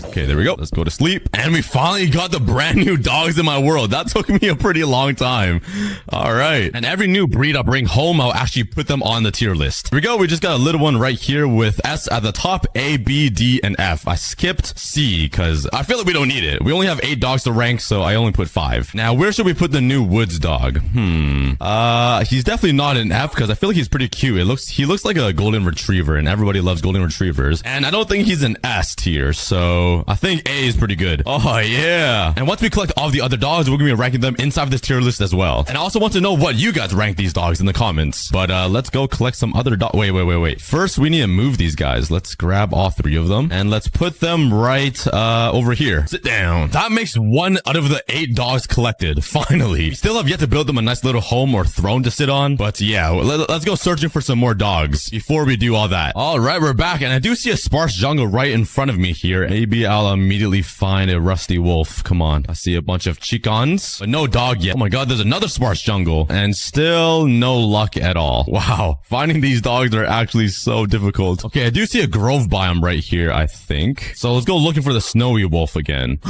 Okay, there we go. Let's go to sleep. And we finally got the brand new dogs in my world. That took me a pretty long time. All right. And every new breed I bring home, I'll actually put them on the tier list. Here we go. We just got a little one right here with S at the top, A, B, D, and F. I skipped C because I feel like we don't need it. We only have 8 dogs to rank, so I only put 5. Now, where should we put the new woods dog? He's definitely not an F because I feel like he's pretty cute. He looks like a golden retriever, and everybody loves golden retrievers. And I don't think he's an S tier, so I think A is pretty good. Oh, yeah. And once we collect all the other dogs, we're going to be ranking them inside of this tier list as well. And I also want to know what you guys rank these dogs in the comments. But let's go collect some other dogs. Wait. First, we need to move these guys. Let's grab all 3 of them. And let's put them right over here. Sit down. That makes 1 out of the 8 dogs collected. Finally. We still have yet to build them a nice little home or throne to sit on. But yeah, let's go searching for some more dogs before we do all that. All right, we're back. And I do see a sparse jungle right in front of me here. Maybe I'll immediately find a rusty wolf. Come on. I see a bunch of chickens, but no dog yet. Oh my god, there's another sparse jungle. And still no luck at all. Wow. Finding these dogs are actually so difficult. Okay, I do see a grove biome right here, I think. So let's go looking for the snowy wolf again.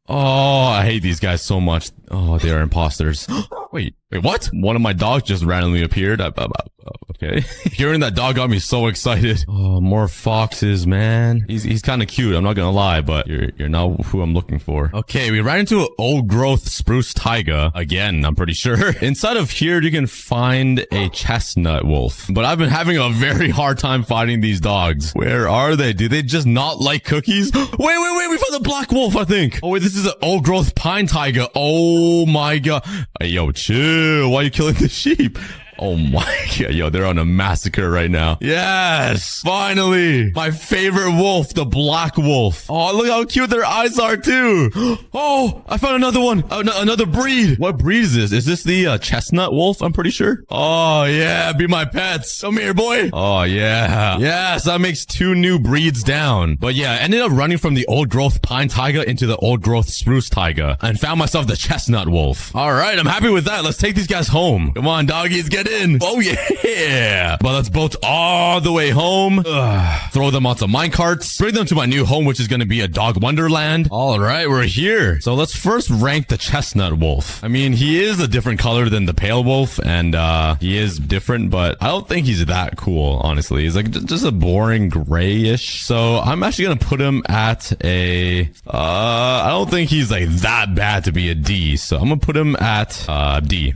Oh, I hate these guys so much. Oh, they are imposters. Wait, what? One of my dogs just randomly appeared. Okay. Hearing that dog got me so excited. Oh, more foxes, man. He's kind of cute. I'm not gonna lie, but you're not who I'm looking for. Okay, we ran into an old growth spruce taiga again, I'm pretty sure. Inside of here, you can find a chestnut wolf, but I've been having a very hard time finding these dogs. Where are they? Do they just not like cookies? Wait. We found the black wolf, I think. Oh, wait, this is an old growth pine taiga. Oh my god. Hey, yo, chill. Why are you killing the sheep? Oh my god, yo, they're on a massacre right now. Yes, finally. My favorite wolf, the black wolf. Oh, look how cute their eyes are too. Oh, I found another one. Another breed. What breed is this? Is this the chestnut wolf? I'm pretty sure. Oh yeah, be my pets. Come here, boy. Oh yeah. Yes, that makes 2 new breeds down. But yeah, I ended up running from the old growth pine taiga into the old growth spruce taiga and found myself the chestnut wolf. All right, I'm happy with that. Let's take these guys home. Come on, doggies, get in. Oh yeah. But let's boat all the way home. Throw them onto minecarts. Bring them to my new home, which is going to be a dog wonderland. All right, we're here. So let's first rank the chestnut wolf. I mean, he is a different color than the pale wolf, and he is different, but I don't think he's that cool, honestly. He's like just a boring grayish. So I'm actually going to put him at a I don't think he's like that bad to be a D. So I'm going to put him at D.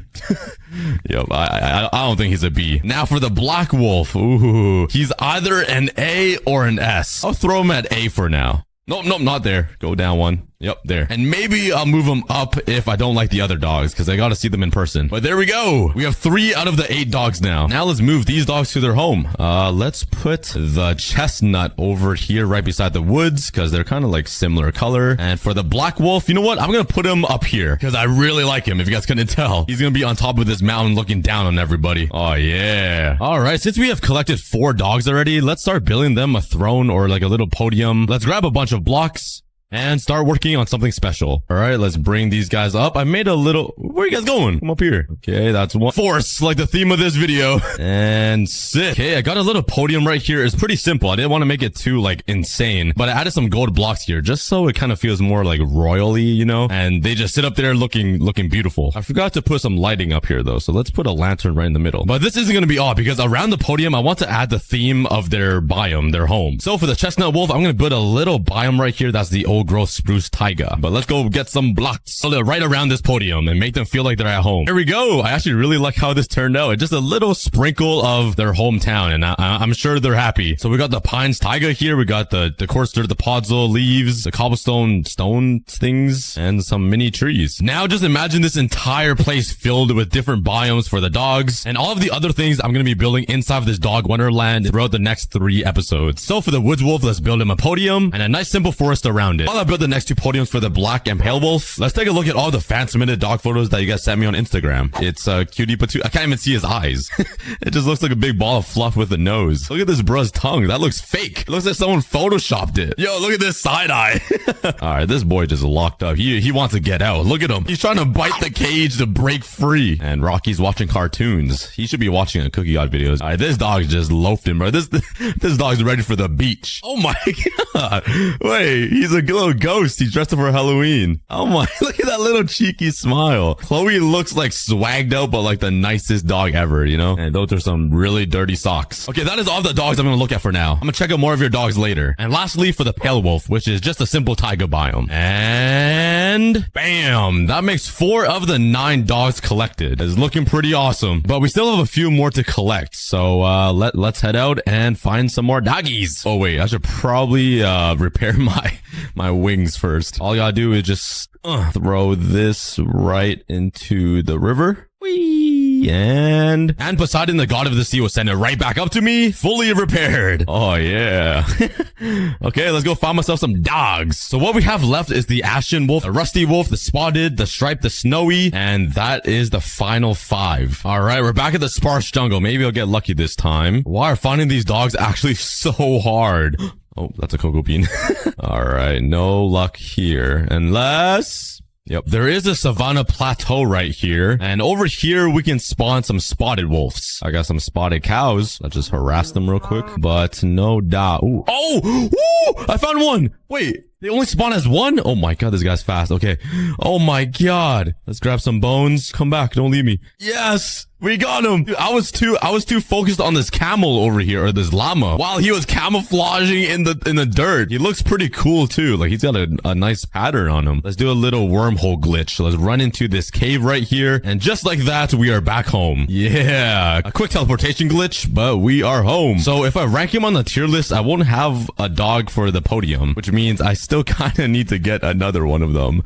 Yep, I don't think he's a B. Now for the black wolf. Ooh, he's either an A or an S. I'll throw him at A for now. Nope, not there. Go down 1. Yep, there. And maybe I'll move them up if I don't like the other dogs, because I got to see them in person. But there we go. We have 3 out of the 8 dogs now. Now let's move these dogs to their home. Let's put the chestnut over here right beside the woods, because they're kind of like similar color. And for the black wolf, you know what? I'm going to put him up here, because I really like him, if you guys couldn't tell. He's going to be on top of this mountain looking down on everybody. Oh, yeah. All right, since we have collected 4 dogs already, let's start building them a throne or like a little podium. Let's grab a bunch of blocks and start working on something special. All right, let's bring these guys up. I made a little... Where are you guys going? Come up here. Okay, that's 1. Force, like the theme of this video. And sit. Okay, I got a little podium right here. It's pretty simple. I didn't want to make it too, like, insane. But I added some gold blocks here just so it kind of feels more, like, royally, you know? And they just sit up there looking beautiful. I forgot to put some lighting up here, though. So let's put a lantern right in the middle. But this isn't going to be all, because around the podium, I want to add the theme of their biome, their home. So for the chestnut wolf, I'm going to build a little biome right here. That's the old growth spruce taiga. But let's go get some blocks right around this podium and make them feel like they're at home. Here we go. I actually really like how this turned out. It's just a little sprinkle of their hometown, and I'm sure they're happy. So we got the pines taiga here. We got the coarse dirt, the podzol leaves, the cobblestone stone things, and some mini trees. Now just imagine this entire place filled with different biomes for the dogs and all of the other things I'm going to be building inside of this dog wonderland throughout the next 3 episodes. So for the woods wolf, let's build him a podium and a nice simple forest around it. While I build the next 2 podiums for the black and pale wolf, let's take a look at all the fan submitted dog photos that you guys sent me on Instagram. It's cutie patoo. I can't even see his eyes. It just looks like a big ball of fluff with a nose. Look at this bruh's tongue. That looks fake. It looks like someone photoshopped it. Yo, look at this side eye. All right, this boy just locked up. He wants to get out. Look at him. He's trying to bite the cage to break free. And Rocky's watching cartoons. He should be watching a CookieGod videos. All right, this dog just loafed him, bro. This dog's ready for the beach. Oh my god. Wait, he's a little ghost. He's dressed up for Halloween. Oh my, look at that little cheeky smile. Chloe looks like swagged out, but like the nicest dog ever, you know? And those are some really dirty socks. Okay, that is all the dogs I'm gonna look at for now. I'm gonna check out more of your dogs later. And lastly, for the pale wolf, which is just a simple taiga biome. And And bam, that makes 4 of the 9 dogs collected. It's looking pretty awesome, but we still have a few more to collect. So let's head out and find some more doggies. Oh wait, I should probably repair my wings first. All you gotta do is just throw this right into the river. Whee! And Poseidon, the god of the sea, will send it right back up to me, fully repaired. Oh yeah. Okay, let's go find myself some dogs. So what we have left is the ashen wolf, the rusty wolf, the spotted, the striped, the snowy, and that is the final 5. All right, we're back at the sparse jungle. Maybe I'll get lucky this time. Why are finding these dogs actually so hard? Oh, that's a cocoa bean. All right, no luck here. Unless... Yep, there is a savanna plateau right here. And over here, we can spawn some spotted wolves. I got some spotted cows. Let's just harass them real quick. But no doubt. Ooh. Oh! Ooh! I found one! Wait, they only spawn as 1? Oh my god, this guy's fast. Okay. Oh my god. Let's grab some bones. Come back. Don't leave me. Yes! We got him. Dude, I was too focused on this camel over here, or this llama, while he was camouflaging in the dirt. He looks pretty cool too. Like he's got a nice pattern on him. Let's do a little wormhole glitch. So let's run into this cave right here, and just like that, we are back home. Yeah, a quick teleportation glitch, but we are home. So if I rank him on the tier list, I won't have a dog for the podium, which means I still kind of need to get another one of them.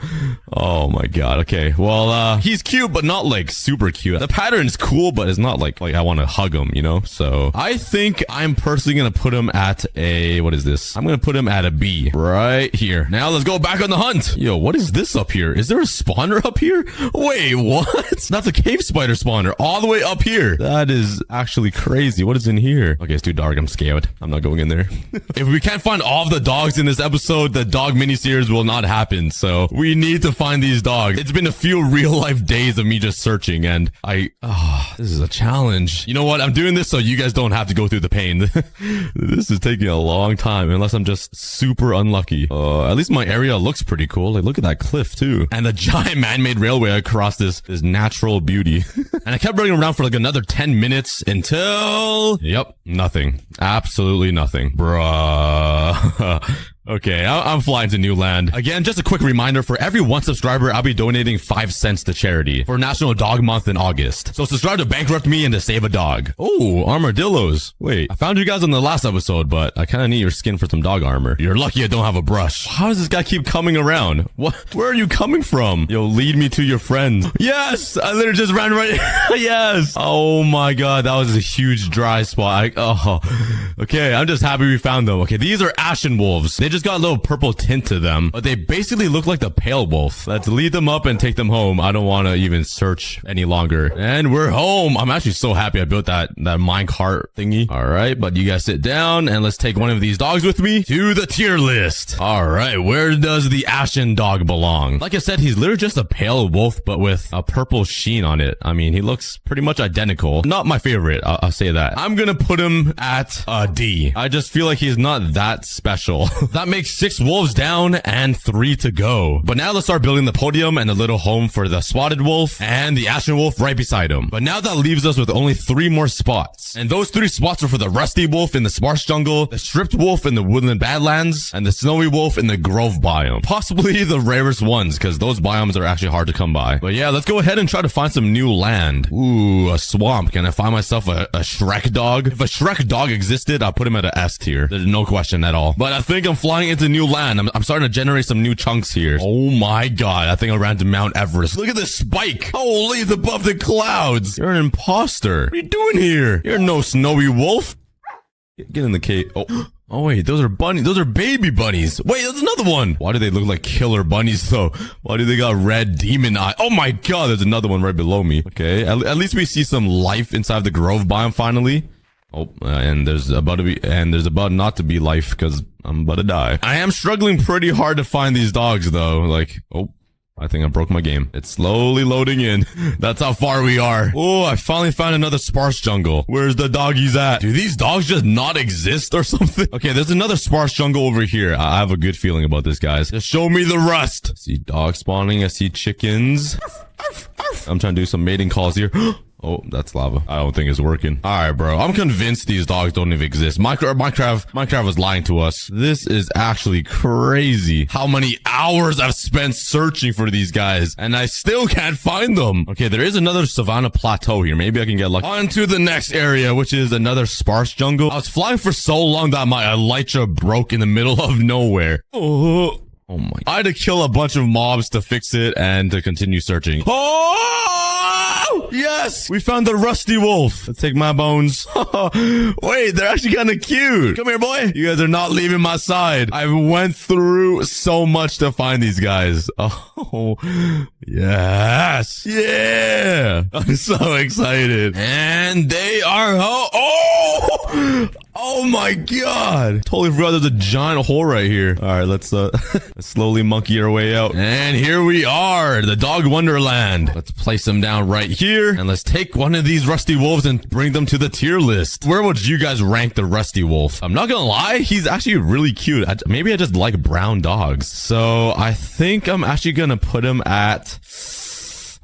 Oh my god. Okay, well, he's cute, but not like super cute. The pattern's cool, but it's not like I want to hug him, you know? So I think I'm personally going to put him at a, what is this? I'm going to put him at a B right here. Now let's go back on the hunt. Yo, what is this up here? Is there a spawner up here? Wait, what? That's a cave spider spawner all the way up here. That is actually crazy. What is in here? Okay, it's too dark. I'm scared. I'm not going in there. If we can't find all of the dogs in this episode, the dog miniseries will not happen. So we need to find these dogs. It's been a few real life days of me just searching, and this is a challenge. You know what? I'm doing this so you guys don't have to go through the pain. This is taking a long time, unless I'm just super unlucky. At least my area looks pretty cool. Like, look at that cliff too. And the giant man-made railway across this natural beauty. And I kept running around for like another 10 minutes until... Yep, nothing. Absolutely nothing. Bruh. Okay, I'm flying to new land. Again, just a quick reminder, for every 1 subscriber, I'll be donating 5 cents to charity for National Dog Month in August. So subscribe to bankrupt me and to save a dog. Oh, armadillos. Wait, I found you guys on the last episode, but I kind of need your skin for some dog armor. You're lucky I don't have a brush. How does this guy keep coming around? What? Where are you coming from? Yo, lead me to your friends. Yes, I literally just ran right. Yes. Oh my god, that was a huge dry spot. Okay, I'm just happy we found them. Okay, these are ashen wolves. They just got a little purple tint to them, but they basically look like the pale wolf. Let's lead them up and take them home. I don't want to even search any longer. And we're home. I'm actually so happy I built that minecart thingy. All right, but you guys sit down and let's take one of these dogs with me to the tier list. All right, where does the ashen dog belong? Like I said, he's literally just a pale wolf, but with a purple sheen on it. I mean, he looks pretty much identical. Not my favorite, I'll say that. I'm gonna put him at a D. I just feel like he's not that special. That makes 6 wolves down and 3 to go. But now let's start building the podium and a little home for the spotted wolf and the ashen wolf right beside him. But now that leaves us with only 3 more spots. And those 3 spots are for the rusty wolf in the sparse jungle, the stripped wolf in the woodland badlands, and the snowy wolf in the grove biome. Possibly the rarest ones, because those biomes are actually hard to come by. But yeah, let's go ahead and try to find some new land. Ooh, a swamp. Can I find myself a Shrek dog? If a Shrek dog existed, I'll put him at an S tier. There's no question at all. But I think I'm flying into new land. I'm starting to generate some new chunks here. Oh my god, I think I ran to Mount Everest. Look at this spike. Holy, it's above the clouds. You're an imposter. What are you doing here? You're no snowy wolf. Get in the cave. Oh wait, those are bunnies. Those are baby bunnies. Wait, there's another one. Why do they look like killer bunnies though? Why do they got red demon eye? Oh my god, there's another one right below me. Okay, at least we see some life inside the grove biome finally. Oh, and there's about not to be life because I'm about to die. I am struggling pretty hard to find these dogs though. Like, oh, I think I broke my game. It's slowly loading in. That's how far we are. Oh, I finally found another sparse jungle. Where's the doggies at? Do these dogs just not exist or something? Okay, there's another sparse jungle over here. I have a good feeling about this, guys. Just show me the rust. I see dogs spawning. I see chickens. I'm trying to do some mating calls here. Oh, that's lava. I don't think it's working. All right, bro. I'm convinced these dogs don't even exist. Minecraft was lying to us. This is actually crazy. How many hours I've spent searching for these guys, and I still can't find them. Okay, there is another savanna plateau here. Maybe I can get lucky. On to the next area, which is another sparse jungle. I was flying for so long that my elytra broke in the middle of nowhere. Oh my. I had to kill a bunch of mobs to fix it and to continue searching. Oh! Yes! We found the rusty wolf. Let's take my bones. Wait, they're actually kind of cute. Come here, boy. You guys are not leaving my side. I went through so much to find these guys. Oh, yes. Yeah. I'm so excited. And they are... Oh my god. Totally forgot there's a giant hole right here. All right, let's slowly monkey our way out. And here we are, the dog wonderland. Let's place them down right here. And let's take one of these rusty wolves and bring them to the tier list. Where would you guys rank the rusty wolf? I'm not gonna lie, he's actually really cute. Maybe I just like brown dogs. So I think I'm actually gonna put him at...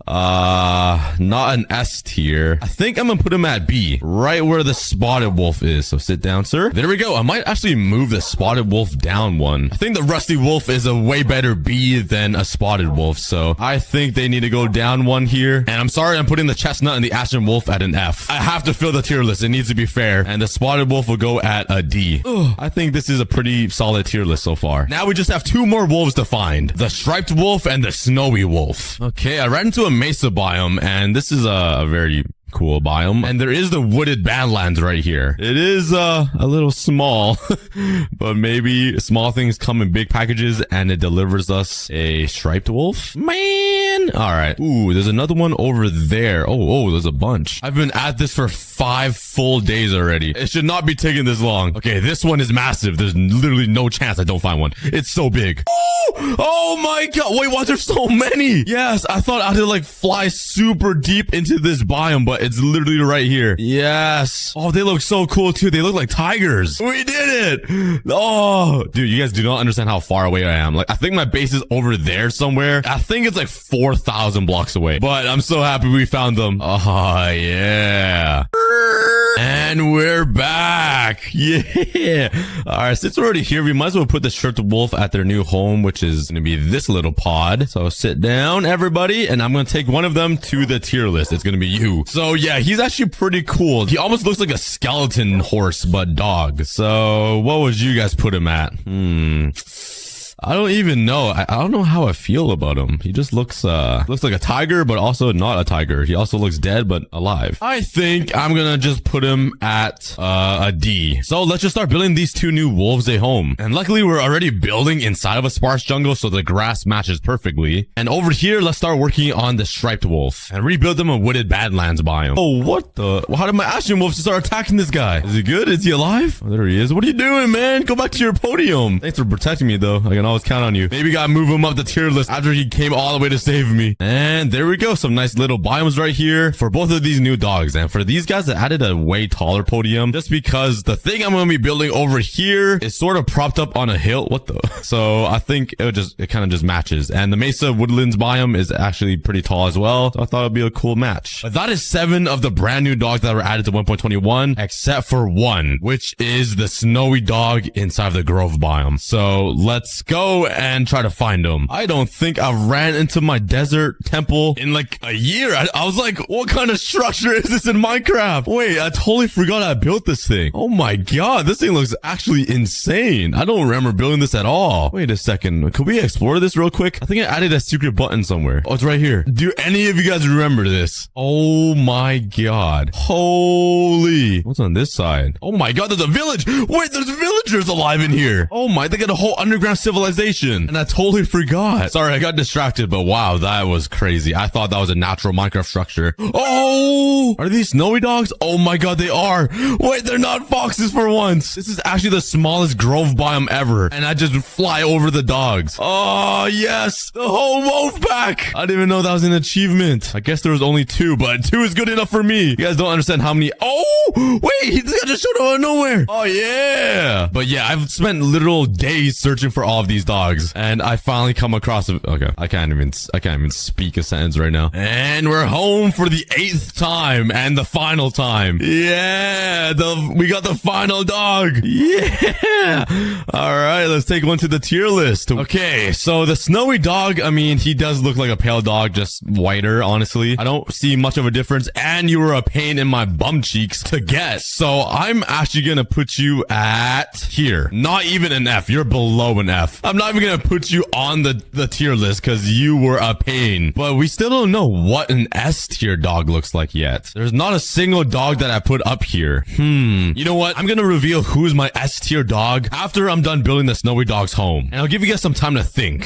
not an S tier. I think I'm gonna put him at B, right where the spotted wolf is. So sit down, sir. There we go. I might actually move the spotted wolf down one. I think the rusty wolf is a way better B than a spotted wolf. So I think they need to go down one here. And I'm sorry, I'm putting the chestnut and the ashen wolf at an F. I have to fill the tier list. It needs to be fair. And the spotted wolf will go at a D. Ugh, I think this is a pretty solid tier list so far. Now we just have 2 more wolves to find. The striped wolf and the snowy wolf. Okay, I ran into a mesa biome, and this is a very cool biome, and there is the wooded badlands right here. It is a little small, but maybe small things come in big packages, and it delivers us a striped wolf. Man, all right. Ooh, there's another one over there. Oh, there's a bunch. I've been at this for 5 full days already. It should not be taking this long. Okay, this one is massive. There's literally no chance I don't find one. It's so big. Oh my god. Wait, why there's so many? Yes, I thought I had to like fly super deep into this biome, but it's literally right here. Yes. Oh, they look so cool too. They look like tigers. We did it. Oh, dude, you guys do not understand how far away I am. Like, I think my base is over there somewhere. I think it's like 4,000 blocks away, but I'm so happy we found them. Oh, yeah. And we're back. Yeah. All right, since we're already here, we might as well put the striped wolf at their new home, which is going to be this little pod. So sit down, everybody, and I'm going to take one of them to the tier list. It's going to be you. So yeah, he's actually pretty cool. He almost looks like a skeleton horse, but dog. So what would you guys put him at? I don't even know. I don't know how I feel about him. He just looks like a tiger, but also not a tiger. He also looks dead, but alive. I think I'm gonna just put him at a D. So let's just start building these 2 new wolves a home. And luckily we're already building inside of a sparse jungle, so the grass matches perfectly. And over here, let's start working on the striped wolf and rebuild them a wooded badlands biome. Oh, what the? How did my ashen wolf start attacking this guy? Is he good? Is he alive? Oh, there he is. What are you doing, man? Go back to your podium. Thanks for protecting me, though. I can always count on you. Maybe gotta move him up the tier list after he came all the way to save me. And there we go. Some nice little biomes right here for both of these new dogs. And for these guys, I added a way taller podium just because the thing I'm gonna be building over here is sort of propped up on a hill. What the? So I think it kind of just matches. And the Mesa Woodlands biome is actually pretty tall as well. So I thought it'd be a cool match. But that is 7 of the brand new dogs that were added to 1.21, except for one, which is the snowy dog inside of the Grove biome. So let's go and try to find him. I don't think I've ran into my desert temple in like a year. I was like, what kind of structure is this in Minecraft? Wait, I totally forgot I built this thing. Oh my god, this thing looks actually insane. I don't remember building this at all. Wait a second. Could we explore this real quick? I think I added a secret button somewhere. Oh, it's right here. Do any of you guys remember this? Oh my god. Holy. What's on this side? Oh my god, there's a village. Wait, there's villagers alive in here. Oh my, they got a whole underground civilization. And I totally forgot. Sorry, I got distracted, but wow, that was crazy. I thought that was a natural Minecraft structure. Oh, are these snowy dogs? Oh my god, they are. Wait, they're not foxes for once. This is actually the smallest grove biome ever. And I just fly over the dogs. Oh, yes. The whole wolf pack. I didn't even know that was an achievement. I guess there was only 2, but 2 is good enough for me. You guys don't understand how many. Oh, wait, he just showed up out of nowhere. Oh, yeah. But yeah, I've spent literal days searching for all of these these dogs. And I finally come across a, okay, I can't even speak a sentence right now. And we're home for the 8th time and the final time. Yeah, we got the final dog. Yeah. All right, let's take one to the tier list. Okay, so the snowy dog, I mean, he does look like a pale dog, just whiter, honestly. I don't see much of a difference. And you were a pain in my bum cheeks to get. So I'm actually gonna put you at here. Not even an F. You're below an F. I'm not even gonna put you on the tier list because you were a pain. But we still don't know what an S tier dog looks like yet. There's not a single dog that I put up here. You know what? I'm gonna reveal who's my S tier dog after I'm done building the snowy dog's home. And I'll give you guys some time to think.